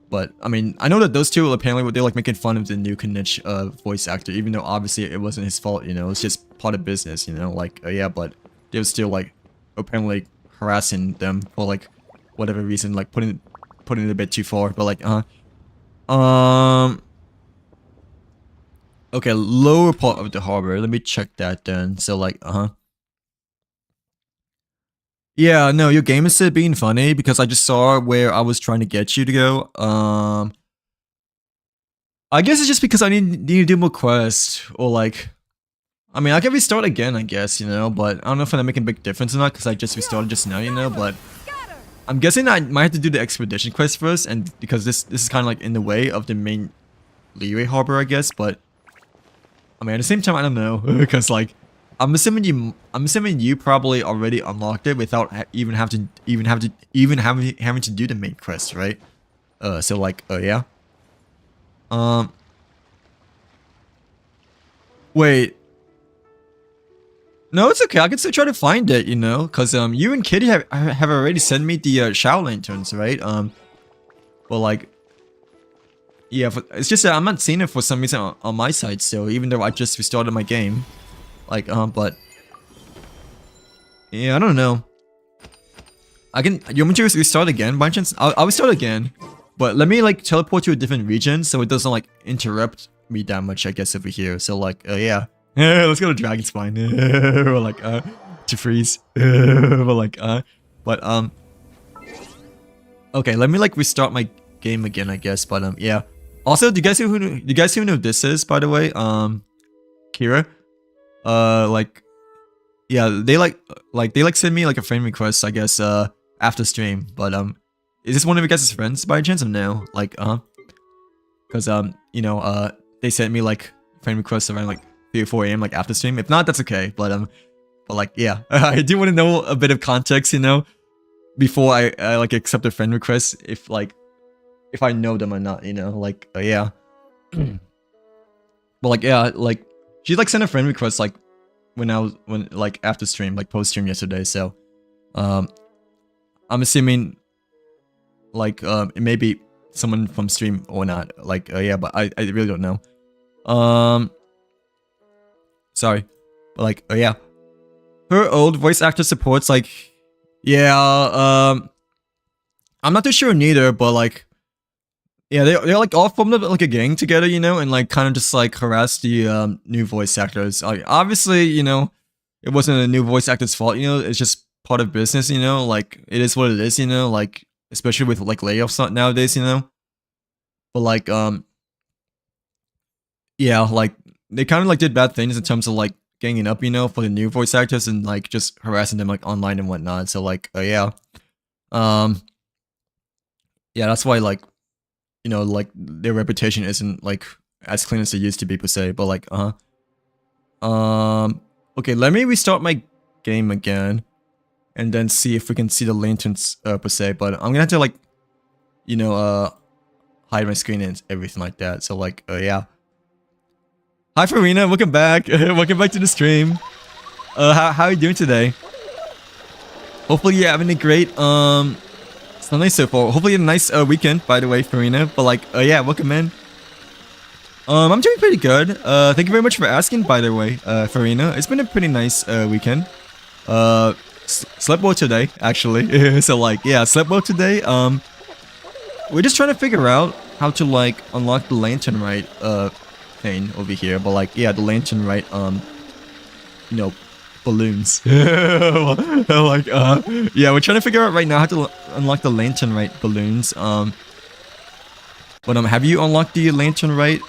A: but I mean, I know that those two apparently they're like making fun of the new Kanich voice actor, even though obviously it wasn't his fault, you know, it's just part of business, you know, like, yeah, but they were still like apparently harassing them for like whatever reason, like putting it a bit too far, but like, okay, lower part of the harbor. Let me check that then. So like, yeah, no, your game is still being funny because I just saw where I was trying to get you to go. I guess it's just because I need to do more quests, or like, I mean, I can restart again, I guess, you know, but I don't know if I'm making a big difference or not because I just restarted just now, you know, but I'm guessing I might have to do the expedition quest first, and because this is kind of like in the way of the main Leeway Harbor, I guess, but I mean, at the same time, I don't know, because like, I'm assuming you probably already unlocked it without even having to do the main quest, right? So like, yeah. Wait. No, it's okay. I can still try to find it, you know, because you and Kitty have already sent me the Shao Lanterns, right? But like, yeah, it's just that I'm not seeing it for some reason on my side still, even though I just restarted my game. Like, but yeah, I don't know. You want me to restart again by chance? I'll restart again, but let me like teleport to a different region so it doesn't like interrupt me that much, I guess, over here. So like, yeah. Let's go to Dragon Spine. Or like, to freeze. But like, but okay, let me like restart my game again, I guess. But yeah. Also, do you guys who know this is, by the way? Kira. Like, yeah, they send me like a friend request, I guess, after stream. But is this one of you guys' friends by chance or no? Like, because you know, they sent me like friend requests around like 3 or 4 a.m. like after stream. If not, that's okay. But like, yeah, I do want to know a bit of context, you know, before I like accept a friend request, if I know them or not, you know, like, yeah. But like, yeah, like she like sent a friend request like when like after stream, like post stream yesterday. So I'm assuming like it may be someone from stream or not. Like, yeah, but I really don't know. Sorry, but like, yeah, her old voice actor supports like, yeah, I'm not too sure neither, but like, yeah, they're like all formed up like a gang together, you know, and like kind of just like harass the new voice actors. Like, obviously, you know, it wasn't a new voice actor's fault, you know, it's just part of business, you know, like it is what it is, you know, like especially with like layoffs nowadays, you know. But like, yeah, like they kind of like did bad things in terms of like ganging up, you know, for the new voice actors and like just harassing them like online and whatnot. So like, yeah, yeah, that's why like, you know, like their reputation isn't like as clean as it used to be per se. But like, okay, let me restart my game again. and then see if we can see the lanterns per se. But I'm gonna have to like, you know, hide my screen and everything like that. So like, yeah. Hi Farina, welcome back. Welcome back to the stream. How are you doing today? Hopefully you're having a great Sunday so far. Hopefully you had a nice weekend, by the way, Farina. But like, yeah, welcome in. I'm doing pretty good. Thank you very much for asking, by the way, Farina. It's been a pretty nice weekend. Slept well today, actually. So like, yeah, slept well today. We're just trying to figure out how to like unlock the lantern right thing over here. But like, yeah, the lantern right you know, balloons. Like, yeah, we're trying to figure out right now how to unlock the lantern right balloons. But have you unlocked the lantern right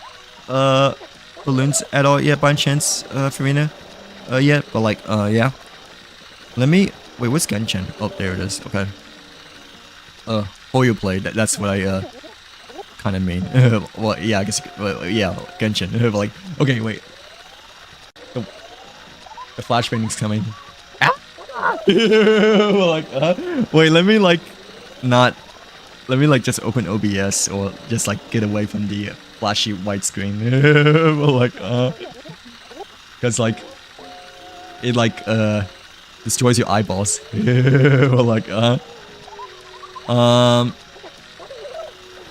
A: balloons at all yet, by chance, Farina? Yet, but like, yeah. Let me wait. What's Genshin? Oh, there it is. Okay. Hoyo play. That's what I kind of mean. Well, yeah, I guess. Yeah, Genshin. But like, okay, wait. The flashbang's coming. Like, wait, let me like not. Let me like just open OBS or just like get away from the flashy white screen. Like, because like it like destroys your eyeballs. Like,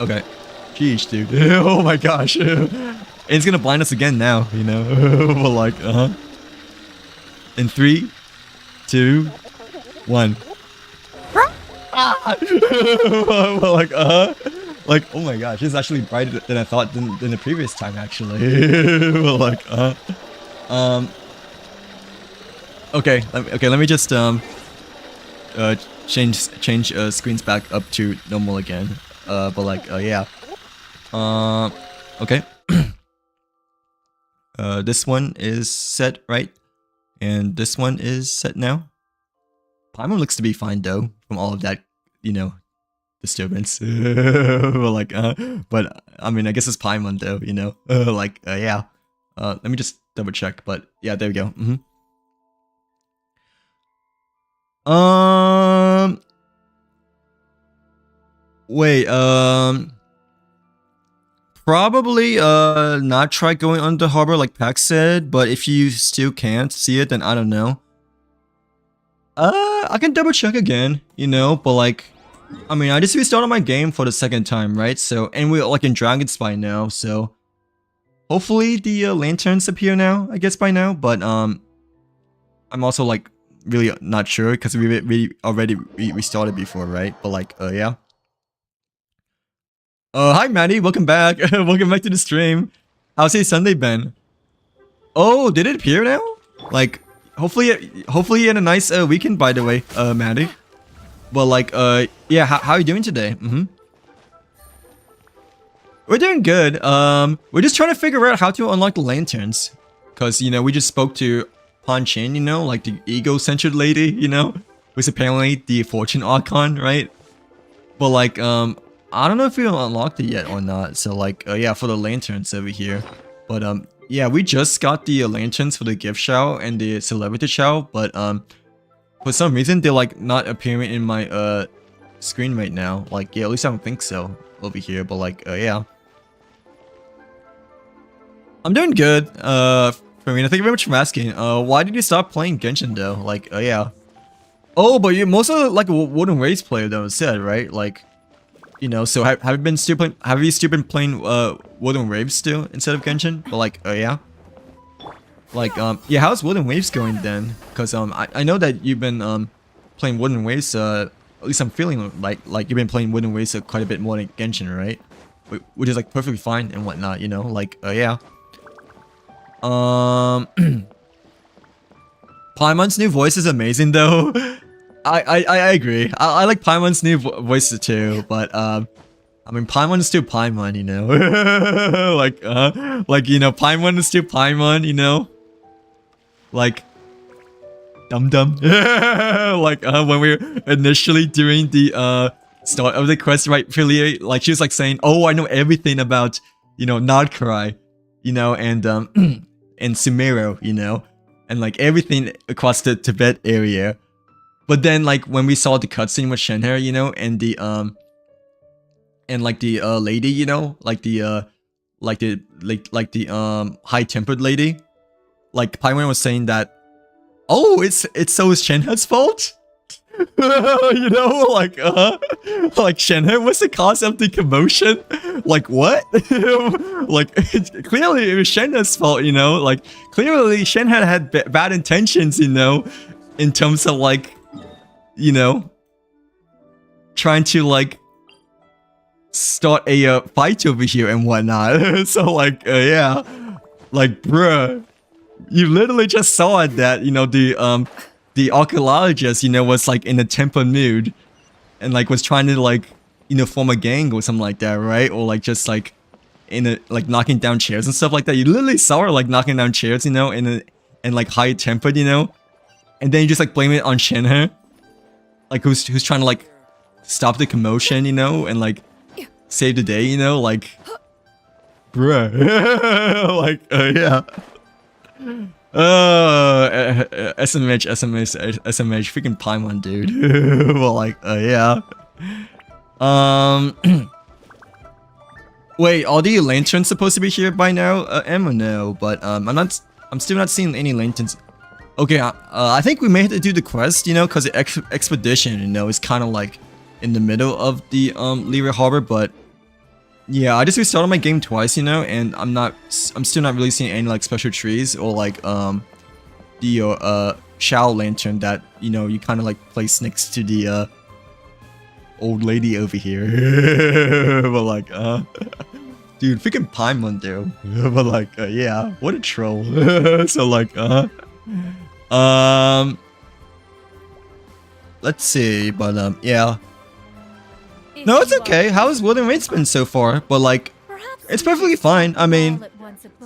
A: okay. Sheesh, dude. Oh my gosh. It's gonna blind us again now, you know. But like, in 3, 2, 1. Like, like, oh my gosh, it's actually brighter than I thought than the previous time, actually. Like, okay, let me just change screens back up to normal again. But like, yeah. Okay. This one is set, right? And this one is set now. Paimon looks to be fine though, from all of that, you know, disturbance. Like, but I mean, I guess it's Paimon though, you know. Like, yeah. Let me just double check, but yeah, there we go. Wait, probably not try going under harbor like Pax said, but if you still can't see it, then I don't know. I can double check again, you know, but like, I mean, I just restarted my game for the second time, right? So, and we're like in Dragon Spy now, so hopefully the lanterns appear now, I guess by now, but I'm also like really not sure because we already restarted before, right? But like, yeah. Hi Maddie, welcome back. Welcome back to the stream. How's your Sunday been? Oh, did it appear now? Like, hopefully you had a nice weekend, by the way, Maddie. But like, yeah, how are you doing today? We're doing good. We're just trying to figure out how to unlock the lanterns, cause you know we just spoke to Han Chin, you know, like the ego-centered lady, you know, who's apparently the Fortune Archon, right? But like, I don't know if we unlocked it yet or not. So like, yeah, for the lanterns over here. But yeah, we just got the lanterns for the gift show and the celebrity show. But for some reason they're like not appearing in my screen right now. Like, yeah, at least I don't think so over here. But like, yeah, I'm doing good. Farina, thank you very much for asking. Why did you stop playing Genshin though? Like, yeah. Oh, but you're mostly like a Wooden Waves player though, instead, right? Like, you know, so have you been still playing? Have you still been playing Wooden Waves still instead of Genshin? But like, yeah, like yeah, how's Wooden Waves going then? Because I know that you've been playing Wooden Waves. At least I'm feeling like you've been playing Wooden Waves quite a bit more than Genshin, right? Which is like perfectly fine and whatnot, you know. Like, yeah. Paimon's new voice is amazing though. I agree. I like Paimon's new voice too, but I mean Paimon is still Paimon, you know. Like you know, Paimon is still Paimon, you know. Like dum dum. Like when we were initially doing the start of the quest, right? Really, like she was like saying, "Oh, I know everything about, you know, Nardcry, you know, and and Sumero, you know, and like everything across the Tibet area." But then like when we saw the cutscene with Shenhe, you know, and the lady, you know, like the high-tempered lady, like Paimon was saying that, oh, it's Shenhe's fault. You know, like Shenhe was the cause of the commotion. Like what? Like clearly it was Shenhe's fault, you know. Like clearly Shenhe had bad intentions, you know, in terms of like, you know, trying to like start a fight over here and whatnot. So like yeah, like bruh, you literally just saw that, you know, the archaeologist, you know, was like in a temper mood and like was trying to like, you know, form a gang or something like that, right? Or like just like in a like knocking down chairs and stuff like that. You literally saw her like knocking down chairs, you know, and like high tempered, you know, and then you just like blame it on Shenhe, like who's trying to like stop the commotion, you know, and like save the day, you know, like bruh. Like yeah. SMH, freaking Paimon, dude. Well, like, yeah. Wait, are the lanterns supposed to be here by now? M or no? But I'm still not seeing any lanterns. Okay, I think we may have to do the quest, you know, because the expedition, you know, is kind of like in the middle of the Lyra Harbor, but yeah, I just restarted my game twice, you know, and I'm still not really seeing any like special trees or like the Shao lantern that, you know, you kind of like place next to the old lady over here. But like dude, freaking Paimon dude. But like yeah, what a troll. So like let's see, but yeah. No, it's okay. How's Wooden Rates been so far? But like, it's perfectly fine. I mean,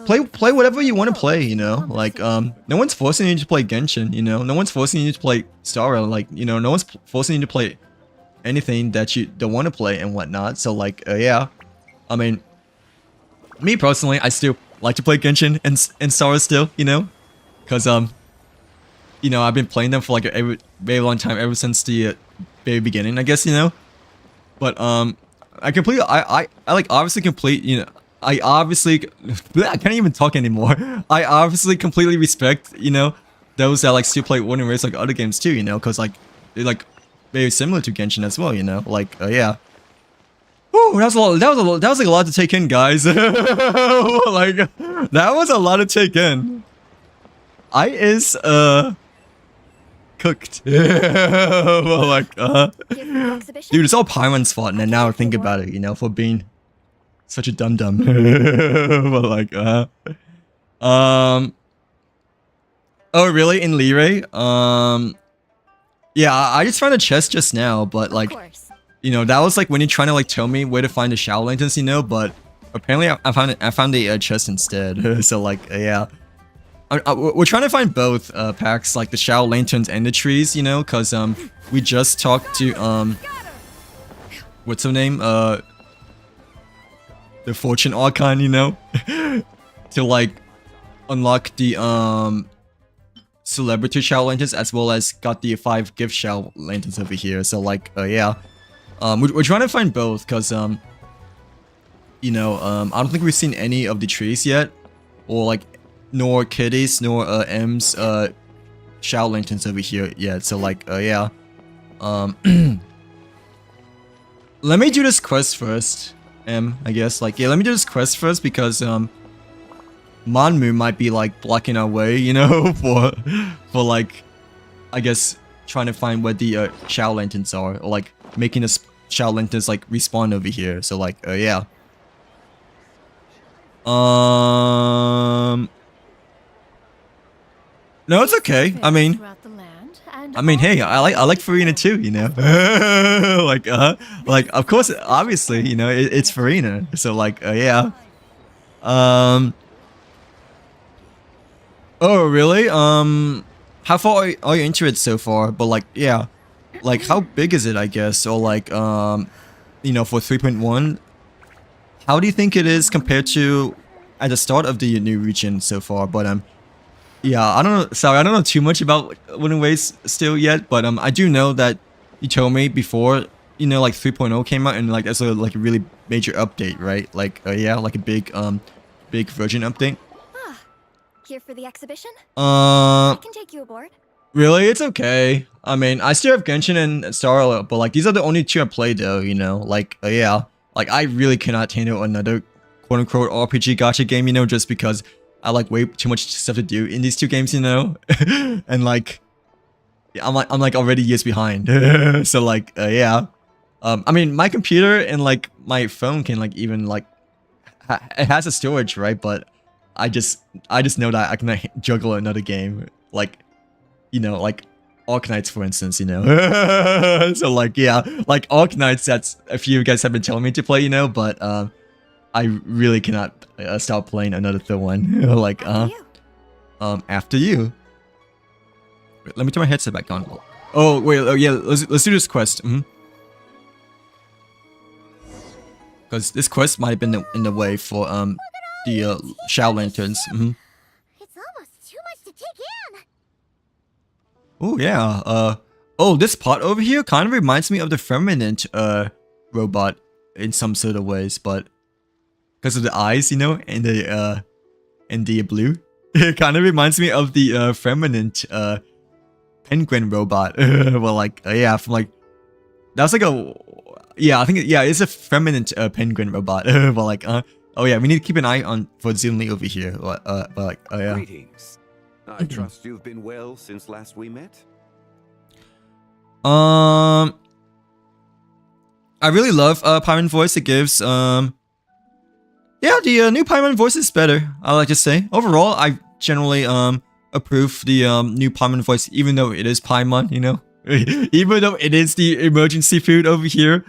A: play whatever you want to play, you know? Like, no one's forcing you to play Genshin, you know? No one's forcing you to play Star Rail, like, you know, no one's forcing you to play anything that you don't want to play and whatnot. So like, yeah. I mean, me personally, I still like to play Genshin and Star Rail still, you know? Cause, you know, I've been playing them for like a very long time, ever since the very beginning, I guess, you know? But I like obviously complete, you know, I can't even talk anymore. I obviously completely respect, you know, those that like still play Wooden Race like other games too, you know, because like they're like very similar to Genshin as well, you know, like yeah. Whew, that was like a lot to take in, guys. Like that was a lot to take in. I is cooked. Well, like dude, it's all Paimon's fault, and now I think about it, you know, for being such a dum-dum. But like oh really, in Lyra? Yeah, I just found a chest just now, but like, you know, that was like when you're trying to like tell me where to find the Shao lanterns, you know, but apparently I found the chest instead. So like yeah, we're trying to find both packs, like the Shao lanterns and the trees, you know, because we just talked to what's her name, the Fortune Archon, you know, to like unlock the celebrity Shao lanterns, as well as got the 5 gift Shao lanterns over here. So like yeah, we're trying to find both because you know, I don't think we've seen any of the trees yet, or like nor Kitty's nor M's Shao lanterns over here yet. So like yeah, let me do this quest first, I guess. Like yeah, let me do this quest first because Manmu might be like blocking our way, you know, for like, I guess, trying to find where the Shao lanterns are, or like making the Shao lanterns like respawn over here. So like yeah. No, it's okay. I mean, hey, I like Farina too, you know. like of course, obviously, you know, it's Farina. So like yeah. Oh really? How far are you into it so far? But like yeah, like how big is it, I guess, or like you know, for 3.1, how do you think it is compared to at the start of the new region so far? But yeah, I don't know. Sorry, I don't know too much about Wooden Ways still yet, but I do know that you told me before, you know, like 3.0 came out and like that's a like a really major update, right? Like yeah, like a big big version update.
C: Ah, here for the exhibition?
A: Uh,
C: I can take you aboard.
A: Really, it's okay. I mean, I still have Genshin and Starlight, but like these are the only two I play though, you know. Like yeah, like I really cannot handle another quote unquote RPG gacha game, you know, just because I like way too much stuff to do in these two games, you know. And like I'm like already years behind. So like yeah. I mean, my computer and like my phone can like even like it has a storage, right? But I just know that I cannot juggle another game like, you know, like Arknights, for instance, you know. So like yeah, like Arknights, that's a few of you guys have been telling me to play, you know, but I really cannot stop playing another third one. Like after you. Wait, let me turn my headset back on. Oh wait, oh yeah, let's do this quest. Because this quest might have been in the way for the Shao Lanterns.
C: It's almost too much to take in.
A: Oh yeah. Oh, this pot over here kind of reminds me of the Feminine robot in some sort of ways, but because of the eyes, you know, and the blue, it kind of reminds me of the Feminine penguin robot. Well, like yeah, from like that's like a yeah, I think yeah, it's a Feminine penguin robot. But like oh yeah, we need to keep an eye on for Zinli over here. But like oh yeah.
J: Greetings. I trust you've been well since last we met.
A: I really love Paimon voice. It gives yeah, the new Paimon voice is better, I like to say. Overall, I generally approve the new Paimon voice, even though it is Paimon, you know. Even though it is the emergency food over here.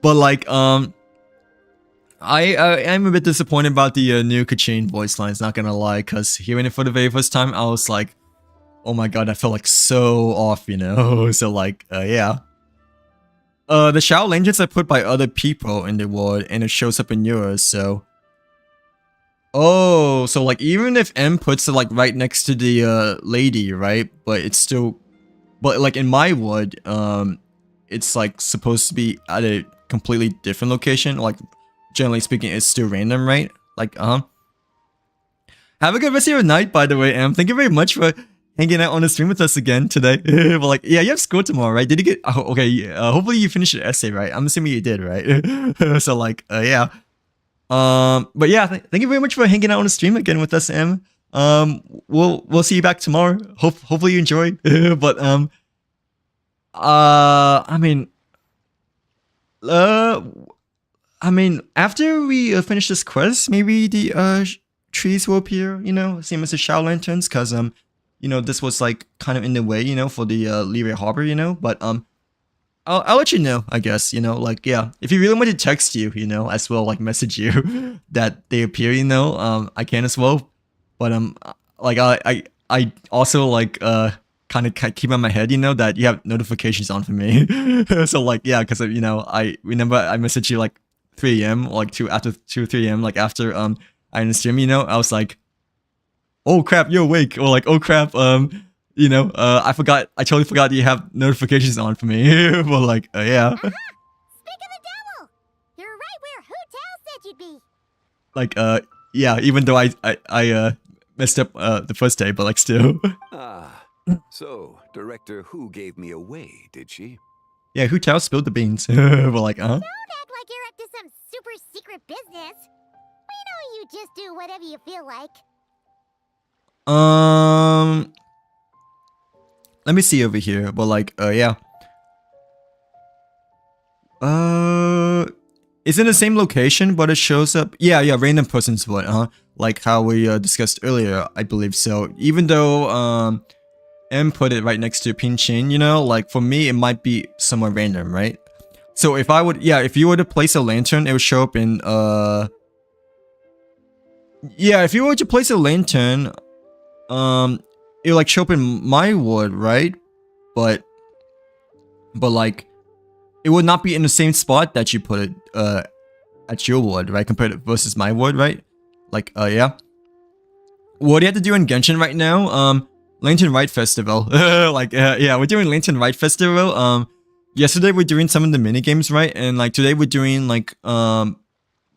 A: But like I am a bit disappointed about the new Kachin voice lines, not gonna lie, because hearing it for the very first time, I was like, oh my god, I felt like so off, you know. So like yeah. The Shao Lanterns are put by other people in the world and it shows up in yours, so oh, so like even if M puts it like right next to the lady, right? But it's still, but like in my wood, it's like supposed to be at a completely different location. Like generally speaking, it's still random, right? Like have a good rest of your night, by the way, M. Thank you very much for hanging out on the stream with us again today. But like yeah, you have school tomorrow, right? Did you get okay? Hopefully you finished your essay, right? I'm assuming you did, right? So like yeah. But yeah, thank you very much for hanging out on the stream again with us, M. We'll see you back tomorrow. Hopefully you enjoy. But I mean, after we finish this quest, maybe the trees will appear, you know, same as the Shao Lanterns, cause you know, this was like kind of in the way, you know, for the Leeway Harbor, you know, but I'll let you know, I guess, you know, like yeah, if you really want to text you, you know, as well, like message you that they appear, you know, I can as well, but like I also like kind of keep in my head, you know, that you have notifications on for me. So like yeah, because you know, I remember I messaged you like 3 a.m. like after 2 or 3 a.m. like after I in the stream, you know, I was like, oh crap, you're awake, or like oh crap, you know, I totally forgot you have notifications on for me. But like yeah.
C: Speak of the devil! You're right where Hu Tao said you'd be.
A: Like yeah, even though I messed up the first day, but like still.
J: Ah, so Director Hu gave me away, did she?
A: Yeah, Hu Tao spilled the beans. But like
C: Don't act like you're up to some super secret business. We know you just do whatever you feel like.
A: let me see over here. But like yeah. It's in the same location, but it shows up. Yeah, random person's vote, like how we discussed earlier, I believe so. Even though M put it right next to Pinchin, you know, like for me it might be somewhere random, right? So if I would, yeah, if you were to place a lantern, it would show up in yeah, if you were to place a lantern, it would like show up in my wood, right? But like it would not be in the same spot that you put it at your wood, right? Compared to versus my wood, right? Like yeah. what do you have to do in Genshin right now? Lantern Rite Festival. Like, yeah, we're doing Lantern Rite Festival. Yesterday we're doing some of the mini games, right? And like today we're doing like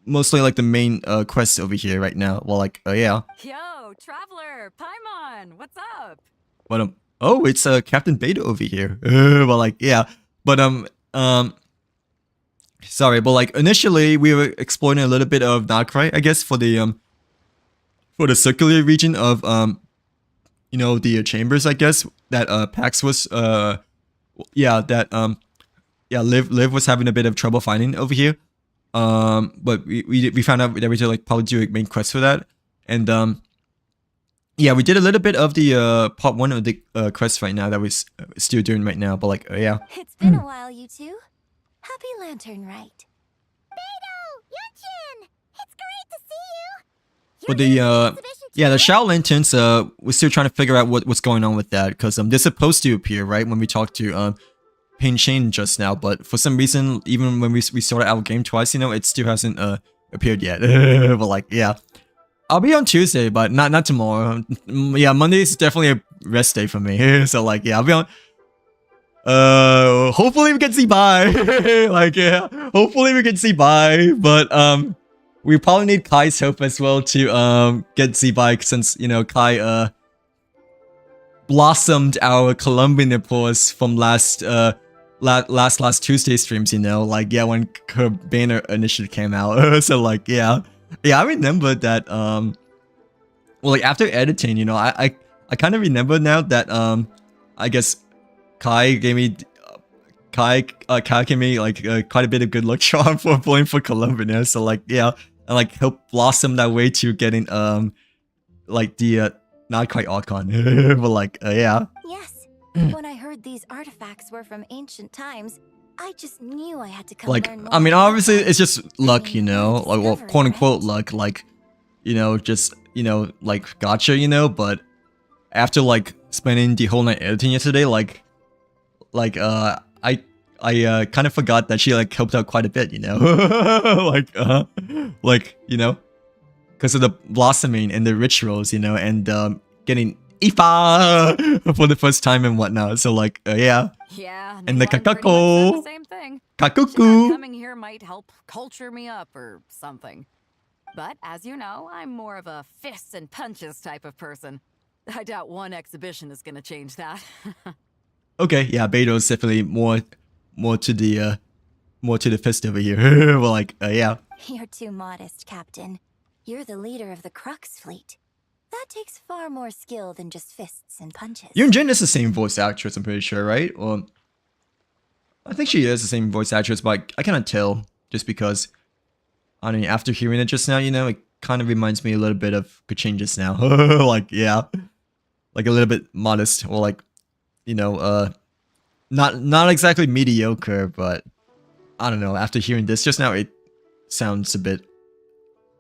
A: mostly like the main quests over here right now. Well, like, yeah.
K: Yo, Traveler, Paimon, what's up?
A: But oh, it's Captain Beta over here. Well, like, yeah. But sorry, but like initially we were exploring a little bit of Rite, I guess, for the circular region of you know, the chambers, I guess, that Pax was yeah, that yeah, Liv was having a bit of trouble finding over here. But we found out that we should like probably do a main quest for that. And yeah, we did a little bit of the part 1 of the quest right now that we're still doing right now, but like yeah.
B: It's been a while, you two. Happy Lantern Rite. Beidou! Yunchin! It's great to see you!
A: But the yeah, the Shao Lanterns, we're still trying to figure out what's going on with that, because they're supposed to appear, right, when we talked to Pain Shane just now, but for some reason, even when we started our game twice, you know, it still hasn't appeared yet. But like, yeah. I'll be on Tuesday, but not tomorrow. Yeah, Monday is definitely a rest day for me. So like, yeah, I'll be on. Hopefully we can see Bai. Like, yeah, hopefully we can see Bai. But we probably need Kai's help as well to get Z-Bai, since, you know, Kai blossomed our Colombian pause from last Tuesday streams, you know, like, yeah, when her banner initially came out. So like, yeah, I remember that well, like after editing, you know, I kind of remember now that I guess Kai gave me like quite a bit of good luck charm for playing for Colombia. So like, yeah, and like help blossom that way to getting like the not quite Archon, but like yeah.
B: Yes, when I heard these artifacts were from ancient times, I just knew I had to come
A: Like,
B: learn more.
A: I mean, obviously it's just luck, you know, like, well, quote unquote luck, like, you know, just, you know, like gotcha, you know. But after like spending the whole night editing yesterday, like I kind of forgot that she like helped out quite a bit, you know. Like, you know, because of the blossoming and the rituals, you know, and getting Ifa for the first time and whatnot. So like, yeah.
K: Yeah.
A: And the kakako.
K: Same thing.
A: Kakuku.
K: Coming here might help culture me up or something. But as you know, I'm more of a fists and punches type of person. I doubt one exhibition is gonna change that.
A: Okay, yeah, Beto's definitely more to the fist over here. Well, like, yeah.
B: You're too modest, Captain. You're the leader of the Crux fleet. That takes far more skill than just fists and punches.
A: Yunjin is the same voice actress, I'm pretty sure, right? Well, I think she is the same voice actress, but I cannot tell just because, I mean, after hearing it just now, you know, it kind of reminds me a little bit of Kachin just now. Like, yeah. Like a little bit modest, or like, you know, not exactly mediocre, but I don't know. After hearing this just now, it sounds a bit,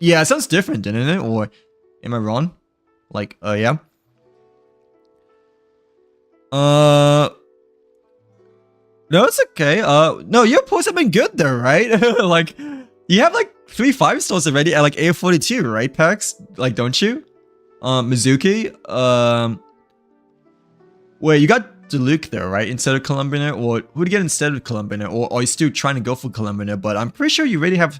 A: yeah, it sounds different, doesn't it? Or am I wrong? Like, yeah. No, it's okay. No, your posts have been good though, right? Like, you have like 3 5-stars already at like AO42, right, Pax? Like, don't you? Mizuki, wait, you got Deluxe there, right? Instead of Columbian, or who to get instead of Columbian, or are you still trying to go for Columbian? But I'm pretty sure you already have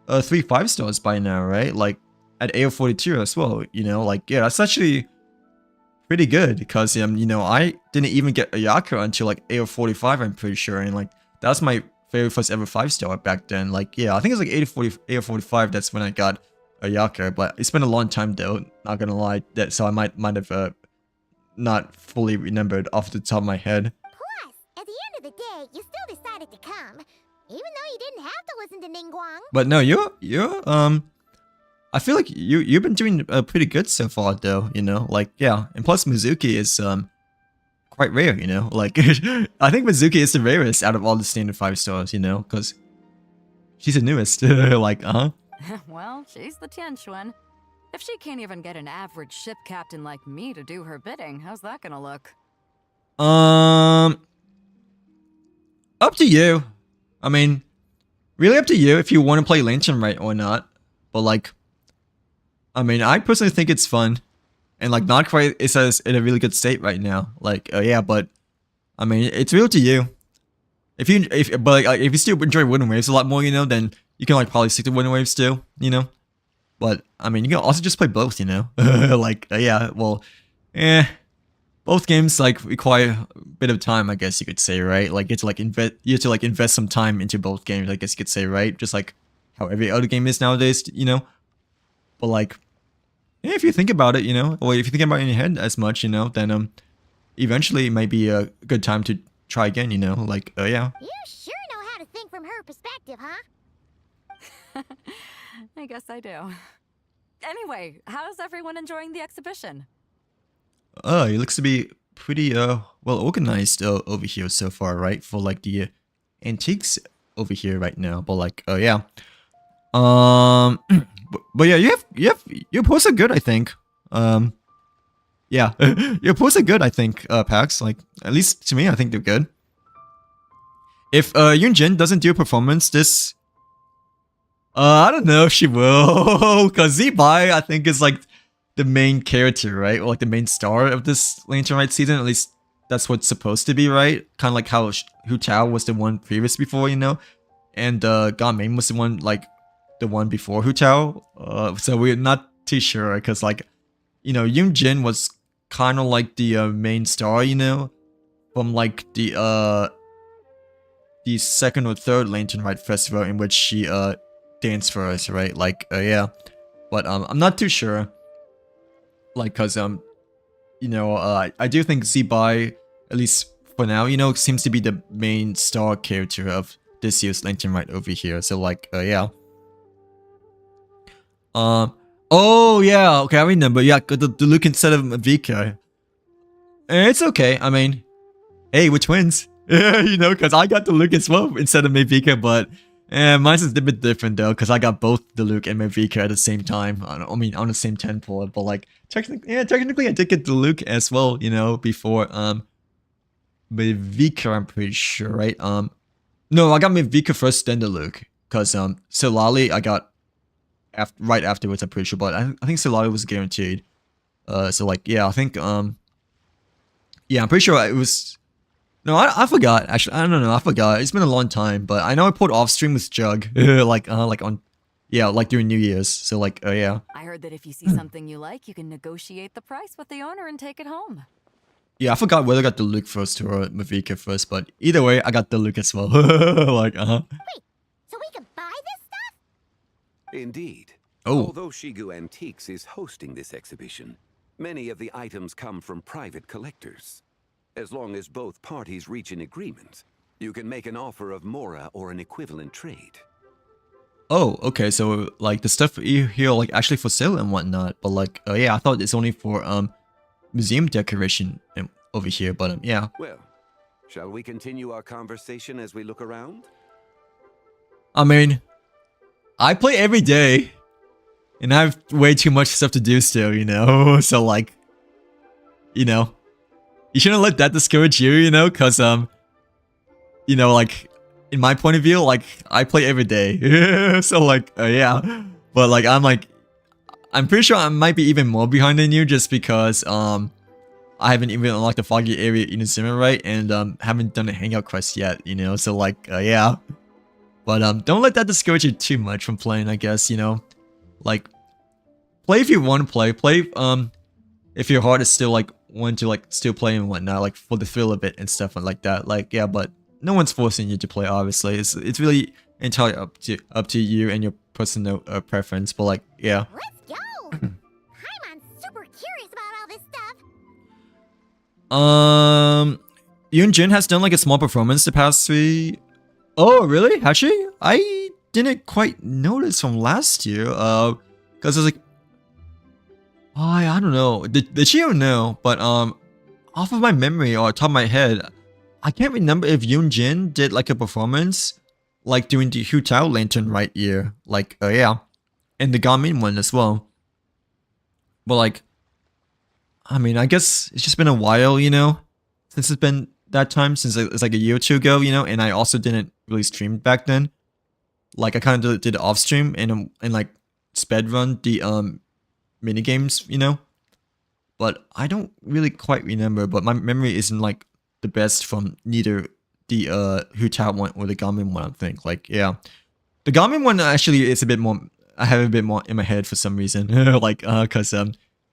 A: 3 5-stars by now, right? Like at AO42 as well, you know, like, yeah, that's actually pretty good, because you know, I didn't even get a Yakuza until like AO45, I'm pretty sure, and like that was my very first ever 5-star back then. Like, yeah, I think it was like AO45, that's when I got a Yakuza, but it's been a long time though, not gonna lie, that so I might have not fully remembered off the top of my head.
C: Plus, at the end of the day, you still decided to come, even though you didn't have to listen to Ningguang.
A: But no, you're I feel like you've been doing pretty good so far though, you know, like, yeah, and plus Mizuki is quite rare, you know, like I think Mizuki is the rarest out of all the standard 5-stars, you know, because she's the newest. Like,
K: Well, she's the Tianch one. If she can't even get an average ship captain like me to do her bidding, how's that gonna look?
A: Up to you. I mean, really up to you if you want to play Lantern Rite or not. But like, I mean, I personally think it's fun. and like not quite it says in a really good state right now. Like yeah, but I mean it's real to you. If you still enjoy Wind Waves a lot more, you know, then you can like probably stick to Wind Waves still, you know. But I mean you can also just play both, you know. Like yeah, well, both games like require a bit of time, I guess you could say, right? Like it's like you have to like invest some time into both games, I guess you could say, right? Just like how every other game is nowadays, you know. But like, yeah, if you think about it, you know, or if you think about it in your head as much, you know, then eventually it might be a good time to try again, you know. Like, yeah.
B: You sure know how to think from her perspective, huh?
K: I guess I do. Anyway, how's everyone enjoying the exhibition?
A: It looks to be pretty well organized over here so far, right? For like the antiques over here right now. But like, yeah. But yeah, your posts are good, I think. Yeah, your posts are good, I think, Pax. Like, at least to me, I think they're good. If Yunjin doesn't do a performance this, I don't know if she will, cause Zibai, I think, is like the main character, right? Or like the main star of this Lantern Rite season. At least that's what's supposed to be, right? Kind of like how Hu Tao was the one previous before, you know, and God Main was the one like the one before Hu Tao. So we're not too sure, cause like, you know, Yunjin was kind of like the main star, you know, from like the second or third Lantern Rite festival in which she danced for us, right? Like yeah, but I'm not too sure, like, cause you know, I do think Zibai, at least for now, you know, seems to be the main star character of this year's Lantern Rite over here. So like yeah. Oh yeah, okay, I remember. Yeah, the look instead of Vika. It's okay. I mean, hey, we're twins. You know, because I got the look as well instead of Mavika, but mine's is a bit different though, because I got both the Luke and Mavika at the same time. I mean, on the same template, but like technically I did get the Luke as well, you know, before Mavika, I'm pretty sure, right? No, I got Mavika first, then the Luke, because Solali I got right afterwards, I'm pretty sure, but I think Solali was guaranteed. So like yeah, I think yeah, I'm pretty sure it was. No, I forgot. Actually, I don't know. I forgot. It's been a long time, but I know I put off stream with Jug, like on, yeah, like during New Year's. So like, yeah.
K: I heard that if you see something you like, you can negotiate the price with the owner and take it home.
A: Yeah, I forgot whether I got the Luke first or Mavika first, but either way, I got the Luke as well. Like,
B: Wait, so we can buy this stuff?
J: Indeed.
A: Oh.
J: Although Shigu Antiques is hosting this exhibition, many of the items come from private collectors. As long as both parties reach an agreement, you can make an offer of Mora or an equivalent trade.
A: Oh, okay. So like the stuff you hear like actually for sale and whatnot, but like, yeah, I thought it's only for museum decoration over here, but yeah.
J: Well, shall we continue our conversation as we look around?
A: I mean, I play every day, and I have way too much stuff to do still, you know. So like, you know. You shouldn't let that discourage you, you know, because, you know, like, in my point of view, like, I play every day. So, like, yeah. But, like, I'm pretty sure I might be even more behind than you just because, I haven't even unlocked the foggy area in Inazuma, right? And, haven't done a hangout quest yet, you know, so, like, yeah. But, don't let that discourage you too much from playing, I guess, you know. Like, play if you want to play. Play, if your heart is still, like, want to like still play and whatnot, like for the thrill of it and stuff like that. Like yeah, but no one's forcing you to play. Obviously, it's really entirely up to you and your personal preference. But like yeah.
B: Let's go. I'm super curious about all this stuff.
A: Yunjin has done like a small performance the past 3. Oh really? Has she? I didn't quite notice from last year. Because I was like. I don't know. Did she even know? But off of my memory or top of my head, I can't remember if Yunjin did like a performance like during the Hu Tao Lantern Rite year. Like yeah, and the Garmin one as well. But like, I mean, I guess it's just been a while, you know, since it's been that time, since it's like a year or two ago, you know. And I also didn't really stream back then. Like I kind of did it off stream and like sped run the mini games, you know. but I don't really quite remember. But my memory isn't like the best from neither the Hu Tao one or the Gamin one. I think like yeah, the Gamin one actually is a bit more. I have a bit more in my head for some reason, like cause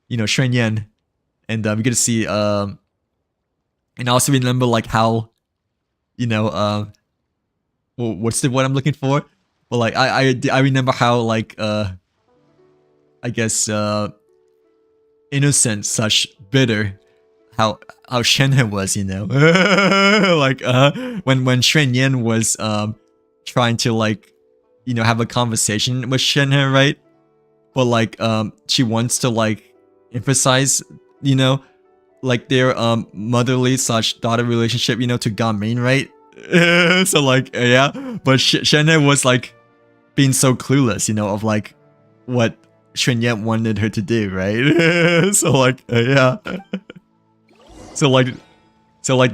A: you know Shen Yan, and we get to see and I also remember like how, you know well, what's the word I'm looking for? But like I remember how like I guess innocent such bitter how Shenhe was, you know. Like when Shen Yan was trying to like, you know, have a conversation with Shenhe, right? But like she wants to like emphasize, you know, like their motherly slash daughter relationship, you know, to Gamin, right? So like yeah, but Shenhe was like being so clueless, you know, of like what Shen Yan wanted her to do, right? So like yeah. So like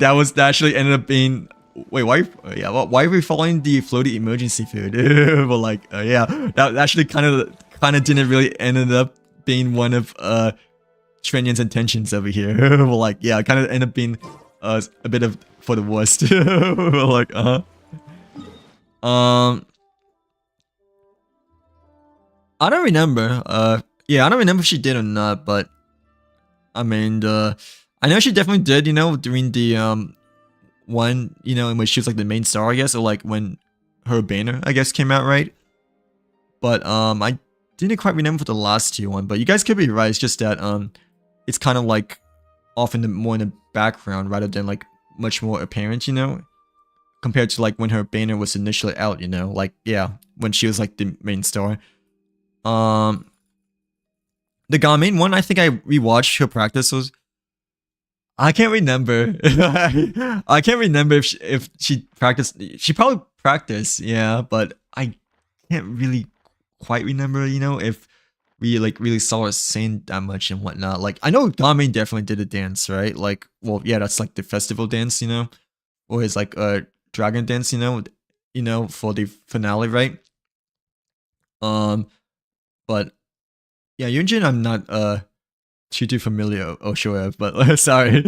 A: that actually ended up being wait why yeah why are we following the floaty emergency food? But like yeah, that actually kind of didn't really ended up being one of Shen Yan's intentions over here. But like yeah, it kind of ended up being a bit of for the worst. But like I don't remember. Yeah, I don't remember if she did or not, but I mean, I know she definitely did, you know, during the one, you know, in which she was like the main star, I guess, or like when her banner, I guess, came out, right? But I didn't quite remember for the last two one, but you guys could be right. It's just that it's kind of like often more in the background rather than like much more apparent, you know, compared to like when her banner was initially out, you know, like yeah, when she was like the main star. The Gamin one, I think I rewatched her practice was. I can't remember. I can't remember if she practiced. She probably practiced, yeah, but I can't really quite remember. You know, if we like really saw her sing that much and whatnot. Like I know Gamin definitely did a dance, right? Like, well, yeah, that's like the festival dance, you know, or his like dragon dance, you know, for the finale, right? But yeah, Yunjin, I'm not too familiar or sure of, but sorry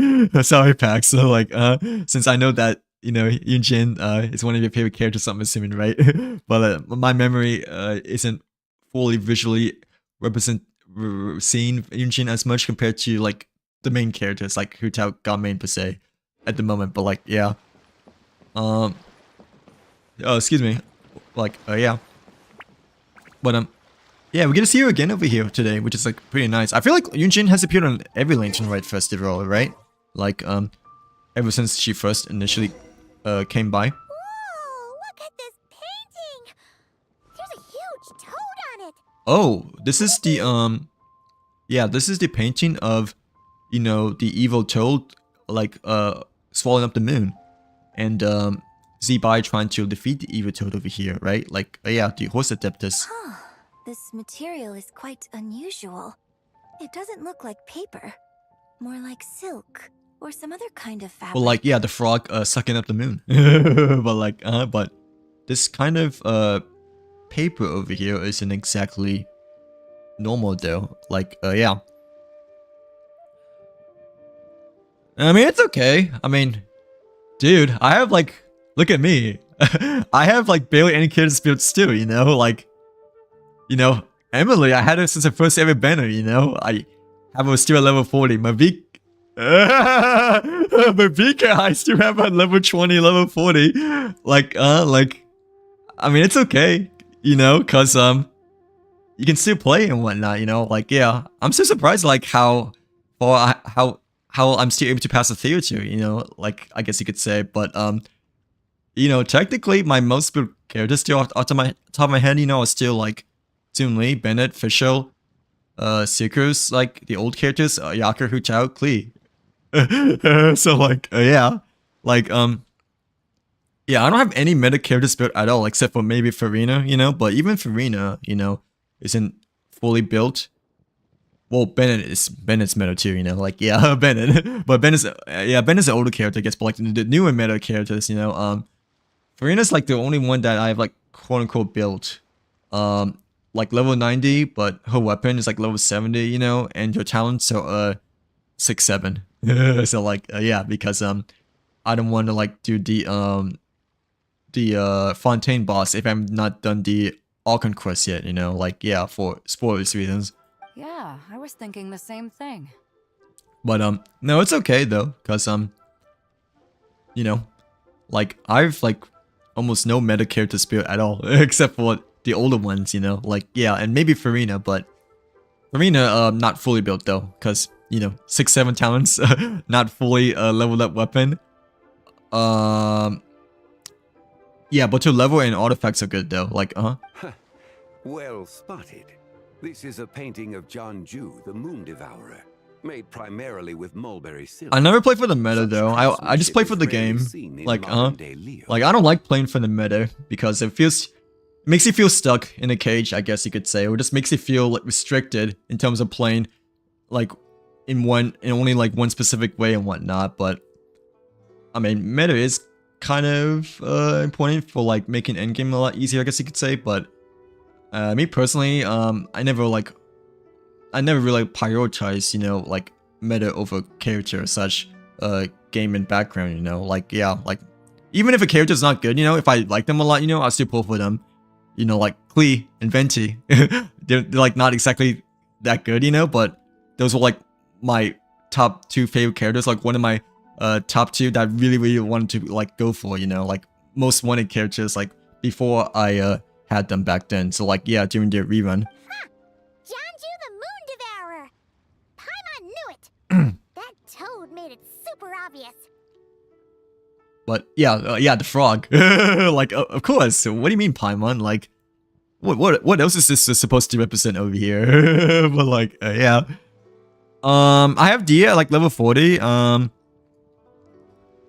A: Pax. So like since I know that, you know, Yunjin is one of your favorite characters, I'm assuming, right? But my memory isn't fully visually seeing Yunjin as much compared to like the main characters like Hu Tao Gamin per se at the moment. But like yeah, oh excuse me, like yeah, but yeah, we get to see her again over here today, which is like pretty nice. I feel like Yunjin has appeared on every Lantern Rite festival, right? Like ever since she first initially came by.
B: Whoa, look at this painting! There's a huge toad on it!
A: Oh, this is the yeah, this is the painting of, you know, the evil toad like swallowing up the moon. And Zibai trying to defeat the evil toad over here, right? Like yeah, the horse adeptus.
C: Huh. This material is quite unusual. It doesn't look like paper. More like silk or some other kind of fabric.
A: Well, like yeah, the frog sucking up the moon. But like but this kind of paper over here isn't exactly normal though. Like yeah. I mean, it's okay. I mean, dude, I have like, look at me. I have like barely any character spirits too, you know, like, you know, Emily, I had her since her first ever banner, you know? I have her still at level 40. Mavika, I still have her level 20, level 40. Like, I mean, it's okay, you know, cause, you can still play and whatnot, you know? Like, yeah, I'm so surprised, like, how I'm still able to pass a theory to, you know? Like, I guess you could say, but, you know, technically, my most built characters still off to my top of my head, you know, are still, like, Toon Lee, Bennett, Fischl, Seekers, like the old characters, Yaker, Hu Tao, Klee. So like, yeah. Like, yeah, I don't have any meta characters built at all, except for maybe Farina, you know, but even Farina, you know, isn't fully built. Well, Bennett's meta too, you know, like, yeah, Bennett. But Bennett's an older character, I guess, but like the newer meta characters, you know, Farina's like the only one that I have like quote unquote built. Like level 90, but her weapon is like level 70, you know, and her talents are 6, 7. So like yeah, because I don't want to like do the Fontaine boss if I'm not done the all conquest yet, you know, like yeah, for spoilers reasons.
K: Yeah, I was thinking the same thing.
A: But no, it's okay though, cause you know, like I've like almost no meta character spirit at all, except for the older ones, you know, like yeah, and maybe Farina, but Farina not fully built though, cause you know 6, 7 talents, not fully leveled up weapon. Yeah, but to level and artifacts are good though, like
J: Well spotted. This is a painting of Janju, the Moon Devourer, made primarily with mulberry silk.
A: I never play for the meta though. I just play for the game. Like like I don't like playing for the meta because it makes you feel stuck in a cage, I guess you could say, or just makes you feel like restricted in terms of playing like in only like one specific way and whatnot. But I mean, meta is kind of important for like making endgame a lot easier, I guess you could say. But me personally, I never really prioritize, you know, like meta over character or such game and background, you know, like yeah, like even if a character's not good, you know, if I like them a lot, you know, I'll still pull for them, you know, like Klee and Venti. they're like not exactly that good, you know, but those were like my top 2 favorite characters, like one of my top 2 that I really wanted to like go for, you know, like most wanted characters like before I had them back then. So like yeah, during the rerun.
B: Janju the Moon Devourer! Paimon knew it! That toad made it super obvious.
A: But yeah, yeah, the frog. Like of course. What do you mean, Paimon? Like what else is this supposed to represent over here? But like yeah. I have Dia at like level 40.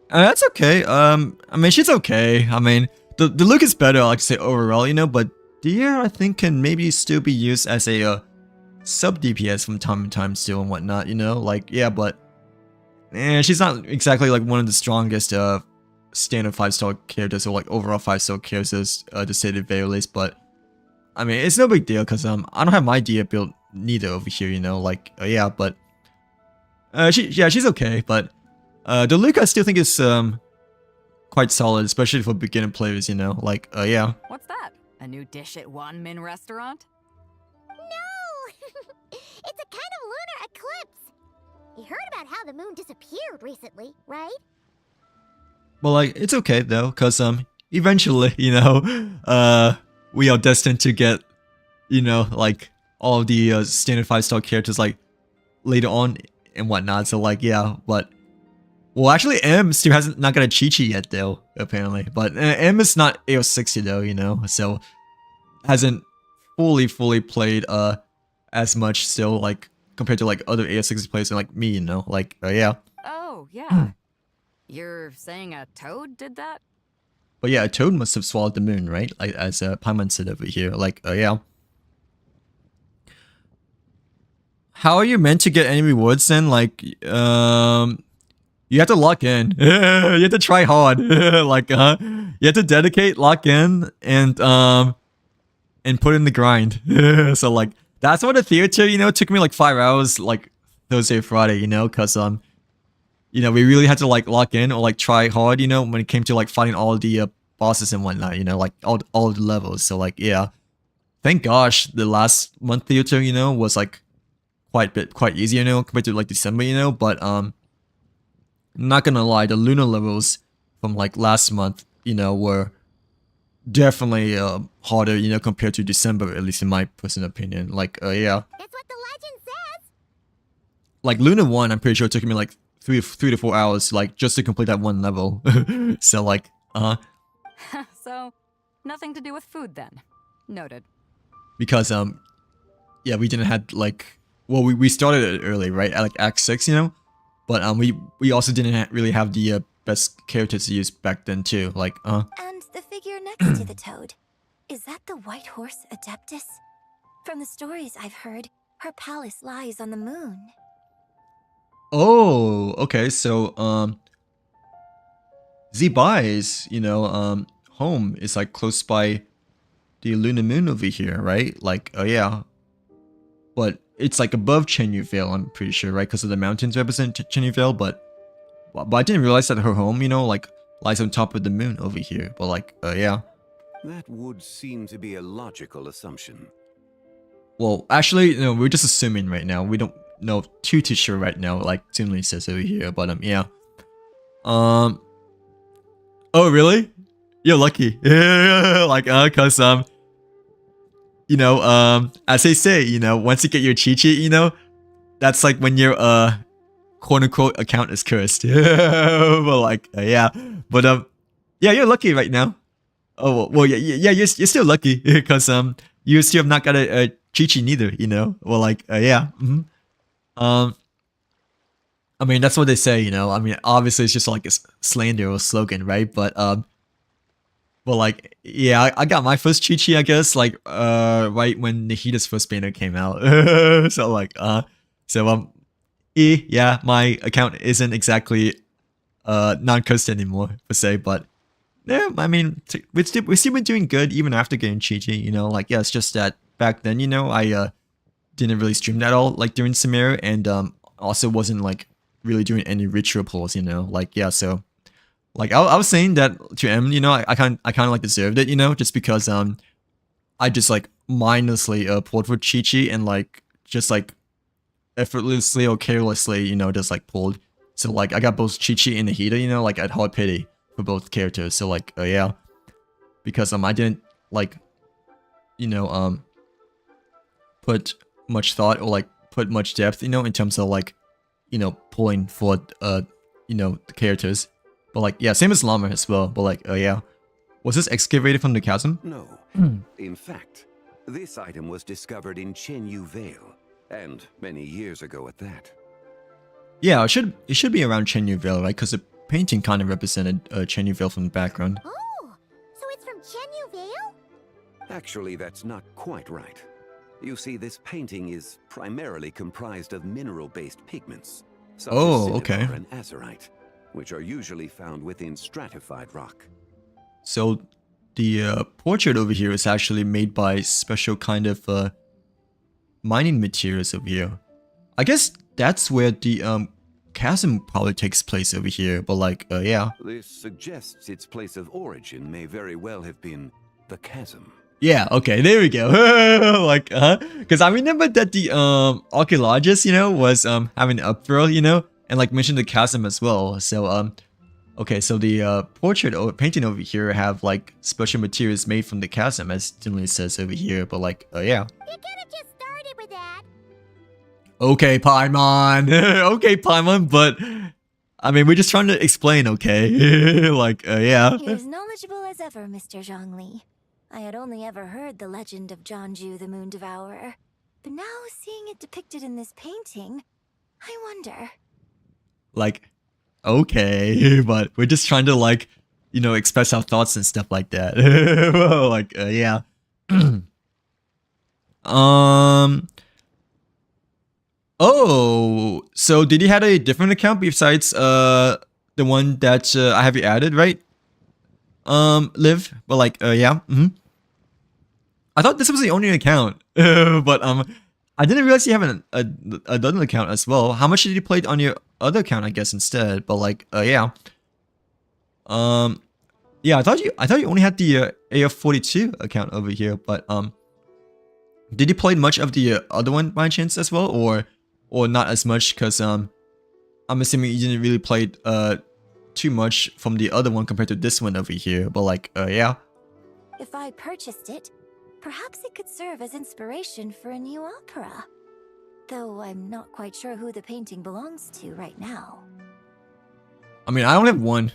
A: That's okay. I mean she's okay. I mean the look is better, I like to say overall, you know, but Dia I think can maybe still be used as a sub DPS from time to time still and whatnot, you know, like yeah, but she's not exactly like one of the strongest standard 5-star characters or like overall 5-star characters to say the very least. But I mean it's no big deal because I don't have my Dia built neither over here, you know, like yeah, but she's okay. But the look I still think is quite solid, especially for beginner players, you know, like yeah.
K: What's that? A new dish at Wanmin restaurant?
B: No! It's a kind of lunar eclipse. You heard about how the moon disappeared recently, right?
A: Well, like it's okay though, because eventually, you know, we are destined to get, you know, like all of the standard 5-star characters like later on and whatnot. So like yeah, but well, actually, M still not got a Chi-Chi yet though, apparently. But M is not AO60 though, you know, so hasn't fully played as much still, like compared to like other AO60 players like me, you know, like yeah.
K: Oh yeah. You're saying a toad did that?
A: But yeah, a toad must have swallowed the moon, right? Like as Paimon said over here, like yeah. How are you meant to get any rewards then? Like you have to lock in. You have to try hard. Like you have to dedicate, lock in, and put in the grind. So like that's what the theater, you know, took me like 5 hours, like Thursday, Friday, you know, cause you know, we really had to like lock in or like try hard, you know, when it came to like fighting all the bosses and whatnot, you know, like all the levels. So like yeah, thank gosh the last month theater, you know, was like quite easy, you know, compared to like December, you know, but not gonna lie, the lunar levels from like last month, you know, were definitely harder, you know, compared to December, at least in my personal opinion. Like yeah.
B: That's what the legend says.
A: Like Luna 1, I'm pretty sure it took me like 3 to 4 hours, like just to complete that one level. So like,
K: So, nothing to do with food then. Noted.
A: Because yeah, we didn't have like, well, we started it early, right? At like Act 6, you know, but we also didn't really have the best characters to use back then too. Like
C: And the figure next to the toad, is that the white horse Adeptus? From the stories I've heard, her palace lies on the moon.
A: Oh, okay. So Zibai's, you know, home is like close by the lunar moon over here, right? Like, oh yeah. But it's like above Chenyu Vale, I'm pretty sure, right? Because of the mountains represent Chenyu Vale, but I didn't realize that her home, you know, like lies on top of the moon over here. But like, yeah.
J: That would seem to be a logical assumption.
A: Well, actually, no, we're just assuming right now. We don't know too sure right now, like Tinley says over here. But yeah. Oh really? You're lucky. Like cause you know, as they say, you know, once you get your Chi-Chi, you know, that's like when your quote unquote account is cursed. But like yeah. But yeah, you're lucky right now. Oh well, yeah, you're still lucky because you still have not got a Chi-Chi neither, you know. Well, like yeah. I mean that's what they say, you know. I mean obviously it's just like a slander or slogan, right? But like yeah, I got my first Chi-Chi, I guess, like right when Nahita's first banner came out. So like yeah, my account isn't exactly non-cursed anymore per se, but yeah, I mean we've still been doing good even after getting Chi-Chi, you know. Like yeah, it's just that back then, you know, I didn't really stream that all like during Samira, and also wasn't like really doing any ritual pulls, you know. Like yeah, so like I was saying that to M, you know, I kind of like deserved it, you know, just because I just like mindlessly pulled for Chi-Chi and like just like effortlessly or carelessly, you know, just like pulled. So like I got both Chi-Chi and Nahida, you know, like at hard pity for both characters. So like yeah, because I didn't like, you know, put much thought or like put much depth, you know, in terms of like, you know, pulling for you know, the characters. But like yeah, same as Llama as well. But like yeah, was this excavated from the chasm?
J: No. In fact, this item was discovered in Chenyu Vale, and many years ago at that.
A: Yeah, it should be around Chenyu Vale, right? Because the painting kind of represented Chenyu Vale from the background.
B: Oh, so it's from Chenyu Vale?
J: Actually, that's not quite right. You see, this painting is primarily comprised of mineral-based pigments, such as cinnabar and azurite, which are usually found within stratified rock.
A: So the portrait over here is actually made by special kind of mining materials over here. I guess that's where the chasm probably takes place over here, but like yeah.
J: This suggests its place of origin may very well have been the chasm.
A: Yeah, okay, there we go. Like because I remember that the archaeologist, you know, was having an upthrow, you know, and like mentioned the chasm as well. So okay, so the portrait or painting over here have like special materials made from the chasm, as Tinley says over here. But like yeah.
B: You could have just started with that.
A: Okay, Paimon. Okay, Paimon, but I mean we're just trying to explain, okay? Like yeah.
C: You're as knowledgeable as ever, Mr. Zhongli. I had only ever heard the legend of Jianzhu the Moon Devourer, but now seeing it depicted in this painting, I wonder.
A: Like, okay, but we're just trying to like, you know, express our thoughts and stuff like that. Like, yeah. Oh, so did he have a different account besides the one that I have you added, right? Liv, but like, yeah. I thought this was the only account, but I didn't realize you have another account as well. How much did you play on your other account, I guess, instead? But like, yeah. Yeah, I thought you only had the AF42 account over here, but did you play much of the other one by chance as well, or not as much? Because I'm assuming you didn't really play too much from the other one compared to this one over here. But like, yeah.
C: If I purchased it, perhaps it could serve as inspiration for a new opera. Though I'm not quite sure who the painting belongs to right now.
A: I mean, I only have one.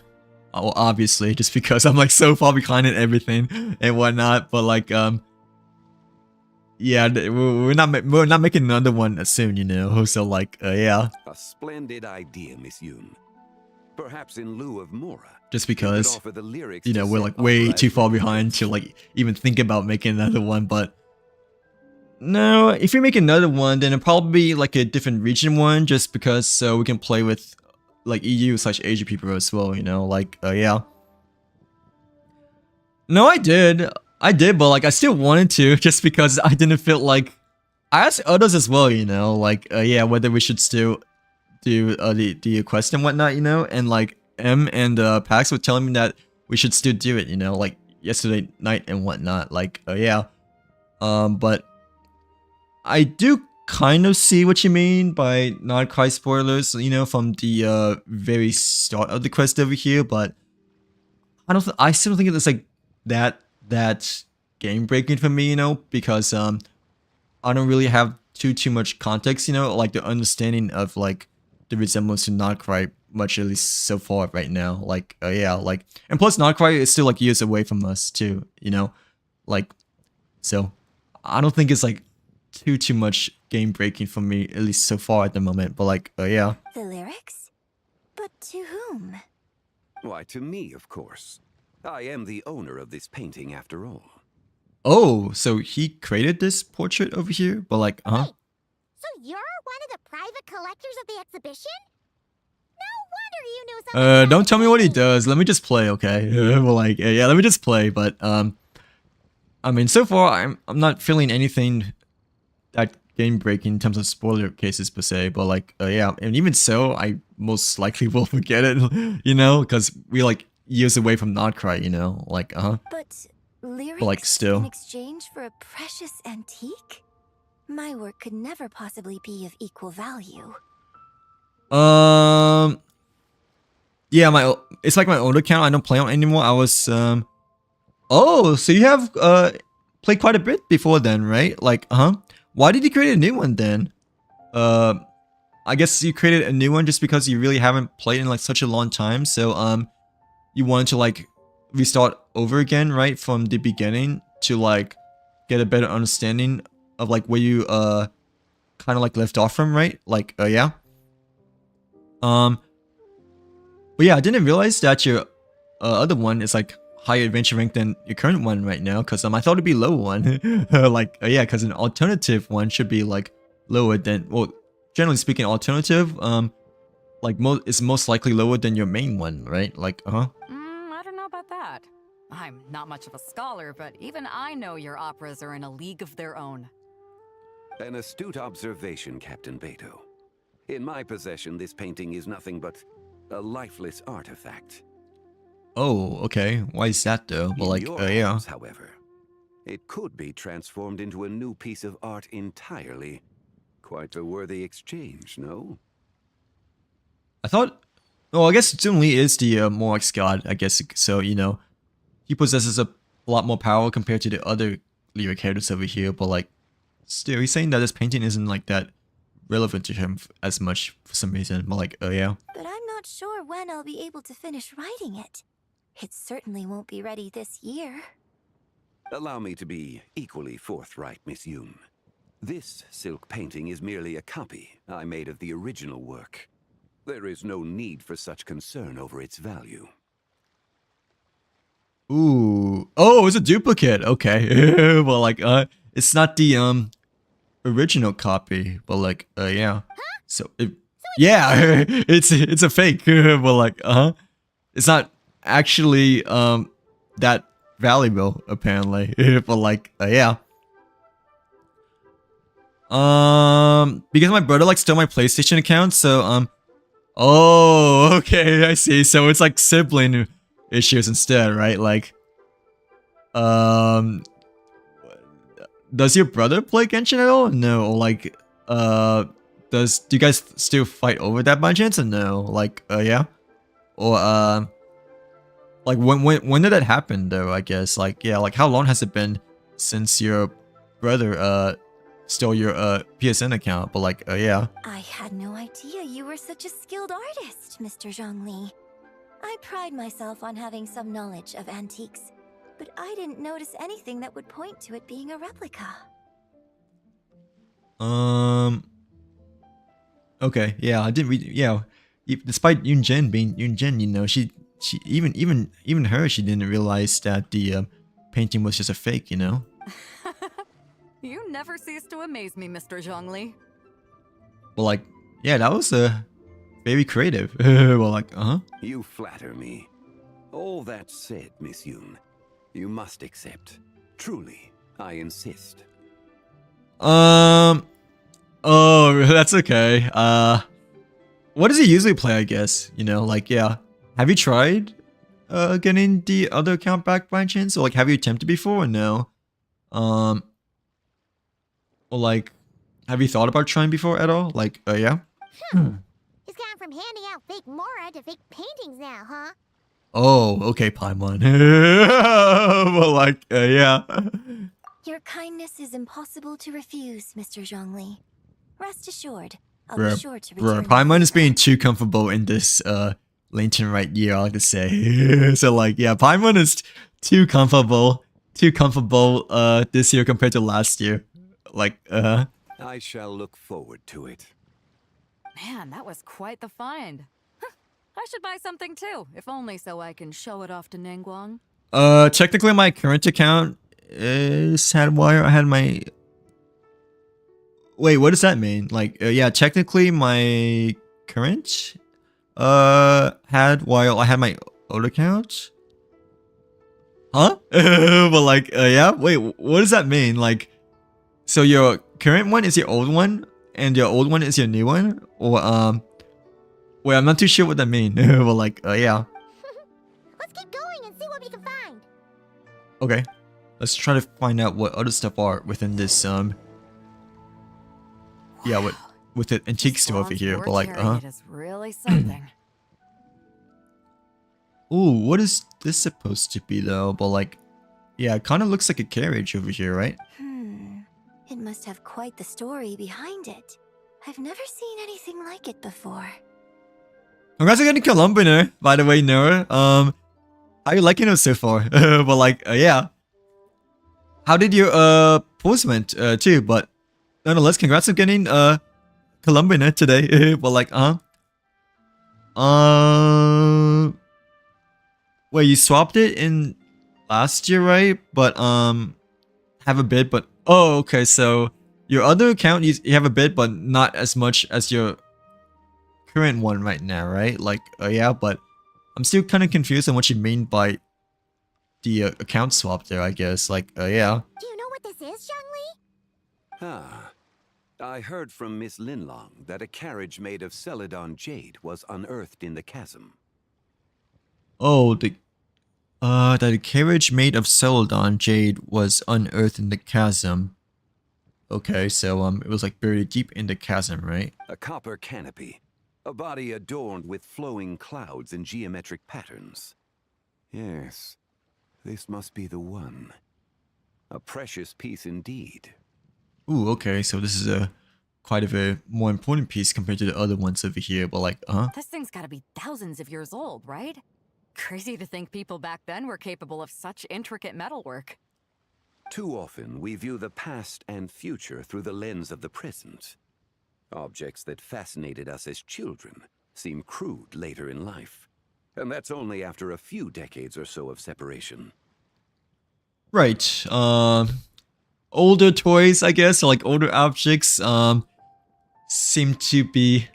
A: Well, obviously, just because I'm like so far behind in everything and whatnot. But like, yeah, we're not making another one soon, you know. So like, yeah.
J: A splendid idea, Miss Yoon. Perhaps in lieu of Mora.
A: Just because, you know, we're like way too far behind to like even think about making another one. But no, if we make another one, then it'll probably be like a different region one, just because so we can play with like EU/Asia people as well, you know. Like, yeah. No, I did, but like I still wanted to, just because I didn't feel like I asked others as well, you know, like, yeah, whether we should still do the quest and whatnot, you know, and like M and Pax were telling me that we should still do it, you know, like yesterday night and whatnot, like, yeah. But I do kind of see what you mean by not quite spoilers, you know, from the very start of the quest over here, but I still don't think it's like that game breaking for me, you know, because I don't really have too much context, you know, like the understanding of like the resemblance to not quite much, at least so far right now. Like, yeah, like, and plus not quite is still like years away from us too, you know, like, so I don't think it's like too much game breaking for me, at least so far at the moment. But like, yeah.
B: The lyrics? But to whom?
J: Why, to me, of course. I am the owner of this painting after all.
A: Oh, so he created this portrait over here, but like,
B: Wait, so you're one of the private collectors of the exhibition? No wonder you knew something.
A: Don't tell me what he does. Let me just play, okay? Well, like, yeah, let me just play. But I mean, so far I'm not feeling anything that game breaking in terms of spoiler cases per se. But like, yeah, and even so, I most likely will forget it, you know, because we're like years away from Notcry, you know, like,
B: But lyrics
A: like still.
B: in exchange for a precious antique? My work could never possibly be of equal value.
A: Yeah, it's like my old account. I don't play on anymore. I was oh, so you have played quite a bit before then, right? Like, why did you create a new one then? I guess you created a new one just because you really haven't played in like such a long time. So you wanted to like restart over again, right, from the beginning to like get a better understanding of like where you kind of like left off from, right? Like, yeah. But yeah, I didn't realize that your other one is like higher adventure rank than your current one right now, because I thought it'd be low one. Like, yeah, because an alternative one should be like lower than, well, generally speaking, alternative like is most likely lower than your main one, right? Like,
K: I don't know about that. I'm not much of a scholar, but even I know your operas are in a league of their own.
J: An astute observation, Captain Beto. In my possession, this painting is nothing but a lifeless artifact.
A: Oh, okay. Why is that though? Well, like, yeah.
J: Hands, however, it could be transformed into a new piece of art entirely. Quite a worthy exchange, no?
A: I thought, well, I guess Zhong Li is the Moax god, I guess, so, you know, he possesses a lot more power compared to the other lyric characters over here, but like, still, he's saying that this painting isn't like that relevant to him as much for some reason, but like, yeah.
B: But I'm not sure when I'll be able to finish writing it. It certainly won't be ready this year.
J: Allow me to be equally forthright, Miss Yoon. This silk painting is merely a copy I made of the original work. There is no need for such concern over its value.
A: Ooh. Oh, it's a duplicate. Okay. Well, like, it's not the, original copy, but like, yeah. So, yeah, it's a fake. Well, like, it's not actually, that valuable, apparently. But like, yeah. Because my brother, like, stole my PlayStation account, so, oh, okay, I see. So it's like sibling issues instead, right? Like, does your brother play Genshin at all? No. Like, do you guys still fight over that by chance or no? Like, yeah. Or like when did that happen though? I guess like, yeah. Like, how long has it been since your brother stole your PSN account? But like, yeah.
B: I had no idea you were such a skilled artist, Mr. Zhongli. I pride myself on having some knowledge of antiques, but I didn't notice anything that would point to it being a replica.
A: Okay, yeah, I didn't read. Yeah, despite Yunjin being Yunjin, you know, she even her, she didn't realize that the painting was just a fake, you know.
K: You never cease to amaze me, Mr. Zhongli.
A: Well, like, yeah, that was very creative. Well, like,
J: You flatter me. All that said, Miss Yoon, you must accept. Truly, I insist.
A: Oh, that's okay. What does he usually play, I guess? You know, like, yeah. Have you tried getting the other account back by chance? Or like, have you attempted before or no? Or like, have you thought about trying before at all? Like, yeah?
C: He's gone from handing out fake Mora to fake paintings now, huh?
A: Oh, okay, Paimon. Well, like, yeah.
B: Your kindness is impossible to refuse, Mr. Zhongli. Rest assured, I'll be sure to return.
A: Paimon is being too comfortable in this Lantern Rite year, I like to say. So like, yeah, Paimon is too comfortable this year compared to last year. Like,
J: I shall look forward to it.
K: Man, that was quite the find. Huh, I should buy something too, if only so I can show it off to Ningguang.
A: Technically my current account is Hadwire. I had my... Wait, what does that mean? Like, yeah, technically my current Hadwire, I had my old account. Huh? But like, yeah, wait, what does that mean? Like, so your current one is your old one, and your old one is your new one? Or, wait, I'm not too sure what that means. But like, yeah.
C: Let's keep going and see what we can find.
A: Okay. Let's try to find out what other stuff are within this, yeah, with the antique store over here, but like,
K: It is really something.
A: Ooh, what is this supposed to be though? But like, yeah, it kind of looks like a carriage over here, right?
B: It must have quite the story behind it. I've never seen anything like it before.
A: Congrats on getting Columbiner, by the way, Noah. How you liking it so far? But like, yeah. How did your postment too? But nonetheless, congrats on getting Columbiner today. But like, wait, you swapped it in last year, right? But have a bid, but oh, okay. So your other account, you have a bid, but not as much as your current one right now, right? Like, yeah, but I'm still kind of confused on what you mean by the account swap there, I guess. Like, yeah.
C: Do you know what this is, Zhongli?
J: Ah. I heard from Miss Linlong that a carriage made of Celadon jade was unearthed in the chasm.
A: Oh, that a carriage made of Celadon jade was unearthed in the chasm. Okay, so it was like buried deep in the chasm, right?
J: A copper canopy. A body adorned with flowing clouds and geometric patterns. Yes, this must be the one. A precious piece indeed.
A: Ooh, okay, so this is a quite of a more important piece compared to the other ones over here, but like,
K: This thing's gotta be thousands of years old, right? Crazy to think people back then were capable of such intricate metalwork.
J: Too often, we view the past and future through the lens of the present. Objects that fascinated us as children seem crude later in life. And that's only after a few decades or so of separation.
A: Right, older toys, I guess, or like older objects, seem to be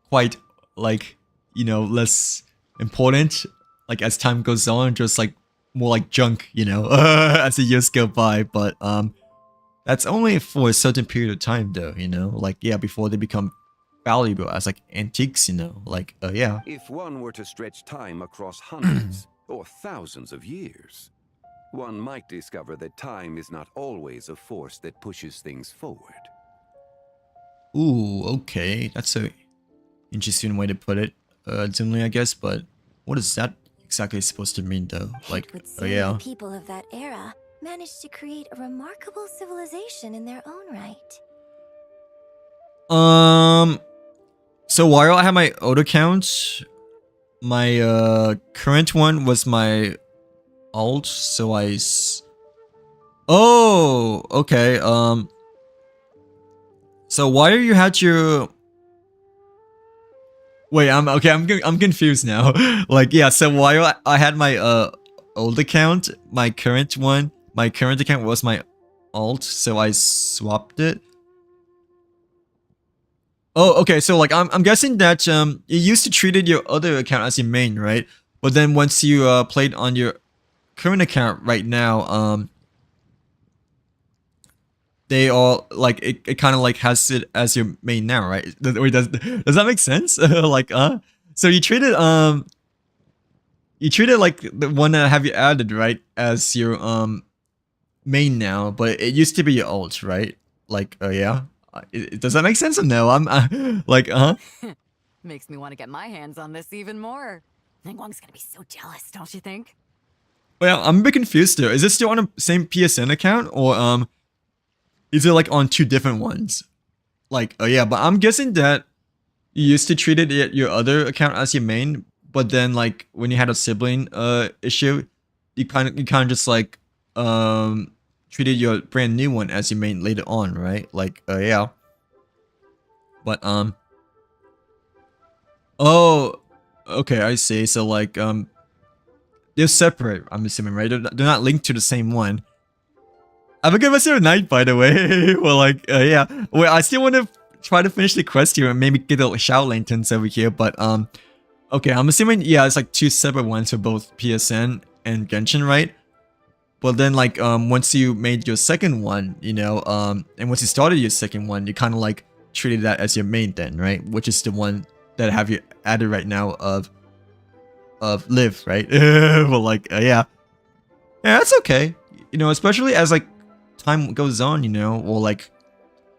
A: quite, like, you know, less important, like, as time goes on, just like, more like junk, you know, as the years go by, but, that's only for a certain period of time, though, you know, like, yeah, before they become valuable as, like, antiques, you know, like, yeah.
J: If one were to stretch time across hundreds or thousands of years, one might discover that time is not always a force that pushes things forward.
A: Ooh, okay, that's a interesting way to put it, dimly, I guess, but what is that exactly supposed to mean, though? Like, yeah.
B: The people of that era managed to create a remarkable civilization in their own right.
A: So while I have my old account, my current one was my alt, so oh, okay, so why are you had your... Wait, I'm confused now. Like, yeah, so while I had my old account, my current account was my alt, so I swapped it. Oh, okay, so like I'm guessing that you used to treated your other account as your main, right? But then once you played on your current account right now, they all like it kind of like has it as your main now, right? Wait, does that make sense? Like so you treat it like the one that have you added, right, as your main now, but it used to be your alt, right? Like yeah. Does that make sense or no? I'm like
K: Makes me want to get my hands on this even more. Ningguang's gonna be so jealous, don't you think?
A: Well, I'm a bit confused though. Is it still on the same PSN account or is it like on two different ones? Like yeah, but I'm guessing that you used to treat it your other account as your main, but then like when you had a sibling issue, you kind of just like treated your brand new one as your main later on, right? Like yeah. But oh, okay, I see. So like they're separate, I'm assuming, right? They're not linked to the same one. Have a good rest of your night, by the way. Well, like, yeah. Well, I still want to try to finish the quest here and maybe get the Shao Lanterns over here, but, okay, I'm assuming, yeah, it's like two separate ones for both PSN and Genshin, right? But then, like, once you made your second one, you know, and once you started your second one, you kind of, like, treated that as your main then, right? Which is the one that have you added right now of Live, right? Well, like, yeah. Yeah, that's okay. You know, especially as, like, time goes on, you know, or, like,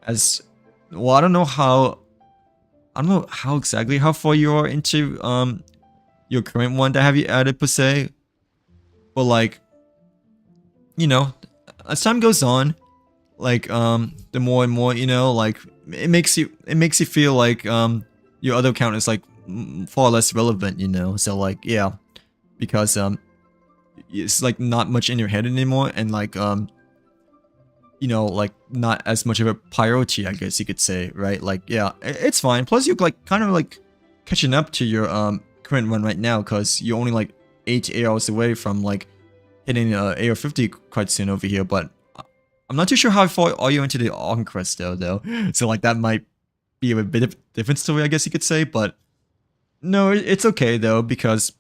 A: as... Well, I don't know how exactly how far you are into, your current one that have you added, per se. But, like, you know, as time goes on, like, the more and more, you know, like, it makes you feel like, your other account is, like, far less relevant, you know. So like yeah, because it's like not much in your head anymore, and like you know, like not as much of a priority, I guess you could say, right? Like yeah, it's fine. Plus you're like kind of like catching up to your current run right now, because you're only like 8 hours away from like hitting AR50 quite soon over here. But I'm not too sure how far are you into the Conquest though. So like that might be a bit of a different story, I guess you could say. But no, it's okay though, because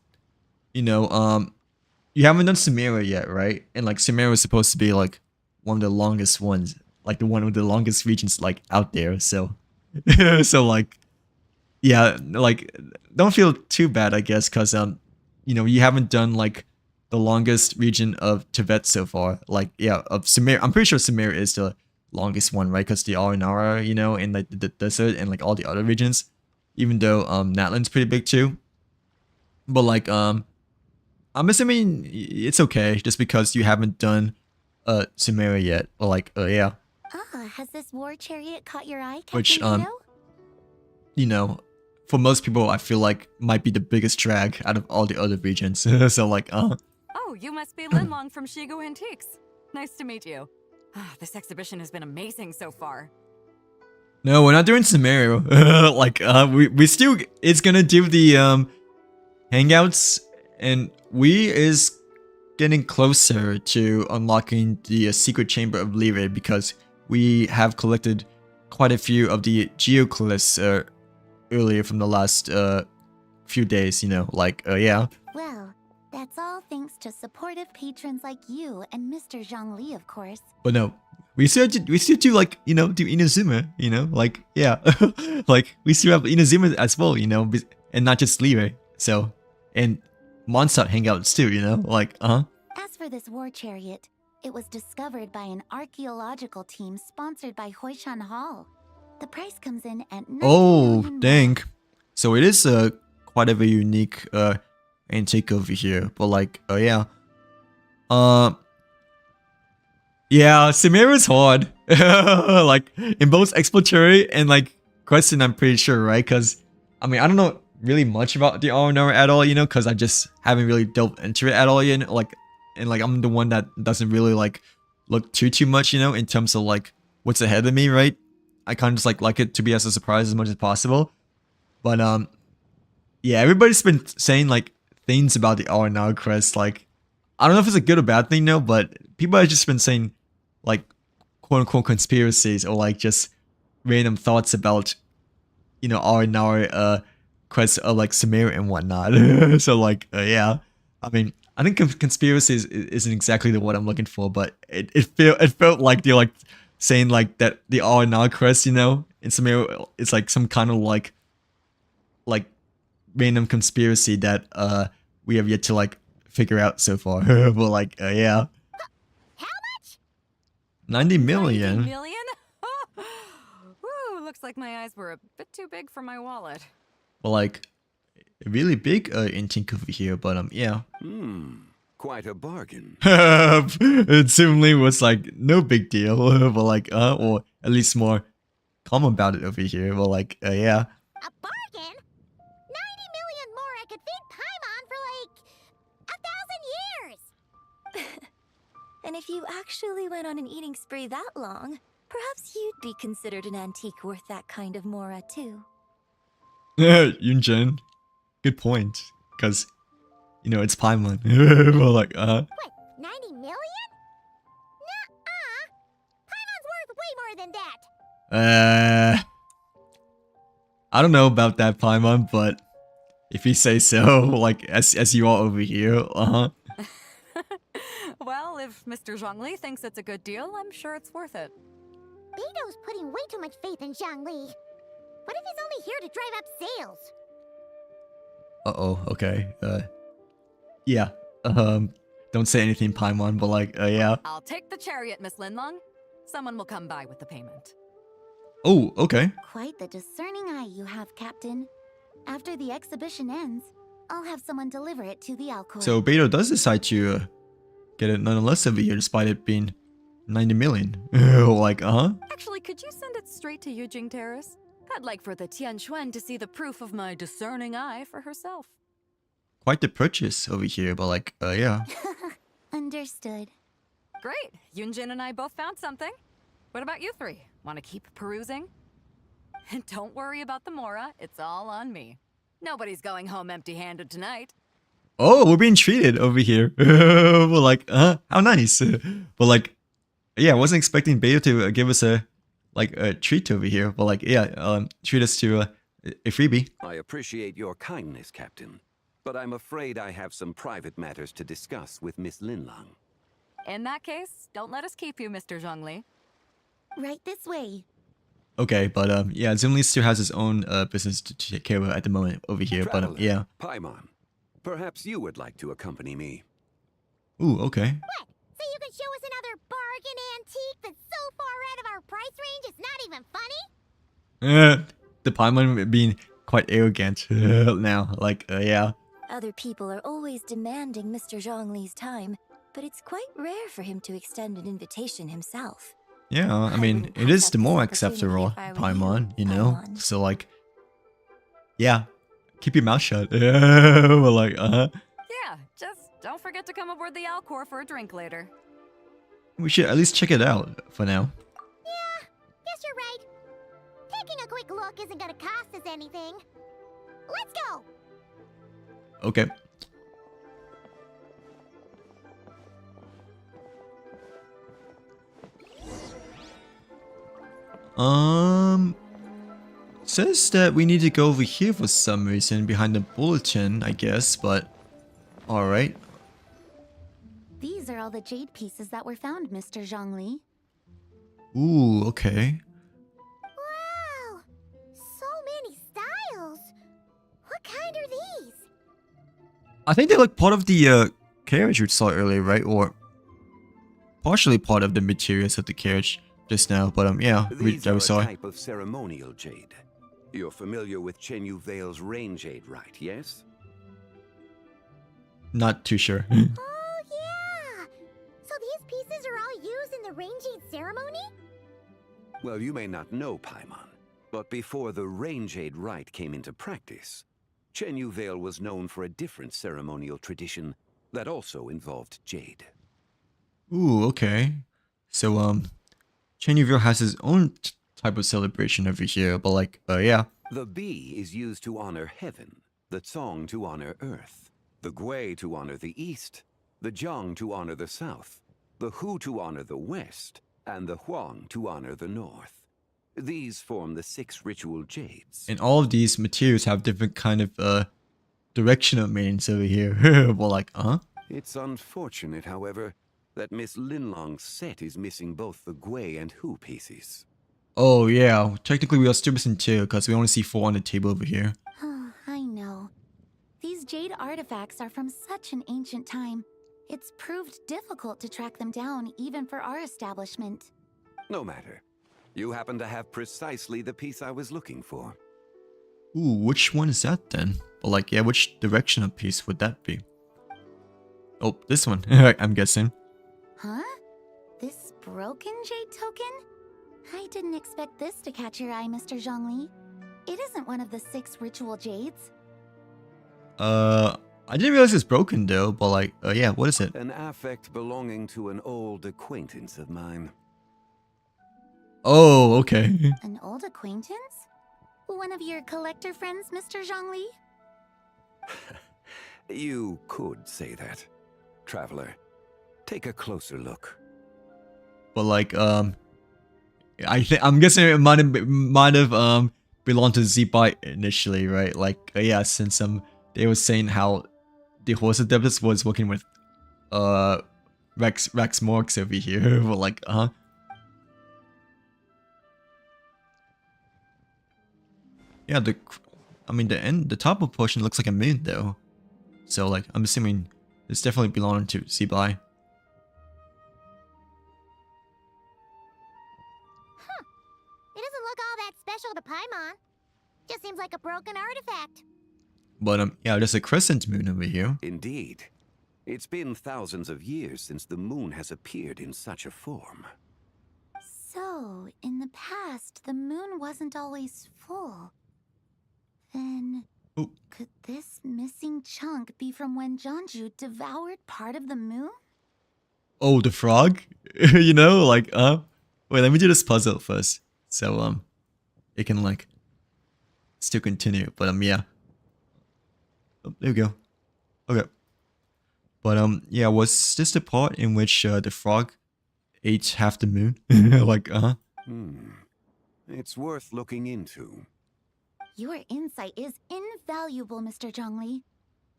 A: you know, you haven't done Samira yet, right? And like Samira is supposed to be like one of the longest ones, like the one with the longest regions like out there. So, so like, yeah, like don't feel too bad, I guess, because you know, you haven't done like the longest region of Tibet so far. Like yeah, of Samira, I'm pretty sure Samira is the longest one, right? Because the Aranara, you know, in like the desert and like all the other regions. Even though Natlan's pretty big too. But like I'm assuming it's okay just because you haven't done Sumeria yet. Or like yeah.
C: Ah, has this war chariot caught your eye, Captain
A: Which
C: Ito?
A: you know, for most people I feel like might be the biggest drag out of all the other regions. So like
K: Oh, you must be Linlong from Shigo Antiques. Nice to meet you. This exhibition has been amazing so far.
A: No, we're not doing Sumeria. Like we still it's gonna do the hangouts, and we is getting closer to unlocking the secret chamber of Lyre, because we have collected quite a few of the geoclists earlier from the last few days, you know, like yeah.
C: Well, that's all thanks to supportive patrons like you and Mr. Zhongli, of course.
A: But no, we still do like, you know, do Inazuma, you know, like yeah. Like we still have Inazuma as well, you know, and not just Lyre. So, and Mondstadt hangouts too, you know, like
C: As for this war chariot, it was discovered by an archaeological team sponsored by Hoishan Hall. The price comes in at 90
A: Oh,
C: million
A: dang. So it is quite of a unique antique over here. But like, oh yeah. Yeah, Samira's hard. Like in both exploratory and like question, I'm pretty sure, right? Because I mean, I don't know really much about the R&R at all, you know, because I just haven't really delved into it at all, you know, like, and like I'm the one that doesn't really like look too much, you know, in terms of like what's ahead of me, right? I kind of just like it to be as a surprise as much as possible. But yeah, everybody's been saying like things about the R&R quest. Like, I don't know if it's a good or bad thing, though, but people have just been saying like quote unquote conspiracies or like just random thoughts about, you know, R&R quests of like Samira and whatnot. So like yeah, I mean, I think conspiracies isn't exactly the word I'm looking for, but it felt like they're like saying like that they are not quest, you know? It's like some kind of like random conspiracy that we have yet to like figure out so far. But like yeah.
C: How much?
A: 90
K: 90
A: million.
K: million? Woo, looks like my eyes were a bit too big for my wallet.
A: Well, like really big intake over here, but yeah.
J: Quite a bargain.
A: It seemingly was like no big deal, but like or at least more calm about it over here. But like yeah.
C: A bargain? 90 million more I could feed Paimon for like 1,000 years!
B: And if you actually went on an eating spree that long, perhaps you'd be considered an antique worth that kind of mora too.
A: Yunjin, good point. Because you know it's Paimon. Well, like
C: What, 90 million? Nuh-uh! Paimon's worth way more than that!
A: I don't know about that, Paimon, but if you say so, like as you are over here,
K: Well, if Mr. Zhongli thinks it's a good deal, I'm sure it's worth it.
C: Beto's putting way too much faith in Zhongli. What if he's only here to drive up sales?
A: Okay. Yeah. Don't say anything, Paimon, but like, yeah.
K: I'll take the chariot, Miss Linlong. Someone will come by with the payment.
A: Oh, okay.
C: Quite the discerning eye you have, Captain. After the exhibition ends, I'll have someone deliver it to the Alcor.
A: So Beto does decide to get it nonetheless over here, despite it being 90 million. Like,
K: Actually, could you send it straight to Yujing Terrace? I'd like for the Tianquan to see the proof of my discerning eye for herself.
A: Quite the purchase over here, but like, yeah.
C: Understood.
K: Great. Yunjin and I both found something. What about you three? Want to keep perusing? And don't worry about the Mora. It's all on me. Nobody's going home empty-handed tonight.
A: Oh, we're being treated over here. We're like, how nice. But like, yeah, I wasn't expecting Beto to give us a treat over here. But like, yeah, treat us to a freebie.
J: I appreciate your kindness, Captain. But I'm afraid I have some private matters to discuss with Miss Linlong.
K: In that case, don't let us keep you, Mr. Zhongli.
C: Right this way.
A: Okay, but yeah, Zimli still has his own business to take care of at the moment over here.
J: Traveler,
A: But yeah.
J: Paimon, perhaps you would like to accompany me.
A: Ooh, okay.
C: What? So you can show us another bargain antique that's so far out of our price range it's not even funny?
A: The Paimon being quite arrogant now. Like, yeah.
B: Other people are always demanding Mr. Zhongli's time, but it's quite rare for him to extend an invitation himself.
A: Yeah, I mean,
B: wouldn't
A: it
B: pass
A: is
B: up
A: the
B: this
A: more
B: opportunity
A: acceptable
B: if I were
A: Paimon,
B: you,
A: you know?
B: Paimon.
A: So, like, yeah, keep your mouth shut. We're like,
K: Yeah, just don't forget to come aboard the Alcor for a drink later.
A: we should at least check it out for now.
C: Yeah, guess you're right. Taking a quick look isn't gonna cost us anything. Let's go!
A: Okay. Says that we need to go over here for some reason behind the bulletin, I guess, but alright.
C: These are all the jade pieces that were found, Mr. Zhongli.
A: Ooh, okay.
C: Wow! So many styles! What kind are these?
A: I think they look part of the carriage we saw earlier, right? Or partially part of the materials of the carriage just now, but yeah,
J: These
A: that
J: are
A: we
J: a
A: saw.
J: type of ceremonial jade. You're familiar with Chenyu Vale's rain jade, right? Yes?
A: Not too sure.
C: Oh, yeah! So these pieces are all used in the rain jade ceremony?
J: Well, you may not know, Paimon, but before the rain jade rite came into practice, Chenyu Vale was known for a different ceremonial tradition that also involved jade.
A: Ooh, okay. So Chenyville has his own type of celebration over here, but like, yeah.
J: The Bi is used to honor heaven, the Tsong to honor earth, the Gui to honor the east, the Jiang to honor the south, the Hu to honor the west, and the Huang to honor the north. These form the 6 ritual jades.
A: And all of these materials have different kind of directional meanings over here. Well, like,
J: It's unfortunate, however, that Miss Linlong's set is missing both the Gui and Hu pieces.
A: Oh yeah, technically we are still missing 2 because we only see 4 on the table over here.
C: I know. These jade artifacts are from such an ancient time. It's proved difficult to track them down, even for our establishment.
J: No matter. You happen to have precisely the piece I was looking for.
A: Ooh, which one is that then? But like, yeah, which direction of piece would that be? Oh, this one, I'm guessing.
C: Huh? This broken jade token? I didn't expect this to catch your eye, Mr. Zhongli. It isn't one of the 6 ritual jades.
A: I didn't realize it's broken though, but like, yeah, what is it?
J: An affect belonging to an old acquaintance of mine.
A: Oh, okay.
C: An old acquaintance? One of your collector friends, Mr. Zhongli?
J: You could say that. Traveler, take a closer look.
A: But like, I'm guessing it might have belonged to Zibai initially, right? Like, yeah, since they were saying how the horse adeptus was working with Rex Morx over here. But like, yeah, the top of portion looks like a moon though. So like, I'm assuming this definitely belonged to Zibai.
C: It doesn't look all that special to Paimon. Just seems like a broken artifact.
A: But yeah, there's a crescent moon over here.
J: Indeed. It's been thousands of years since the moon has appeared in such a form.
C: So, in the past, the moon wasn't always full. Then, could this missing chunk be from when Jeonju devoured part of the moon?
A: Oh, the frog? You know, like, wait, let me do this puzzle first. So, it can, like, still continue. But, yeah. Oh, there we go. Okay. But, yeah, was this the part in which, the frog ate half the moon? Like,
J: It's worth looking into.
C: Your insight is invaluable, Mr. Zhongli.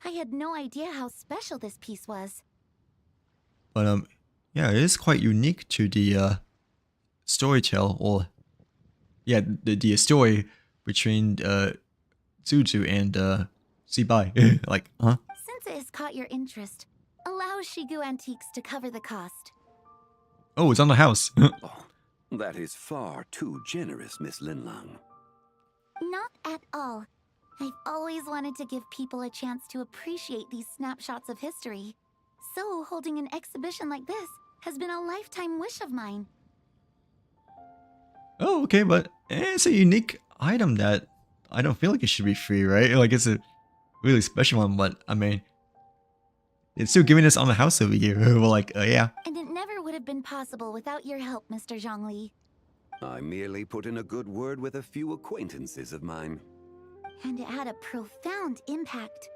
C: I had no idea how special this piece was.
A: But, yeah, it is quite unique to the, storytell, or, yeah, the story between, Zuzu and, Zibai. Like,
C: Since it has caught your interest, allow Shigu Antiques to cover the cost.
A: Oh, it's on the house.
J: Oh, that is far too generous, Miss Linlang.
C: Not at all. I've always wanted to give people a chance to appreciate these snapshots of history. So, holding an exhibition like this has been a lifetime wish of mine.
A: Oh, okay, but it's a unique item that I don't feel like it should be free, right? Like, it's a really special one, but, I mean, it's still giving us on the house over here. Well, like, yeah.
C: And it never would have been possible without your help, Mr. Zhongli.
J: I merely put in a good word with a few acquaintances of mine.
C: And it had a profound impact.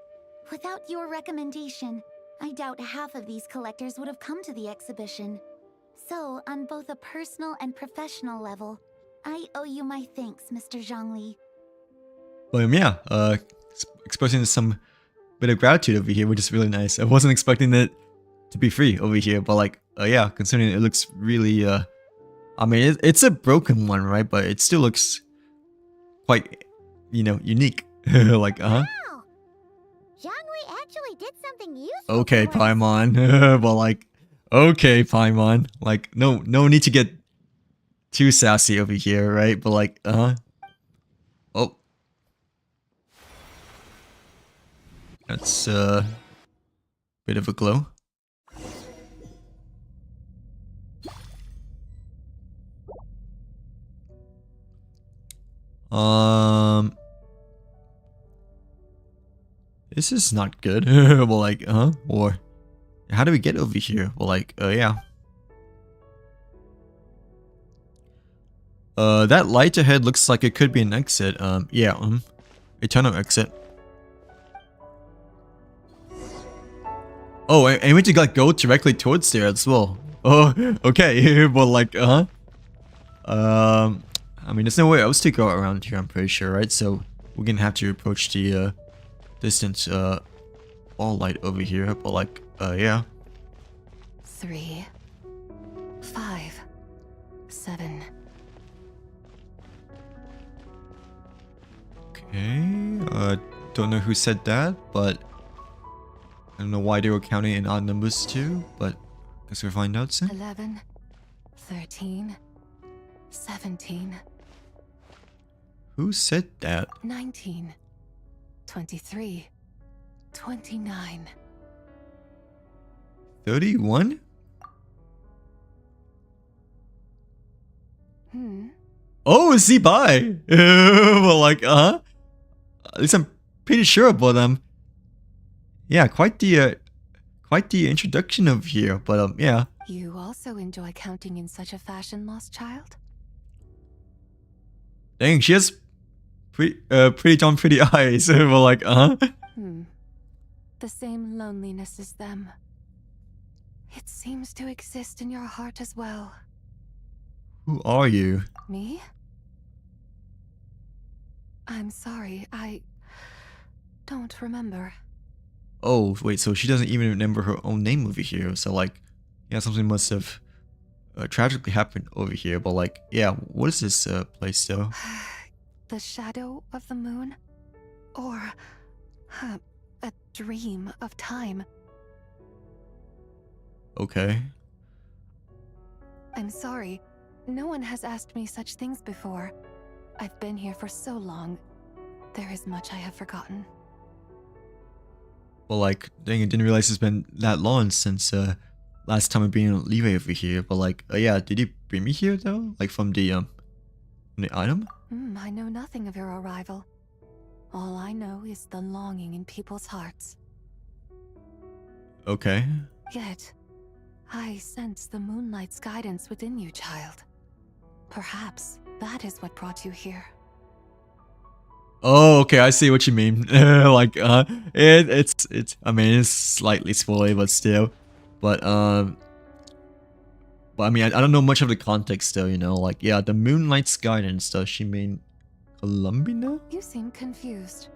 C: Without your recommendation, I doubt half of these collectors would have come to the exhibition. So, on both a personal and professional level, I owe you my thanks, Mr. Zhongli.
A: But, yeah, expressing some bit of gratitude over here, which is really nice. I wasn't expecting it to be free over here, but, like, yeah, considering it looks really, I mean, it's a broken one, right? But it still looks quite, you know, unique. Like,
C: Wow! Zhongli actually did something useful.
A: Okay,
C: for us.
A: Paimon. But like, okay, Paimon. Like, no need to get too sassy over here, right? But like, oh. That's bit of a glow. This is not good. Well, like, or how do we get over here? Well, like, yeah. That light ahead looks like it could be an exit. Yeah, eternal exit. Oh, and we need to like go directly towards there as well. Oh, okay. Well, like, I mean, there's no way else to go around here, I'm pretty sure, right? So we're gonna have to approach the distant ball light over here, but like, yeah.
L: 3, 5, 7.
A: Okay, don't know who said that, but I don't know why they were counting in odd numbers too, but guess we'll find out soon.
L: 11, 13, 17.
A: Who said that?
L: 19, 23, 29.
A: 31? Oh, see, bye. Well, like, at least I'm pretty sure, but yeah, quite the introduction of here, but yeah.
L: You also enjoy counting in such a fashion, lost child?
A: Dang, she has pretty darn pretty eyes. Well, like,
L: The same loneliness as them. It seems to exist in your heart as well.
A: Who are you?
L: Me? I'm sorry, I don't remember.
A: Oh, wait, so she doesn't even remember her own name over here. So, like, yeah, something must have tragically happened over here. But, like, yeah, what is this place, though?
L: The shadow of the moon? Or a dream of time?
A: Okay.
L: I'm sorry. No one has asked me such things before. I've been here for so long. There is much I have forgotten.
A: Well, like, dang, I didn't realize it's been that long since last time I've been on Leeway over here. But, like, yeah, did he bring me here, though? Like, from the item?
L: I know nothing of your arrival. All I know is the longing in people's hearts.
A: Okay.
L: Yet, I sense the moonlight's guidance within you, child. Perhaps that is what brought you here.
A: Oh, okay, I see what you mean. Like, it's I mean, it's slightly spoily, but still. But I mean, I don't know much of the context though, you know, like, yeah, the moonlight's guidance, does she mean Columbia?
L: You seem confused.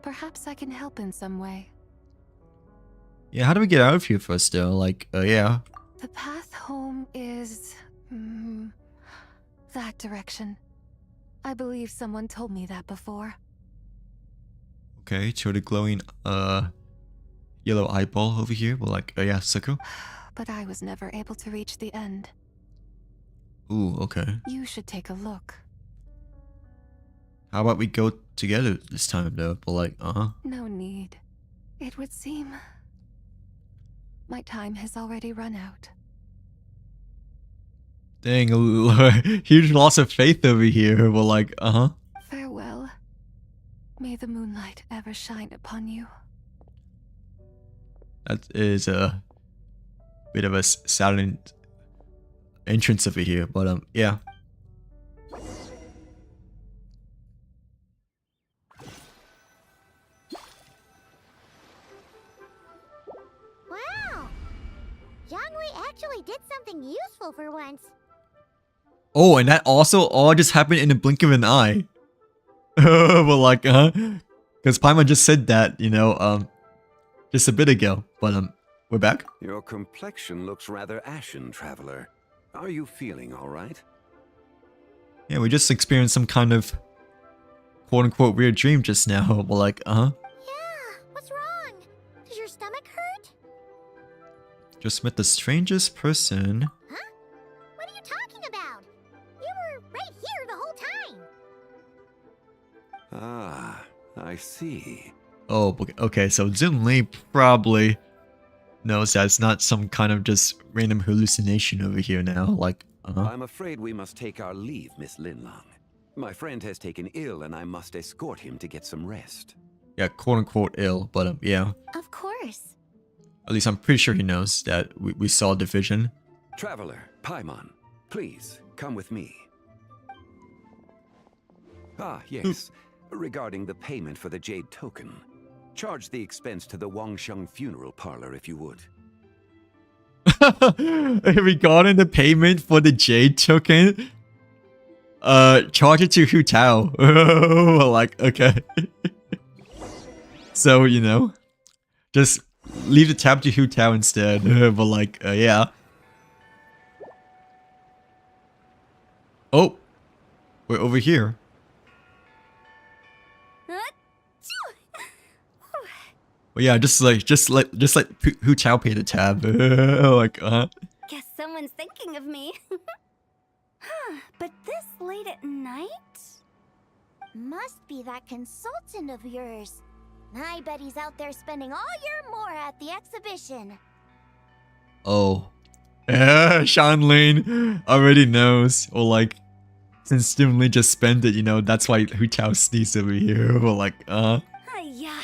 L: Perhaps I can help in some way.
A: Yeah, how do we get out of here first though? Like, yeah.
L: The path home is... that direction. I believe someone told me that before.
A: Okay, show the glowing, yellow eyeball over here. Well, like, yeah, Sucker.
L: But I was never able to reach the end.
A: Ooh, okay.
L: You should take a look.
A: How about we go together this time though? But like,
L: No need. It would seem... my time has already run out.
A: Dang, huge loss of faith over here. Well, like,
L: Farewell. May the moonlight ever shine upon you.
A: That is a bit of a silent entrance over here, but yeah.
C: Wow! Zhongli actually did something useful for once.
A: Oh, and that also all just happened in the blink of an eye. Well, like, because Paimon just said that, you know, just a bit ago. But we're back.
J: Your complexion looks rather ashen, traveler. Are you feeling all right?
A: Yeah, we just experienced some kind of quote-unquote weird dream just now. But like,
C: Yeah, what's wrong? Does your stomach hurt?
A: Just met the strangest person.
C: Huh? What are you talking about? You were right here the whole time.
J: Ah, I see.
A: Oh, okay, so Li probably knows that it's not some kind of just random hallucination over here now, like,
J: I'm afraid we must take our leave, Miss Linlang. My friend has taken ill and I must escort him to get some rest.
A: Yeah, quote-unquote ill, but yeah.
C: Of course.
A: At least I'm pretty sure he knows that we saw the vision.
J: Traveler, Paimon, please, come with me. Ah, yes. Regarding the payment for the Jade Token. Charge the expense to the Wangsheng Funeral Parlor if you would.
A: Regarding the payment for the Jade Token, charge it to Hu Tao. Like, okay. So, you know, just leave the tab to Hu Tao instead. But like, yeah. Oh, we're over here. Well, yeah, just like Hu Chao paid a tab. Like,
C: Guess someone's thinking of me. But this late at night? Must be that consultant of yours. I bet he's out there spending all your more at the exhibition.
A: Oh. Yeah, Sean Lane already knows. Or like, since Stimly just spent it, you know, that's why Hu Chao sneezed over here. Or like,
C: Yeah,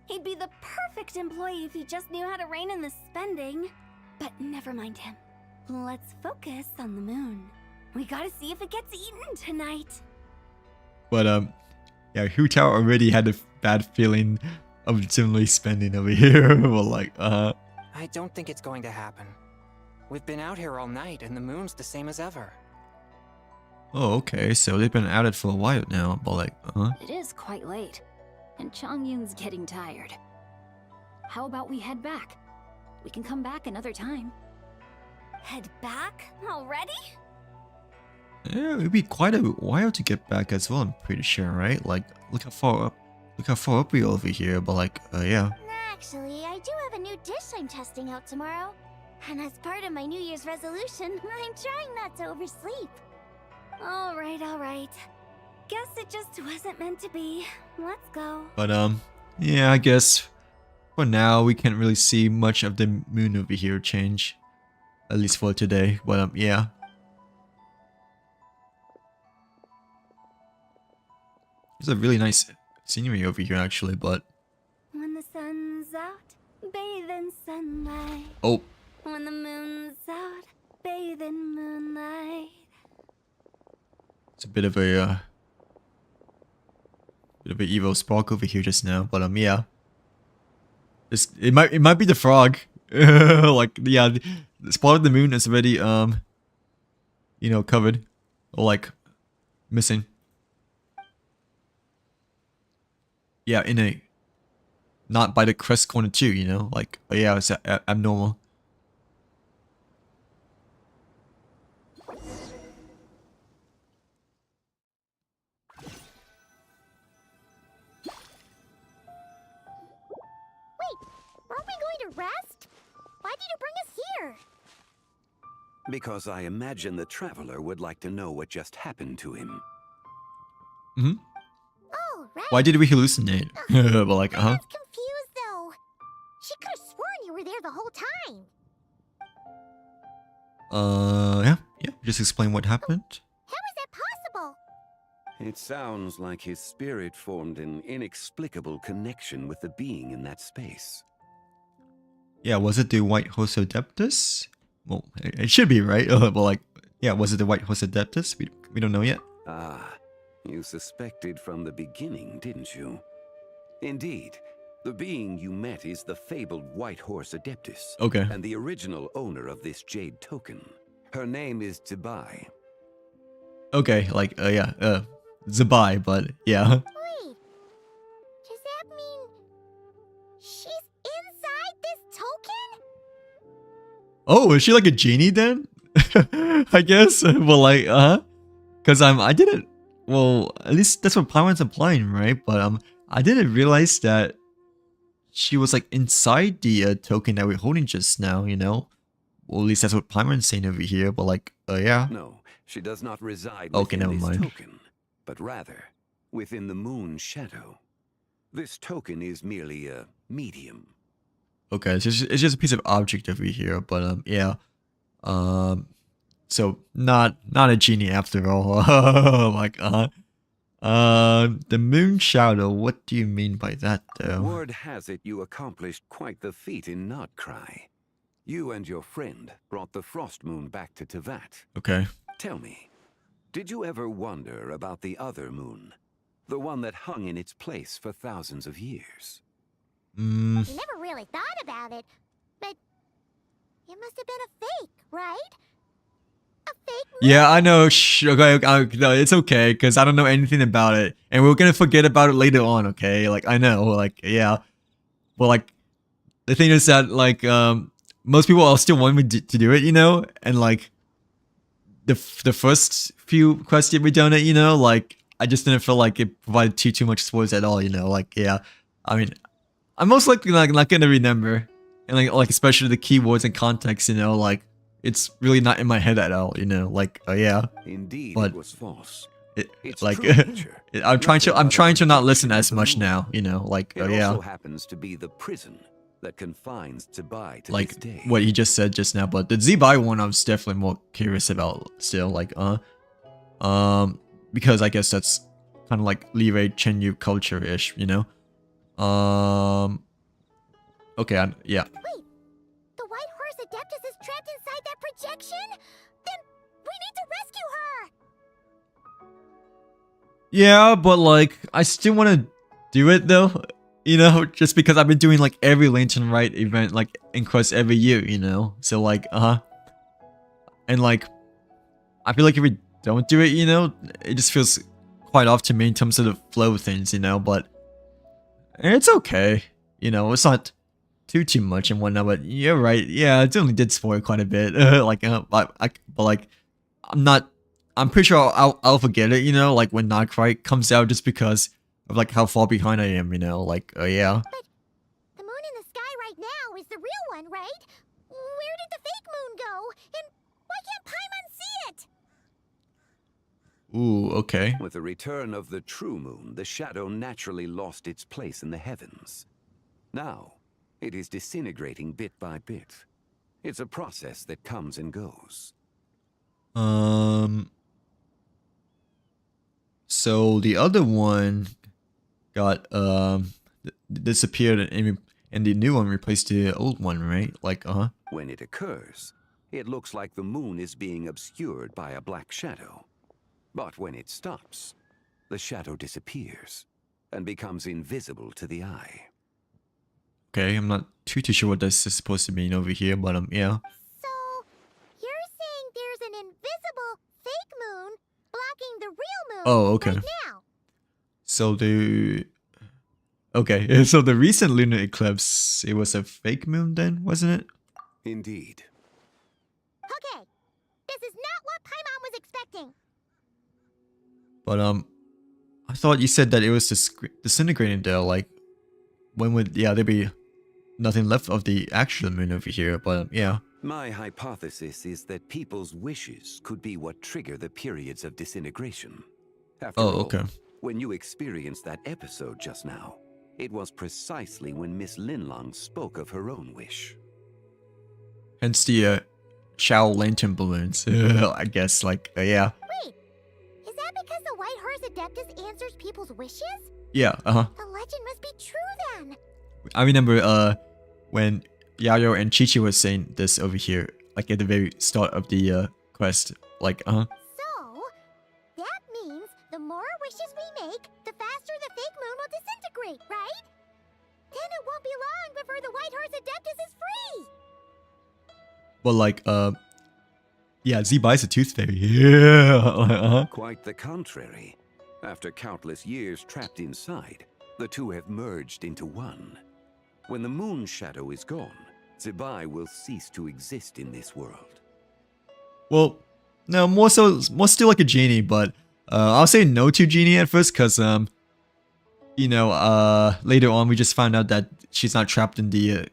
C: he'd be the perfect employee if he just knew how to rein in the spending. But never mind him. Let's focus on the moon. We gotta see if it gets eaten tonight.
A: But yeah, Hu Chao already had a bad feeling of Stimly spending over here. Well, like,
D: I don't think it's going to happen. We've been out here all night, and the moon's the same as ever.
A: Oh, okay, so they've been at it for a while now, but like,
G: It is quite late, and Chongyun's getting tired. How about we head back? We can come back another time.
C: Head back already?
A: Yeah, it'd be quite a while to get back as well, I'm pretty sure, right? Like, look how far up we are over here, but like, yeah.
C: Actually, I do have a new dish I'm testing out tomorrow. And as part of my New Year's resolution, I'm trying not to oversleep. Alright. Guess it just wasn't meant to be. Let's go.
A: But yeah, I guess for now we can't really see much of the moon over here change. At least for today, but yeah. There's a really nice scenery over here actually, but...
C: When the sun's out, bathe in sunlight.
A: Oh.
C: When the moon's out, bathe in moonlight.
A: It's a bit of a evil spark over here just now, but yeah. It might be the frog. Like, yeah, the spot of the moon is already you know, covered or like missing. Yeah, in a not by the crest corner too, you know, like, yeah, it's abnormal.
C: Aren't we going to rest? Why did you bring us here?
J: Because I imagine the traveler would like to know what just happened to him.
C: Oh, right.
A: Why did we hallucinate? But like,
C: I was confused though. She could have sworn you were there the whole time.
A: Yeah. Just explain what happened.
C: How is that possible?
J: It sounds like his spirit formed an inexplicable connection with the being in that space.
A: Yeah, was it the White Horse Adeptus? Well, it should be, right? But like, yeah, was it the White Horse Adeptus? We don't know yet.
J: Ah, you suspected from the beginning, didn't you? Indeed, the being you met is the fabled White Horse Adeptus.
A: Okay.
J: And the original owner of this jade token. Her name is Zibai.
A: Okay, like, yeah, Zabai, but yeah.
C: Wait. Does that mean she's inside this token?
A: Oh, is she like a genie then? I guess. Well, like, because I didn't. Well, at least that's what Paimon's implying, right? But I didn't realize that she was like inside the token that we're holding just now. You know, well, at least that's what Paimon's saying over here. But like, yeah.
J: No, she does not reside
A: Okay,
J: within
A: never
J: this
A: mind.
J: token, but rather within the moon's shadow. This token is merely a medium.
A: Okay, it's just a piece of object over here, but yeah. So not a genie after all. Like, the moon shadow. What do you mean by that, though?
J: Word has it you accomplished quite the feat in Notcry. You and your friend brought the Frost Moon back to Tevat.
A: Okay.
J: Tell me, did you ever wonder about the other moon? The one that hung in its place for thousands of years?
C: You never really thought about it, but it must have been a fake, right? A fake moon?
A: Yeah, I know. Okay, no, it's okay, because I don't know anything about it. And we're gonna forget about it later on, okay? Like, I know, like, yeah. But, like, the thing is that, like, most people are still wanting me to do it, you know? And, like, the first few quests that we done it, you know, like I just didn't feel like it provided too much spoilers at all, you know, like yeah. I mean, I'm most likely not gonna remember, and like especially the keywords and context, you know, like it's really not in my head at all, you know, like yeah.
J: Indeed,
A: but
J: it was false.
A: it's like I'm trying to not listen as much now, you know, like
J: it
A: yeah.
J: also happens to be the prison that confines Zibai to
A: Like
J: this day.
A: what he just said just now, but the Zibai one I was definitely more curious about still, like because I guess that's kind of like Liyue Chenyu culture-ish, you know. Okay, yeah.
C: Wait, the White Horse Adeptus is trapped inside that projection? Then we need to rescue her!
A: Yeah, but like I still want to do it though, you know, just because I've been doing like every Lantern Rite event like in quest every year, you know. So like and like I feel like if we don't do it, you know, it just feels quite off to me in terms of the flow of things, you know, but it's okay. You know, it's not too much and whatnot, but you're right. Yeah, it only did spoil quite a bit. But like, I'm pretty sure I'll forget it, you know, like when Rite comes out just because of like how far behind I am, you know, like, yeah.
C: But the moon in the sky right now is the real one, right? Where did the fake moon go? And why can't Paimon see it?
A: Ooh, okay.
J: With the return of the true moon, the shadow naturally lost its place in the heavens. Now, it is disintegrating bit by bit. It's a process that comes and goes.
A: So the other one got disappeared and the new one replaced the old one, right? Like
J: When it occurs, it looks like the moon is being obscured by a black shadow. But when it stops, the shadow disappears and becomes invisible to the eye.
A: Okay, I'm not too sure what this is supposed to mean over here, but yeah.
C: So, you're saying there's an invisible fake moon blocking the real moon
A: Oh, okay.
C: right now?
A: So so the recent lunar eclipse, it was a fake moon then, wasn't it?
J: Indeed.
C: Okay, this is not what Paimon was expecting.
A: But I thought you said that it was disintegrating though, like when would there be nothing left of the actual moon over here, but yeah.
J: My hypothesis is that people's wishes could be what trigger the periods of disintegration. After all,
A: okay.
J: When you experienced that episode just now, it was precisely when Miss Linlong spoke of her own wish.
A: Hence the Shao Lantern balloons, I guess, like, yeah.
C: Wait, is that because the White Horse Adeptus answers people's wishes?
A: Yeah,
C: The legend must be true then.
A: I remember when Yayo and Chi-Chi was saying this over here, like at the very start of the quest, like
C: So, that means the more wishes we make, the faster the fake moon will disintegrate, right? Then it won't be long before the White Horse Adeptus is free!
A: But like, yeah, Zibai's a tooth fairy. Yeah.
J: Quite the contrary. After countless years trapped inside, the two have merged into one. When the moon shadow is gone, Zibai will cease to exist in this world.
A: Well, no, more still like a genie, but I'll say no to genie at first, cause you know, later on we just found out that she's not trapped in the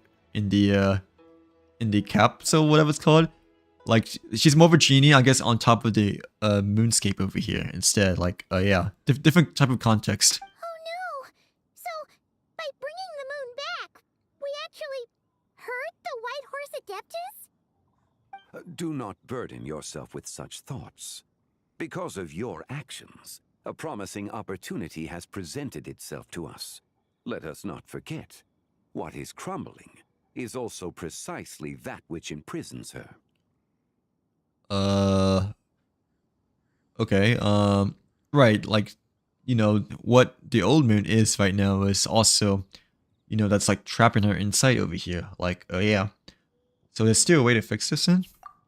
A: cap, so whatever it's called. Like she's more of a genie, I guess, on top of the moonscape over here instead. Like, yeah, different type of context.
C: Oh no! So, by bringing the moon back, we actually hurt the White Horse Adeptus?
J: Do not burden yourself with such thoughts. Because of your actions, a promising opportunity has presented itself to us. Let us not forget, what is crumbling is also precisely that which imprisons her.
A: Okay, right, like, you know, what the old moon is right now is also, you know, that's like trapping her inside over here, like, yeah. So there's still a way to fix this then?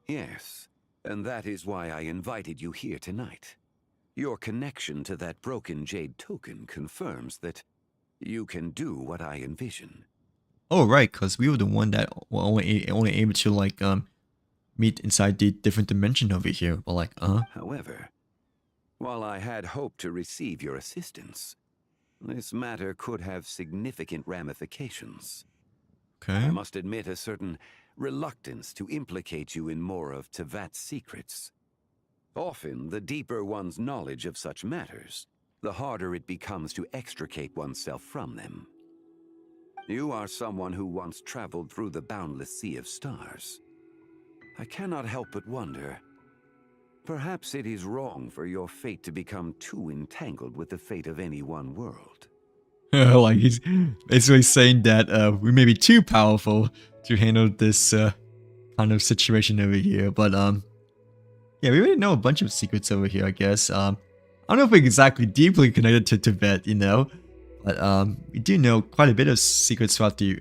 J: Yes, and that is why I invited you here tonight. Your connection to that broken jade token confirms that you can do what I envision.
A: Oh, right, because we were the one that were only able to, like, meet inside the different dimension over here. But like,
J: However, while I had hoped to receive your assistance, this matter could have significant ramifications.
A: okay.
J: I must admit a certain reluctance to implicate you in more of Tevat's secrets. Often, the deeper one's knowledge of such matters, the harder it becomes to extricate oneself from them. You are someone who once traveled through the boundless sea of stars. I cannot help but wonder, perhaps it is wrong for your fate to become too entangled with the fate of any one world.
A: Like he's basically saying that we may be too powerful to handle this kind of situation over here. But yeah, we already know a bunch of secrets over here, I guess. I don't know if we're exactly deeply connected to Tibet, you know, but we do know quite a bit of secrets throughout the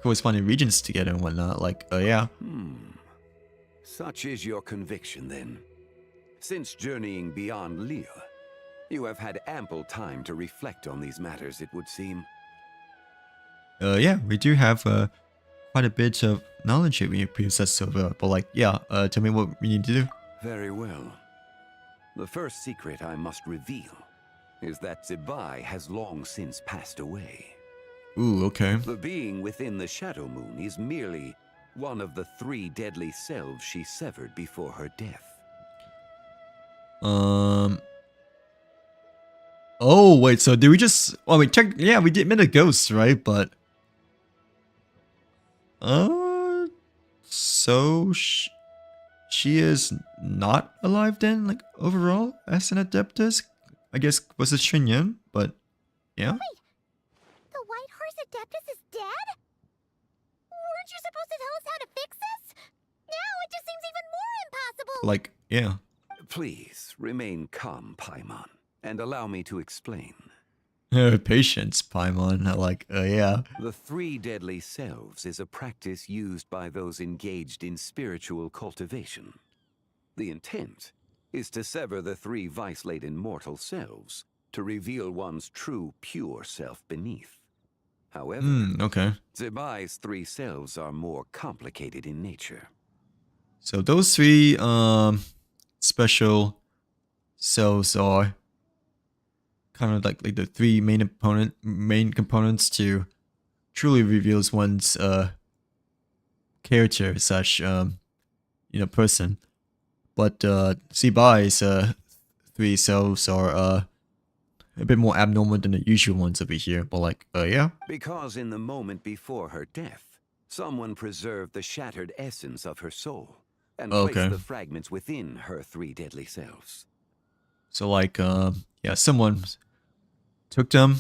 A: corresponding regions together and whatnot. Like, yeah.
J: Such is your conviction, then. Since journeying beyond Lille, you have had ample time to reflect on these matters, it would seem.
A: Yeah, we do have quite a bit of knowledge that we possess over. But like, yeah, tell me what we need to do.
J: Very well. The first secret I must reveal is that Zibai has long since passed away.
A: Ooh, okay.
J: The being within the Shadow Moon is merely one of the 3 deadly selves she severed before her death.
A: Oh, wait, so did we just... Well, we checked... Yeah, we did meet a ghost, right? But... So... She is not alive then? Like, overall? As an Adeptus? I guess was it Shinyan, but... Yeah?
C: Wait! The White Horse Adeptus is dead? Weren't you supposed to tell us how to fix this? Now it just seems even more impossible!
A: Like, yeah.
J: Please, remain calm, Paimon, and allow me to explain.
A: Patience, Paimon. Like, yeah.
J: The 3 deadly selves is a practice used by those engaged in spiritual cultivation. The intent is to sever the 3 vice-laden mortal selves to reveal one's true, pure self beneath. However,
A: okay.
J: Zibai's 3 selves are more complicated in nature.
A: So those 3 special selves are kind of like the 3 main components to truly reveals one's character such person. But Zibai's 3 selves are a bit more abnormal than the usual ones over here. But like, yeah.
J: Because in the moment before her death, someone preserved the shattered essence of her soul and placed the fragments within her 3 deadly selves.
A: So like, yeah, someone took them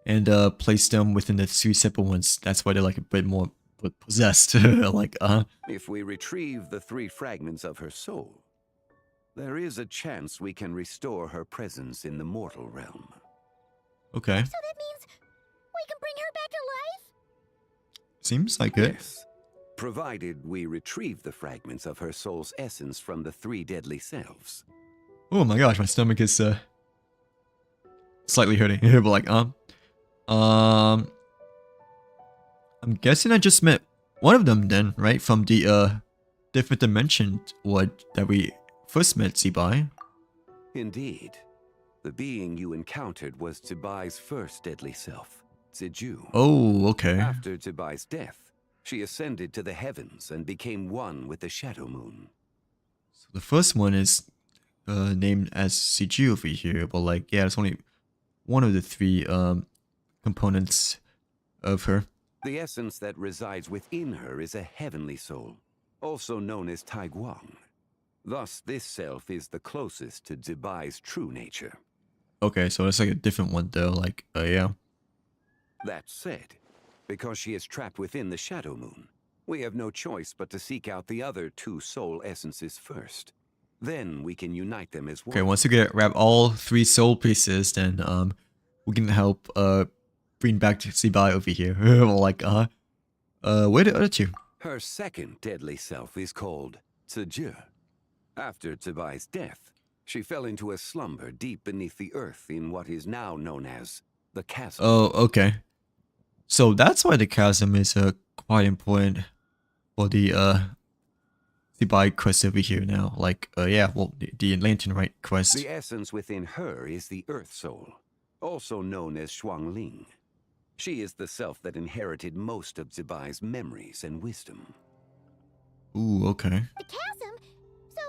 A: and placed them within the 3 separate ones. That's why they're like a bit more possessed. Like,
J: If we retrieve the 3 fragments of her soul, there is a chance we can restore her presence in the mortal realm.
A: Okay.
C: So that means we can bring her back to life?
A: Seems like it.
J: Yes. Provided we retrieve the fragments of her soul's essence from the 3 deadly selves.
A: Oh my gosh, my stomach is slightly hurting. But like, I'm guessing I just met one of them then, right? From the different dimension that we first met Zibai.
J: Indeed. The being you encountered was Zibai's first deadly self, Ziju.
A: Oh, okay.
J: After Zibai's death, she ascended to the heavens and became one with the Shadow Moon.
A: So the first one is named as Ziju over here, but like, yeah, it's only one of the 3 components of her.
J: The essence that resides within her is a heavenly soul, also known as Taiguang. Thus, this self is the closest to Zibai's true nature.
A: Okay, so it's like a different one though, like, yeah.
J: That said, because she is trapped within the Shadow Moon, we have no choice but to seek out the other 2 soul essences first. Then we can unite them as one.
A: Okay, once we grab all 3 soul pieces, then we can help bring back Zibai over here. Like, where are the other 2?
J: Her second deadly self is called Ziju. After Zibai's death, she fell into a slumber deep beneath the earth in what is now known as the chasm.
A: Oh, okay. So that's why the chasm is quite important for the Zibai quest over here now. Like, yeah, well, the Lantern Rite quest.
J: The essence within her is the Earth Soul, also known as Shuangling. She is the self that inherited most of Zibai's memories and wisdom.
A: Ooh, okay.
C: The chasm? So,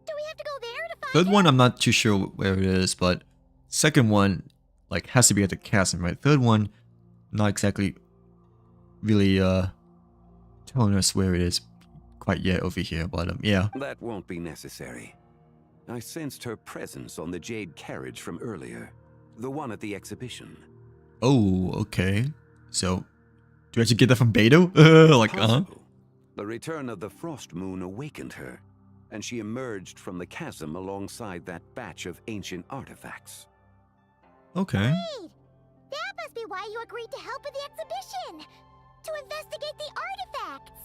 C: do we have to go there to find
A: Third
C: her?
A: one, I'm not too sure where it is, but second one, like, has to be at the chasm, right? Third one, not exactly really, telling us where it is quite yet over here, but, yeah.
J: That won't be necessary. I sensed her presence on the jade carriage from earlier, the one at the exhibition.
A: Oh, okay. So, do I have to get that from Beto? Like,
J: Possible. The return of the Frost Moon awakened her, and she emerged from the chasm alongside that batch of ancient artifacts.
A: Okay.
C: Wait! That must be why you agreed to help with the exhibition! To investigate the artifacts!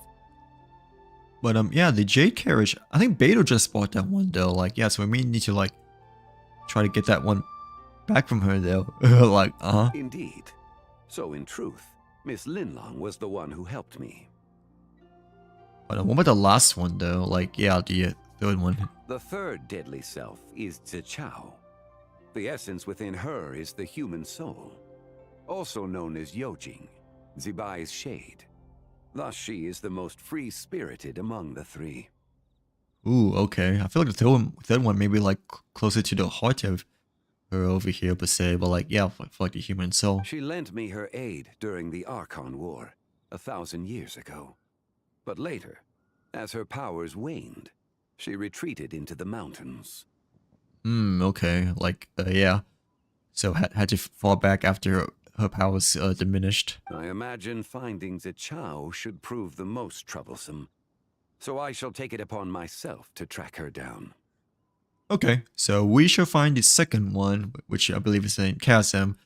A: But, yeah, the jade carriage, I think Beto just bought that one, though. Like, yeah, so we may need to, like, try to get that one back from her, though. Like,
J: Indeed. So, in truth, Miss Linlong was the one who helped me.
A: But what about the last one, though? Like, yeah, the third one.
J: The third deadly self is Zichao. The essence within her is the human soul, also known as Yojing, Zibai's shade. Thus, she is the most free-spirited among the three.
A: Ooh, okay. I feel like the third one may be, like, closer to the heart of her over here, per se. But, like, yeah, for like the human soul.
J: She lent me her aid during the Archon War, 1,000 years ago. But later, as her powers waned, she retreated into the mountains.
A: Okay. Like, yeah. So had to fall back after her powers diminished.
J: I imagine finding Zichao should prove the most troublesome. So I shall take it upon myself to track her down.
A: Okay, so we shall find the second one, which I believe is named Chasm.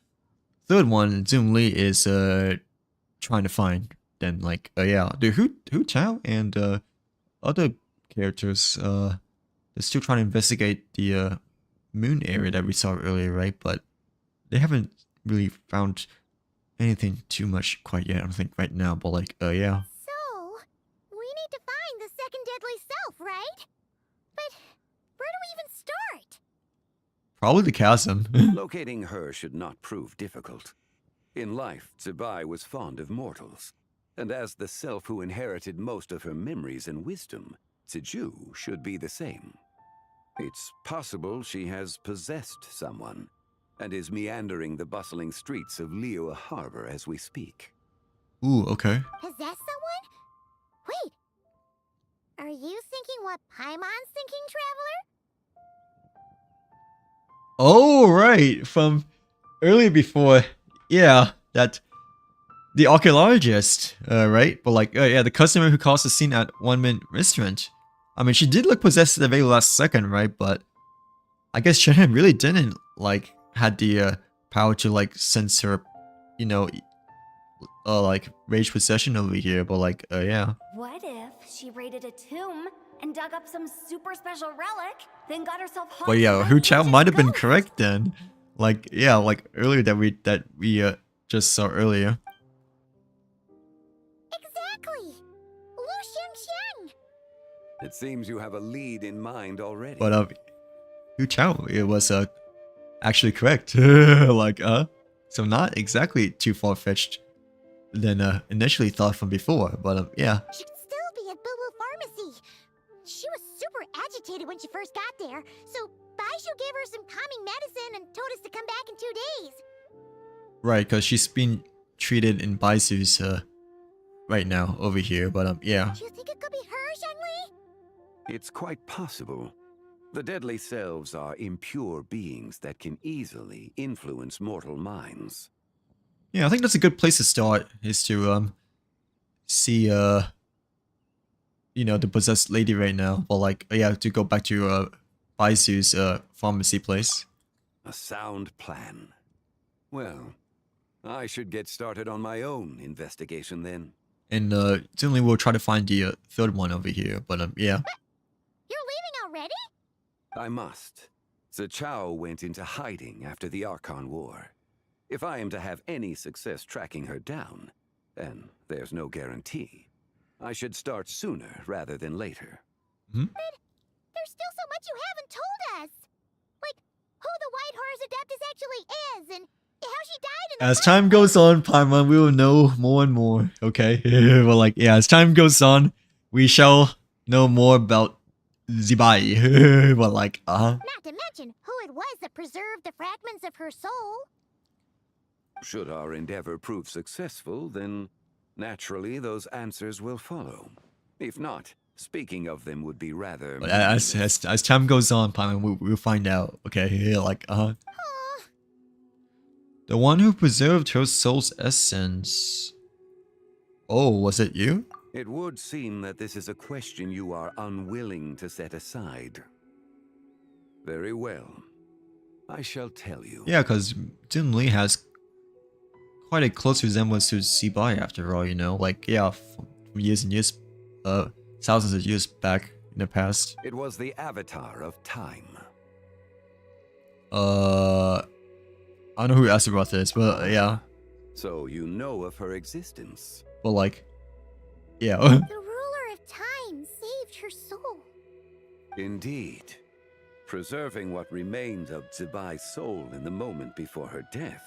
A: Third one, Zoom Lee is trying to find. Then, like, yeah, the Hu Chao and other characters, they're still trying to investigate the moon area that we saw earlier, right? But they haven't really found anything too much quite yet, I don't think, right now. But, like, yeah.
C: So, we need to find the second deadly self, right? But where do we even start?
A: Probably the chasm.
J: Locating her should not prove difficult. In life, Zibai was fond of mortals. And as the self who inherited most of her memories and wisdom, Ziju should be the same. It's possible she has possessed someone, and is meandering the bustling streets of Liyue Harbor as we speak.
A: Ooh, okay.
C: Possess someone? Wait. Are you thinking what Paimon's thinking, Traveler?
A: Oh, right. From earlier before. Yeah, that... The archaeologist, right? But like, yeah, the customer who caused the scene at One Min Restaurant. I mean, she did look possessed at the very last second, right? But I guess Shannon really didn't, like, had the power to, like, sense her, you know, like, rage possession over here. But like, yeah.
E: What if she raided a tomb and dug up some super special relic, then got herself haunted?
A: Well, yeah, Hu Chao might have been correct then. Like, yeah, like earlier that we just saw earlier.
J: It seems you have a lead in mind already.
A: But Hu Chao, it was actually correct. Like so not exactly too far-fetched than initially thought from before, but yeah.
C: She'd still be at Boo Boo Pharmacy. She was super agitated when she first got there, so Baishu gave her some calming medicine and told us to come back in 2 days.
A: Right, because she's been treated in Baisu's right now over here, but yeah.
C: Do you think it could be her, Zhongli?
J: It's quite possible. The deadly selves are impure beings that can easily influence mortal minds.
A: Yeah, I think that's a good place to start, is to see you know, the possessed lady right now. But like, yeah, to go back to Baisu's pharmacy place.
J: A sound plan. Well, I should get started on my own investigation then.
A: And certainly we'll try to find the third one over here, but yeah.
C: You're leaving already?
J: I must. Zichao went into hiding after the Archon War. If I am to have any success tracking her down, and there's no guarantee, I should start sooner rather than later.
A: Hmm?
C: But there's still so much you haven't told us. Like, who the White Horror's Adeptus actually is, and how she died in the
A: As time goes on, Paimon, we will know more and more. Okay, well, like, yeah, as time goes on, we shall know more about Zibai. But like,
C: Not to mention who it was that preserved the fragments of her soul.
J: Should our endeavor prove successful, then naturally those answers will follow. If not, speaking of them would be rather...
A: But as time goes on, Paimon, we'll find out. Okay, yeah, like, the one who preserved her soul's essence. Oh, was it you?
J: It would seem that this is a question you are unwilling to set aside. Very well. I shall tell you.
A: Yeah, because Jin Lee has quite a close resemblance to Zibai after all, you know? Like, yeah, from years and years, thousands of years back in the past.
J: It was the avatar of time.
A: I don't know who asked about this, but yeah.
J: So you know of her existence.
A: But like, yeah.
C: The ruler of time saved her soul.
J: Indeed. Preserving what remained of Zibai's soul in the moment before her death.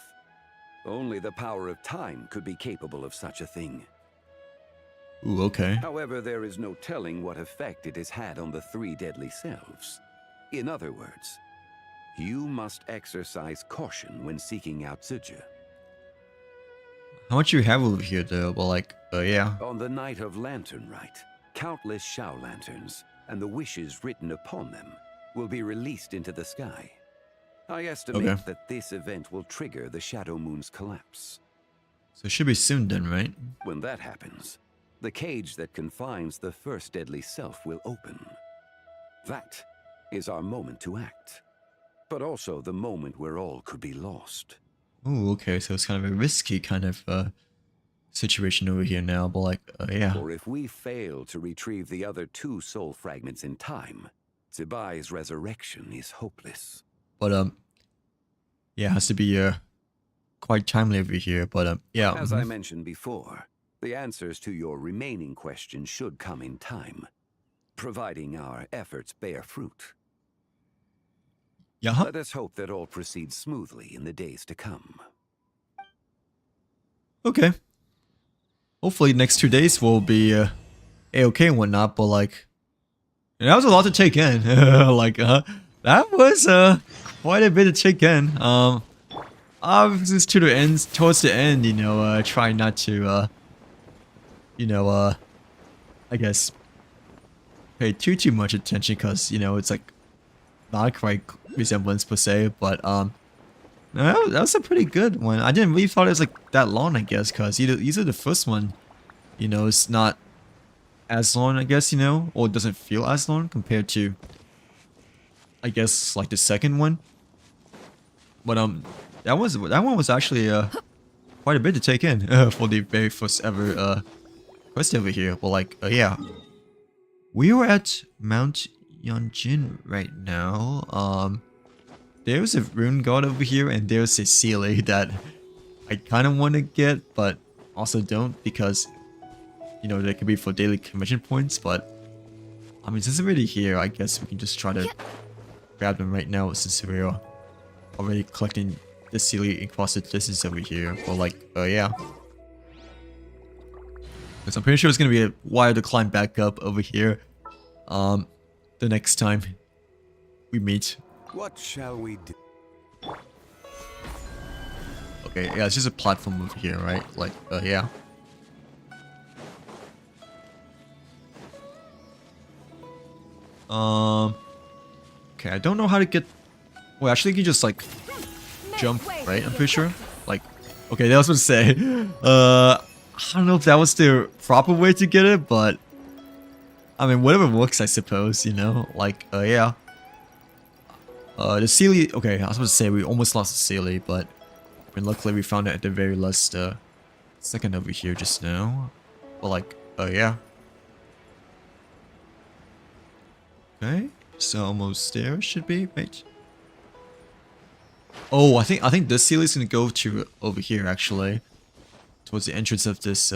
J: Only the power of time could be capable of such a thing.
A: Ooh, okay.
J: However, there is no telling what effect it has had on the three deadly selves. In other words, you must exercise caution when seeking out Zizhi.
A: How much you have over here though? Well, like, yeah.
J: On the night of Lantern Rite, countless Shao lanterns and the wishes written upon them will be released into the sky. I estimate that this event will trigger the Shadow Moon's collapse.
A: So it should be soon then, right?
J: When that happens, the cage that confines the first deadly self will open. That is our moment to act, but also the moment where all could be lost.
A: Ooh, okay, so it's kind of a risky kind of situation over here now, but like, yeah.
J: For if we fail to retrieve the other two soul fragments in time, Zibai's resurrection is hopeless.
A: But yeah, it has to be quite timely over here, but yeah.
J: As I mentioned before, the answers to your remaining questions should come in time, providing our efforts bear fruit.
A: Yeah.
J: Let us hope that all proceeds smoothly in the days to come.
A: Okay. Hopefully next 2 days will be a-okay and whatnot, but like, that was a lot to take in. Like, that was quite a bit to take in. Obviously to the end, towards the end, you know, try not to, you know, I guess, pay too much attention, because, you know, it's like not quite resemblance per se, but no, that was a pretty good one. I didn't really thought it was like that long, I guess, because either the first one, you know, it's not as long, I guess, you know, or it doesn't feel as long compared to, I guess, like the second one. But that one was actually quite a bit to take in for the very first ever quest over here. But like, yeah, we are at Mount Yonjin right now. There's a rune god over here, and there's a Sealy that I kind of want to get, but also don't, because, you know, they could be for daily commission points. But I mean, since it's already here, I guess we can just try to grab them right now, since we're already collecting the Sealy across the distance over here. But like, yeah, because I'm pretty sure it's gonna be a while to climb back up over here. The next time we meet.
J: What shall we do?
A: Okay, yeah, it's just a platform over here, right? Like, yeah. Okay, I don't know how to get... Well, actually, you can just, like, jump, right? I'm pretty sure. Like, okay, that was what to say. I don't know if that was the proper way to get it, but... I mean, whatever works, I suppose, you know? Like, yeah. The Sealy... Okay, I was supposed to say we almost lost the Sealy, but... I mean, luckily we found it at the very last, second over here just now. But like, yeah. Okay, so almost there should be, right? Oh, I think this Sealy is gonna go to over here, actually. Towards the entrance of this,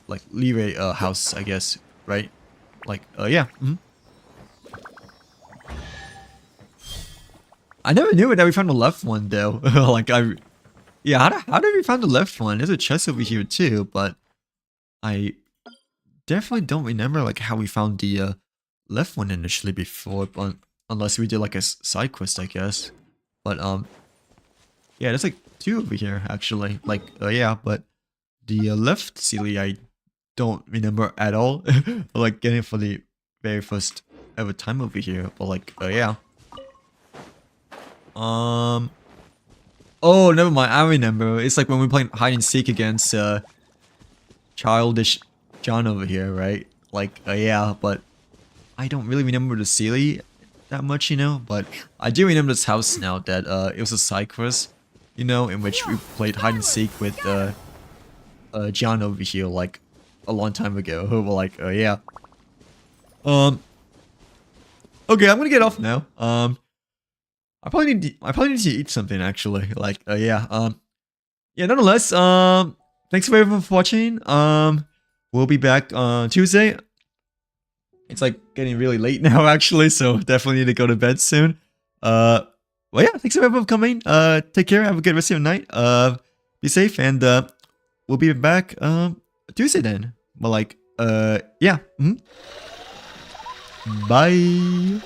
A: like, Leeway, house, I guess, right? Like, yeah. I never knew that we found the left one though. Like yeah, how did we find the left one? There's a chest over here too, but I definitely don't remember like how we found the left one initially before, but unless we did like a side quest, I guess. But yeah, there's like 2 over here actually. Like yeah, but the left Sealy I don't remember at all. Like getting it for the very first ever time over here. But like yeah. Oh, never mind. I remember. It's like when we played hide and seek against childish John over here, right? Like yeah, but I don't really remember the Sealy that much, you know. But I do remember this house now that it was a side quest, you know, in which we played hide and seek with John over here like a long time ago. Who were like yeah. Okay, I'm gonna get off now. I probably need to eat something actually. Like yeah. Yeah, nonetheless, thanks for everyone for watching. We'll be back on Tuesday. It's like getting really late now actually, so definitely need to go to bed soon. Well yeah, thanks everyone for coming. Take care, have a good rest of your night. Be safe, and we'll be back Tuesday then. But like yeah. Bye.